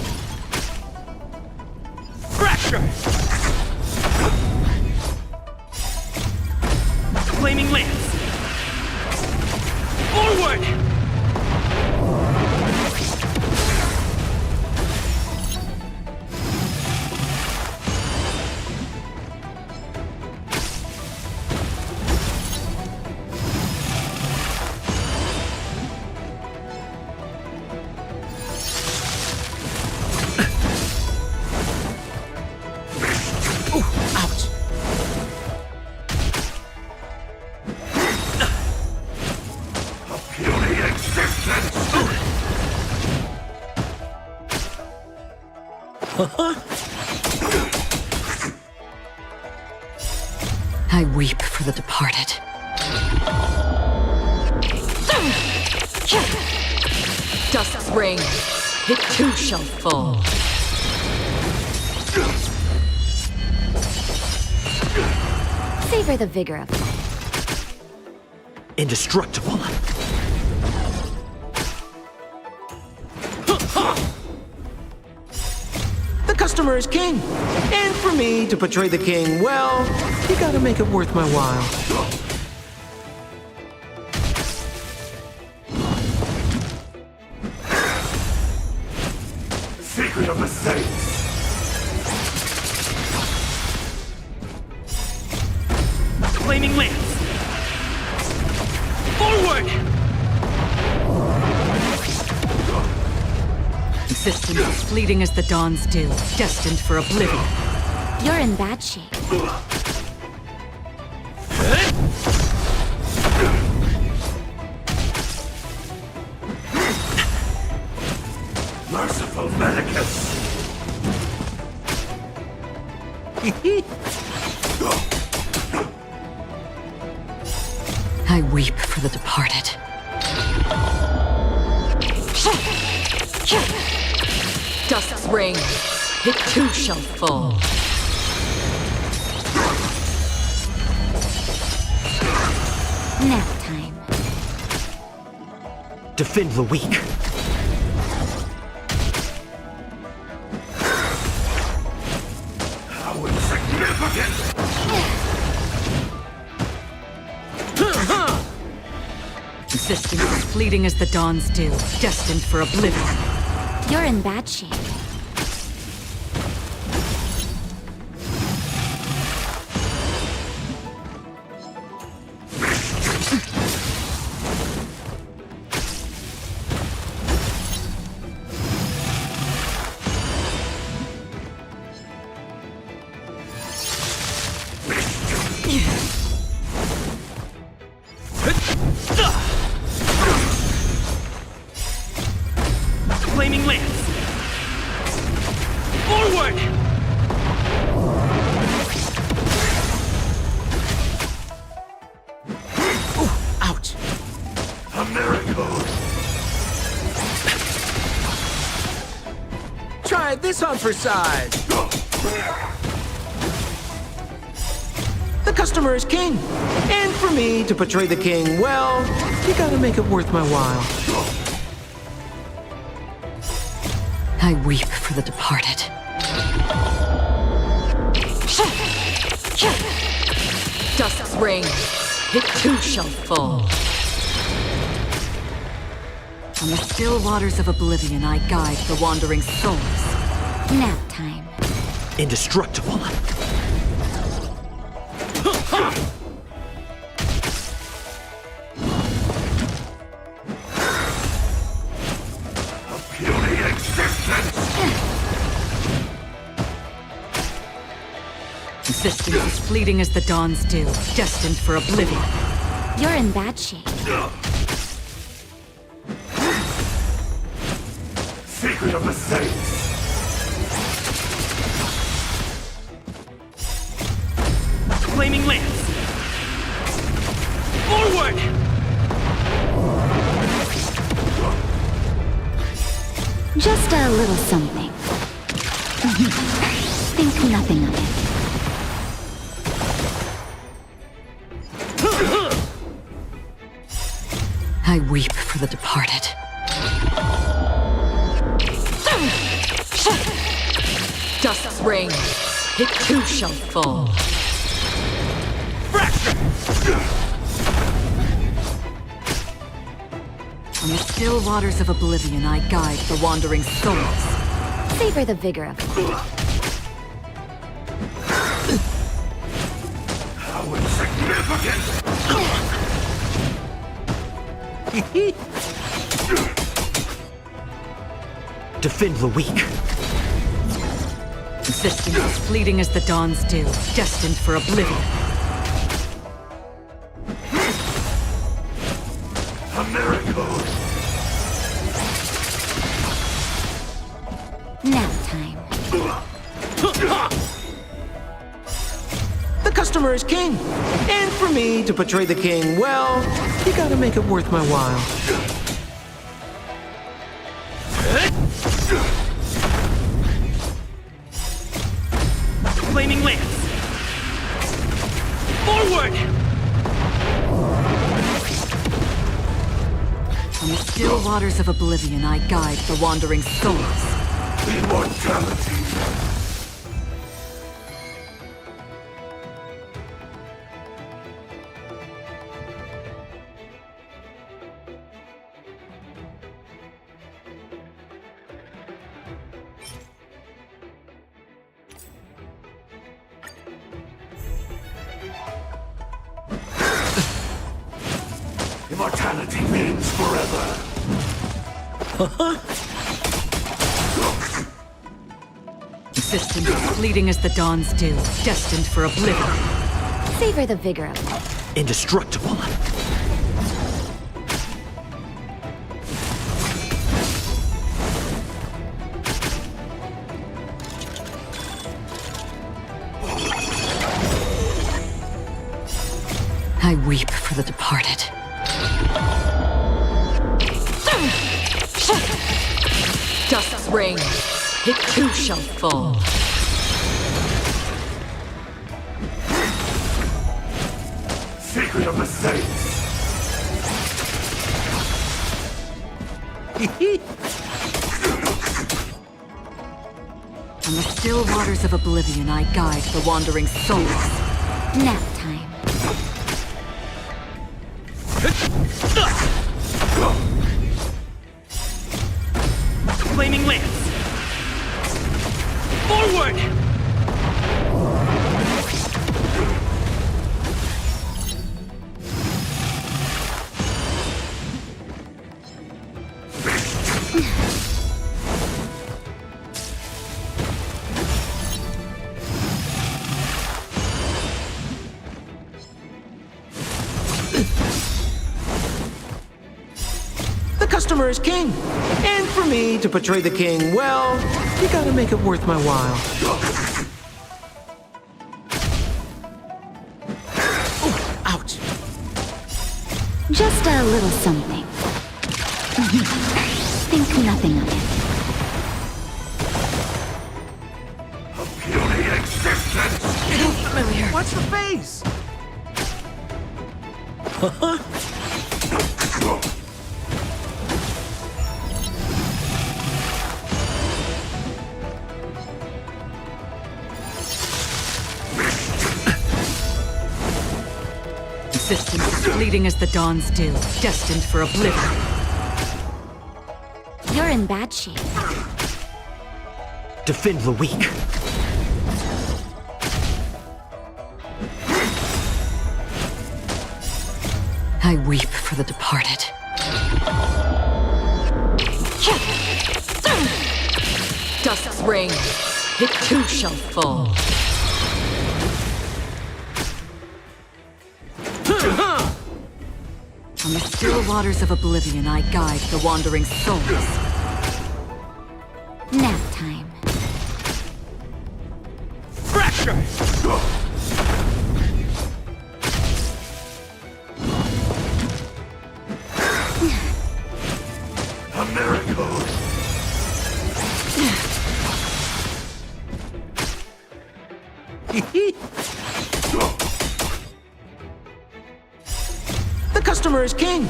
Speaker 2: Fracture! Flaming lance! Forward!
Speaker 3: I weep for the departed. Dusk's reign, it too shall fall.
Speaker 8: Savor the vigor of life.
Speaker 2: Indestructible. The customer is king. And for me to portray the king, well, you gotta make it worth my while.
Speaker 20: Secret of the Saints!
Speaker 2: Flaming lance! Forward!
Speaker 3: Existence is fleeting as the dawn's dew, destined for oblivion.
Speaker 8: You're in bad shape.
Speaker 20: Merciful Medicus!
Speaker 3: I weep for the departed. Dusk's reign, it too shall fall.
Speaker 8: Nap time.
Speaker 2: Defend the weak.
Speaker 20: How insignificant!
Speaker 3: Existence is fleeting as the dawn's dew, destined for oblivion.
Speaker 8: You're in bad shape.
Speaker 2: Flaming lance! Forward! Ouch!
Speaker 20: A miracle!
Speaker 2: Try this on for size! The customer is king. And for me to portray the king, well, you gotta make it worth my while.
Speaker 3: I weep for the departed. Dusk's reign, it too shall fall. On the still waters of oblivion, I guide the wandering souls.
Speaker 8: Nap time.
Speaker 2: Indestructible.
Speaker 3: Existence as fleeting as the dawn's dew, destined for oblivion.
Speaker 8: You're in bad shape.
Speaker 12: Secret of the Saints!
Speaker 2: Flaming lance! Forward!
Speaker 8: Just a little something. Think nothing of it.
Speaker 3: I weep for the departed. Dust's rain, it too shall fall. On the still waters of oblivion, I guide the wandering souls.
Speaker 8: Savor the vigor of it.
Speaker 12: How insignificant!
Speaker 2: Defend the weak.
Speaker 3: Existence as fleeting as the dawn's dew, destined for oblivion.
Speaker 12: A miracle!
Speaker 8: Nap time.
Speaker 2: The customer is king. And for me to portray the king, well, you gotta make it worth my while. Flaming lance! Forward!
Speaker 3: On the still waters of oblivion, I guide the wandering souls.
Speaker 12: Immortality! Immortality means forever.
Speaker 3: Existence as fleeting as the dawn's dew, destined for oblivion.
Speaker 8: Savor the vigor of it.
Speaker 2: Indestructible.
Speaker 3: I weep for the departed. Dust's rain, it too shall fall.
Speaker 12: Secret of the Saints!
Speaker 3: On the still waters of oblivion, I guide the wandering souls.
Speaker 8: Nap time.
Speaker 2: Flaming lance! Forward! The customer is king. And for me to portray the king, well, you gotta make it worth my while. Oh, ouch.
Speaker 8: Just a little something. Think nothing of it.
Speaker 12: Puny existence!
Speaker 2: Familiar. What's the face?
Speaker 3: Existence as fleeting as the dawn's dew, destined for oblivion.
Speaker 8: You're in bad shape.
Speaker 2: Defend the weak.
Speaker 3: I weep for the departed. Dust's rain, it too shall fall. On the still waters of oblivion, I guide the wandering souls.
Speaker 8: Nap time.
Speaker 20: Fracture! A miracle!
Speaker 2: The customer is king.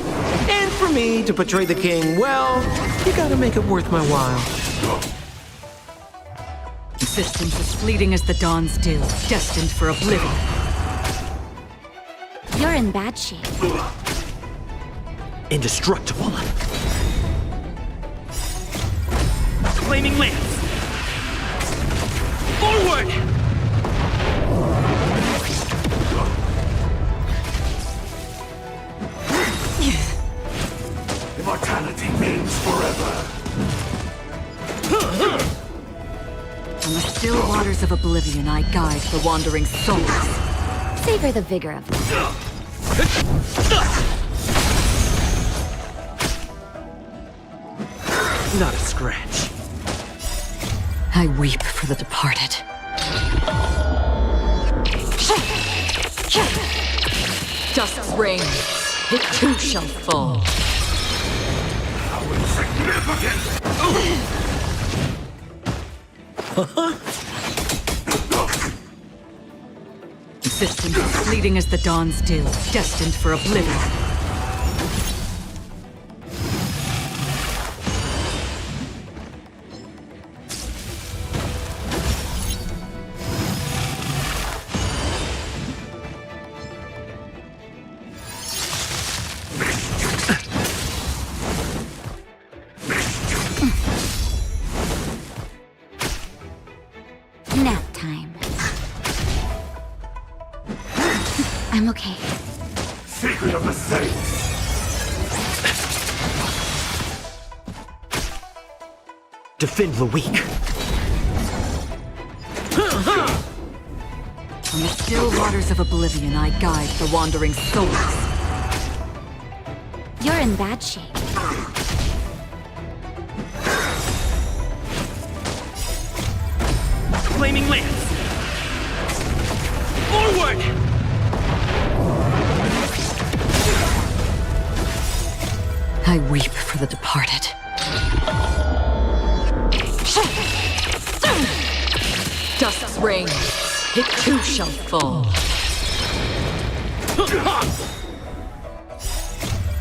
Speaker 2: And for me to portray the king, well, you gotta make it worth my while.
Speaker 3: Existence as fleeting as the dawn's dew, destined for oblivion.
Speaker 8: You're in bad shape.
Speaker 2: Indestructible.
Speaker 1: Flaming lance! Forward!
Speaker 20: Immortality means forever.
Speaker 3: On the still waters of oblivion, I guide the wandering souls.
Speaker 8: Savor the vigor of life.
Speaker 2: Not a scratch.
Speaker 3: I weep for the departed. Dust reigns, it too shall fall.
Speaker 20: How insignificant!
Speaker 3: Existence as fleeting as the dawn's dew, destined for oblivion.
Speaker 8: Nap time. I'm okay.
Speaker 20: Secret of the Saints!
Speaker 2: Defend the weak.
Speaker 3: On the still waters of oblivion, I guide the wandering souls.
Speaker 8: You're in bad shape.
Speaker 1: Flaming lance! Forward!
Speaker 3: I weep for the departed. Dust reigns, it too shall fall.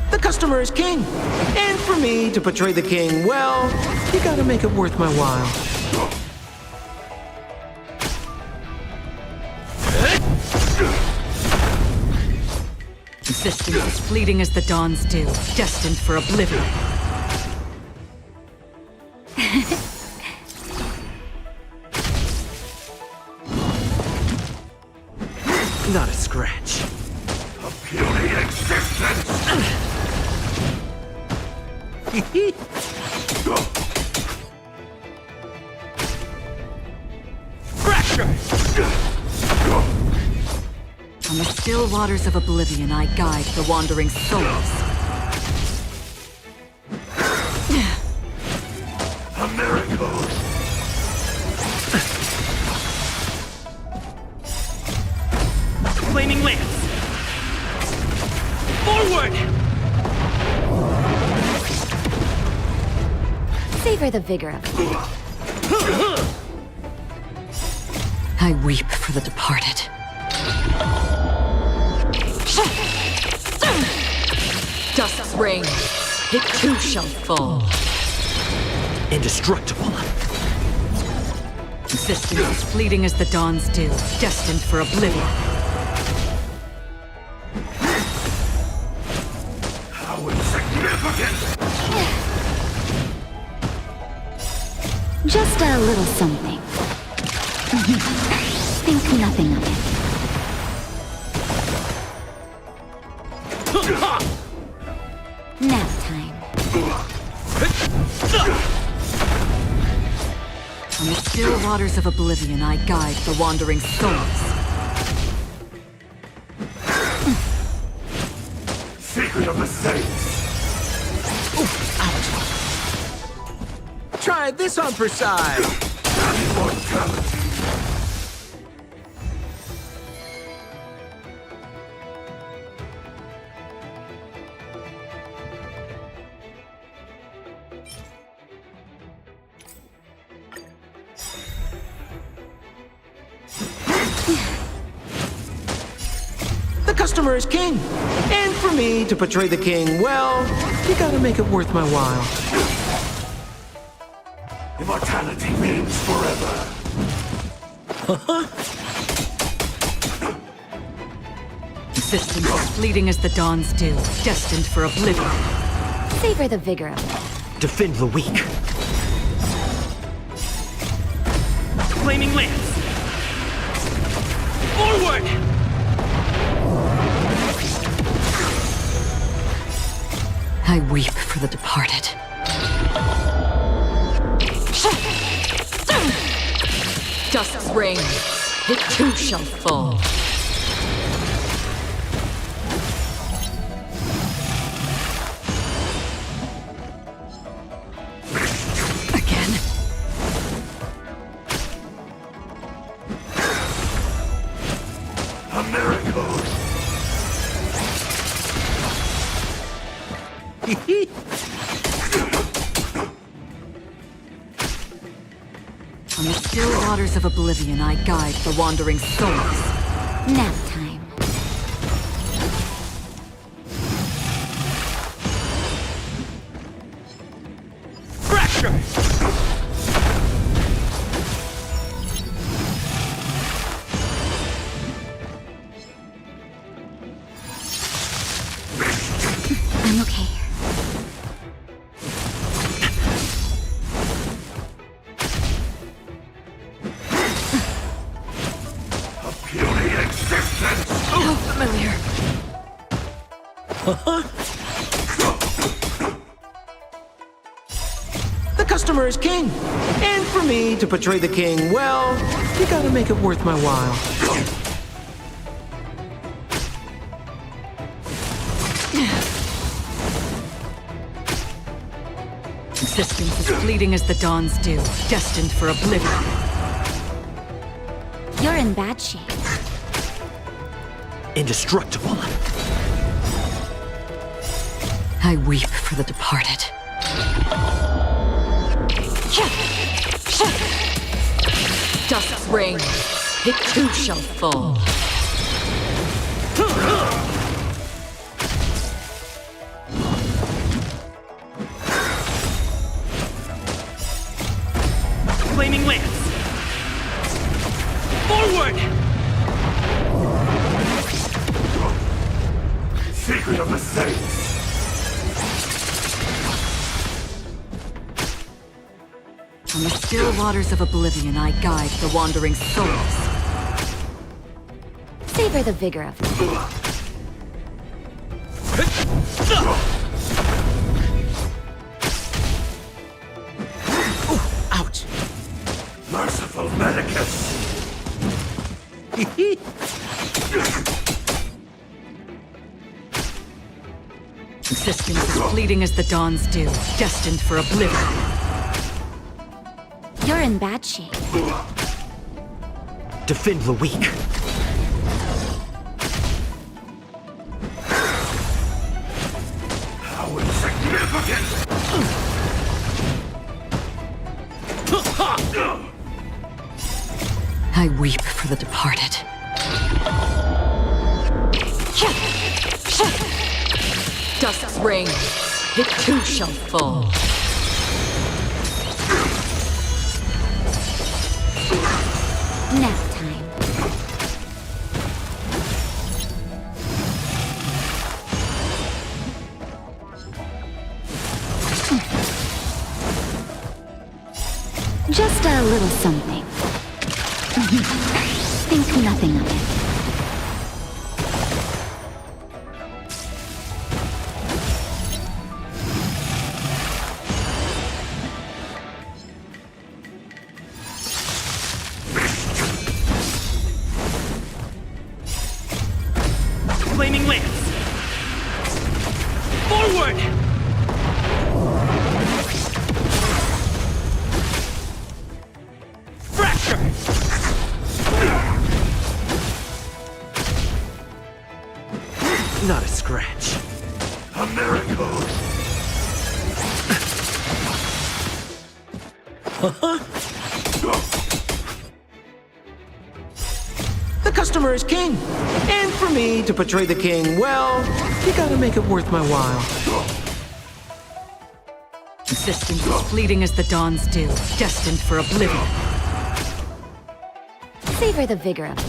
Speaker 2: The customer is king. And for me to portray the king, well, you gotta make it worth my while.
Speaker 3: Existence as fleeting as the dawn's dew, destined for oblivion.
Speaker 2: Not a scratch.
Speaker 20: A puny existence!
Speaker 1: Fracture!
Speaker 3: On the still waters of oblivion, I guide the wandering souls.
Speaker 20: A miracle!
Speaker 1: Flaming lance! Forward!
Speaker 8: Savor the vigor of life.
Speaker 3: I weep for the departed. Dust reigns, it too shall fall.
Speaker 2: Indestructible.
Speaker 3: Existence as fleeting as the dawn's dew, destined for oblivion.
Speaker 20: How insignificant!
Speaker 8: Just a little something. Think nothing of it. Nap time.
Speaker 3: On the still waters of oblivion, I guide the wandering souls.
Speaker 12: Secret of the Saints.
Speaker 2: Try this on for size.
Speaker 12: Immortality.
Speaker 2: The customer is king. And for me to portray the king, well, you gotta make it worth my while.
Speaker 12: Immortality means forever.
Speaker 3: Existence as fleeting as the dawn's dew, destined for oblivion.
Speaker 8: Savor the vigor of it.
Speaker 2: Defend the weak.
Speaker 1: Flaming lance! Forward!
Speaker 3: I weep for the departed. Dusk's reign, it too shall fall. Again?
Speaker 12: A miracle.
Speaker 3: On the still waters of oblivion, I guide the wandering souls.
Speaker 8: Nap time.
Speaker 1: Fracture!
Speaker 8: I'm okay.
Speaker 12: Puny existence.
Speaker 3: How familiar.
Speaker 2: The customer is king. And for me to portray the king, well, you gotta make it worth my while.
Speaker 3: Existence as fleeting as the dawn's dew, destined for oblivion.
Speaker 8: You're in bad shape.
Speaker 2: Indestructible.
Speaker 3: I weep for the departed. Dusk's reign, it too shall fall.
Speaker 1: Flaming lance! Forward!
Speaker 12: Secret of the Saints.
Speaker 3: On the still waters of oblivion, I guide the wandering souls.
Speaker 8: Savor the vigor of it.
Speaker 2: Ouch.
Speaker 12: Merciful Medicus.
Speaker 3: Existence as fleeting as the dawn's dew, destined for oblivion.
Speaker 8: You're in bad shape.
Speaker 2: Defend the weak.
Speaker 12: How insignificant.
Speaker 3: I weep for the departed. Dusk's reign, it too shall fall.
Speaker 8: Nap time. Just a little something. Think nothing of it.
Speaker 1: Flaming lance!
Speaker 2: Not a scratch.
Speaker 12: A miracle!
Speaker 2: The customer is king. And for me to portray the king, well, you gotta make it worth my while.
Speaker 3: Existence is fleeting as the dawn's dew, destined for oblivion.
Speaker 8: Savor the vigor of it.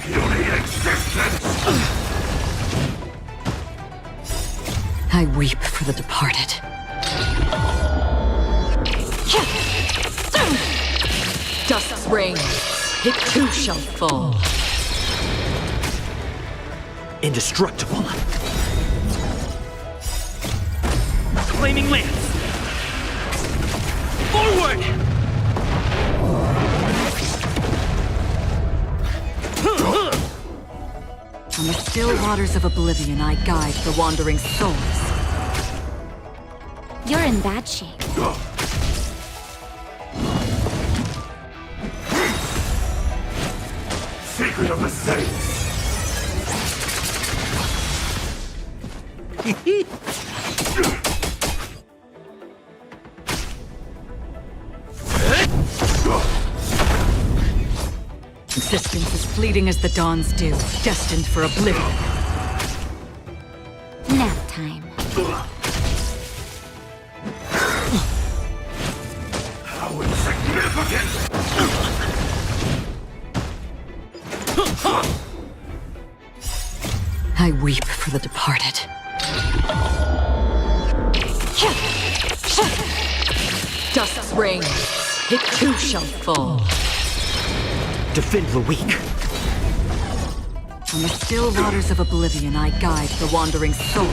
Speaker 12: Puny existence!
Speaker 3: I weep for the departed. Dust's reign, it too shall fall.
Speaker 2: Indestructible.
Speaker 1: Flaming lance! Forward!
Speaker 3: On the still waters of oblivion, I guide the wandering souls.
Speaker 8: You're in bad shape.
Speaker 12: Secret of the Saints!
Speaker 3: Existence is fleeting as the dawn's dew, destined for oblivion.
Speaker 8: Nap time.
Speaker 12: How insignificant!
Speaker 3: I weep for the departed. Dust's reign, it too shall fall.
Speaker 2: Defend the weak.
Speaker 3: On the still waters of oblivion, I guide the wandering souls.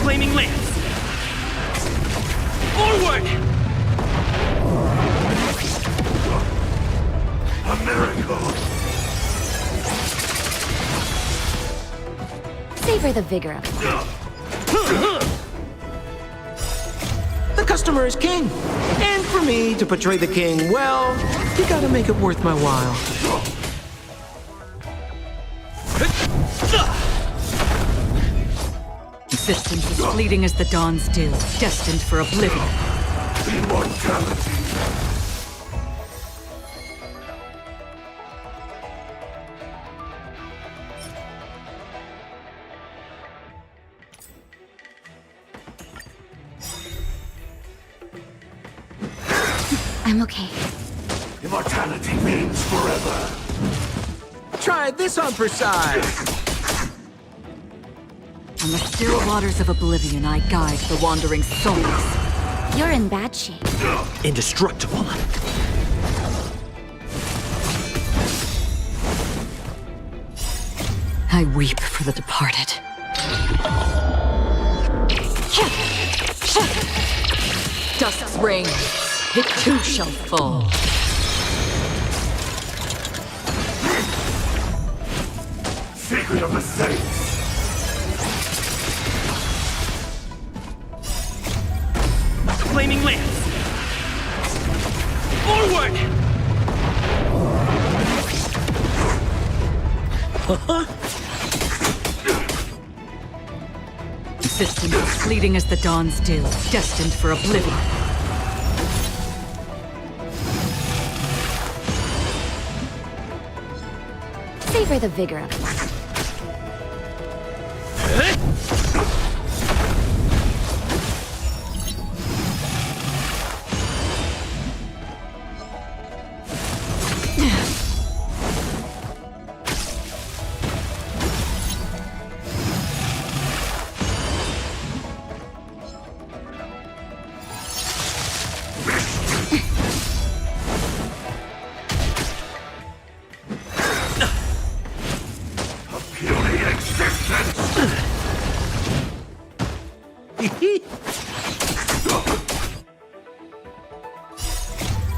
Speaker 1: Flaming lance! Forward!
Speaker 12: A miracle!
Speaker 8: Savor the vigor of it.
Speaker 2: The customer is king. And for me to portray the king, well, you gotta make it worth my while.
Speaker 3: Existence is fleeting as the dawn's dew, destined for oblivion.
Speaker 12: Immortality!
Speaker 8: I'm okay.
Speaker 12: Immortality means forever!
Speaker 2: Try this on for size.
Speaker 3: On the still waters of oblivion, I guide the wandering souls.
Speaker 8: You're in bad shape.
Speaker 2: Indestructible.
Speaker 3: I weep for the departed. Dust's reign, it too shall fall.
Speaker 12: Secret of the Saints!
Speaker 1: Flaming lance! Forward!
Speaker 3: Existence is fleeting as the dawn's dew, destined for oblivion.
Speaker 8: Savor the vigor of it.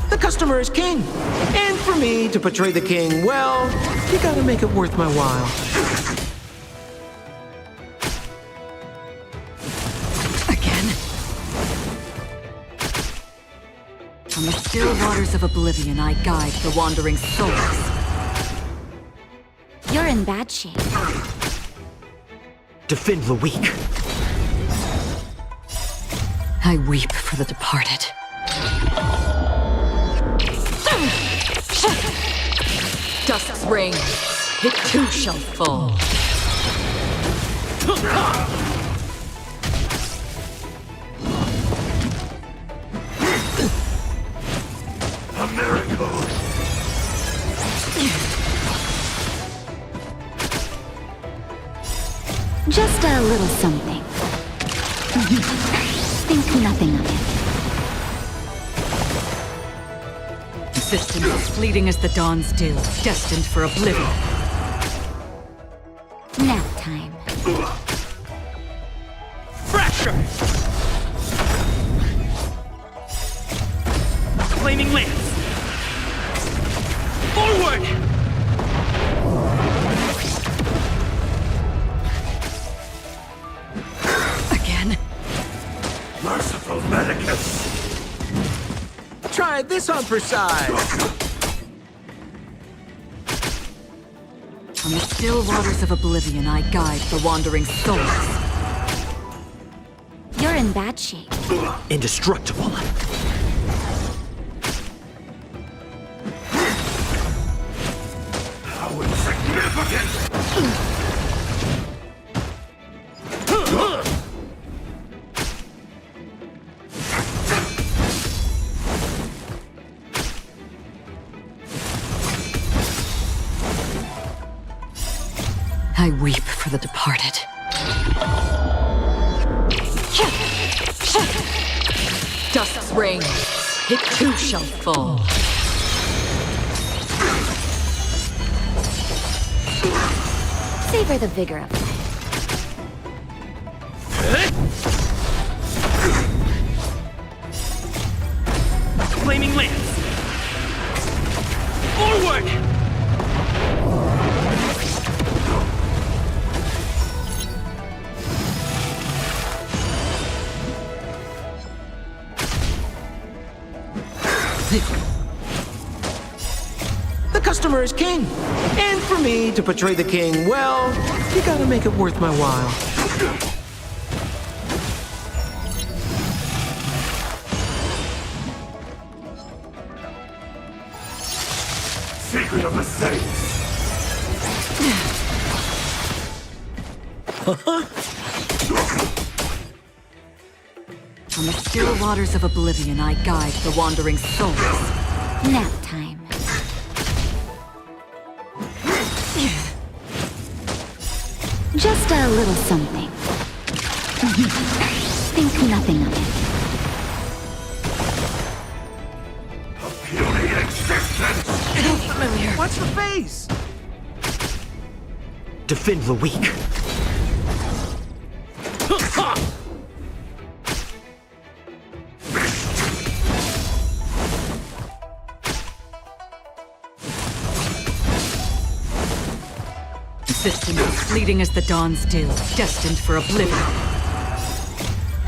Speaker 2: The customer is king. And for me to portray the king, well, you gotta make it worth my while.
Speaker 3: From the still waters of oblivion, I guide the wandering souls.
Speaker 8: You're in bad shape.
Speaker 2: Defend the weak.
Speaker 3: I weep for the departed. Dust's ring, it too shall fall.
Speaker 20: A miracle!
Speaker 8: Just a little something. Think nothing of it.
Speaker 3: Existence as fleeting as the dawn's dew, destined for oblivion.
Speaker 8: Nap time.
Speaker 2: Fracture! Flaming lance! Forward!
Speaker 3: Again?
Speaker 20: Merciful medicus!
Speaker 2: Try this on for size!
Speaker 3: On the still waters of oblivion, I guide the wandering souls.
Speaker 8: You're in bad shape.
Speaker 2: Indestructible.
Speaker 20: How insignificant!
Speaker 3: I weep for the departed. Dust's ring, it too shall fall.
Speaker 8: Savor the vigor of life.
Speaker 2: Flaming lance! Forward! The customer is king. And for me to portray the king, well, you gotta make it worth my while.
Speaker 20: Secret of the saints!
Speaker 3: On the still waters of oblivion, I guide the wandering souls.
Speaker 8: Nap time. Just a little something. Think nothing of it.
Speaker 20: Puny existence!
Speaker 2: Familiar. What's the face? Defend the weak.
Speaker 3: Existence as fleeting as the dawn's dew, destined for oblivion.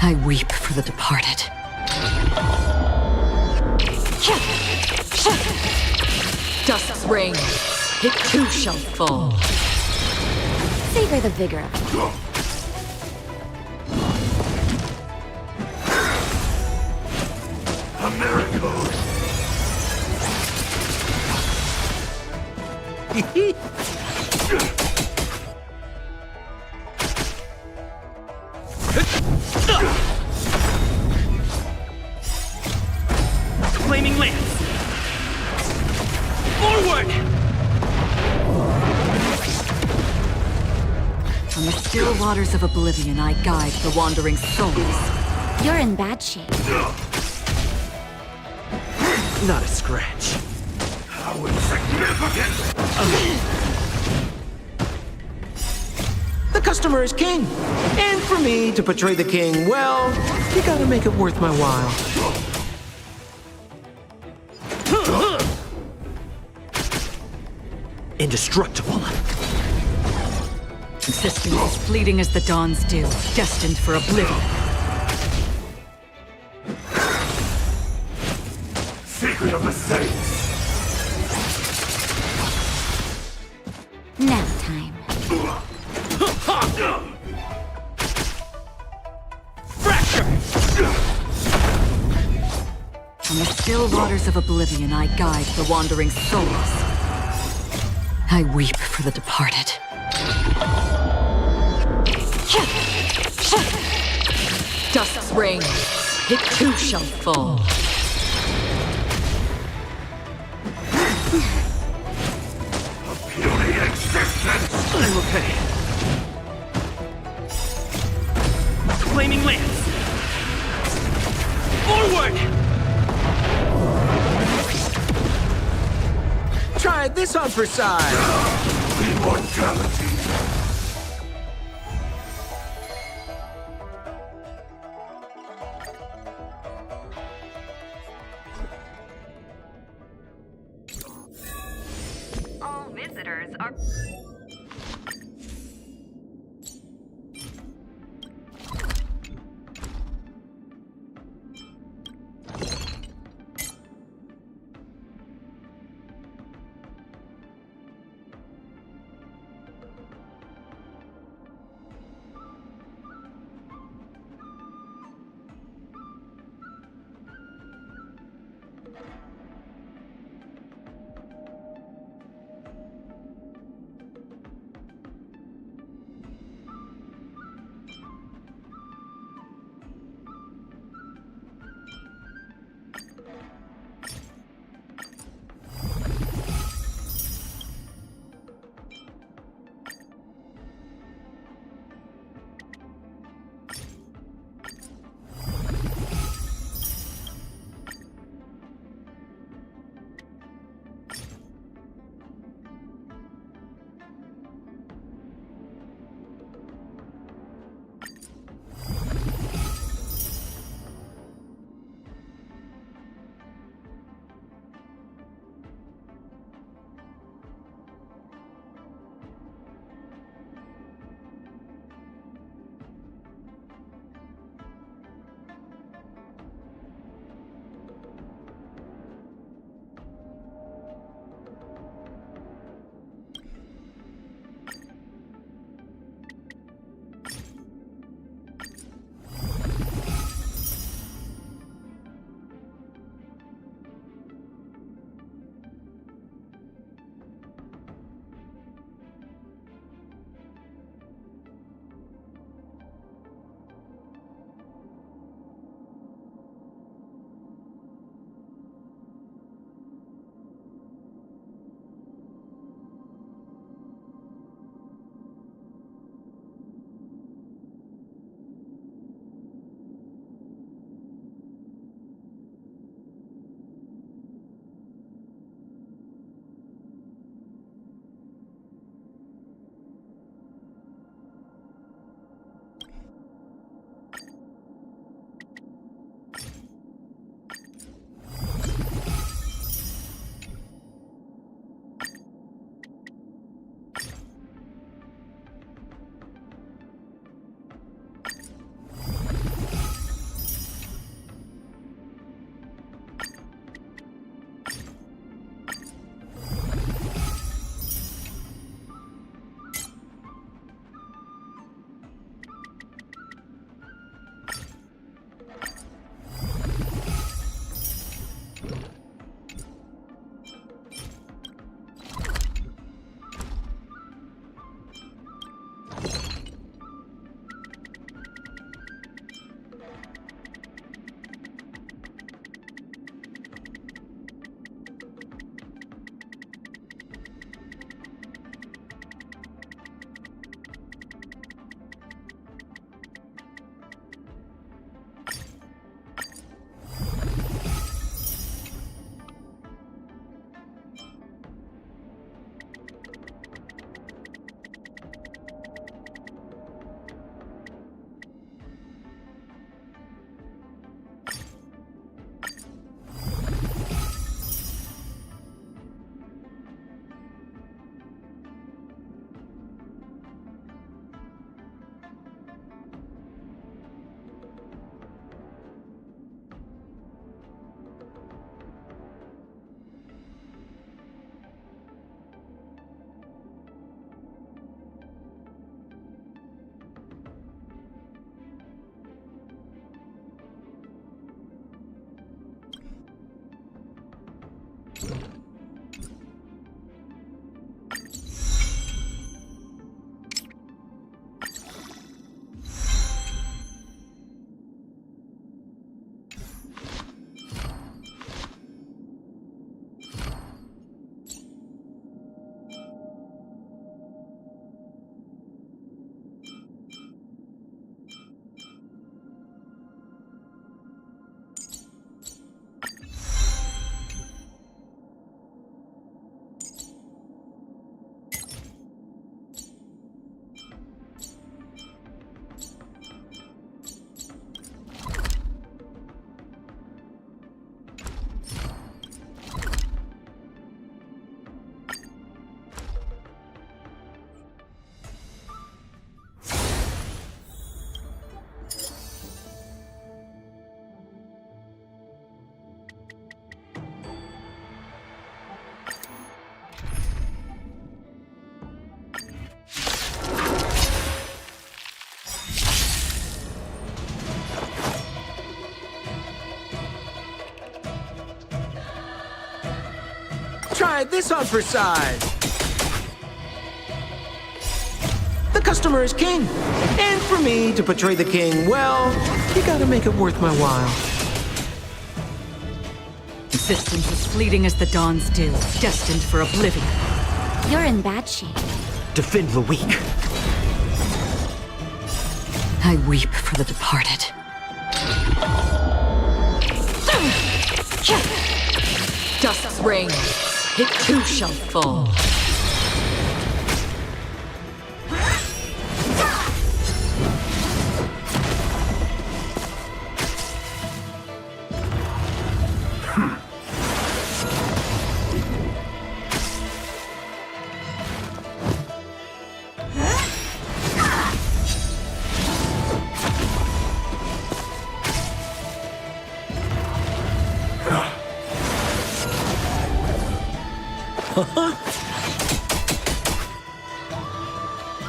Speaker 3: I weep for the departed. Dust's ring, it too shall fall.
Speaker 8: Savor the vigor of life.
Speaker 20: A miracle!
Speaker 2: Flaming lance! Forward!
Speaker 3: On the still waters of oblivion, I guide the wandering souls.
Speaker 8: You're in bad shape.
Speaker 2: Not a scratch.
Speaker 20: How insignificant!
Speaker 2: The customer is king. And for me to portray the king, well, you gotta make it worth my while. Indestructible.
Speaker 3: Existence as fleeting as the dawn's dew, destined for oblivion.
Speaker 12: Sacred of the Saints!
Speaker 8: Nap time.
Speaker 3: From the still waters of oblivion, I guide the wandering souls. I weep for the departed. Dust's reign, it too shall fall.
Speaker 12: Puny existence!
Speaker 2: I'm okay. Flaming lance! Forward! Try this on for size!
Speaker 12: Immortality!
Speaker 9: All visitors are...
Speaker 2: Try this on for size. The customer is king. And for me to portray the king, well, you gotta make it worth my while.
Speaker 3: Existence is fleeting as the dawn's dew, destined for oblivion.
Speaker 8: You're in bad shape.
Speaker 2: Defend the weak.
Speaker 3: I weep for the departed. Dust's reign, it too shall fall.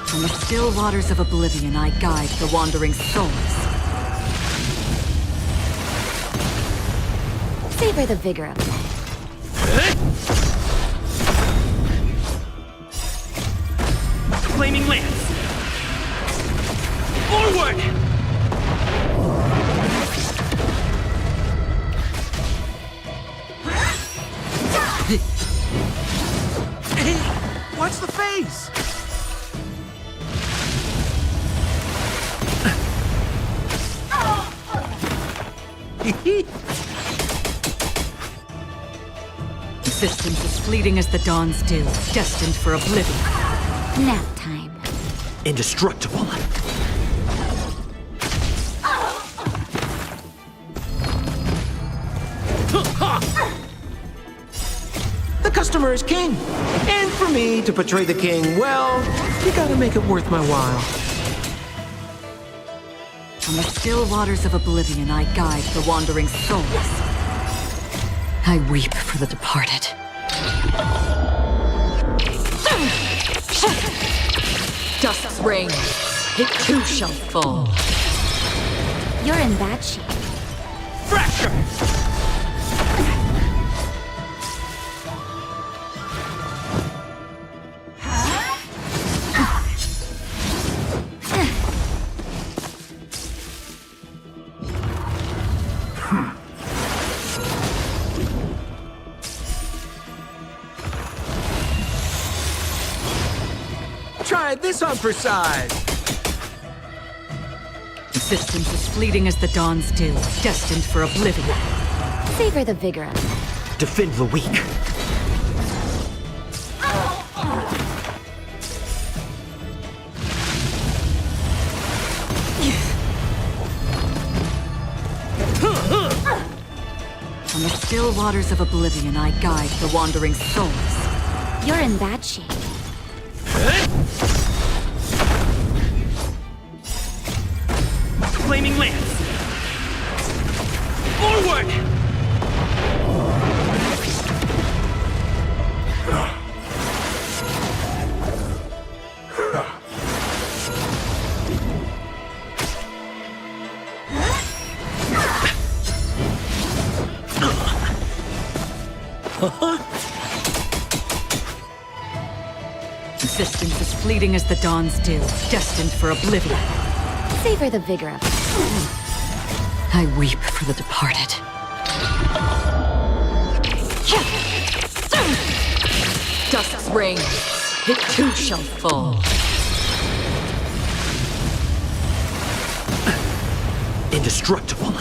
Speaker 3: From the still waters of oblivion, I guide the wandering souls.
Speaker 8: Savor the vigor of life.
Speaker 1: Flaming lance! Forward!
Speaker 2: Hey, watch the face!
Speaker 3: Existence is fleeting as the dawn's dew, destined for oblivion.
Speaker 8: Nap time.
Speaker 2: Indestructible. The customer is king. And for me to portray the king, well, you gotta make it worth my while.
Speaker 3: From the still waters of oblivion, I guide the wandering souls. I weep for the departed. Dust's reign, it too shall fall.
Speaker 8: You're in bad shape.
Speaker 1: Fracture!
Speaker 2: Try this on for size.
Speaker 3: Existence is fleeting as the dawn's dew, destined for oblivion.
Speaker 8: Savor the vigor of life.
Speaker 2: Defend the weak.
Speaker 3: From the still waters of oblivion, I guide the wandering souls.
Speaker 8: You're in bad shape.
Speaker 1: Flaming lance! Forward!
Speaker 3: Existence is fleeting as the dawn's dew, destined for oblivion.
Speaker 8: Savor the vigor of life.
Speaker 3: I weep for the departed. Dust's reign, it too shall fall.
Speaker 2: Indestructible.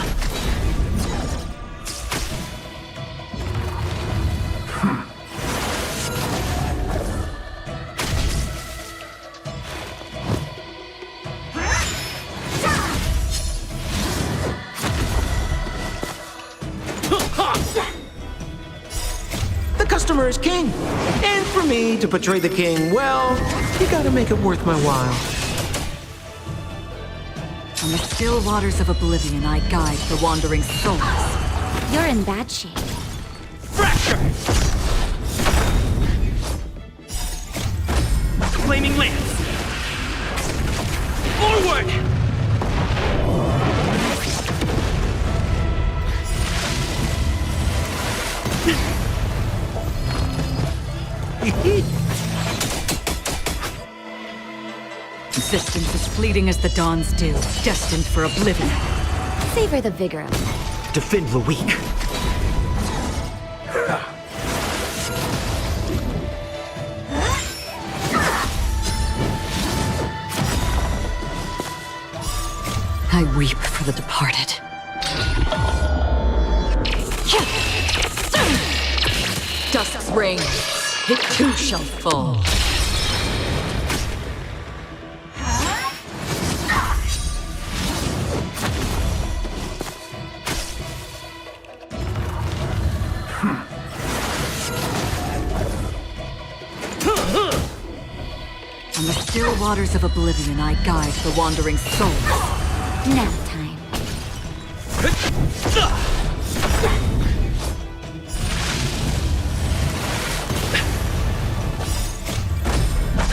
Speaker 2: The customer is king. And for me to portray the king, well, you gotta make it worth my while.
Speaker 3: On the still waters of oblivion, I guide the wandering souls.
Speaker 8: You're in bad shape.
Speaker 1: Fracture! Flaming lance! Forward!
Speaker 3: Existence as fleeting as the dawn's dew, destined for oblivion.
Speaker 8: Savor the vigor of life.
Speaker 2: Defend the weak.
Speaker 3: I weep for the departed. Dusk's reign, it too shall fall. On the still waters of oblivion, I guide the wandering souls.
Speaker 8: Nap time.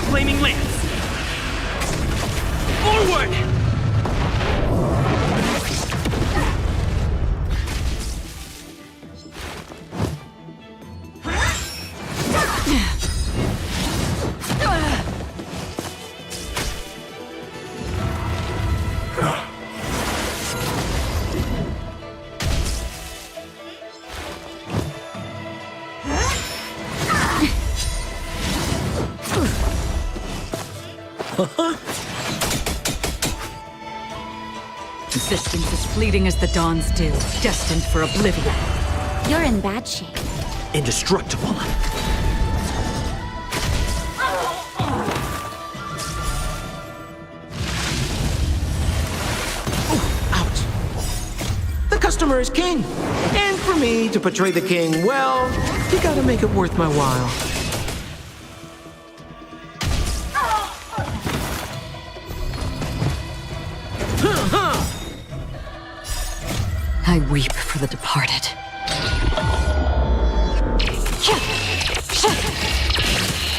Speaker 2: Flaming lance! Forward!
Speaker 3: Existence as fleeting as the dawn's dew, destined for oblivion.
Speaker 8: You're in bad shape.
Speaker 2: Indestructible. Ouch. The customer is king. And for me to portray the king, well, you gotta make it worth my while.
Speaker 3: I weep for the departed.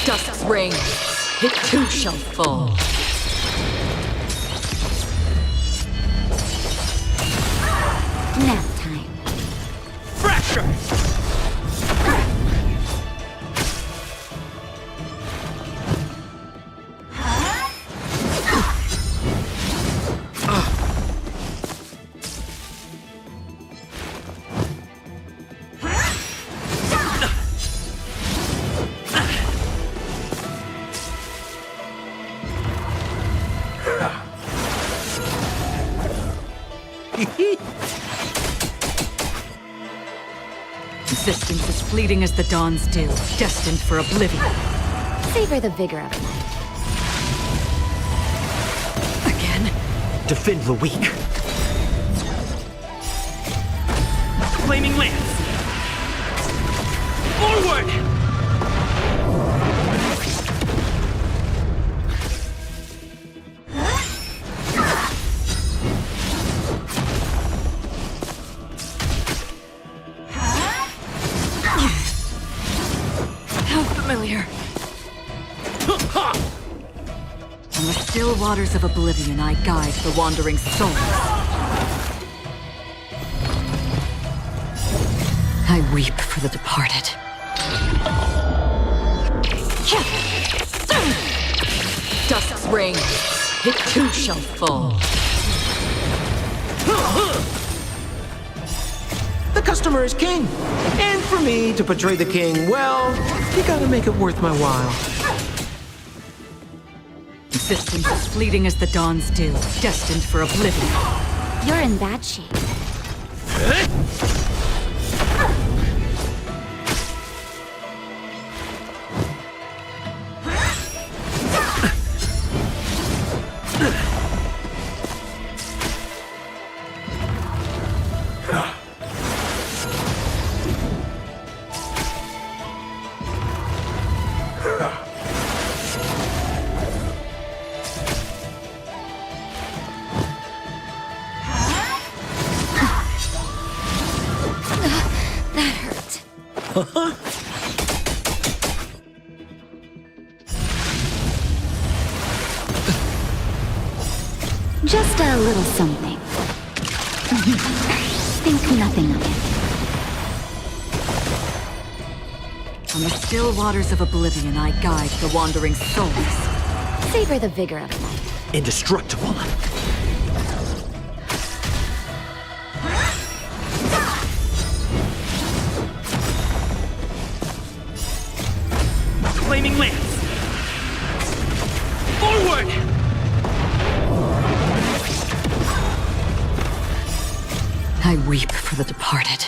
Speaker 3: Dusk's reign, it too shall fall.
Speaker 8: Nap time.
Speaker 2: Fracture!
Speaker 3: Existence as fleeting as the dawn's dew, destined for oblivion.
Speaker 8: Savor the vigor of life.
Speaker 3: Again?
Speaker 2: Defend the weak. Flaming lance! Forward!
Speaker 3: How familiar. On the still waters of oblivion, I guide the wandering souls. I weep for the departed. Dusk's reign, it too shall fall.
Speaker 2: The customer is king. And for me to portray the king, well, you gotta make it worth my while.
Speaker 3: Existence as fleeting as the dawn's dew, destined for oblivion.
Speaker 8: You're in bad shape.
Speaker 3: That hurt.
Speaker 8: Just a little something. Think nothing of it.
Speaker 3: On the still waters of oblivion, I guide the wandering souls.
Speaker 8: Savor the vigor of life.
Speaker 2: Indestructible.
Speaker 1: Flaming lance! Forward!
Speaker 3: I weep for the departed.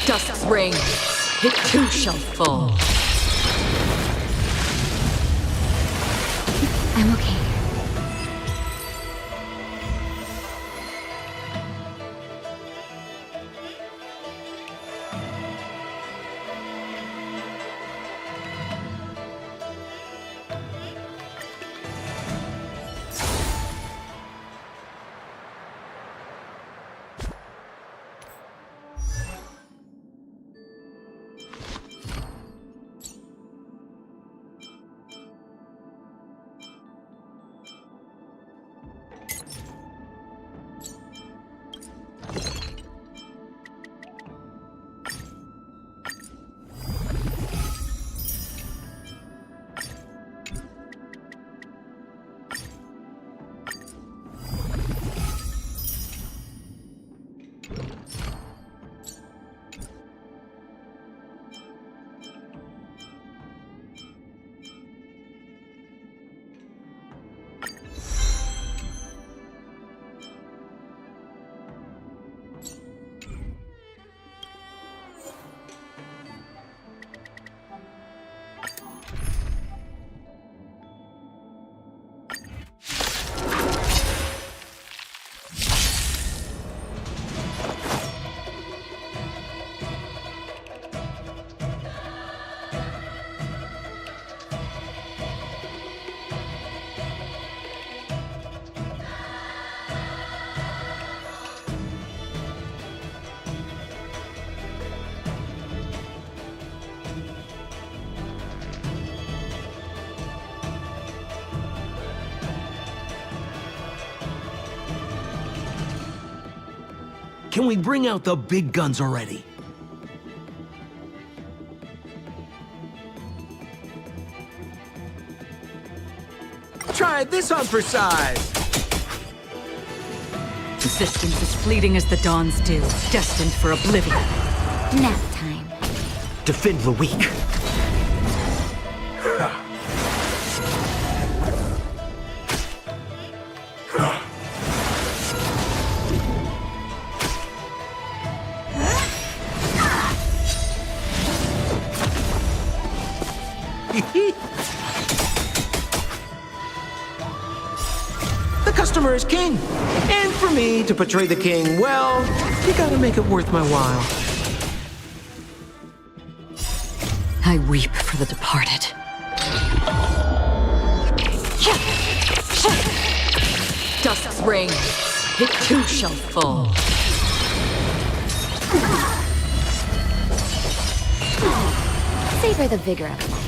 Speaker 3: Dusk's reign, it too shall fall.
Speaker 8: I'm okay.
Speaker 2: Can we bring out the big guns already? Try this on for size!
Speaker 3: Resistance is fleeting as the dawn's dew, destined for oblivion.
Speaker 8: Nap time.
Speaker 2: Defend the weak. The customer is king. And for me to portray the king, well, you gotta make it worth my while.
Speaker 3: I weep for the departed. Dusk's reign, it too shall fall.
Speaker 8: Savor the vigor of life.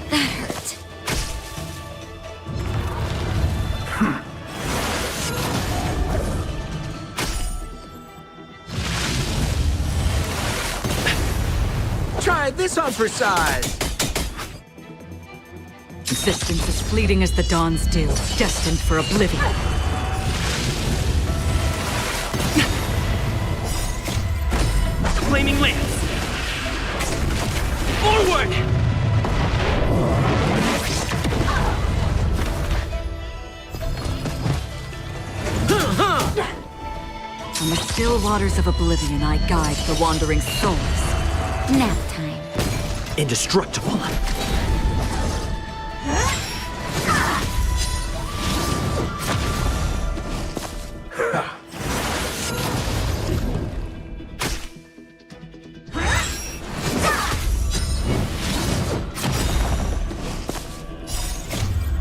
Speaker 8: That hurt.
Speaker 2: Try this on for size.
Speaker 3: Existence is fleeting as the dawn's dew, destined for oblivion.
Speaker 1: Flaming lance! Forward!
Speaker 3: On the still waters of oblivion, I guide the wandering souls.
Speaker 8: Nap time.
Speaker 2: Indestructible.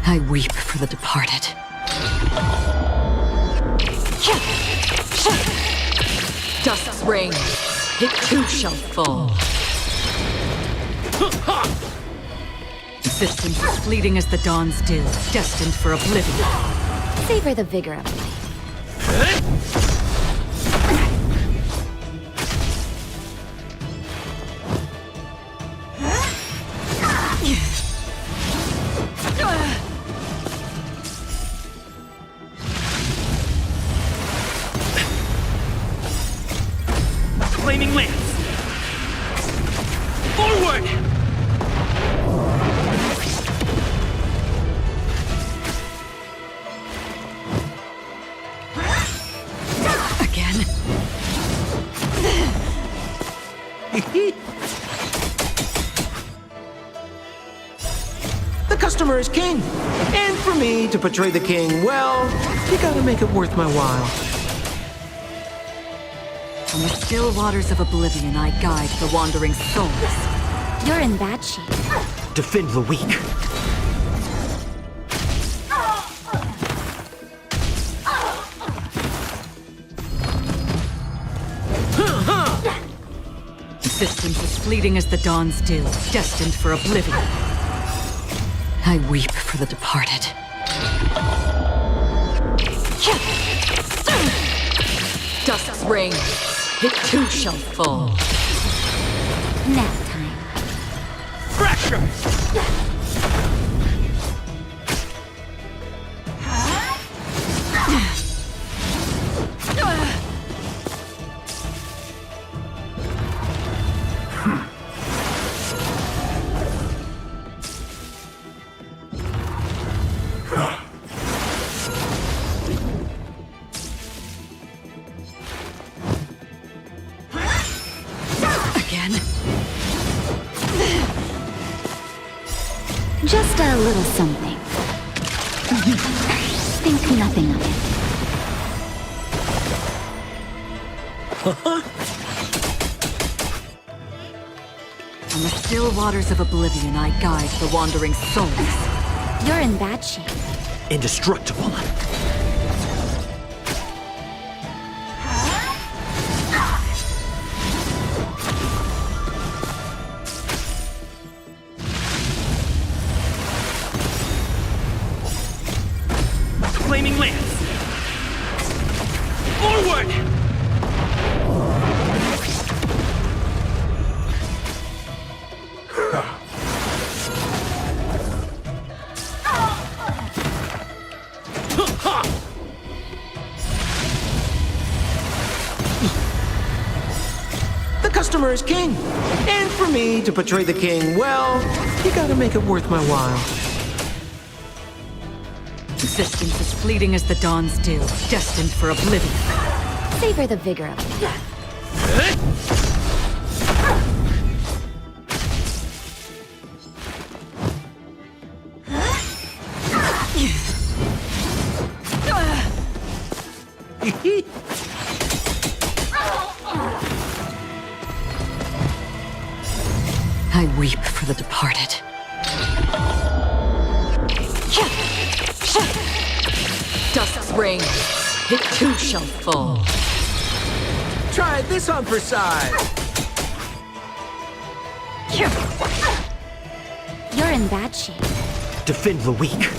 Speaker 3: I weep for the departed. Dusk's reign, it too shall fall. Existence is fleeting as the dawn's dew, destined for oblivion.
Speaker 8: Savor the vigor of life.
Speaker 2: Flaming lance! Forward!
Speaker 3: Again?
Speaker 2: The customer is king. And for me to portray the king, well, you gotta make it worth my while.
Speaker 3: On the still waters of oblivion, I guide the wandering souls.
Speaker 8: You're in bad shape.
Speaker 2: Defend the weak.
Speaker 3: Existence as fleeting as the dawn's dew, destined for oblivion. I weep for the departed. Dusk's reign, it too shall fall.
Speaker 8: Nap time.
Speaker 2: Fracture!
Speaker 3: Again?
Speaker 8: Just a little something. Think nothing of it.
Speaker 3: On the still waters of oblivion, I guide the wandering souls.
Speaker 8: You're in bad shape.
Speaker 2: Indestructible. Flaming lance! Forward! The customer is king. And for me to portray the king, well, you gotta make it worth my while.
Speaker 3: Existence as fleeting as the dawn's dew, destined for oblivion.
Speaker 8: Savor the vigor of life.
Speaker 3: I weep for the departed. Dusk's reign, it too shall fall.
Speaker 2: Try this on for size.
Speaker 8: You're in bad shape.
Speaker 2: Defend the weak.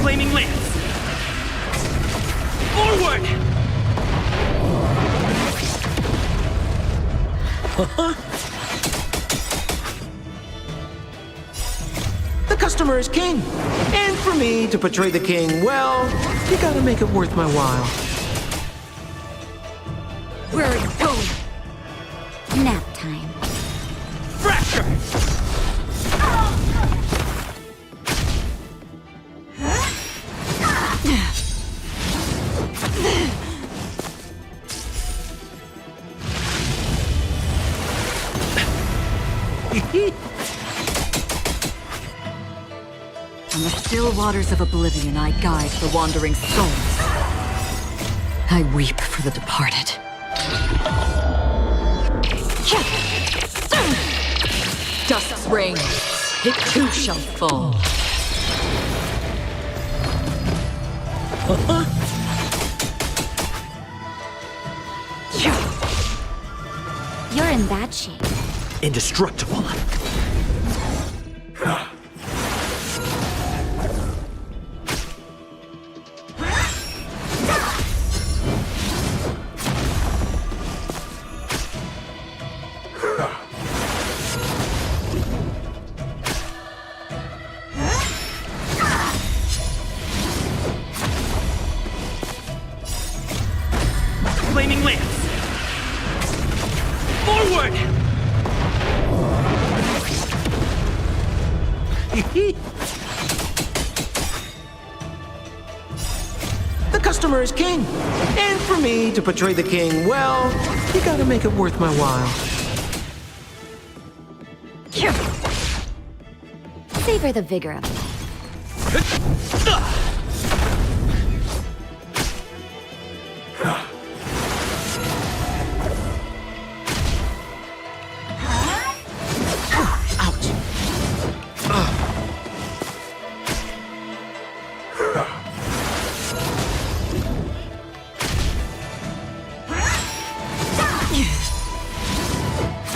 Speaker 2: Flaming lance! Forward! The customer is king. And for me to portray the king, well, you gotta make it worth my while.
Speaker 3: Where are you going?
Speaker 8: Nap time.
Speaker 2: Fracture!
Speaker 3: On the still waters of oblivion, I guide the wandering souls. I weep for the departed. Dust's reign. It too shall fall.
Speaker 8: You're in bad shape.
Speaker 2: Indestructible.
Speaker 1: Flaming lance! Forward!
Speaker 2: The customer is king. And for me to portray the king, well, you gotta make it worth my while.
Speaker 8: Savor the vigor of life.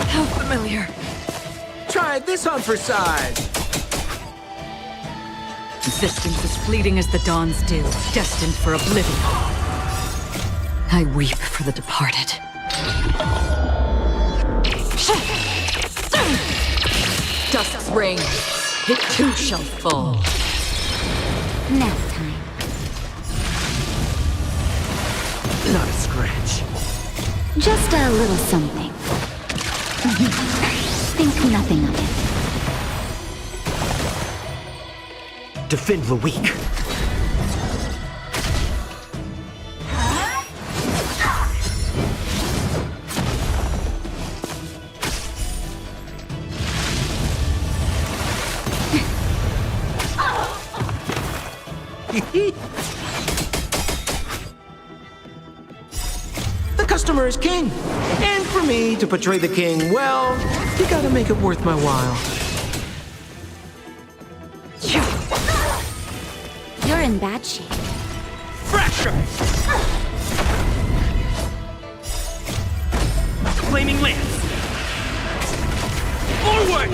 Speaker 3: How familiar.
Speaker 2: Try this on for size.
Speaker 3: Existence is fleeting as the dawn's dew, destined for oblivion. I weep for the departed. Dust's reign. It too shall fall.
Speaker 8: Nap time.
Speaker 2: Not a scratch.
Speaker 8: Just a little something. Think nothing of it.
Speaker 2: Defend the weak. The customer is king. And for me to portray the king, well, you gotta make it worth my while.
Speaker 8: You're in bad shape.
Speaker 1: Fracture! Flaming lance! Forward!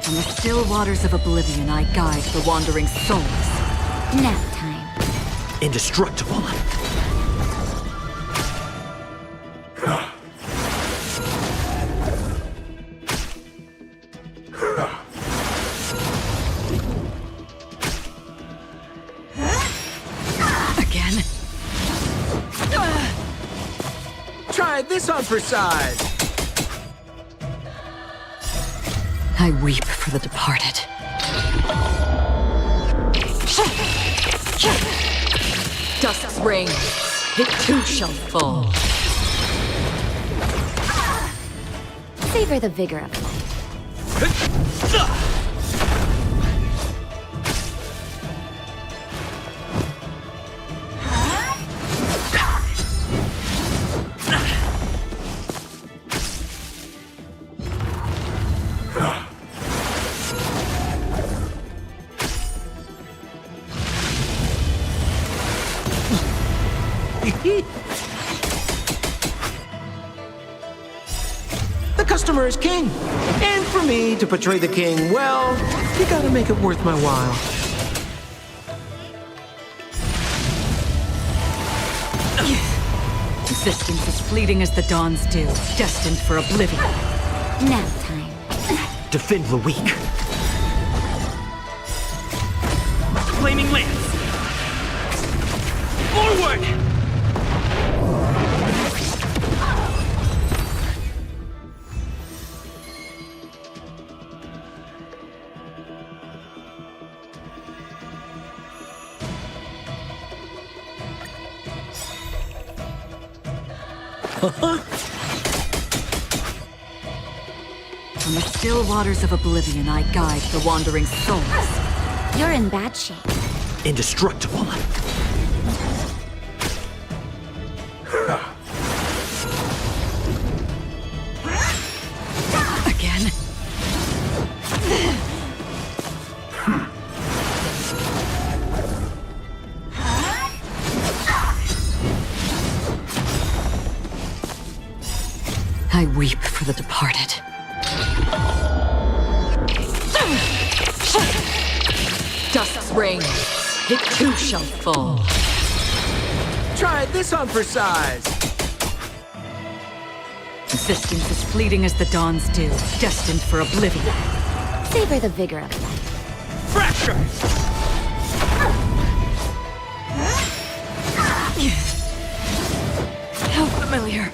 Speaker 3: On the still waters of oblivion, I guide the wandering souls.
Speaker 8: Nap time.
Speaker 2: Indestructible.
Speaker 3: Again?
Speaker 2: Try this on for size.
Speaker 3: I weep for the departed. Dust's reign. It too shall fall.
Speaker 8: Savor the vigor of life.
Speaker 2: The customer is king. And for me to portray the king, well, you gotta make it worth my while.
Speaker 3: Existence is fleeting as the dawn's dew, destined for oblivion.
Speaker 8: Nap time.
Speaker 2: Defend the weak.
Speaker 1: Flaming lance! Forward!
Speaker 3: On the still waters of oblivion, I guide the wandering souls.
Speaker 8: You're in bad shape.
Speaker 2: Indestructible.
Speaker 3: Again. I weep for the departed. Dust's reign, it too shall fall.
Speaker 2: Try this on for size.
Speaker 3: Existence is fleeting as the dawn's dew, destined for oblivion.
Speaker 8: Savor the vigor of life.
Speaker 2: Fracture!
Speaker 3: How familiar.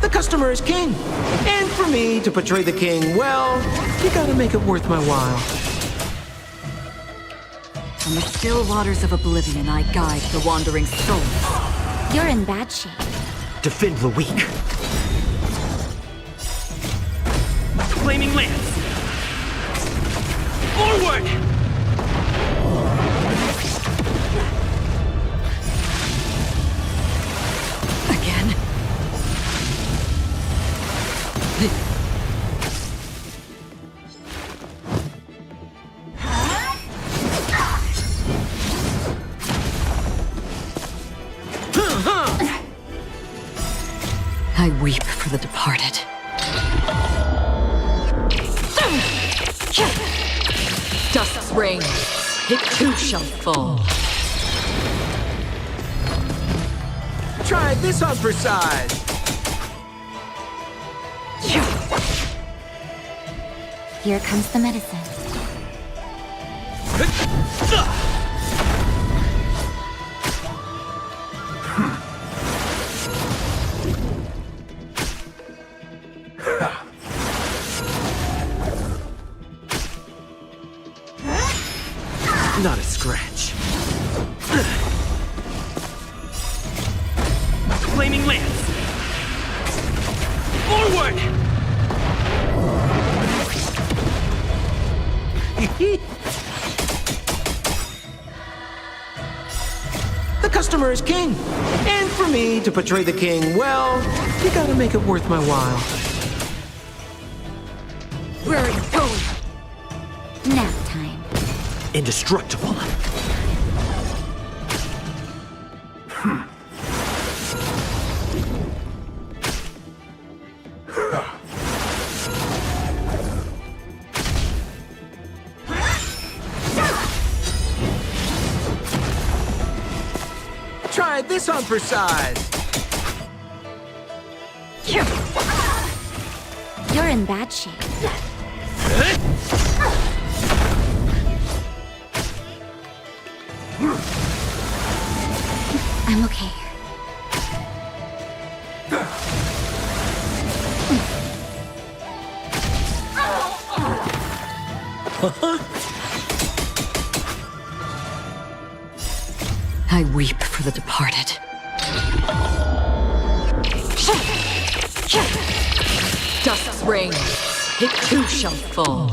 Speaker 2: The customer is king. And for me to portray the king, well, you gotta make it worth my while.
Speaker 3: From the still waters of oblivion, I guide the wandering souls.
Speaker 8: You're in bad shape.
Speaker 2: Defend the weak.
Speaker 1: Flaming lance! Forward!
Speaker 3: Again. I weep for the departed. Dust's reign, it too shall fall.
Speaker 2: Try this on for size.
Speaker 8: Here comes the medicine.
Speaker 2: Not a scratch.
Speaker 1: Flaming lance! Forward!
Speaker 2: The customer is king. And for me to portray the king, well, you gotta make it worth my while.
Speaker 3: Where are you going?
Speaker 8: Nap time.
Speaker 2: Indestructible. Try this on for size.
Speaker 8: You're in bad shape. I'm okay.
Speaker 3: I weep for the departed. Dust's reign, it too shall fall.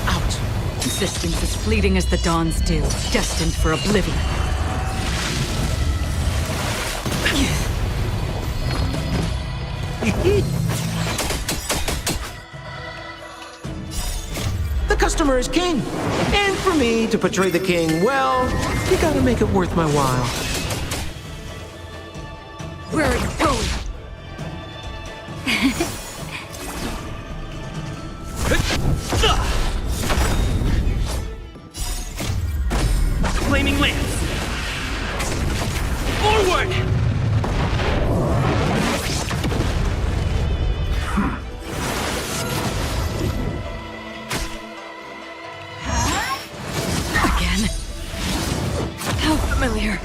Speaker 2: Out.
Speaker 3: Existence is fleeting as the dawn's dew, destined for oblivion.
Speaker 2: The customer is king. And for me to portray the king, well, you gotta make it worth my while.
Speaker 3: Where are you going?
Speaker 1: Flaming lance! Forward!
Speaker 3: Again? How familiar.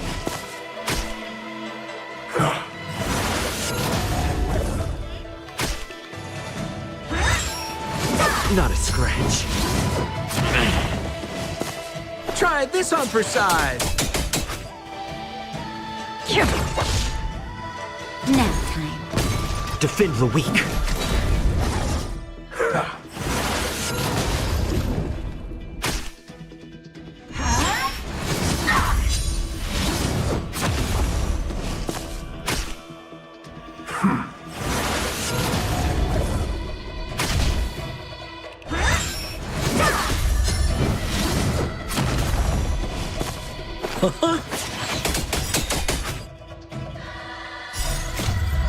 Speaker 2: Not a scratch. Try this on for size.
Speaker 8: Nap time.
Speaker 2: Defend the weak.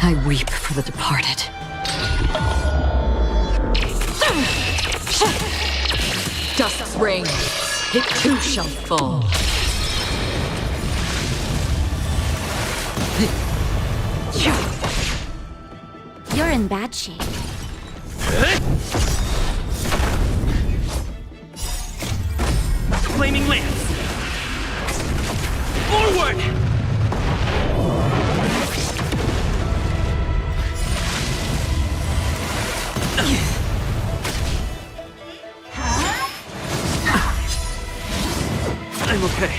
Speaker 3: I weep for the departed. Dust's reign, it too shall fall.
Speaker 8: You're in bad shape.
Speaker 2: Flaming lance. Forward! I'm okay.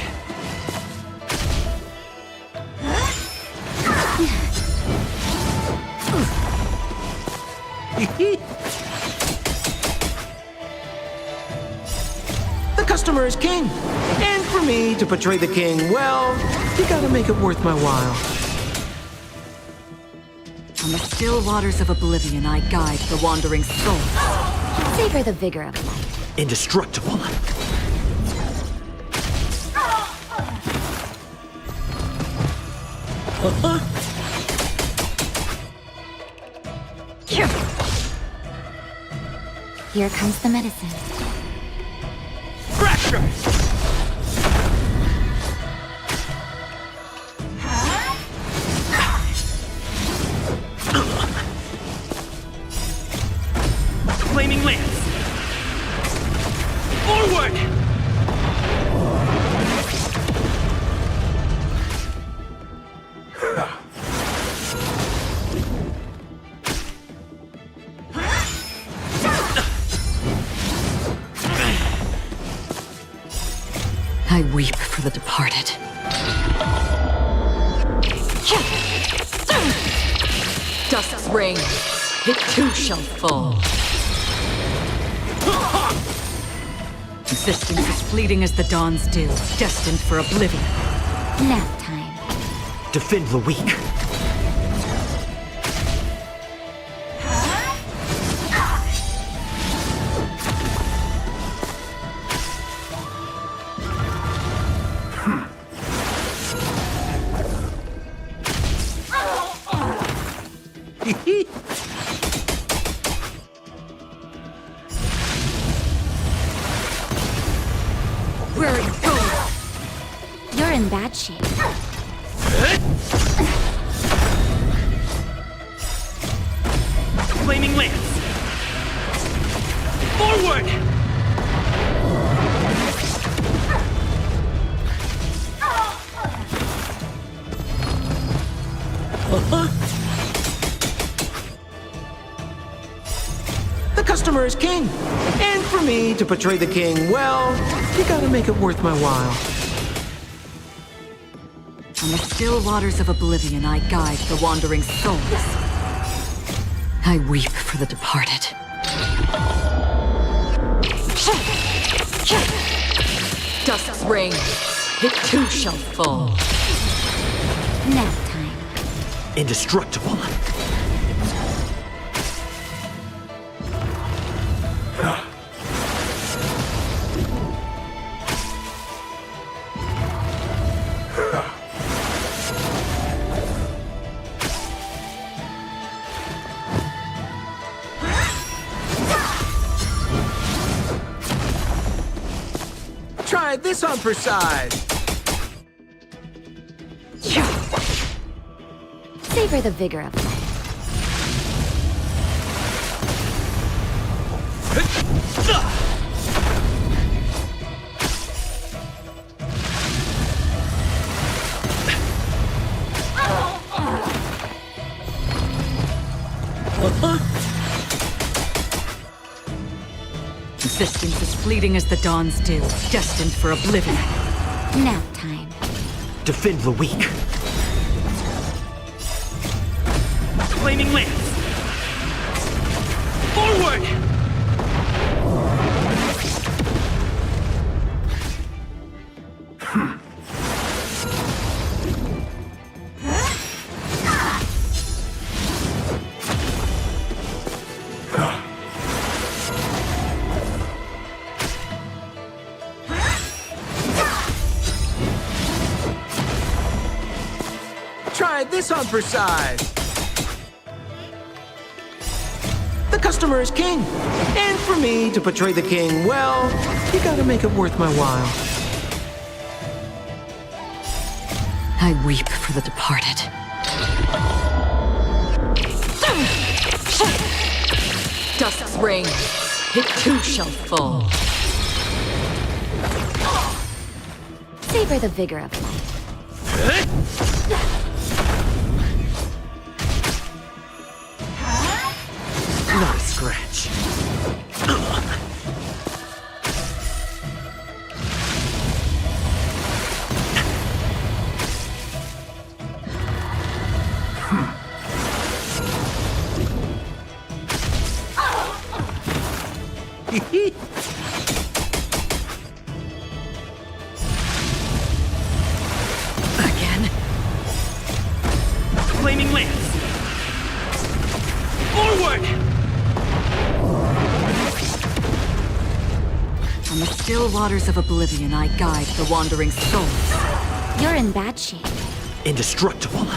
Speaker 2: The customer is king. And for me to portray the king, well, you gotta make it worth my while.
Speaker 3: On the still waters of oblivion, I guide the wandering soul.
Speaker 8: Savor the vigor of life.
Speaker 2: Indestructible.
Speaker 8: Here comes the medicine.
Speaker 2: Fracture! Flaming lance! Forward!
Speaker 3: I weep for the departed. Dust's reign, it too shall fall. Existence is fleeting as the dawn's dew, destined for oblivion.
Speaker 8: Nap time.
Speaker 2: Defend the weak.
Speaker 3: Where are you going?
Speaker 8: You're in bad shape.
Speaker 2: Flaming lance! Forward! The customer is king. And for me to portray the king, well, you gotta make it worth my while.
Speaker 3: On the still waters of oblivion, I guide the wandering souls. I weep for the departed. Dust's reign, it too shall fall.
Speaker 8: Nap time.
Speaker 2: Indestructible. Try this on for size.
Speaker 8: Savor the vigor of life.
Speaker 3: existence as fleeting as the dawn's dew, destined for oblivion.
Speaker 8: Nap time.
Speaker 2: Defend the weak. Flaming lance! Forward! Try this on for size. The customer is king. And for me to portray the king, well, you gotta make it worth my while.
Speaker 3: I weep for the departed. Dust's reign, it too shall fall.
Speaker 8: Savor the vigor of life.
Speaker 2: Not a scratch.
Speaker 3: Again.
Speaker 2: Flaming lance! Forward!
Speaker 3: On the still waters of oblivion, I guide the wandering souls.
Speaker 8: You're in bad shape.
Speaker 2: Indestructible.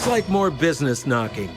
Speaker 2: Seems like more business knocking.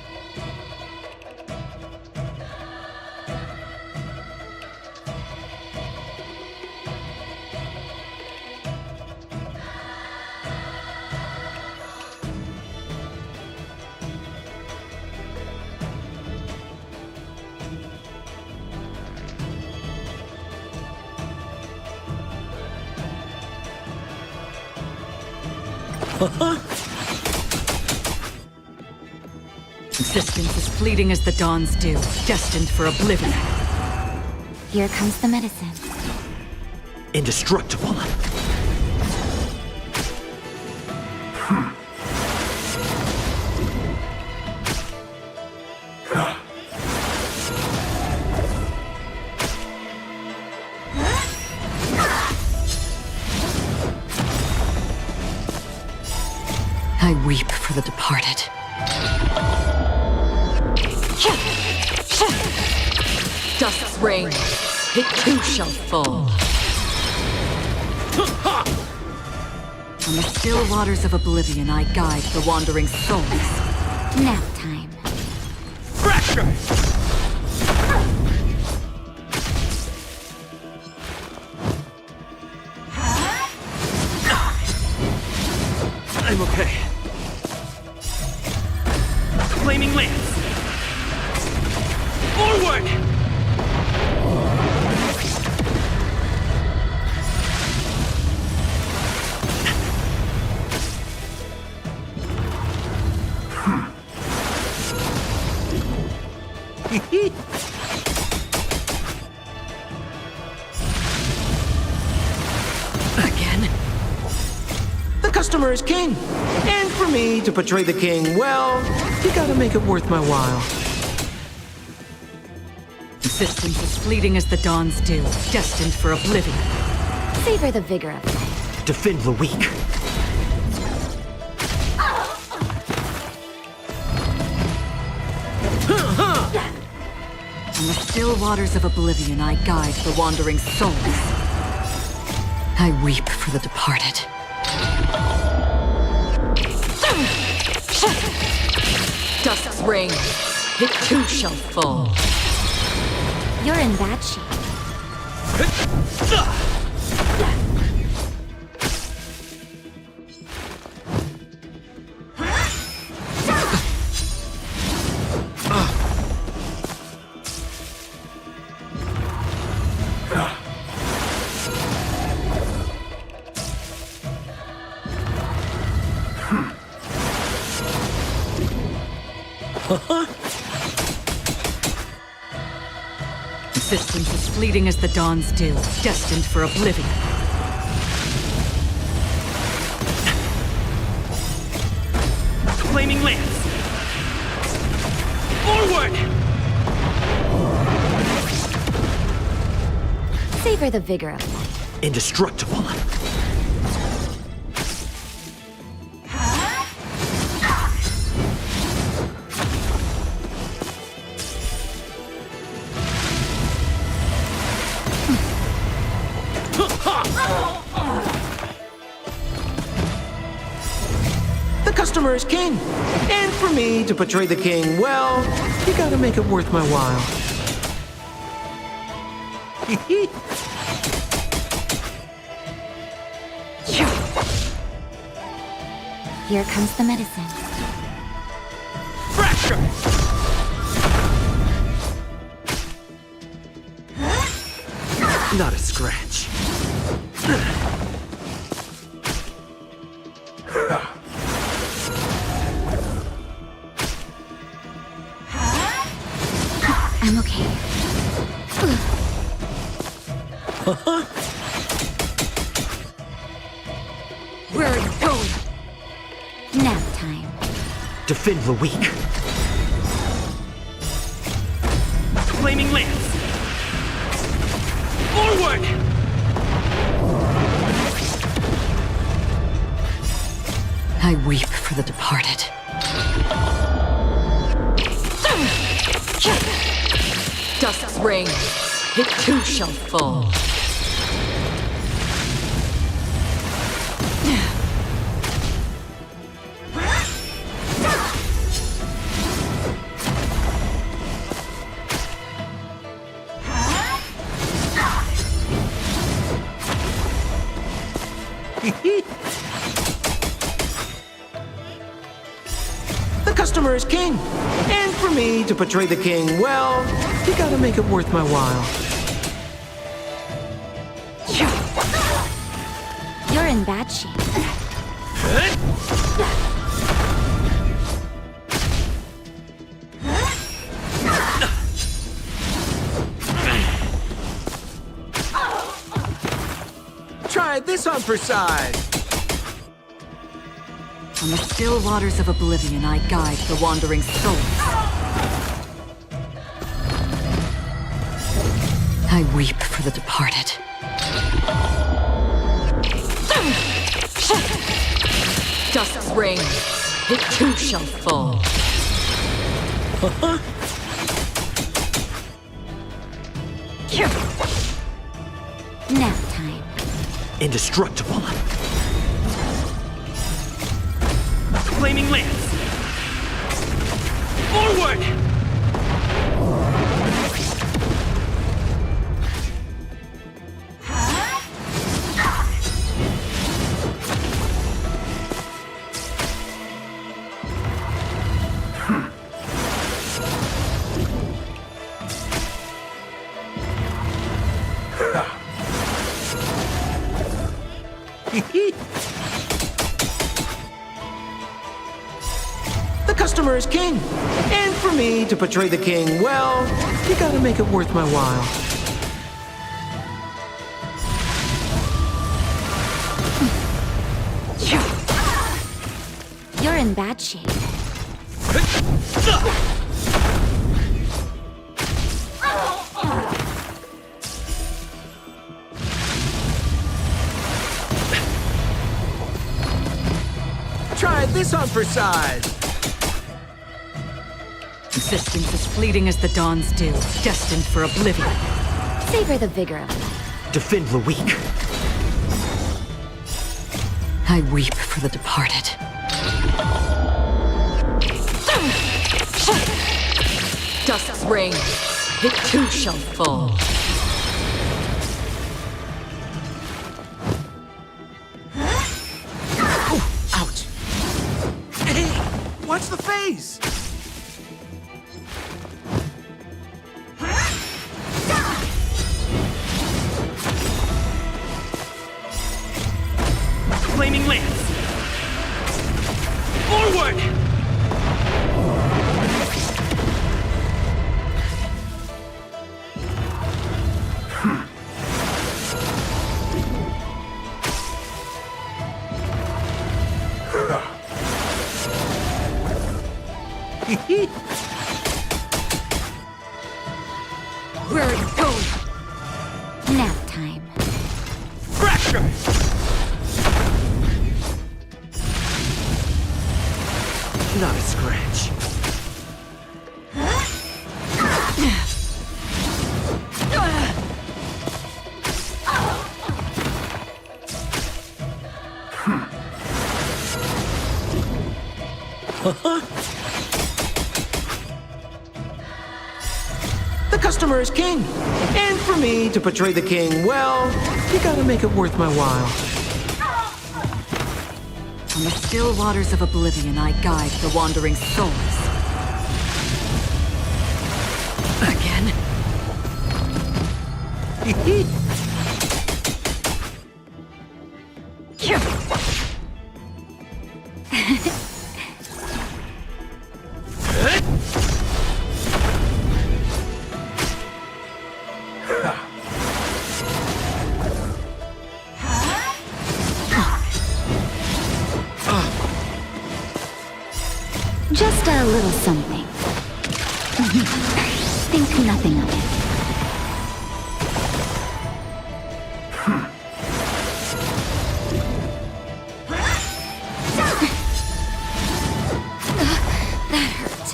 Speaker 3: Existence as fleeting as the dawn's dew, destined for oblivion.
Speaker 8: Here comes the medicine.
Speaker 2: Indestructible.
Speaker 3: I weep for the departed. Dust's reign, it too shall fall. On the still waters of oblivion, I guide the wandering souls.
Speaker 8: Nap time.
Speaker 2: Fracture! I'm okay. Flaming lance! Forward!
Speaker 3: Again?
Speaker 2: The customer is king. And for me to portray the king, well, you gotta make it worth my while.
Speaker 3: Existence as fleeting as the dawn's dew, destined for oblivion.
Speaker 8: Savor the vigor of life.
Speaker 2: Defend the weak.
Speaker 3: On the still waters of oblivion, I guide the wandering souls. I weep for the departed. Dust's reign, it too shall fall.
Speaker 8: You're in bad shape.
Speaker 3: Existence as fleeting as the dawn's dew, destined for oblivion.
Speaker 2: Flaming lance! Forward!
Speaker 8: Savor the vigor of life.
Speaker 2: Indestructible. The customer is king. And for me to portray the king, well, you gotta make it worth my while.
Speaker 8: Here comes the medicine.
Speaker 2: Fracture! Not a scratch.
Speaker 8: I'm okay.
Speaker 3: Where are you going?
Speaker 8: Nap time.
Speaker 2: Defend the weak. Flaming lance! Forward!
Speaker 3: I weep for the departed. Dust's reign, it too shall fall.
Speaker 2: The customer is king. And for me to portray the king, well, you gotta make it worth my while.
Speaker 8: You're in bad shape.
Speaker 2: Try this on for size.
Speaker 3: On the still waters of oblivion, I guide the wandering souls. I weep for the departed. Dust's reign, it too shall fall.
Speaker 8: Nap time.
Speaker 2: Indestructible.
Speaker 1: Flaming lance! Forward!
Speaker 2: The customer is king. And for me to portray the king, well, you gotta make it worth my while.
Speaker 8: You're in bad shape.
Speaker 2: Try this on for size.
Speaker 3: Existence as fleeting as the dawn's dew, destined for oblivion.
Speaker 8: Savor the vigor of life.
Speaker 2: Defend the weak.
Speaker 3: I weep for the departed. Dust's reign, it too shall fall.
Speaker 2: Ouch. Hey, watch the face.
Speaker 1: Flaming lance! Forward!
Speaker 3: Where are you going?
Speaker 8: Nap time.
Speaker 1: Fracture!
Speaker 2: Not a scratch. The customer is king. And for me to portray the king, well, you gotta make it worth my while.
Speaker 3: On the still waters of oblivion, I guide the wandering souls. Again?
Speaker 8: Just a little something. Think nothing of it.
Speaker 3: That hurt.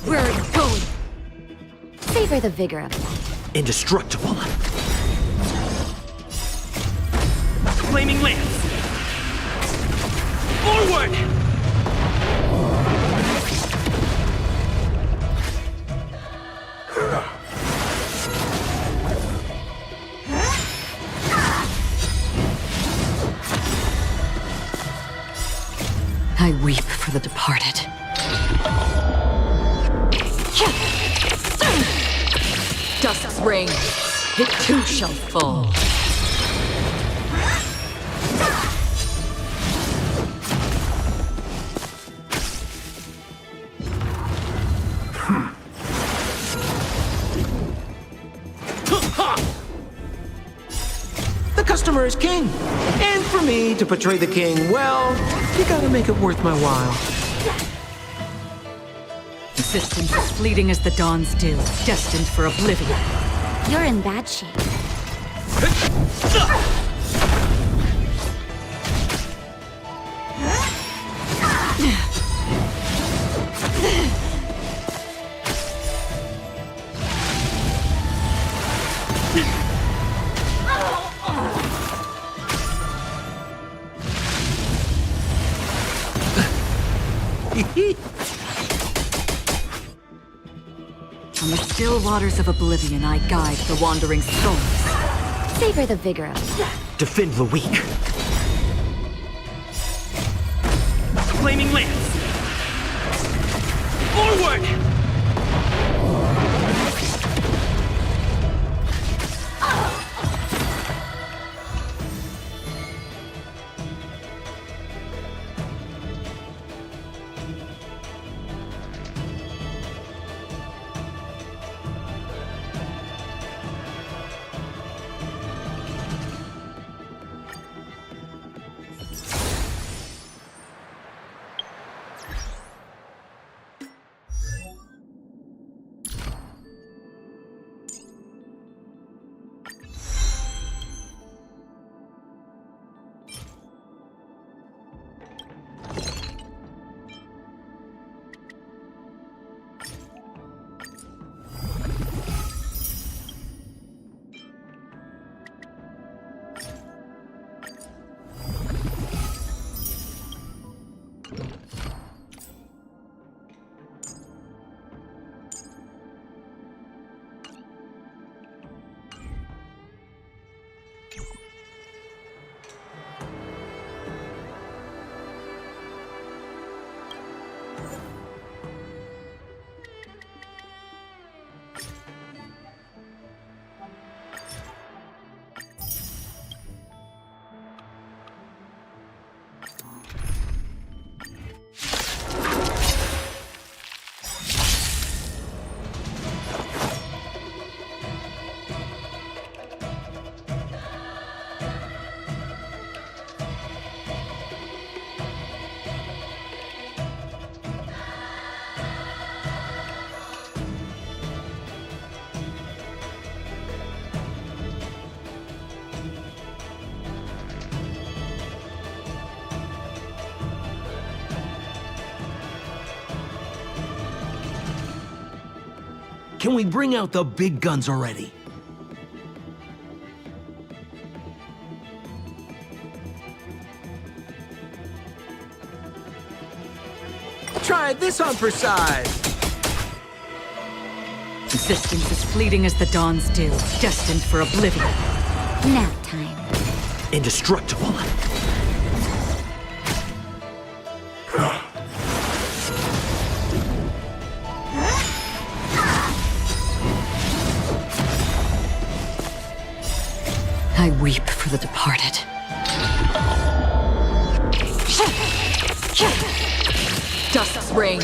Speaker 3: Where are you going?
Speaker 8: Savor the vigor of life.
Speaker 2: Indestructible.
Speaker 1: Flaming lance! Forward!
Speaker 3: I weep for the departed. Dusk's reign, it too shall fall.
Speaker 2: The customer is king. And for me to portray the king, well, you gotta make it worth my while.
Speaker 3: Existence as fleeting as the dawn's dew, destined for oblivion.
Speaker 8: You're in bad shape.
Speaker 3: On the still waters of oblivion, I guide the wandering souls.
Speaker 8: Savor the vigor of life.
Speaker 2: Defend the weak.
Speaker 1: Flaming lance! Forward!
Speaker 2: Can we bring out the big guns already? Try this on for size.
Speaker 3: Existence as fleeting as the dawn's dew, destined for oblivion.
Speaker 8: Nap time.
Speaker 2: Indestructible.
Speaker 3: I weep for the departed. Dusk's reign,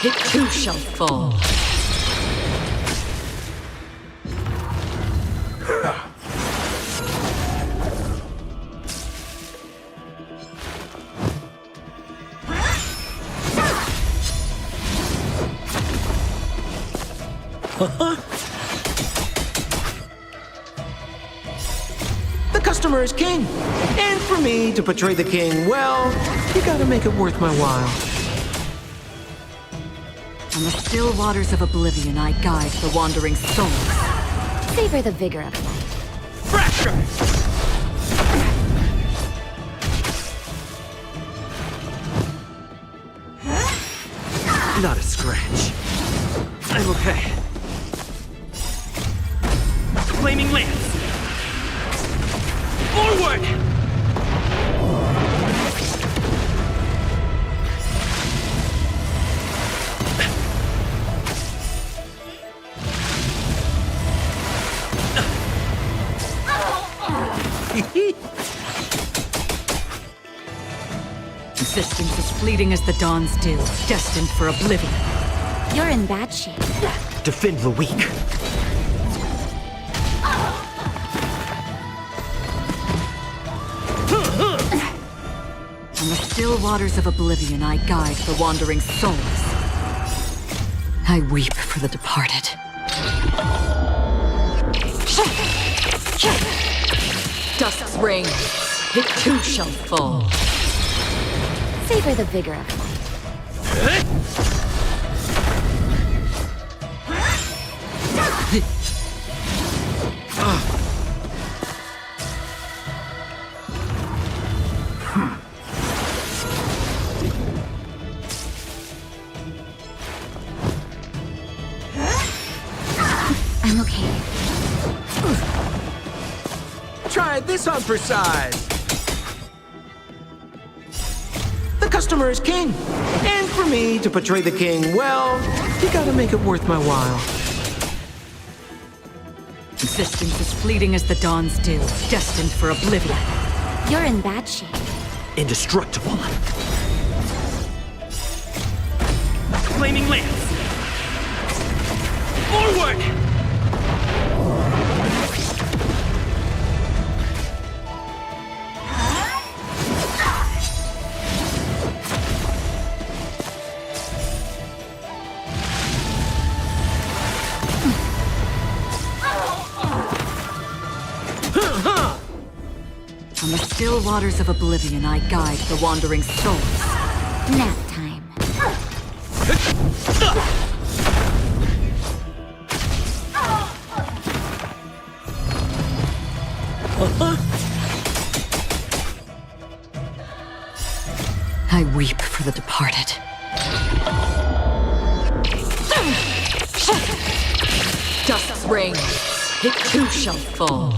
Speaker 3: it too shall fall.
Speaker 2: The customer is king. And for me to portray the king, well, you gotta make it worth my while.
Speaker 3: On the still waters of oblivion, I guide the wandering souls.
Speaker 8: Savor the vigor of life.
Speaker 1: Fracture!
Speaker 2: Not a scratch.
Speaker 1: I'm okay. Flaming lance! Forward!
Speaker 3: fleeting as the dawn's dew, destined for oblivion.
Speaker 17: You're in bad shape.
Speaker 2: Defend the weak.
Speaker 3: On the still waters of oblivion, I guide the wandering souls. I weep for the departed. Dusk's reign, it too shall fall.
Speaker 17: Savor the vigor of life.
Speaker 8: I'm okay.
Speaker 2: Try this on for size. The customer is king. And for me to portray the king, well, you gotta make it worth my while.
Speaker 3: Existence is fleeting as the dawn's dew, destined for oblivion.
Speaker 17: You're in bad shape.
Speaker 2: Indestructible.
Speaker 1: Flaming lance! Forward!
Speaker 3: On the still waters of oblivion, I guide the wandering souls.
Speaker 8: Nap time.
Speaker 3: I weep for the departed. Dusk's reign, it too shall fall.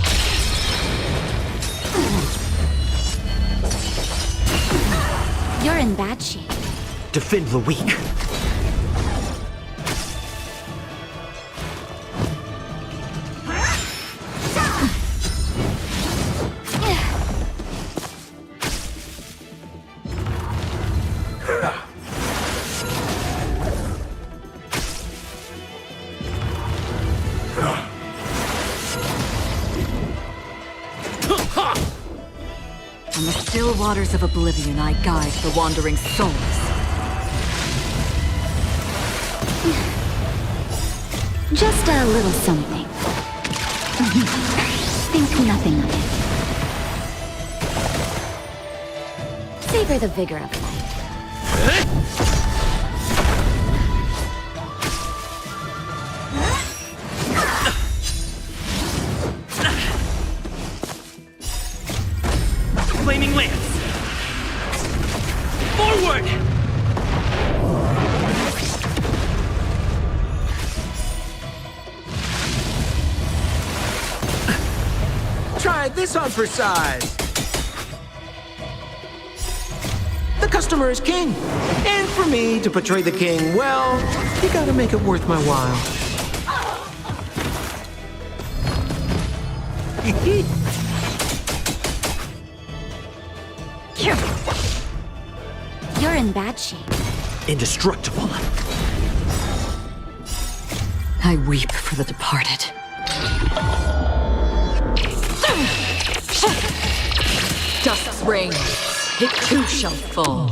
Speaker 17: You're in bad shape.
Speaker 2: Defend the weak.
Speaker 3: On the still waters of oblivion, I guide the wandering souls.
Speaker 8: Just a little something. Think nothing of it.
Speaker 17: Savor the vigor of life.
Speaker 1: Flaming lance! Forward!
Speaker 2: Try this on for size. The customer is king. And for me to portray the king, well, you gotta make it worth my while.
Speaker 17: You're in bad shape.
Speaker 2: Indestructible.
Speaker 3: I weep for the departed. Dusk's reign, it too shall fall.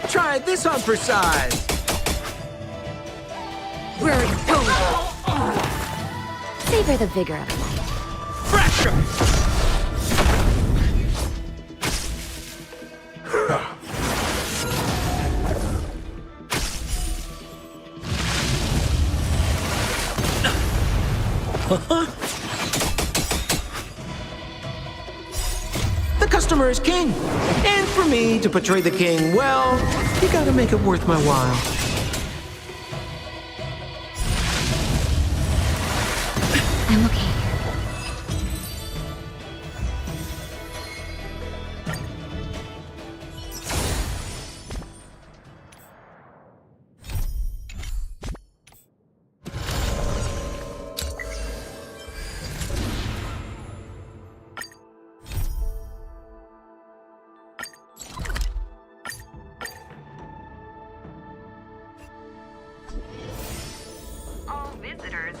Speaker 2: Try this on for size.
Speaker 3: Where are you going?
Speaker 17: Savor the vigor of life.
Speaker 1: Fracture!
Speaker 2: The customer is king. And for me to portray the king, well, you gotta make it worth my while.
Speaker 8: I'm okay.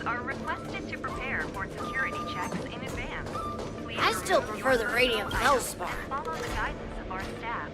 Speaker 9: are requested to prepare for security checks in advance. Please
Speaker 5: I still
Speaker 9: remove
Speaker 5: prefer the
Speaker 9: your
Speaker 5: radiant
Speaker 9: personal
Speaker 5: feldspar.
Speaker 9: items and follow the guidance of our staff.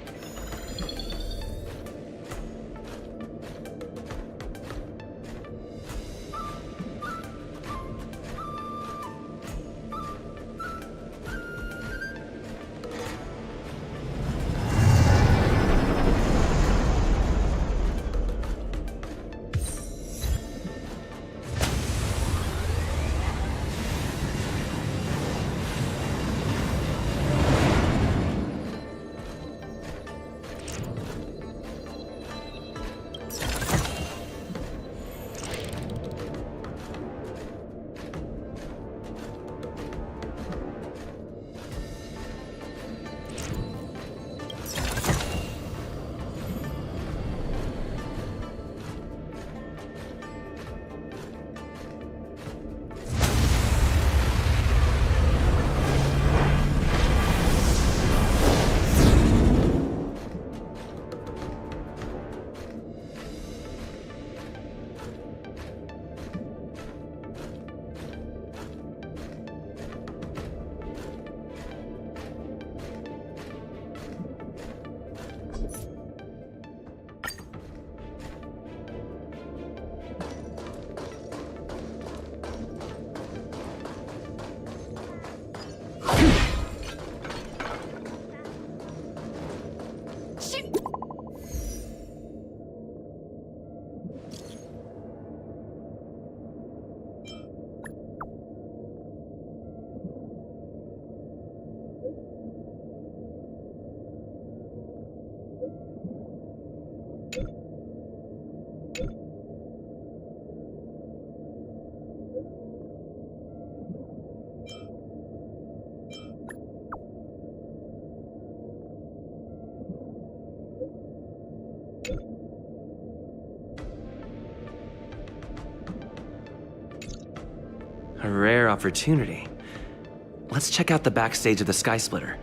Speaker 1: A rare opportunity. Let's check out the backstage of the Sky Splitter.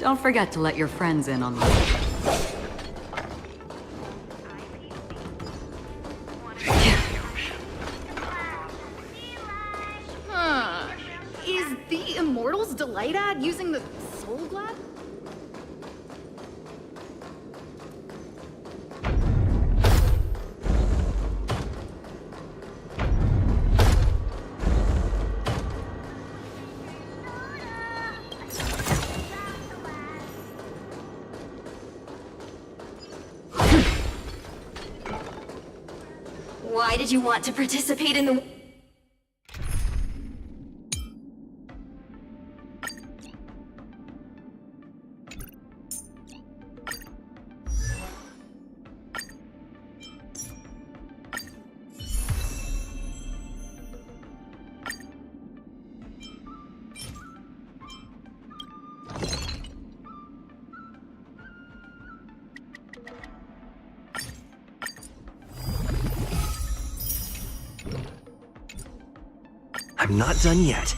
Speaker 3: Don't forget to let your friends in on this.
Speaker 11: Huh. Is the Immortals Delight ad using the Soul Glad?
Speaker 17: Why did you want to participate in the...
Speaker 1: I'm not done yet.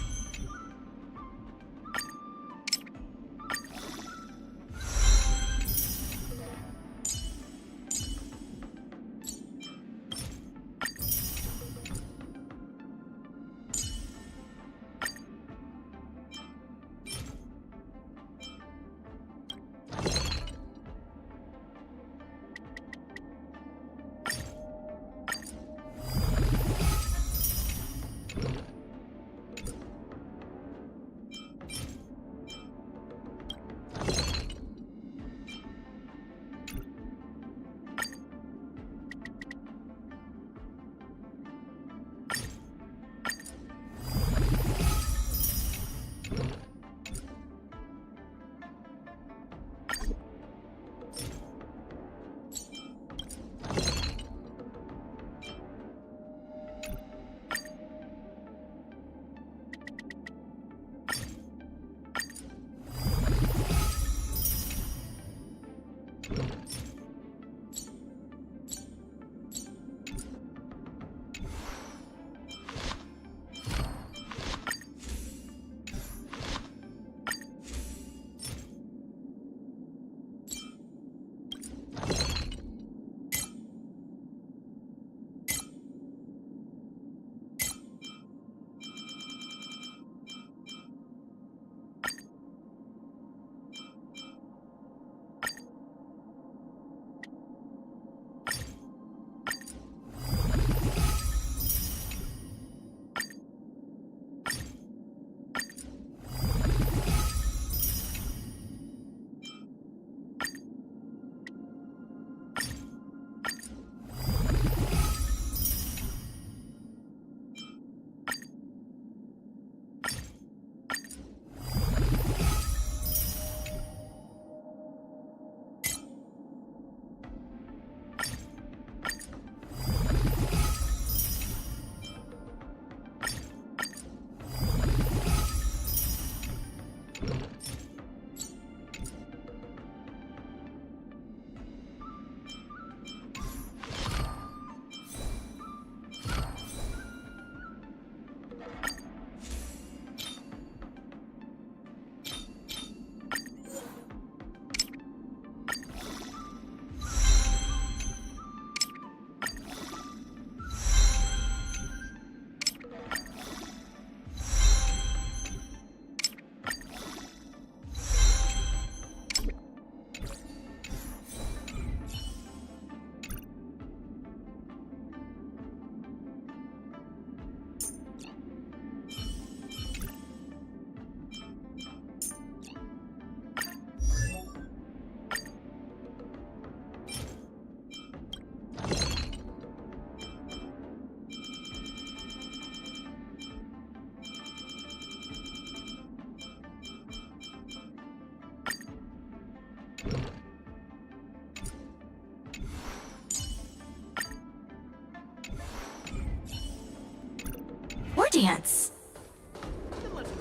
Speaker 3: dance?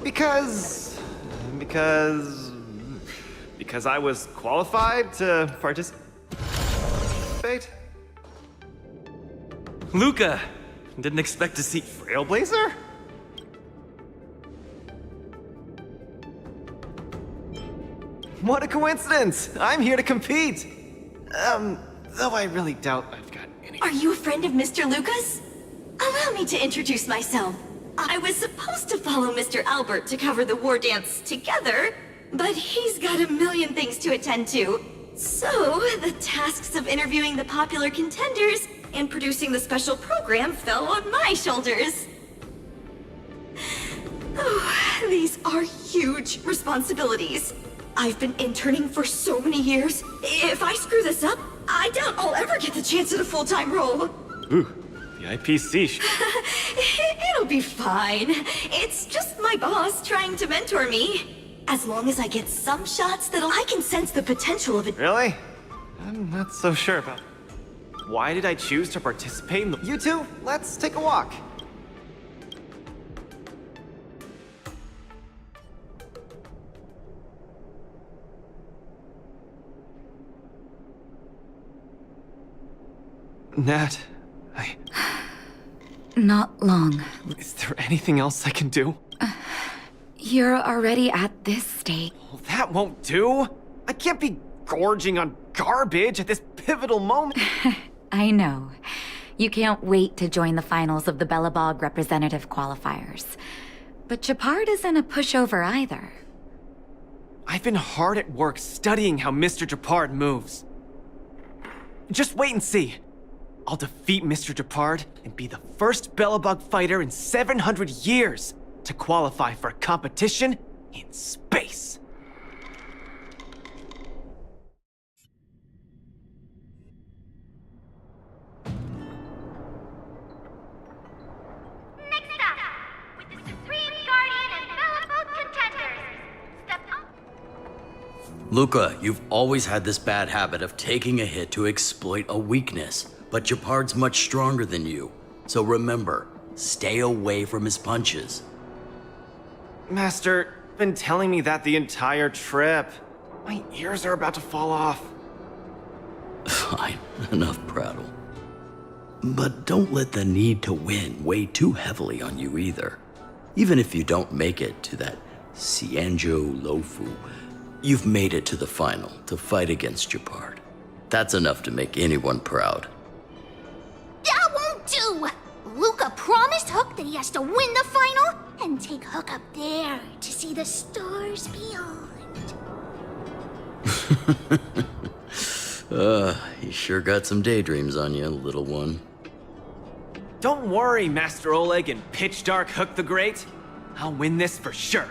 Speaker 4: Because I was qualified to participate?
Speaker 1: Luca! Didn't expect to see...
Speaker 4: Trailblazer? What a coincidence! I'm here to compete! Though I really doubt I've got any...
Speaker 3: Are you a friend of Mr. Lucas? Allow me to introduce myself. I was supposed to follow Mr. Albert to cover the war dance together, but he's got a million things to attend to. So, the tasks of interviewing the popular contenders and producing the special program fell on my shoulders. Oh, these are huge responsibilities. I've been interning for so many years. If I screw this up, I doubt I'll ever get the chance at a full-time role.
Speaker 4: Ooh, the IPC.
Speaker 3: It'll be fine. It's just my boss trying to mentor me. As long as I get some shots I can sense the potential of it.
Speaker 4: Really? I'm not so sure about... Why did I choose to participate in the... You two, let's take a walk. Nat,
Speaker 3: Not long.
Speaker 4: Is there anything else I can do?
Speaker 3: You're already at this stage.
Speaker 4: Well, that won't do. I can't be gorging on garbage at this pivotal moment.
Speaker 3: I know. You can't wait to join the finals of the Bellabog representative qualifiers. But Japard isn't a pushover either.
Speaker 4: I've been hard at work studying how Mr. Japard moves. Just wait and see. I'll defeat Mr. Japard and be the first Bellabog fighter in 700 years to qualify for a competition in space.
Speaker 9: Next up, with the Supreme Guardian and Bellabog contenders, step up.
Speaker 21: Luca, you've always had this bad habit of taking a hit to exploit a weakness. But Japard's much stronger than you. So remember, stay away from his punches.
Speaker 4: Master, been telling me that the entire trip. My ears are about to fall off.
Speaker 21: Fine, enough prattle. But don't let the need to win weigh too heavily on you either. Even if you don't make it to that Xianzhou Lofu, you've made it to the final to fight against Japard. That's enough to make anyone proud.
Speaker 6: That won't do! Luca promised Hook that he has to win the final and take Hook up there to see the stars beyond.
Speaker 21: You sure got some daydreams on you, little one.
Speaker 4: Don't worry, Master Oleg and Pitch Dark Hook the Great. I'll win this for sure.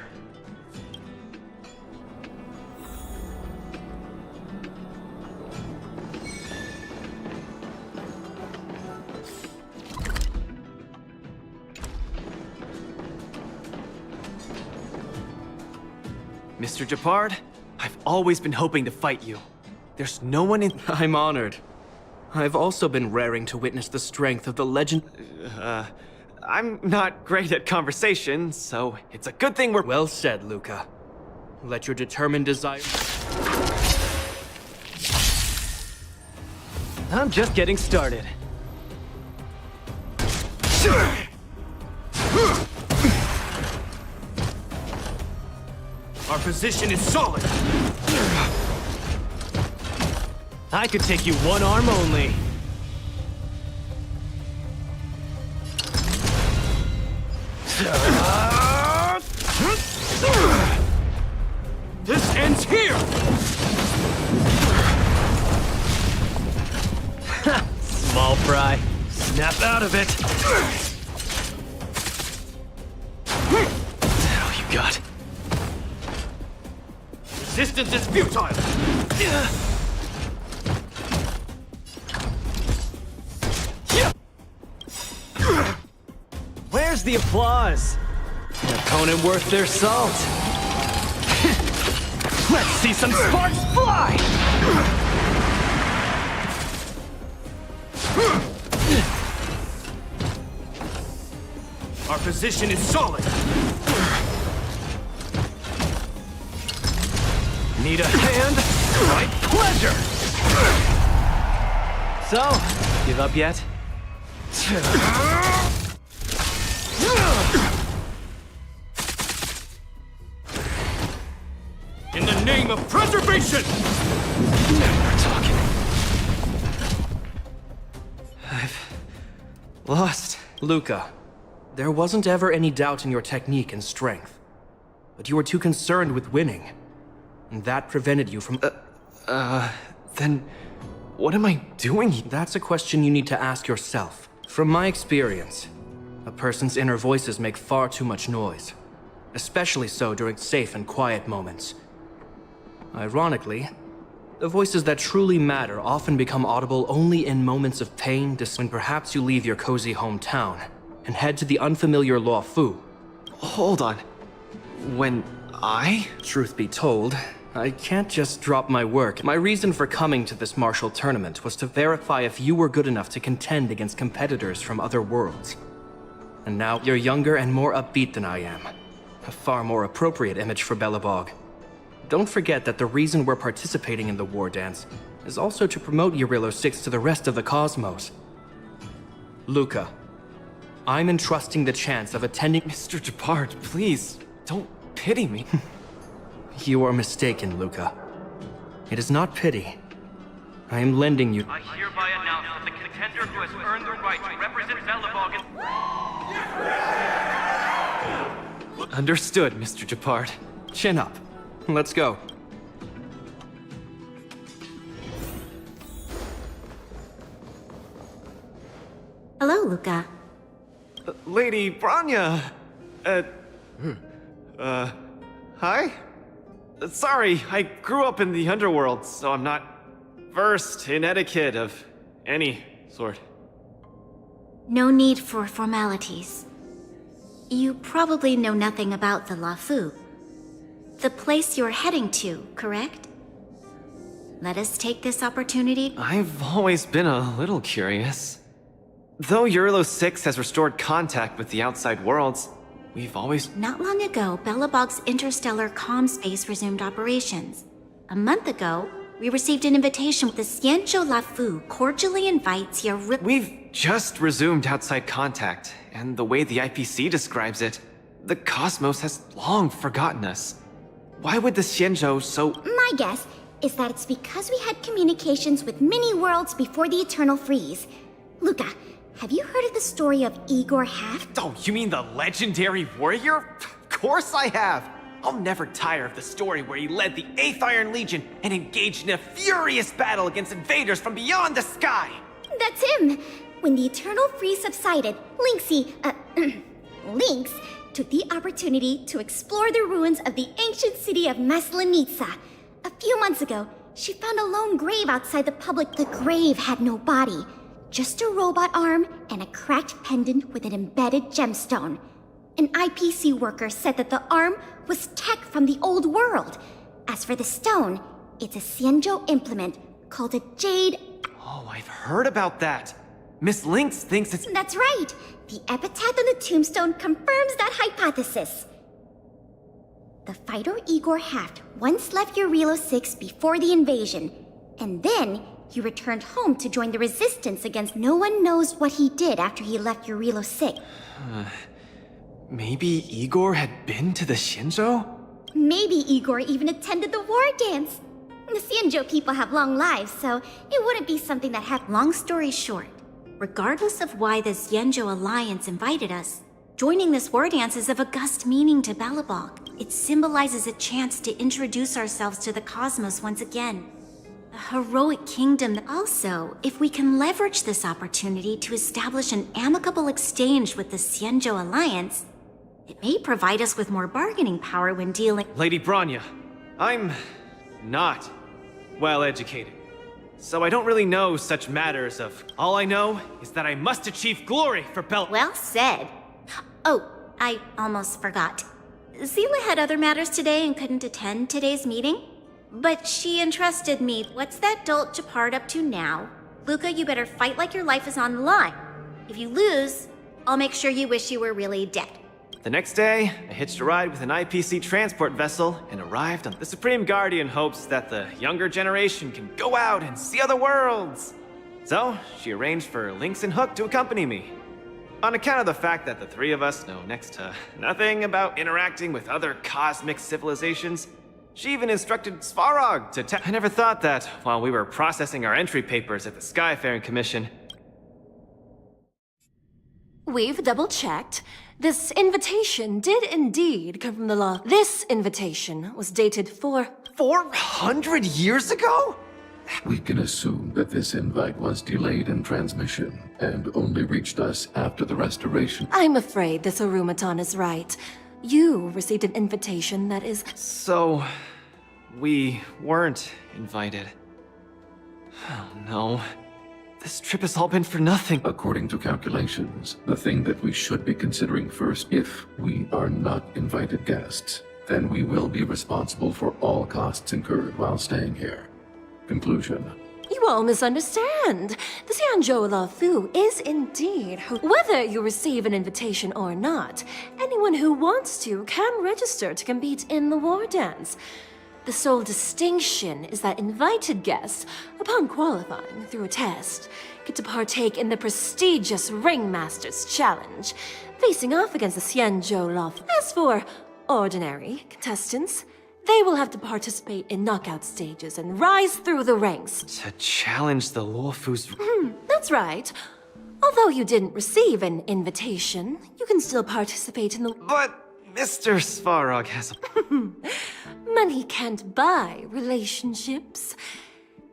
Speaker 4: Mr. Japard, I've always been hoping to fight you. There's no one in...
Speaker 2: I'm honored. I've also been raring to witness the strength of the legend...
Speaker 4: I'm not great at conversation, so it's a good thing we're...
Speaker 2: Well said, Luca. Let your determined desire...
Speaker 4: I'm just getting started.
Speaker 2: Our position is solid.
Speaker 4: I could take you one arm only.
Speaker 2: This ends here!
Speaker 4: Small fry. Snap out of it. Oh, you got.
Speaker 2: Resistance is futile!
Speaker 4: Where's the applause? An opponent worth their salt. Let's see some sparks fly!
Speaker 10: Our position is solid. Need a hand? My pleasure!
Speaker 4: So, give up yet?
Speaker 10: In the name of preservation!
Speaker 2: Now we're talking. I've lost. Luca, there wasn't ever any doubt in your technique and strength. But you were too concerned with winning. And that prevented you from... Then what am I doing? That's a question you need to ask yourself. From my experience, a person's inner voices make far too much noise. Especially so during safe and quiet moments. Ironically, the voices that truly matter often become audible only in moments of pain, when perhaps you leave your cozy hometown and head to the unfamiliar Luo Fu.
Speaker 4: Hold on. When I?
Speaker 2: Truth be told, I can't just drop my work. My reason for coming to this martial tournament was to verify if you were good enough to contend against competitors from other worlds. And now you're younger and more upbeat than I am. A far more appropriate image for Belobog. Don't forget that the reason we're participating in the war dance is also to promote Eurilo 6 to the rest of the cosmos. Luca, I'm entrusting the chance of attending—
Speaker 4: Mr. Jabard, please, don't pity me.
Speaker 2: You are mistaken, Luca. It is not pity. I am lending you—
Speaker 10: I hereby announce that the contender who has earned the right to represent Belobog is...
Speaker 4: Understood, Mr. Jabard.
Speaker 2: Chin up. Let's go.
Speaker 17: Hello, Luca.
Speaker 4: Lady Branya! Hi? Sorry, I grew up in the underworld, so I'm not versed in etiquette of any sort.
Speaker 17: No need for formalities. You probably know nothing about the Luo Fu. The place you're heading to, correct? Let us take this opportunity.
Speaker 4: I've always been a little curious. Though Eurilo 6 has restored contact with the outside worlds, we've always...
Speaker 17: Not long ago, Belobog's interstellar comm space resumed operations. A month ago, we received an invitation. The Xianzhou Luo Fu cordially invites your...
Speaker 4: We've just resumed outside contact, and the way the IPC describes it, the cosmos has long forgotten us. Why would the Xianzhou so...
Speaker 15: My guess is that it's because we had communications with many worlds before the Eternal Freeze. Luca, have you heard of the story of Igor Haft?
Speaker 4: Oh, you mean the legendary warrior? Of course I have! I'll never tire of the story where he led the 8th Iron Legion and engaged in a furious battle against invaders from beyond the sky!
Speaker 15: That's him! When the Eternal Freeze subsided, Lynx took the opportunity to explore the ruins of the ancient city of Maslenitsa. A few months ago, she found a lone grave outside the public. The grave had no body, just a robot arm and a cracked pendant with an embedded gemstone. An IPC worker said that the arm was tech from the old world. As for the stone, it's a Xianzhou implement called a jade...
Speaker 4: Oh, I've heard about that. Miss Lynx thinks it's...
Speaker 15: That's right. The epitaph on the tombstone confirms that hypothesis. The fighter Igor Haft once left Eurilo 6 before the invasion, and then he returned home to join the resistance against... No one knows what he did after he left Eurilo 6.
Speaker 4: Maybe Igor had been to the Xianzhou?
Speaker 15: Maybe Igor even attended the war dance. The Xianzhou people have long lives, so it wouldn't be something that happened.
Speaker 17: Long story short, regardless of why the Xianzhou Alliance invited us, joining this war dance is of august meaning to Belobog. It symbolizes a chance to introduce ourselves to the cosmos once again. A heroic kingdom. Also, if we can leverage this opportunity to establish an amicable exchange with the Xianzhou Alliance, it may provide us with more bargaining power when dealing...
Speaker 4: Lady Branya, I'm not well educated, so I don't really know such matters of... All I know is that I must achieve glory for
Speaker 17: Well said. Oh, I almost forgot. Zila had other matters today and couldn't attend today's meeting, but she entrusted me. What's that dolt Japard up to now? Luca, you better fight like your life is on the line. If you lose,
Speaker 15: I'll make sure you wish you were really dead.
Speaker 4: The next day, I hitched a ride with an IPC transport vessel and arrived on the Supreme Guardian hopes that the younger generation can go out and see other worlds. So, she arranged for Lynx and Hook to accompany me. On account of the fact that the three of us know next to nothing about interacting with other cosmic civilizations, she even instructed Svarog to I never thought that while we were processing our entry papers at the Skyfaring Commission.
Speaker 18: We've double-checked. This invitation did indeed come from the law. This invitation was dated
Speaker 4: 400 years ago?
Speaker 19: We can assume that this invite was delayed in transmission and only reached us after the restoration.
Speaker 18: I'm afraid this Arumaton is right. You received an invitation that is...
Speaker 4: So, we weren't invited. Oh no. This trip has all been for nothing.
Speaker 19: According to calculations, the thing that we should be considering first, if we are not invited guests, then we will be responsible for all costs incurred while staying here. Conclusion.
Speaker 18: You all misunderstand. The Xianzhou Lafu is indeed whether you receive an invitation or not, anyone who wants to can register to compete in the war dance. The sole distinction is that invited guests, upon qualifying through a test, get to partake in the prestigious Ringmaster's Challenge, facing off against the Xianzhou Lafu. As for ordinary contestants, they will have to participate in knockout stages and rise through the ranks.
Speaker 4: To challenge the Luofu's...
Speaker 18: That's right. Although you didn't receive an invitation, you can still participate in the...
Speaker 4: But Mr. Svarog has a...
Speaker 18: Money can't buy relationships.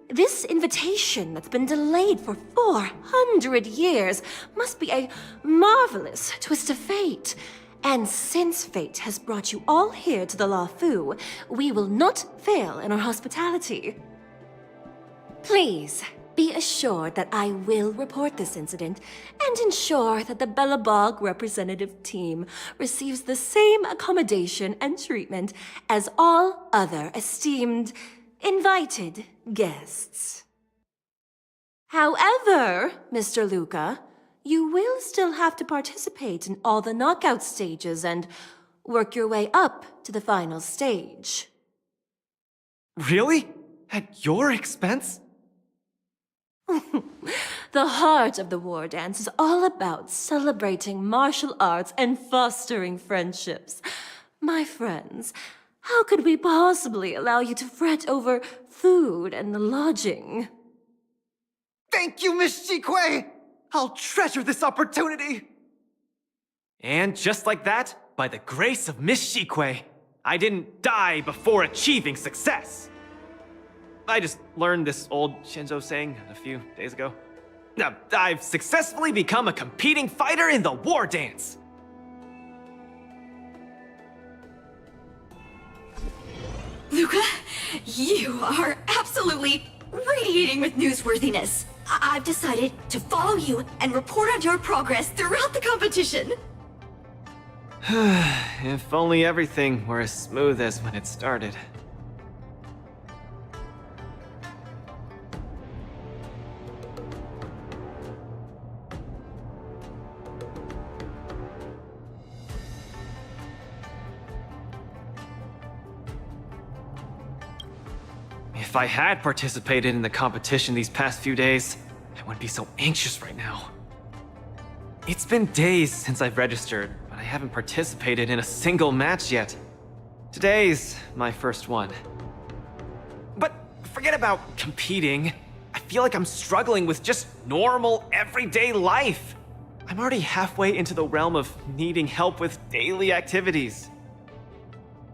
Speaker 18: This invitation that's been delayed for 400 years must be a marvelous twist of fate. And since fate has brought you all here to the Lafu, we will not fail in our hospitality. Please, be assured that I will report this incident and ensure that the Belobog representative team receives the same accommodation and treatment as all other esteemed, invited guests. However, Mr. Luca, you will still have to participate in all the knockout stages and work your way up to the final stage.
Speaker 4: Really? At your expense?
Speaker 18: The heart of the war dance is all about celebrating martial arts and fostering friendships. My friends, how could we possibly allow you to fret over food and lodging?
Speaker 4: Thank you, Miss Shikue! I'll treasure this opportunity! And just like that, by the grace of Miss Shikue, I didn't die before achieving success! I just learned this old Shinzo saying a few days ago. Now, I've successfully become a competing fighter in the war dance!
Speaker 3: Luca, you are absolutely radiating with newsworthiness. I've decided to follow you and report on your progress throughout the competition.
Speaker 4: If only everything were as smooth as when it started. If I had participated in the competition these past few days, I wouldn't be so anxious right now. It's been days since I've registered, but I haven't participated in a single match yet. Today's my first one. But forget about competing. I feel like I'm struggling with just normal, everyday life. I'm already halfway into the realm of needing help with daily activities.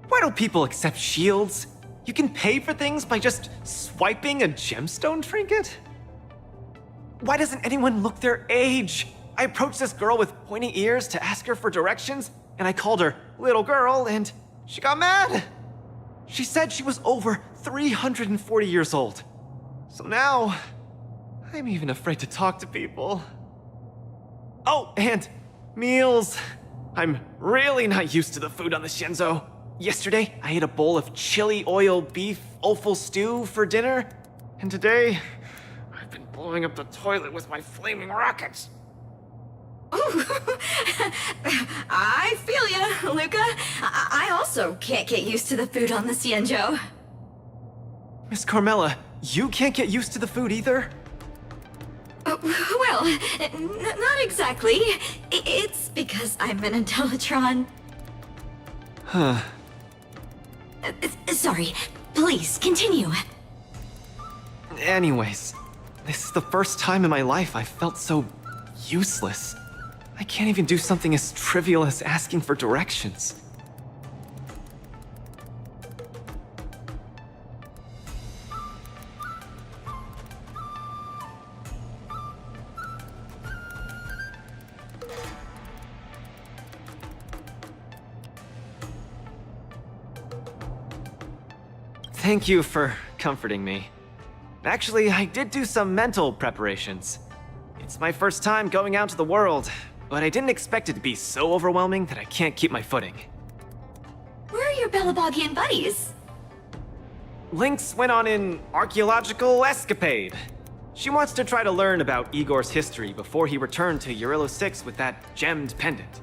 Speaker 4: Why don't people accept shields? You can pay for things by just swiping a gemstone trinket? Why doesn't anyone look their age? I approached this girl with pointy ears to ask her for directions, and I called her little girl, and she got mad. She said she was over 340 years old. So now, I'm even afraid to talk to people. Oh, and meals. I'm really not used to the food on the Shinzo. Yesterday, I ate a bowl of chili oil beef offal stew for dinner, and today, I've been blowing up the toilet with my flaming rockets.
Speaker 3: Ooh, I feel ya, Luca. I also can't get used to the food on the Xianzhou.
Speaker 4: Miss Carmela, you can't get used to the food either?
Speaker 3: Well, not exactly. It's because I'm an Intellatron.
Speaker 4: Huh.
Speaker 3: Sorry. Please, continue.
Speaker 4: Anyways, this is the first time in my life I felt so useless. I can't even do something as trivial as asking for directions. Thank you for comforting me. Actually, I did do some mental preparations. It's my first time going out to the world, but I didn't expect it to be so overwhelming that I can't keep my footing.
Speaker 3: Where are your Belabogian buddies?
Speaker 4: Lynx went on an archaeological escapade. She wants to try to learn about Igor's history before he returned to Urilo 6 with that gemmed pendant.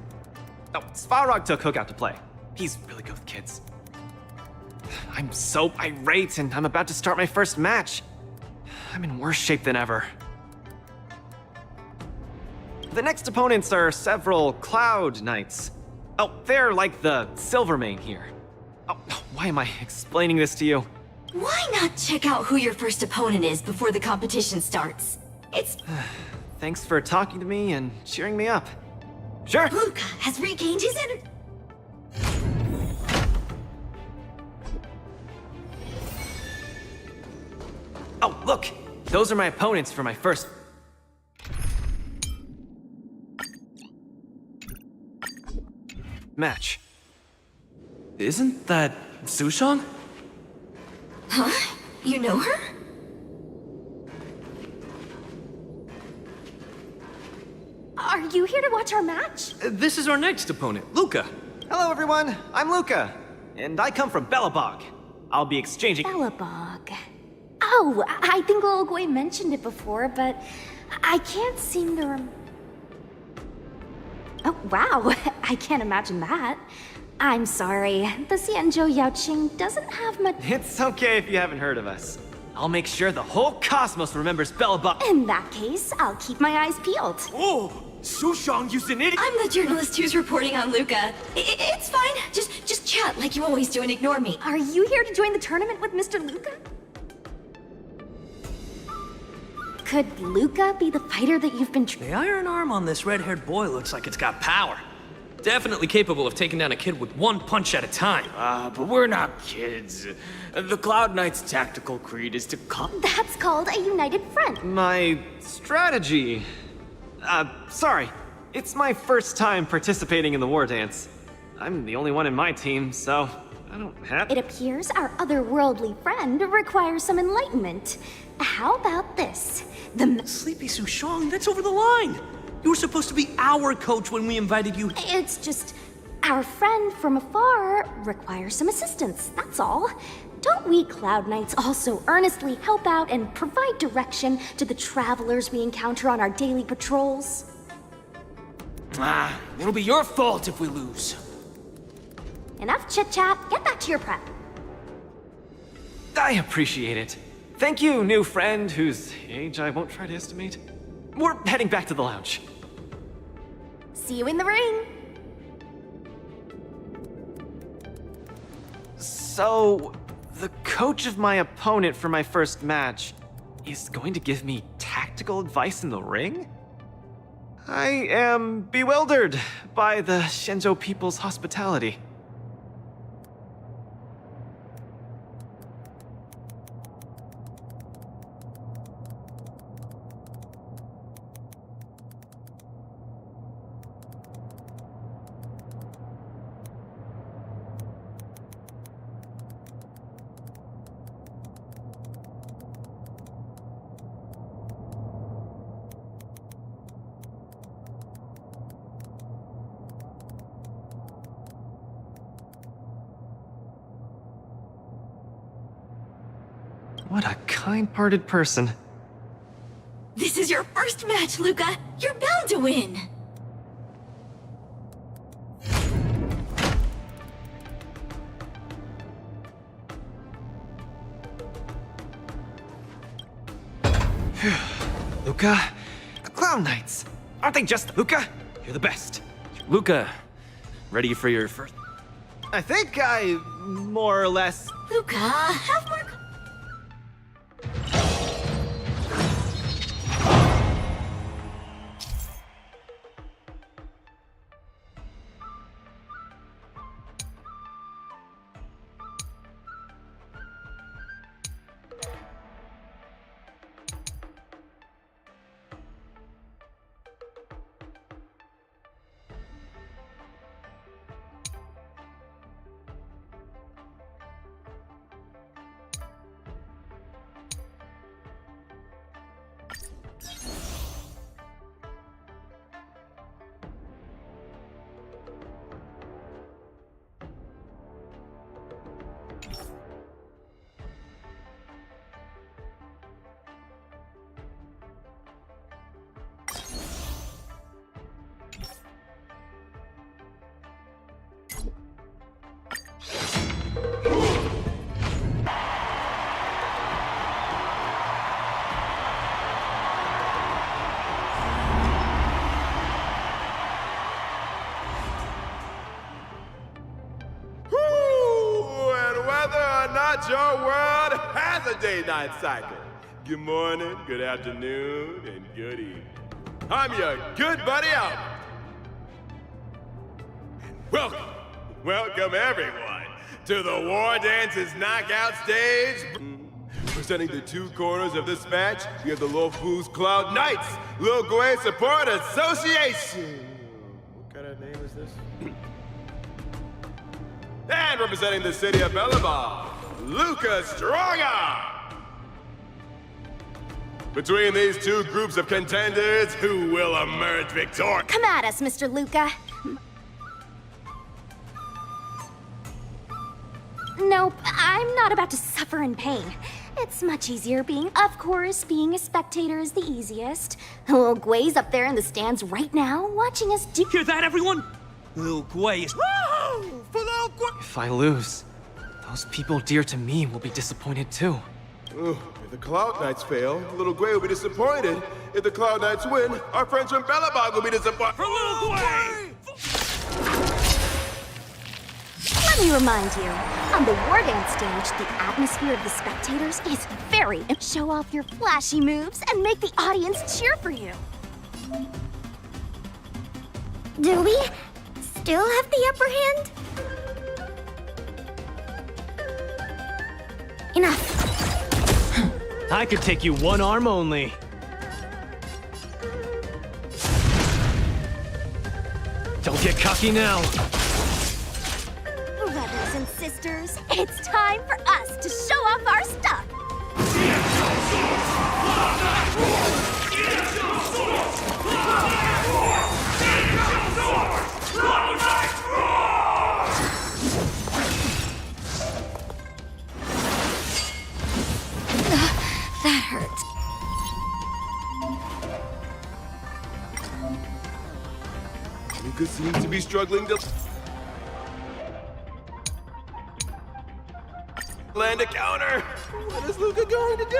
Speaker 4: Oh, Svarog took Hook out to play. He's really good with kids. I'm so irate, and I'm about to start my first match. I'm in worse shape than ever. The next opponents are several Cloud Knights. Oh, they're like the Silvermane here. Oh, why am I explaining this to you?
Speaker 3: Why not check out who your first opponent is before the competition starts? It's...
Speaker 4: Thanks for talking to me and cheering me up. Sure.
Speaker 3: Luca has regained his energy.
Speaker 4: Oh, look! Those are my opponents for my first... match.
Speaker 2: Isn't that Sushang?
Speaker 3: Huh? You know her?
Speaker 17: Are you here to watch our match?
Speaker 2: This is our next opponent, Luca.
Speaker 4: Hello, everyone. I'm Luca, and I come from Belobog. I'll be exchanging...
Speaker 17: Belobog. Oh, I think Lil Gui mentioned it before, but I can't seem to Oh, wow. I can't imagine that. I'm sorry. The Xianzhou Yaoqing doesn't have much...
Speaker 4: It's okay if you haven't heard of us. I'll make sure the whole cosmos remembers Belobog.
Speaker 17: In that case, I'll keep my eyes peeled.
Speaker 4: Oh, Sushang used an idiot.
Speaker 3: I'm the journalist who's reporting on Luca. It's fine. Just chat like you always do and ignore me.
Speaker 17: Are you here to join the tournament with Mr. Luca? Could Luca be the fighter that you've been...
Speaker 2: The iron arm on this red-haired boy looks like it's got power. Definitely capable of taking down a kid with one punch at a time.
Speaker 16: But we're not kids. The Cloud Knight's tactical creed is to
Speaker 17: That's called a united front.
Speaker 4: My strategy... sorry. It's my first time participating in the war dance. I'm the only one in my team, so I don't have...
Speaker 17: It appears our otherworldly friend requires some enlightenment. How about this?
Speaker 2: Sleepy Sushang, that's over the line! You were supposed to be our coach when we invited you.
Speaker 17: It's just... our friend from afar requires some assistance, that's all. Don't we Cloud Knights also earnestly help out and provide direction to the travelers we encounter on our daily patrols?
Speaker 16: It'll be your fault if we lose.
Speaker 17: Enough chit-chat, get back to your prep.
Speaker 4: I appreciate it. Thank you, new friend, whose age I won't try to estimate. We're heading back to the lounge.
Speaker 17: See you in the ring!
Speaker 4: So, the coach of my opponent for my first match is going to give me tactical advice in the ring? I am bewildered by the Shenzhou people's hospitality. What a kind-hearted person.
Speaker 3: This is your first match, Luca. You're bound to win.
Speaker 4: Luca, the Clown Knights. Aren't they just Luca? You're the best.
Speaker 1: Luca, ready for your first...
Speaker 4: I think I more or less...
Speaker 3: Luca, have more...
Speaker 13: Your world has a day-night cycle. Good morning, good afternoon, and good evening. I'm your good buddy Albert. And welcome everyone to the War Dances knockout stage. Presenting the two corners of this match, we have the Lofu's Cloud Knights, Lil Support Association. What kind of name is this? And representing the city of Bellabong, Luca Stronga! Between these two groups of contenders, who will emerge victorious?
Speaker 15: Come at us, Mr. Luca. Nope, I'm not about to suffer in pain. It's much easier being, of course, being a spectator is the easiest. Lil Guay's up there in the stands right now, watching us do—
Speaker 4: Hear that, everyone? Lil Guay is— Woo! For Lil Guay! If I lose, those people dear to me will be disappointed too.
Speaker 13: If the Cloud Knights fail, Little Guay will be disappointed. If the Cloud Knights win, our friends from Bellabog will be disappointed.
Speaker 4: For Little Guay!
Speaker 15: Let me remind you, on the War Dance stage, the atmosphere of the spectators is very— Show off your flashy moves and make the audience cheer for you. Do we still have the upper hand? Enough.
Speaker 4: I could take you one arm only. Don't get cocky now.
Speaker 15: Brothers and sisters, it's time for us to show off our stuff. That hurt.
Speaker 13: Luca seems to be struggling to land a counter. What is Luca going to do?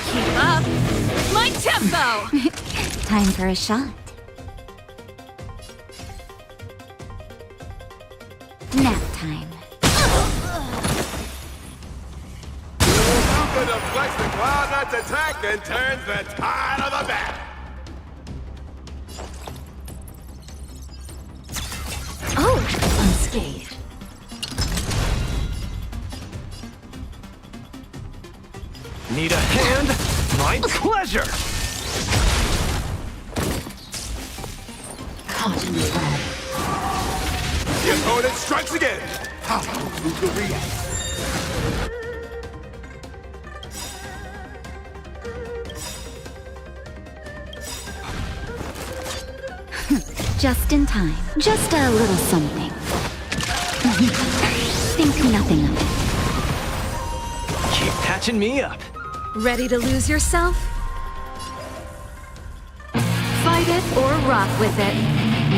Speaker 17: Keep up with my tempo!
Speaker 8: Time for a shot. Nap time.
Speaker 13: Luca deflects the Cloud Knight's attack and turns the tide of the battle.
Speaker 8: Oh, unscathed.
Speaker 4: Need a hand? My pleasure!
Speaker 8: Caught in the web.
Speaker 13: The opponent strikes again. How will Luca react?
Speaker 8: Just in time. Just a little something. Think nothing of it.
Speaker 4: Keep patching me up.
Speaker 17: Ready to lose yourself? Fight it or rock with it.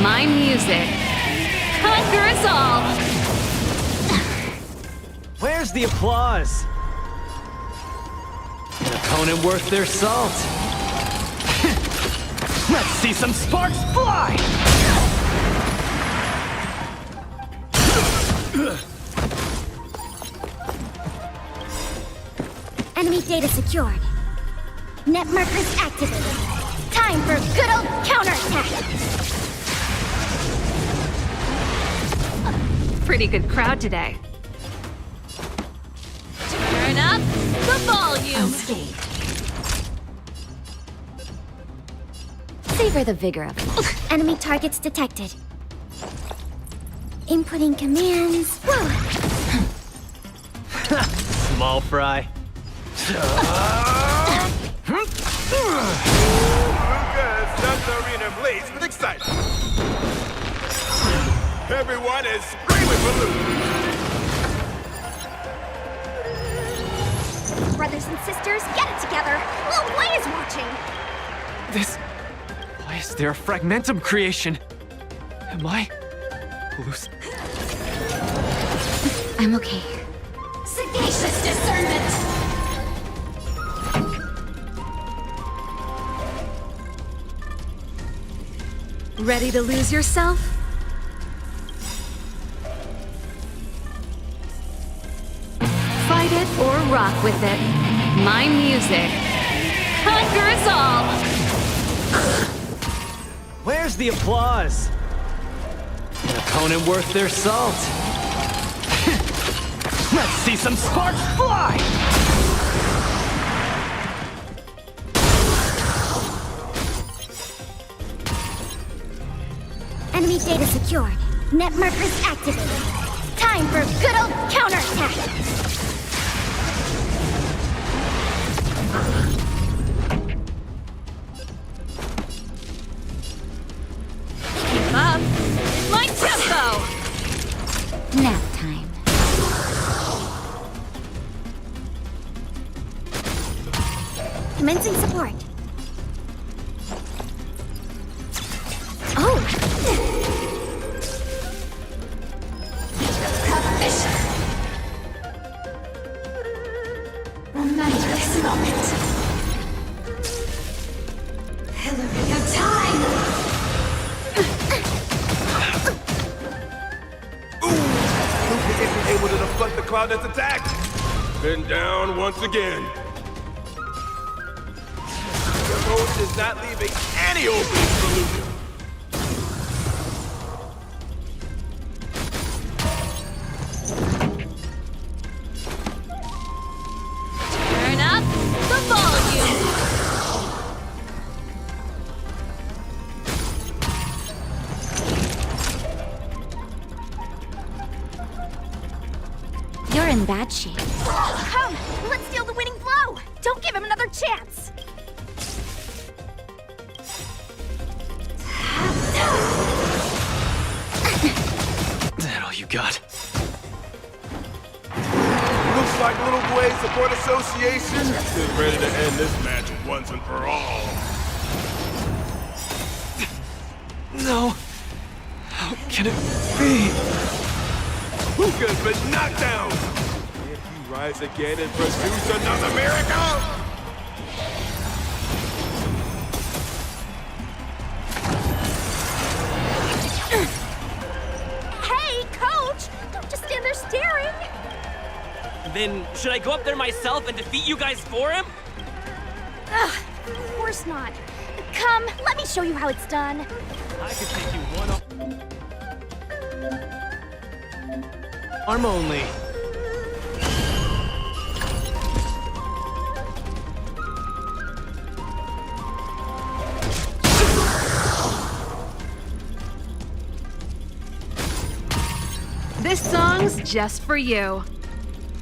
Speaker 17: My music. Conquer us all!
Speaker 4: Where's the applause? opponent worth their salt. Let's see some sparks fly!
Speaker 15: Enemy data secured. Net markers activated. Time for good old counterattack!
Speaker 9: Pretty good crowd today.
Speaker 6: Turn up the volume.
Speaker 8: Savor the vigor of it.
Speaker 15: Enemy targets detected. Inputting commands. Whoa!
Speaker 4: Small fry.
Speaker 13: Lucas does the arena blaze with excitement. Everyone is screaming for Lucas.
Speaker 15: Brothers and sisters, get it together! Lil Wei is watching!
Speaker 4: Why is there a fragmentum creation? Am I hallucinating?
Speaker 8: I'm okay.
Speaker 3: Sagacious discernment!
Speaker 9: Ready to lose yourself? Fight it or rock with it. My music conquers all!
Speaker 4: Where's the applause? An opponent worth their salt. Let's see some sparks fly!
Speaker 15: Enemy data secured. Net markers activated. Time for good old counterattack!
Speaker 9: Keep up. My tempo!
Speaker 8: Nap time.
Speaker 15: Commencing support. Oh!
Speaker 3: Remember this moment. Hillary of time!
Speaker 13: Lucas isn't able to deflect the cloud that's attacked. Been down once again. The host is not leaving any openings for Lucas.
Speaker 6: Turn up the volume.
Speaker 8: You're in bad shape.
Speaker 15: Come! Let's steal the winning blow! Don't give him another chance!
Speaker 4: Is that all you got?
Speaker 13: Looks like Little Way Support Association is ready to end this match once and for all.
Speaker 4: No. How can it be?
Speaker 13: Luca's been knocked down. Can he rise again and produce another miracle?
Speaker 15: Hey, coach! Don't just stand there staring!
Speaker 14: Then, should I go up there myself and defeat you guys for him?
Speaker 15: Ugh, of course not. Come, let me show you how it's done.
Speaker 14: I could take you one on...
Speaker 4: Arm only.
Speaker 9: This song's just for you.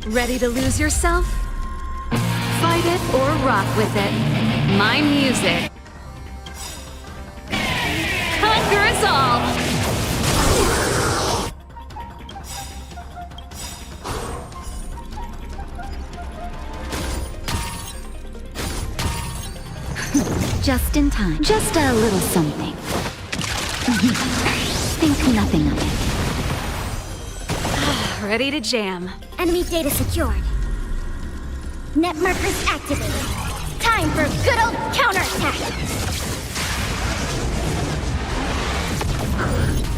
Speaker 9: Ready to lose yourself? Fight it or rock with it. My music conquers all!
Speaker 8: Just in time. Just a little something. Think nothing of it.
Speaker 9: Ready to jam.
Speaker 15: Enemy data secured. Net markers activated. Time for good old counterattack!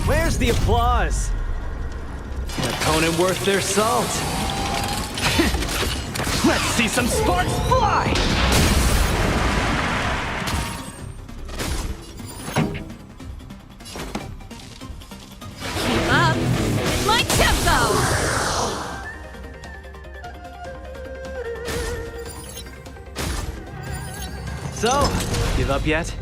Speaker 4: Where's the applause? An opponent worth their salt. Let's see some sparks fly!
Speaker 5: Keep up my tempo!
Speaker 4: So, give up yet?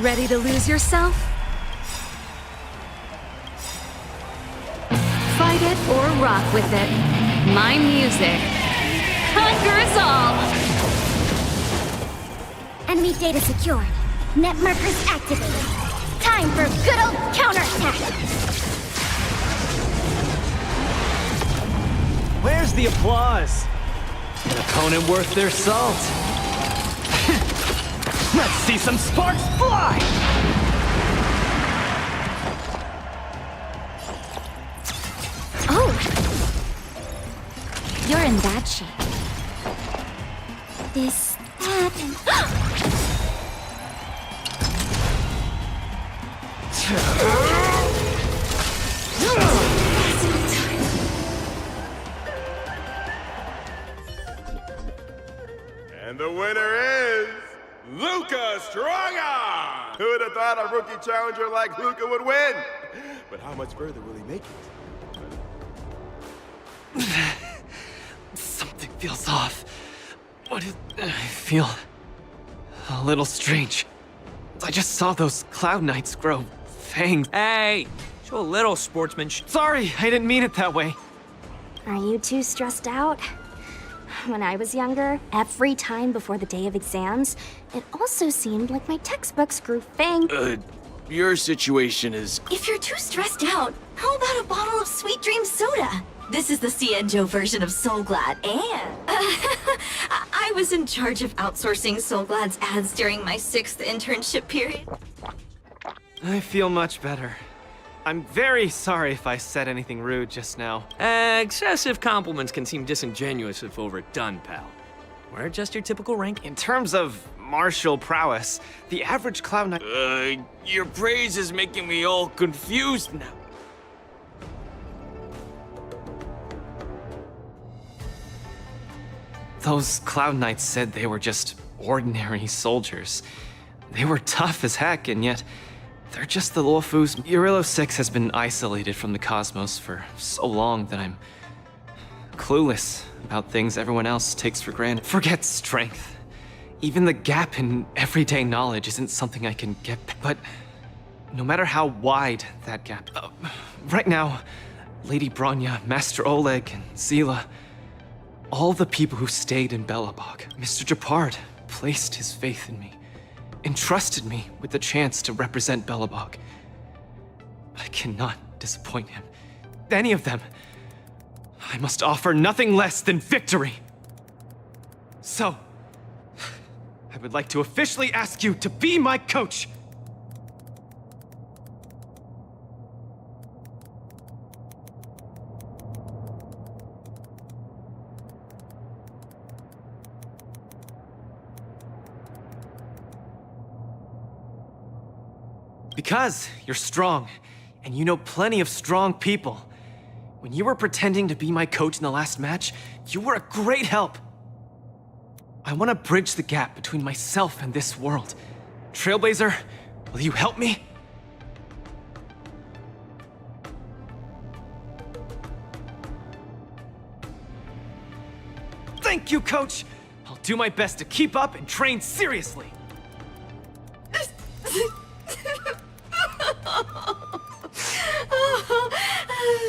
Speaker 7: Ready to lose yourself? Fight it or rock with it. My music conquers all!
Speaker 15: Enemy data secured. Net markers activated. Time for good old counterattack!
Speaker 4: Where's the applause? An opponent worth their salt. Let's see some sparks fly!
Speaker 15: Oh! You're in bad shape. This, that, and...
Speaker 13: And the winner is Luca Stronga! Who would have thought a rookie challenger like Luca would win? But how much further will he make it?
Speaker 4: Something feels off. What is... I feel a little strange. I just saw those Cloud Knights grow fangs.
Speaker 14: Hey! Show a little sportsmanship.
Speaker 4: Sorry, I didn't mean it that way.
Speaker 17: Are you too stressed out? When I was younger, every time before the day of exams, it also seemed like my textbooks grew fangs.
Speaker 16: Your situation is...
Speaker 3: If you're too stressed out, how about a bottle of Sweet Dream soda? This is the Cienjo version of Soul Glad, and I was in charge of outsourcing Soul Glad's ads during my 6th internship period.
Speaker 4: I feel much better. I'm very sorry if I said anything rude just now.
Speaker 14: Excessive compliments can seem disingenuous if overdone, pal. We're just your typical rank.
Speaker 4: In terms of martial prowess, the average Cloud Knight...
Speaker 16: your praise is making me all confused now.
Speaker 4: Those Cloud Knights said they were just ordinary soldiers. They were tough as heck, and yet they're just the Luofus. Urilo 6 has been isolated from the cosmos for so long that I'm clueless about things everyone else takes for granted. Forget strength. Even the gap in everyday knowledge isn't something I can get. But no matter how wide that gap... right now, Lady Bronya, Master Oleg, and Zila... all the people who stayed in Belobog, Mr. Japard placed his faith in me, entrusted me with the chance to represent Belobog. I cannot disappoint him. Any of them. I must offer nothing less than victory. So, I would like to officially ask you to be my coach. Because you're strong, and you know plenty of strong people. When you were pretending to be my coach in the last match, you were a great help. I want to bridge the gap between myself and this world. Trailblazer, will you help me? Thank you, Coach! I'll do my best to keep up and train seriously.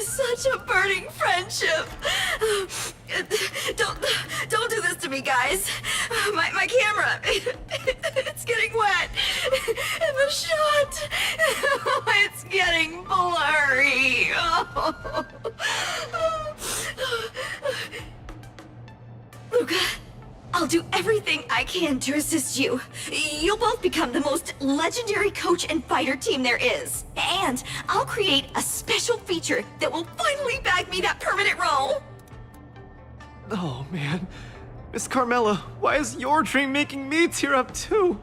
Speaker 3: Such a burning friendship. Don't do this to me, guys. My camera. Luca, I'll do everything I can to assist you. You'll both become the most legendary coach and fighter team there is. And I'll create a special feature that will finally bag me that permanent role.
Speaker 4: Oh, man. Miss Carmela, why is your dream making me tear up too?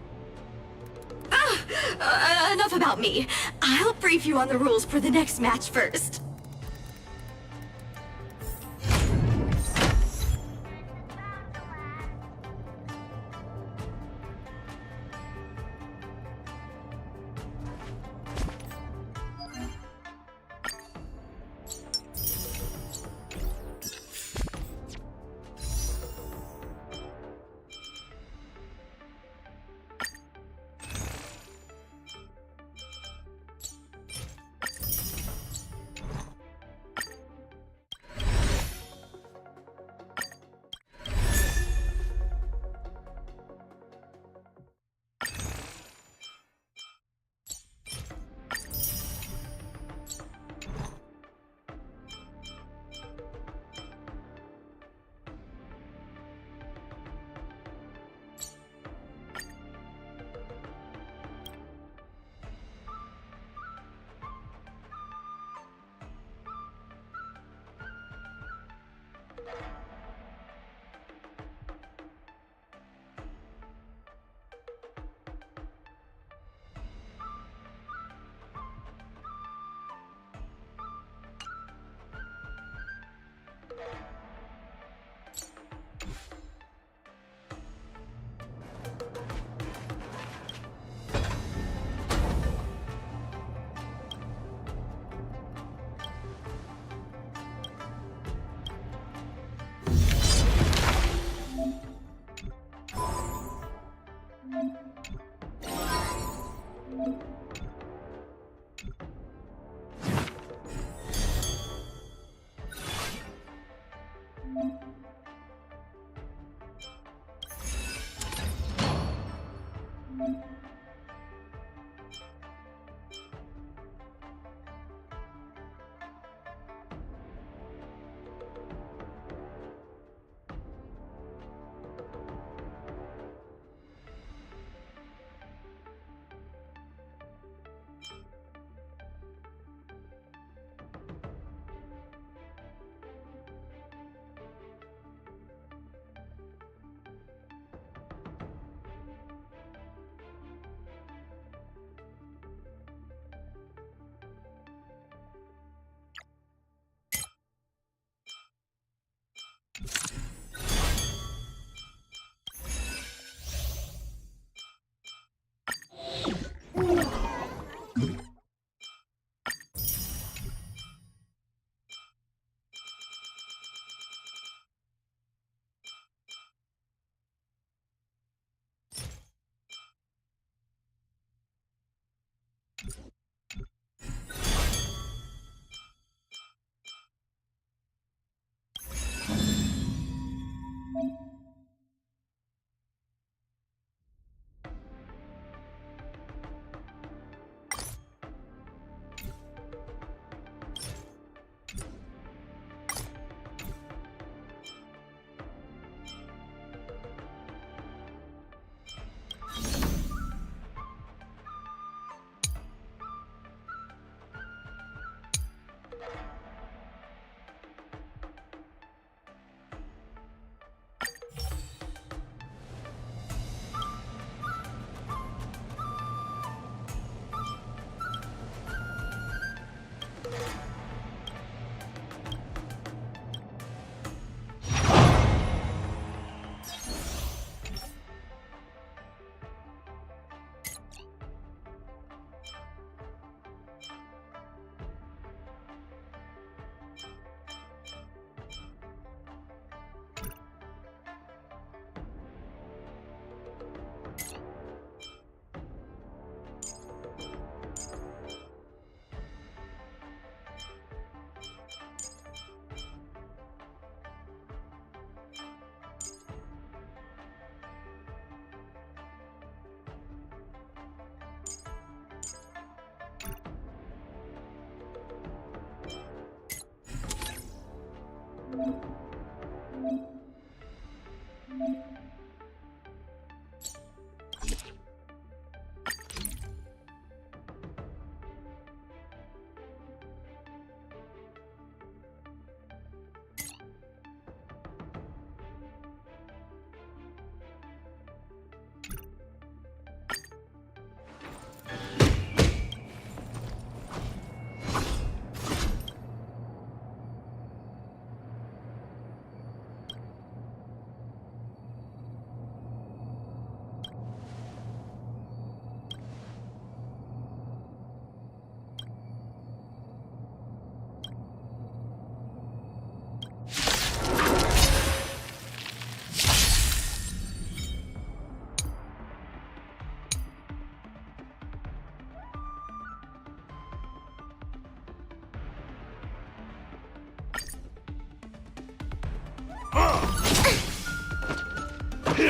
Speaker 3: Enough about me. I'll brief you on the rules for the next match first.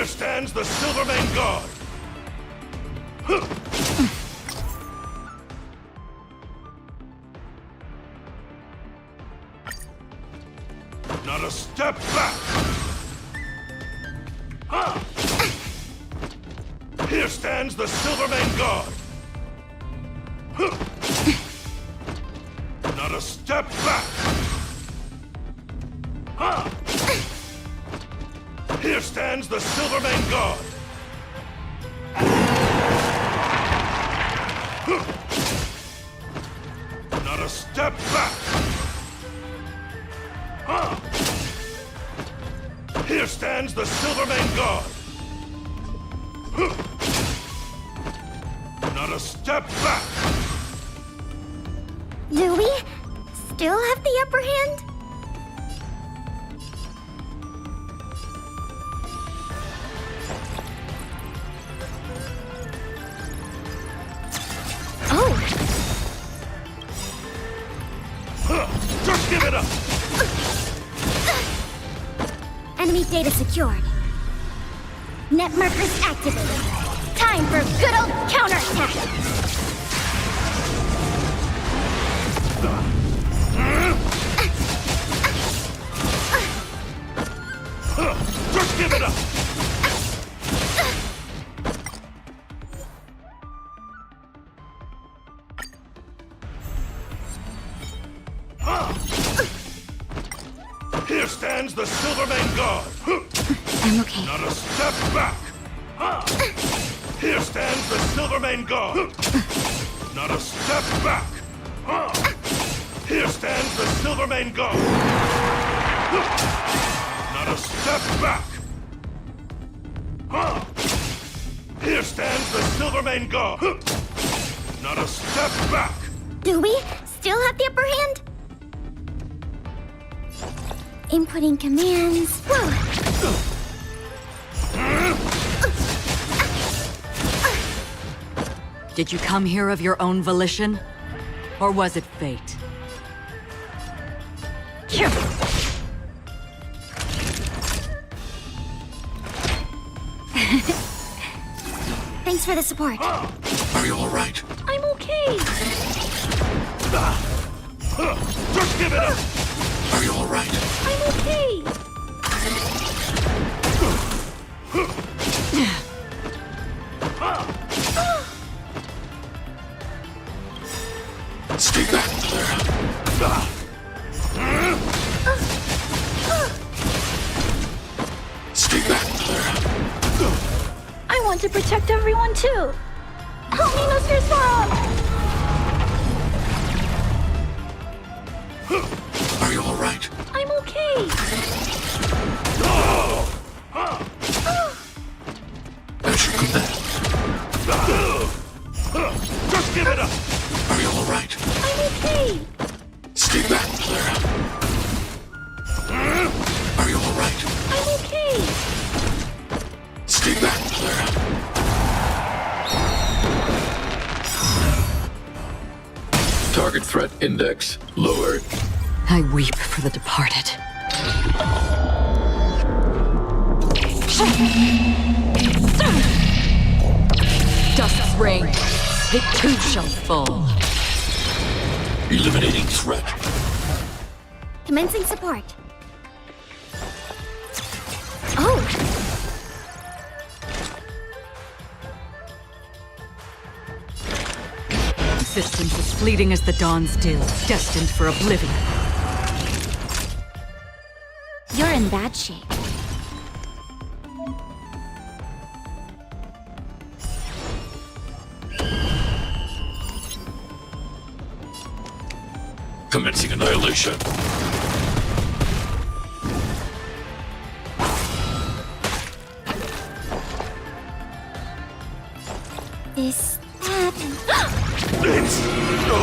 Speaker 12: Here stands the Silvermane God! Not a step back! Here stands the Silvermane God! Not a step back! Here stands the Silvermane God! Not a step back! Here stands the Silvermane God! Not a step back!
Speaker 15: Do we still have the upper hand?
Speaker 12: Oh! Just give it up!
Speaker 15: Enemy data secured. Net markers activated. Time for good old counterattack!
Speaker 12: Just give it up! Here stands the Silvermane God!
Speaker 15: I'm okay.
Speaker 12: Not a step back! Here stands the Silvermane God! Not a step back! Here stands the Silvermane God! Not a step back! Here stands the Silvermane God! Not a step back!
Speaker 15: Do we still have the upper hand? Inputting commands. Whoa!
Speaker 20: Did you come here of your own volition? Or was it fate?
Speaker 15: Thanks for the support.
Speaker 19: Are you all right?
Speaker 15: I'm okay.
Speaker 12: Just give it up!
Speaker 19: Are you all right?
Speaker 15: I'm okay.
Speaker 19: Stay back, Clara. Stay back, Clara.
Speaker 15: I want to protect everyone too. Help me, Mr. Sora!
Speaker 19: Are you all right?
Speaker 15: I'm okay.
Speaker 19: As you command.
Speaker 12: Just give it up!
Speaker 19: Are you all right?
Speaker 15: I'm okay.
Speaker 19: Stay back, Clara. Are you all right?
Speaker 15: I'm okay.
Speaker 19: Stay back, Clara. Target threat index lowered.
Speaker 20: I weep for the departed. Dust's reign, it too shall fall.
Speaker 19: Eliminating threat.
Speaker 15: Commencing support. Oh!
Speaker 20: Existence is fleeting as the dawn's dew, destined for oblivion.
Speaker 15: You're in bad shape.
Speaker 19: Commencing annihilation.
Speaker 15: Is that...
Speaker 12: It's no!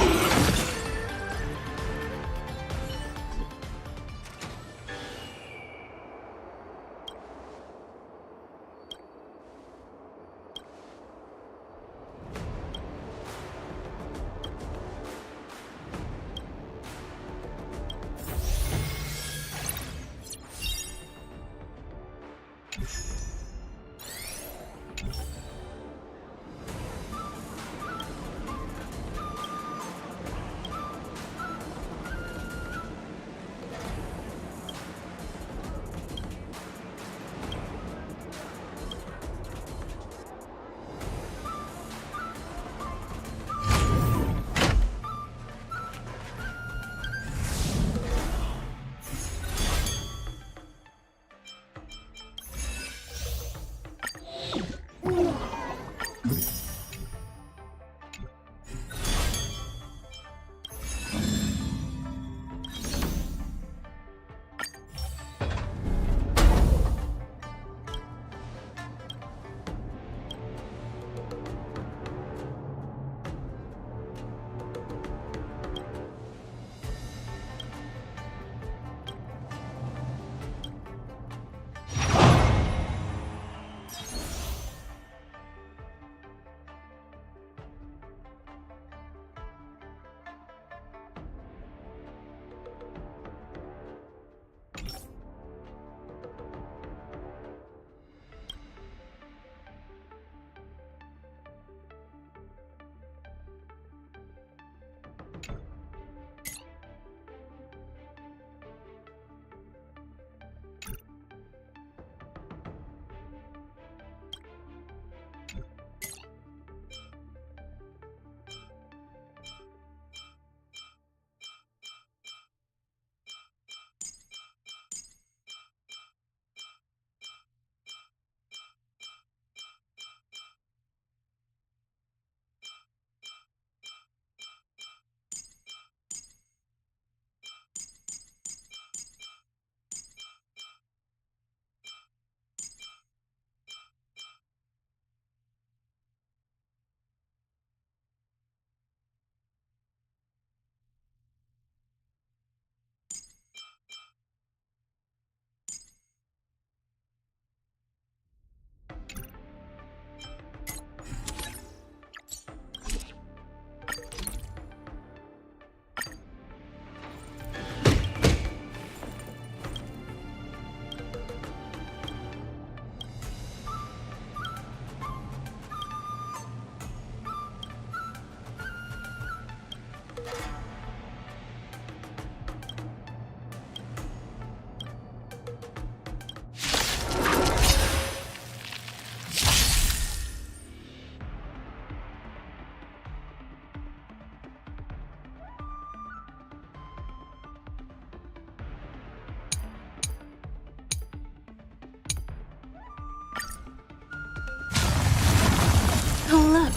Speaker 8: Oh, look.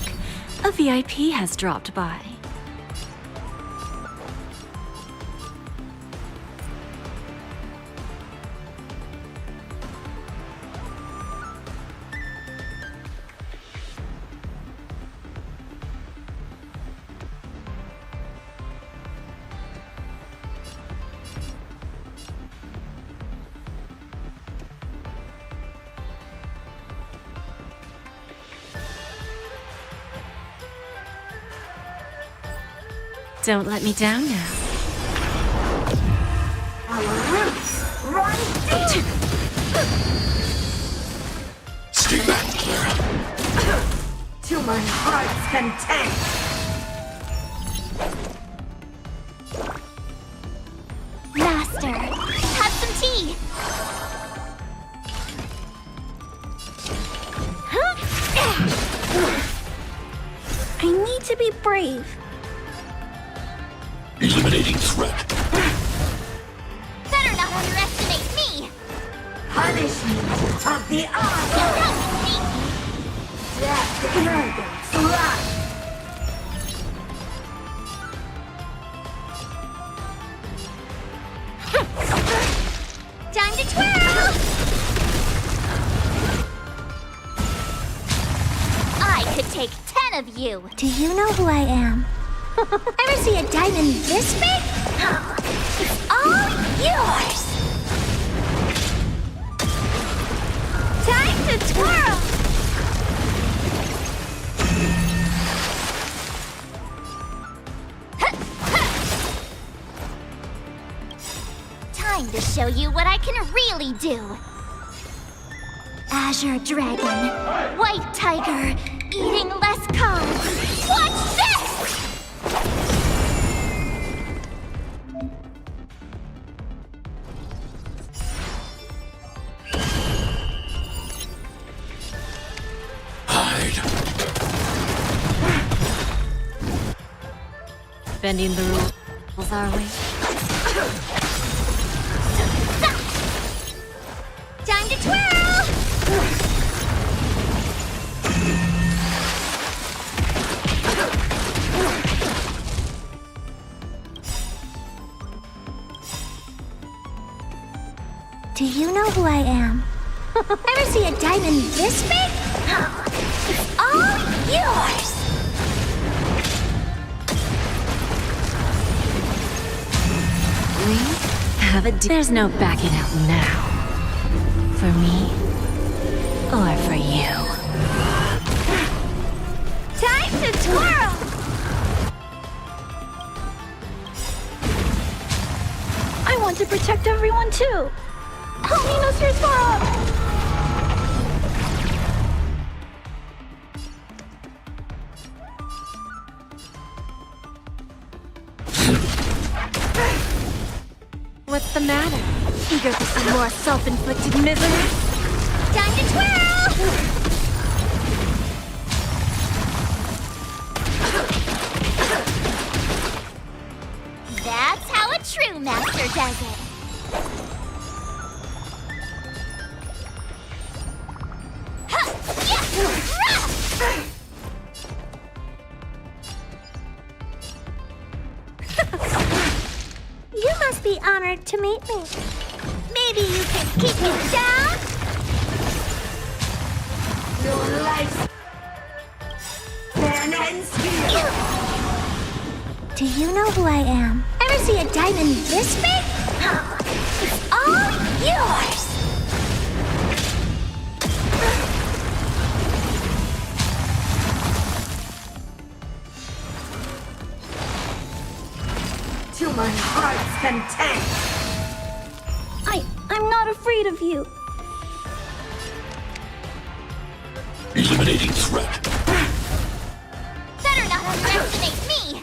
Speaker 8: A VIP has dropped by. Don't let me down now.
Speaker 3: Our roots run deep!
Speaker 12: Stay back, Clara.
Speaker 3: To my heart's content!
Speaker 15: Master, have some tea. I need to be brave.
Speaker 12: Eliminating threat.
Speaker 15: Better not underestimate me.
Speaker 3: Punishment of the eye! Death dragon fly!
Speaker 15: Time to twirl! I could take 10 of you. Do you know who I am? Ever see a diamond this big? It's all yours! Time to twirl! Time to show you what I can really do. Azure Dragon, White Tiger, eating less carbs. Watch this!
Speaker 8: Bending the rules, are we?
Speaker 15: Time to twirl! Do you know who I am? Ever see a diamond this big? It's all yours!
Speaker 8: We have a There's no backing out now. For me, or for you.
Speaker 15: Time to twirl!
Speaker 11: I want to protect everyone too. Honinos Resvara!
Speaker 8: What's the matter? Eager for some more self-inflicted misery?
Speaker 15: Time to twirl! That's how a true master does it. You must be honored to meet me. Maybe you can keep me down?
Speaker 3: Your life ends here!
Speaker 15: Do you know who I am? Ever see a diamond this big? It's all yours!
Speaker 3: To my heart's content!
Speaker 11: I'm not afraid of you.
Speaker 12: Eliminating threat.
Speaker 15: Better not underestimate me!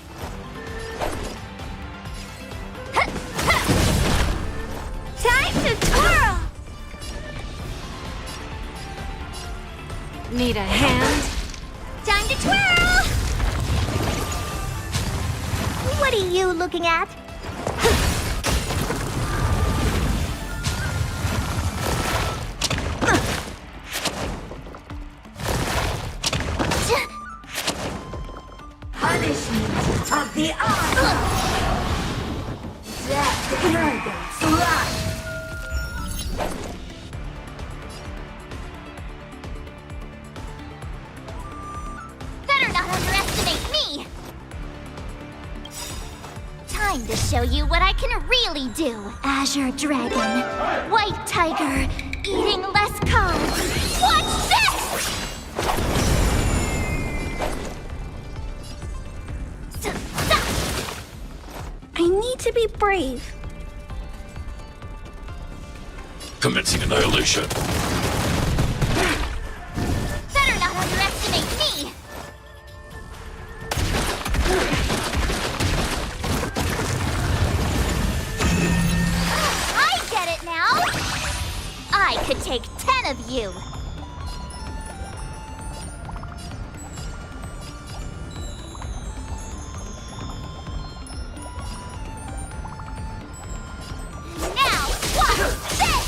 Speaker 8: Need a hand?
Speaker 15: Time to twirl! What are you looking at?
Speaker 21: Punishment of the eye! Death Dragon's life!
Speaker 15: Better not underestimate me! Time to show you what I can really do. Azure Dragon, White Tiger, eating less carbs. Watch this! I need to be brave.
Speaker 19: Commencing annihilation.
Speaker 15: Better not underestimate me! I get it now! I could take 10 of you! Now, watch this!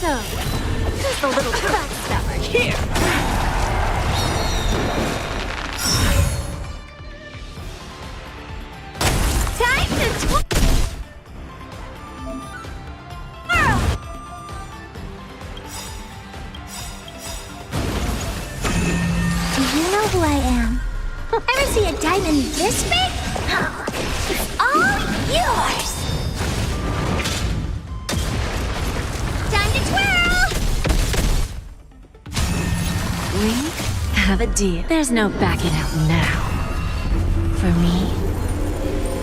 Speaker 15: So, who's the little backstabber here? Time to twirl! Do you know who I am? Ever see a diamond this big? It's all yours! Time to twirl!
Speaker 8: We have a deal. There's no backing out now. For me,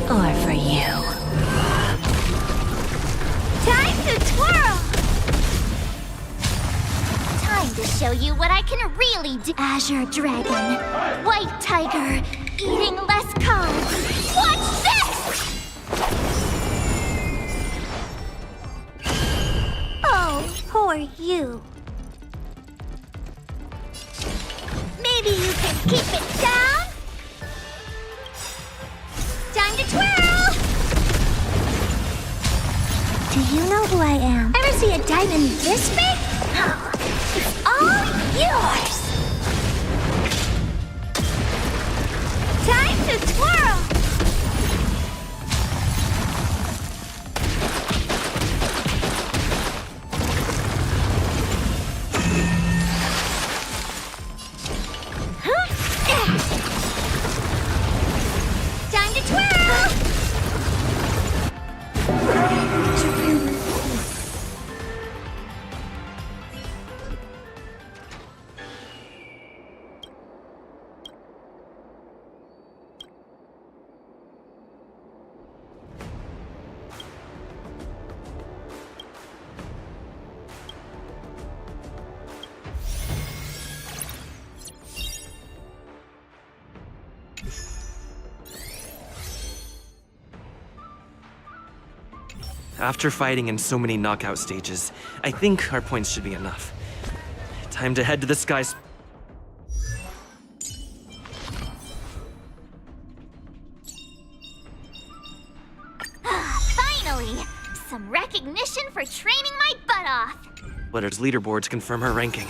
Speaker 8: or for you.
Speaker 15: Time to twirl! Time to show you what I can really do. Azure Dragon, White Tiger, eating less carbs. Watch this! Oh, poor you. Maybe you can keep it down? Time to twirl! Do you know who I am? Ever see a diamond this big? It's all yours! Time to twirl! Time to twirl!
Speaker 1: After fighting in so many knockout stages, I think our points should be enough. Time to head to the skies.
Speaker 15: Finally! Some recognition for training my butt off!
Speaker 1: Blizzard's leaderboard to confirm her ranking.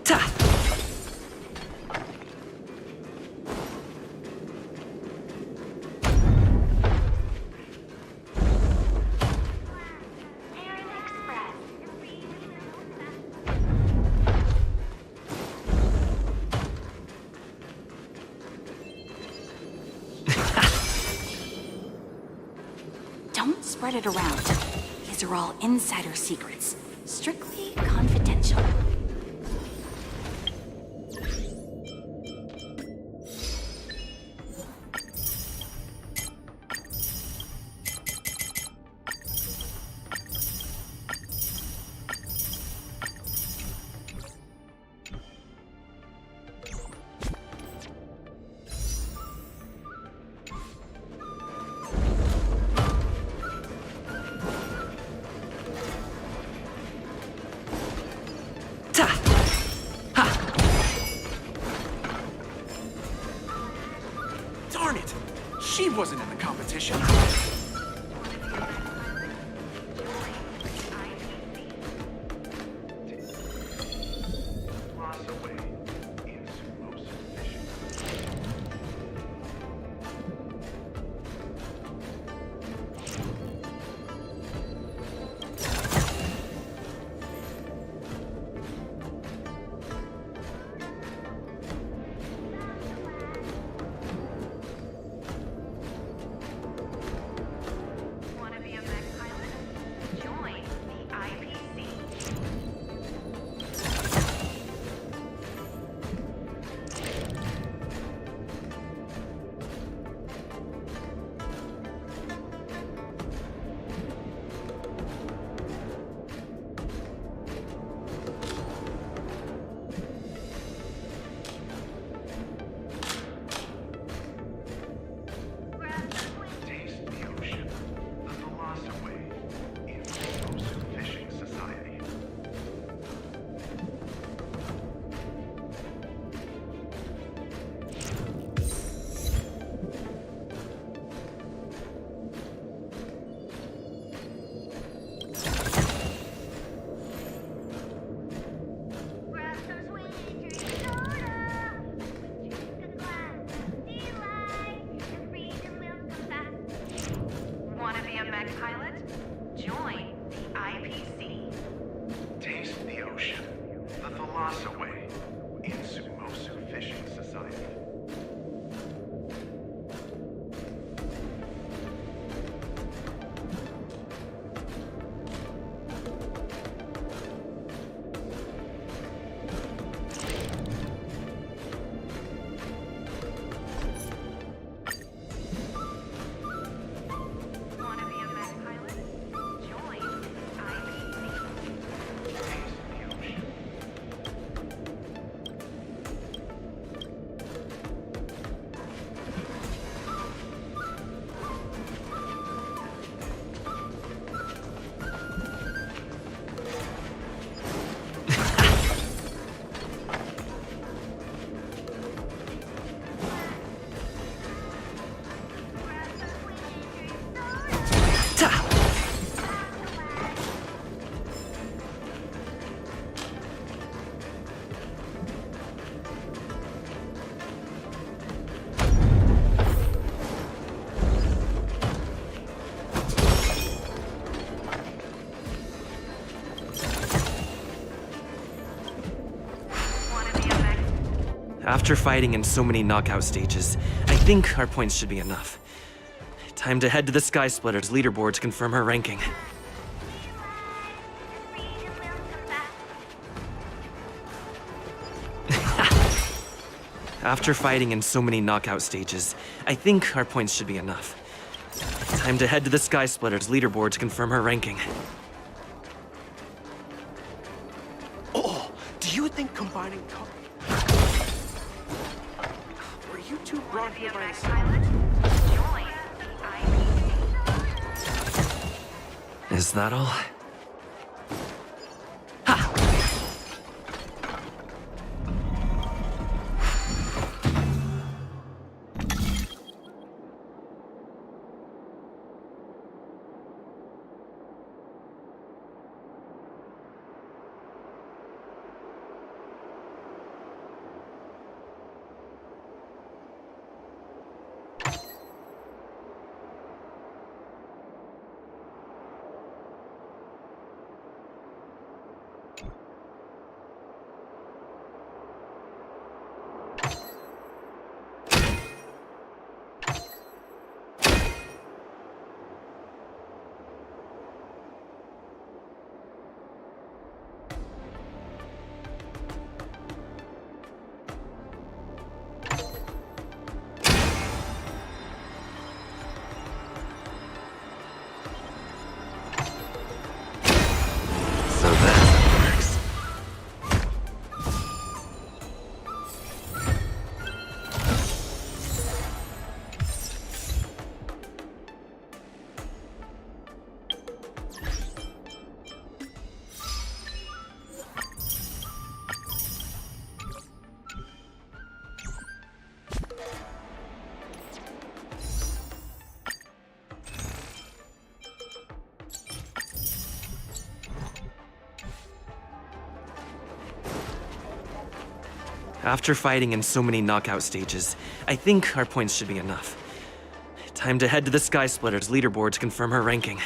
Speaker 1: Ta!
Speaker 10: Don't spread it around. These are all insider secrets. Strictly confidential.
Speaker 2: Darn it! She wasn't in the competition.
Speaker 9: Want to be a mech pilot? Join the IPC.
Speaker 22: Taste the ocean. The Thalassa way. In Sumosu Fishing Society.
Speaker 1: After fighting in so many knockout stages, I think our points should be enough. Time to head to the Sky Splitter's leaderboard to confirm her ranking. After fighting in so many knockout stages, I think our points should be enough. Time to head to the Sky Splitter's leaderboard to confirm her ranking.
Speaker 2: Oh, do you think combining were you two brought here by
Speaker 1: Is that all? After fighting in so many knockout stages, I think our points should be enough. Time to head to the Sky Splitter's leaderboard to confirm her ranking.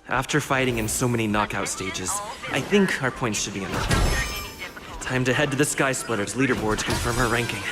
Speaker 1: After fighting in so many knockout stages, I think our points should be enough. Time to head to the Sky Splitter's leaderboard to confirm her ranking.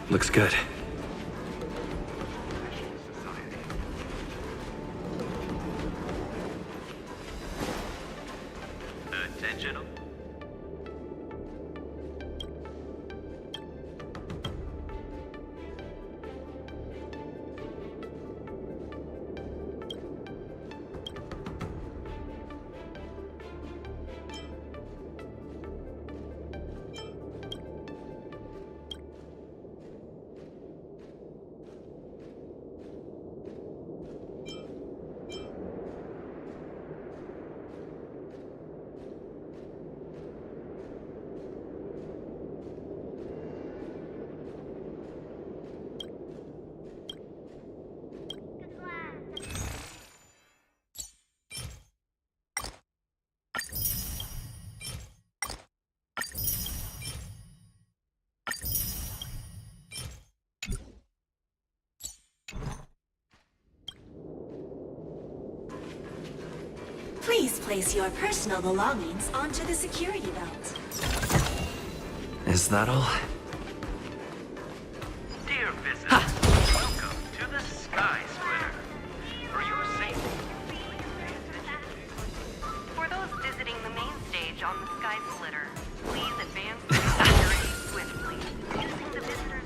Speaker 1: Looks good.
Speaker 22: Attention.
Speaker 3: Please place your personal belongings onto the security belt.
Speaker 1: Is that all?
Speaker 22: Dear visitors, welcome to the Sky Splitter. For your safety, pay attention.
Speaker 9: For those visiting the main stage on the Sky Splitter, please advance the security swiftly, using the visitor's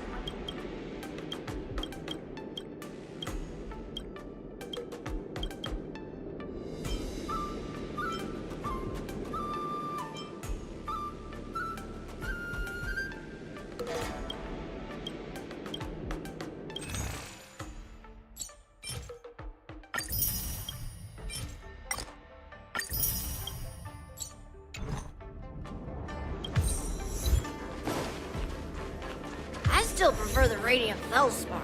Speaker 17: I still prefer the Radiant Felspar.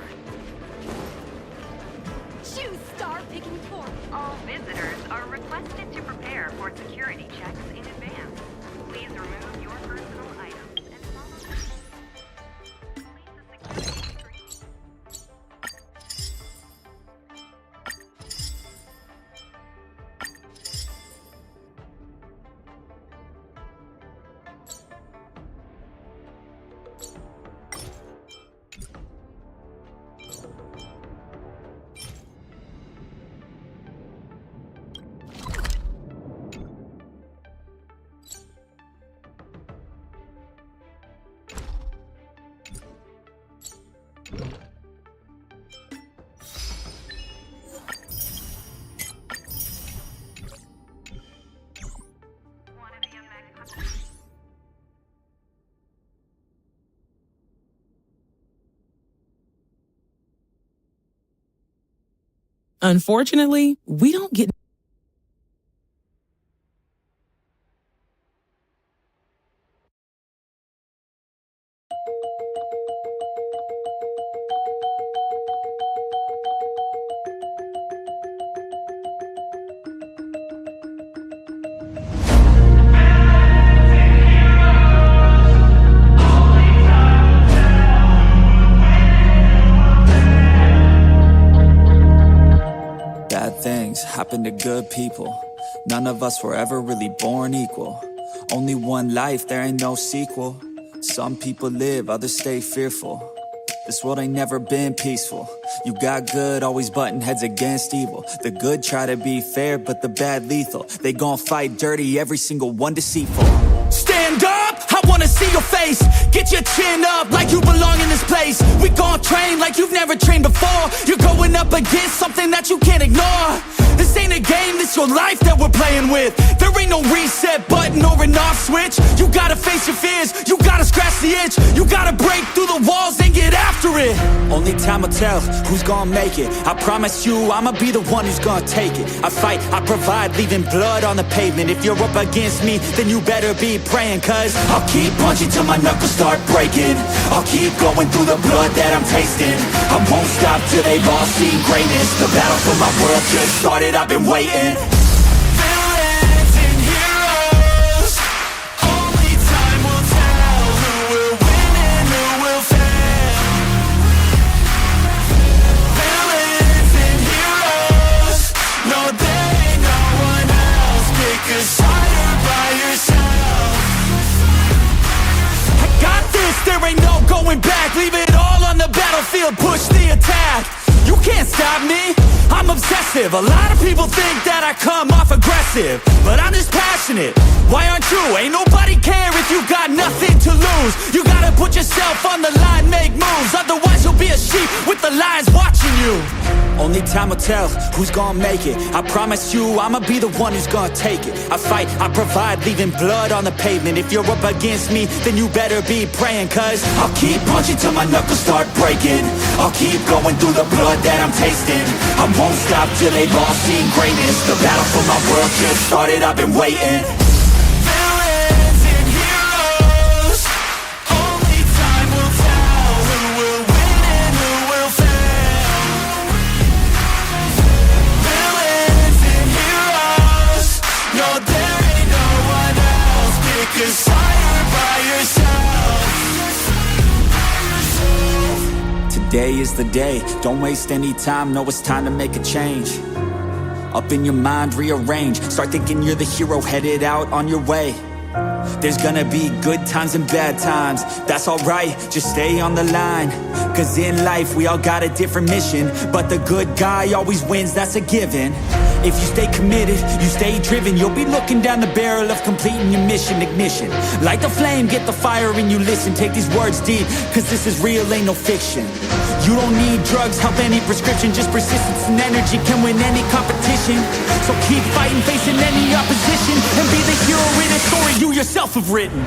Speaker 7: Choose star picking for.
Speaker 9: All visitors are requested to prepare for security checks in advance. Please remove your personal items and follow the security screening.
Speaker 6: Unfortunately, we don't get
Speaker 18: Bad things happen to good people. None of us were ever really born equal. Only one life, there ain't no sequel. Some people live, others stay fearful. This world ain't never been peaceful. You got good, always butting heads against evil. The good try to be fair, but the bad lethal. They gon' fight dirty, every single one deceitful. Stand up, I wanna see your face. Get your chin up like you belong in this place. We gon' train like you've never trained before. You're going up against something that you can't ignore. This ain't a game, this your life that we're playing with. There ain't no reset button or an off switch. You gotta face your fears, you gotta scratch the itch. You gotta break through the walls and get after it. Only time will tell who's gonna make it. I promise you, I'ma be the one who's gonna take it. I fight, I provide, leaving blood on the pavement. If you're up against me, then you better be praying. Cause I'll keep punching till my knuckles start breaking. I'll keep going through the blood that I'm tasting. I won't stop till they've all seen greatness. The battle for my world just started, I've been waiting. Villains and heroes, only time will tell who will win and who will fail. Villains and heroes, no there ain't no one else. Pick a side or by yourself. I got this, there ain't no going back. Leave it all on the battlefield, push the attack. You can't stop me, I'm obsessive. A lot of people think that I come off aggressive, but I'm just passionate. Why aren't you? Ain't nobody care if you got nothing to lose. You gotta put yourself on the line, make moves. Otherwise you'll be a sheep with the lions watching you. Only time will tell who's gonna make it. I promise you, I'ma be the one who's gonna take it. I fight, I provide, leaving blood on the pavement. If you're up against me, then you better be praying. Cause I'll keep punching till my knuckles start breaking. I'll keep going through the blood that I'm tasting. I won't stop till they've all seen greatness. The battle for my world just started, I've been waiting. Villains and heroes, only time will tell who will win and who will fail. Villains and heroes, no there ain't no one else. Pick a side or by yourself. Today is the day, don't waste any time. No, it's time to make a change. Up in your mind, rearrange. Start thinking you're the hero headed out on your way. There's gonna be good times and bad times. That's alright, just stay on the line. Cause in life we all got a different mission, but the good guy always wins, that's a given. If you stay committed, you stay driven, you'll be looking down the barrel of completing your mission. Ignition, light the flame, get the fire and you listen. Take these words deep, cause this is real, ain't no fiction. You don't need drugs, help any prescription. Just persistence and energy can win any competition. So keep fighting, facing any opposition, and be the hero in a story you yourself have written.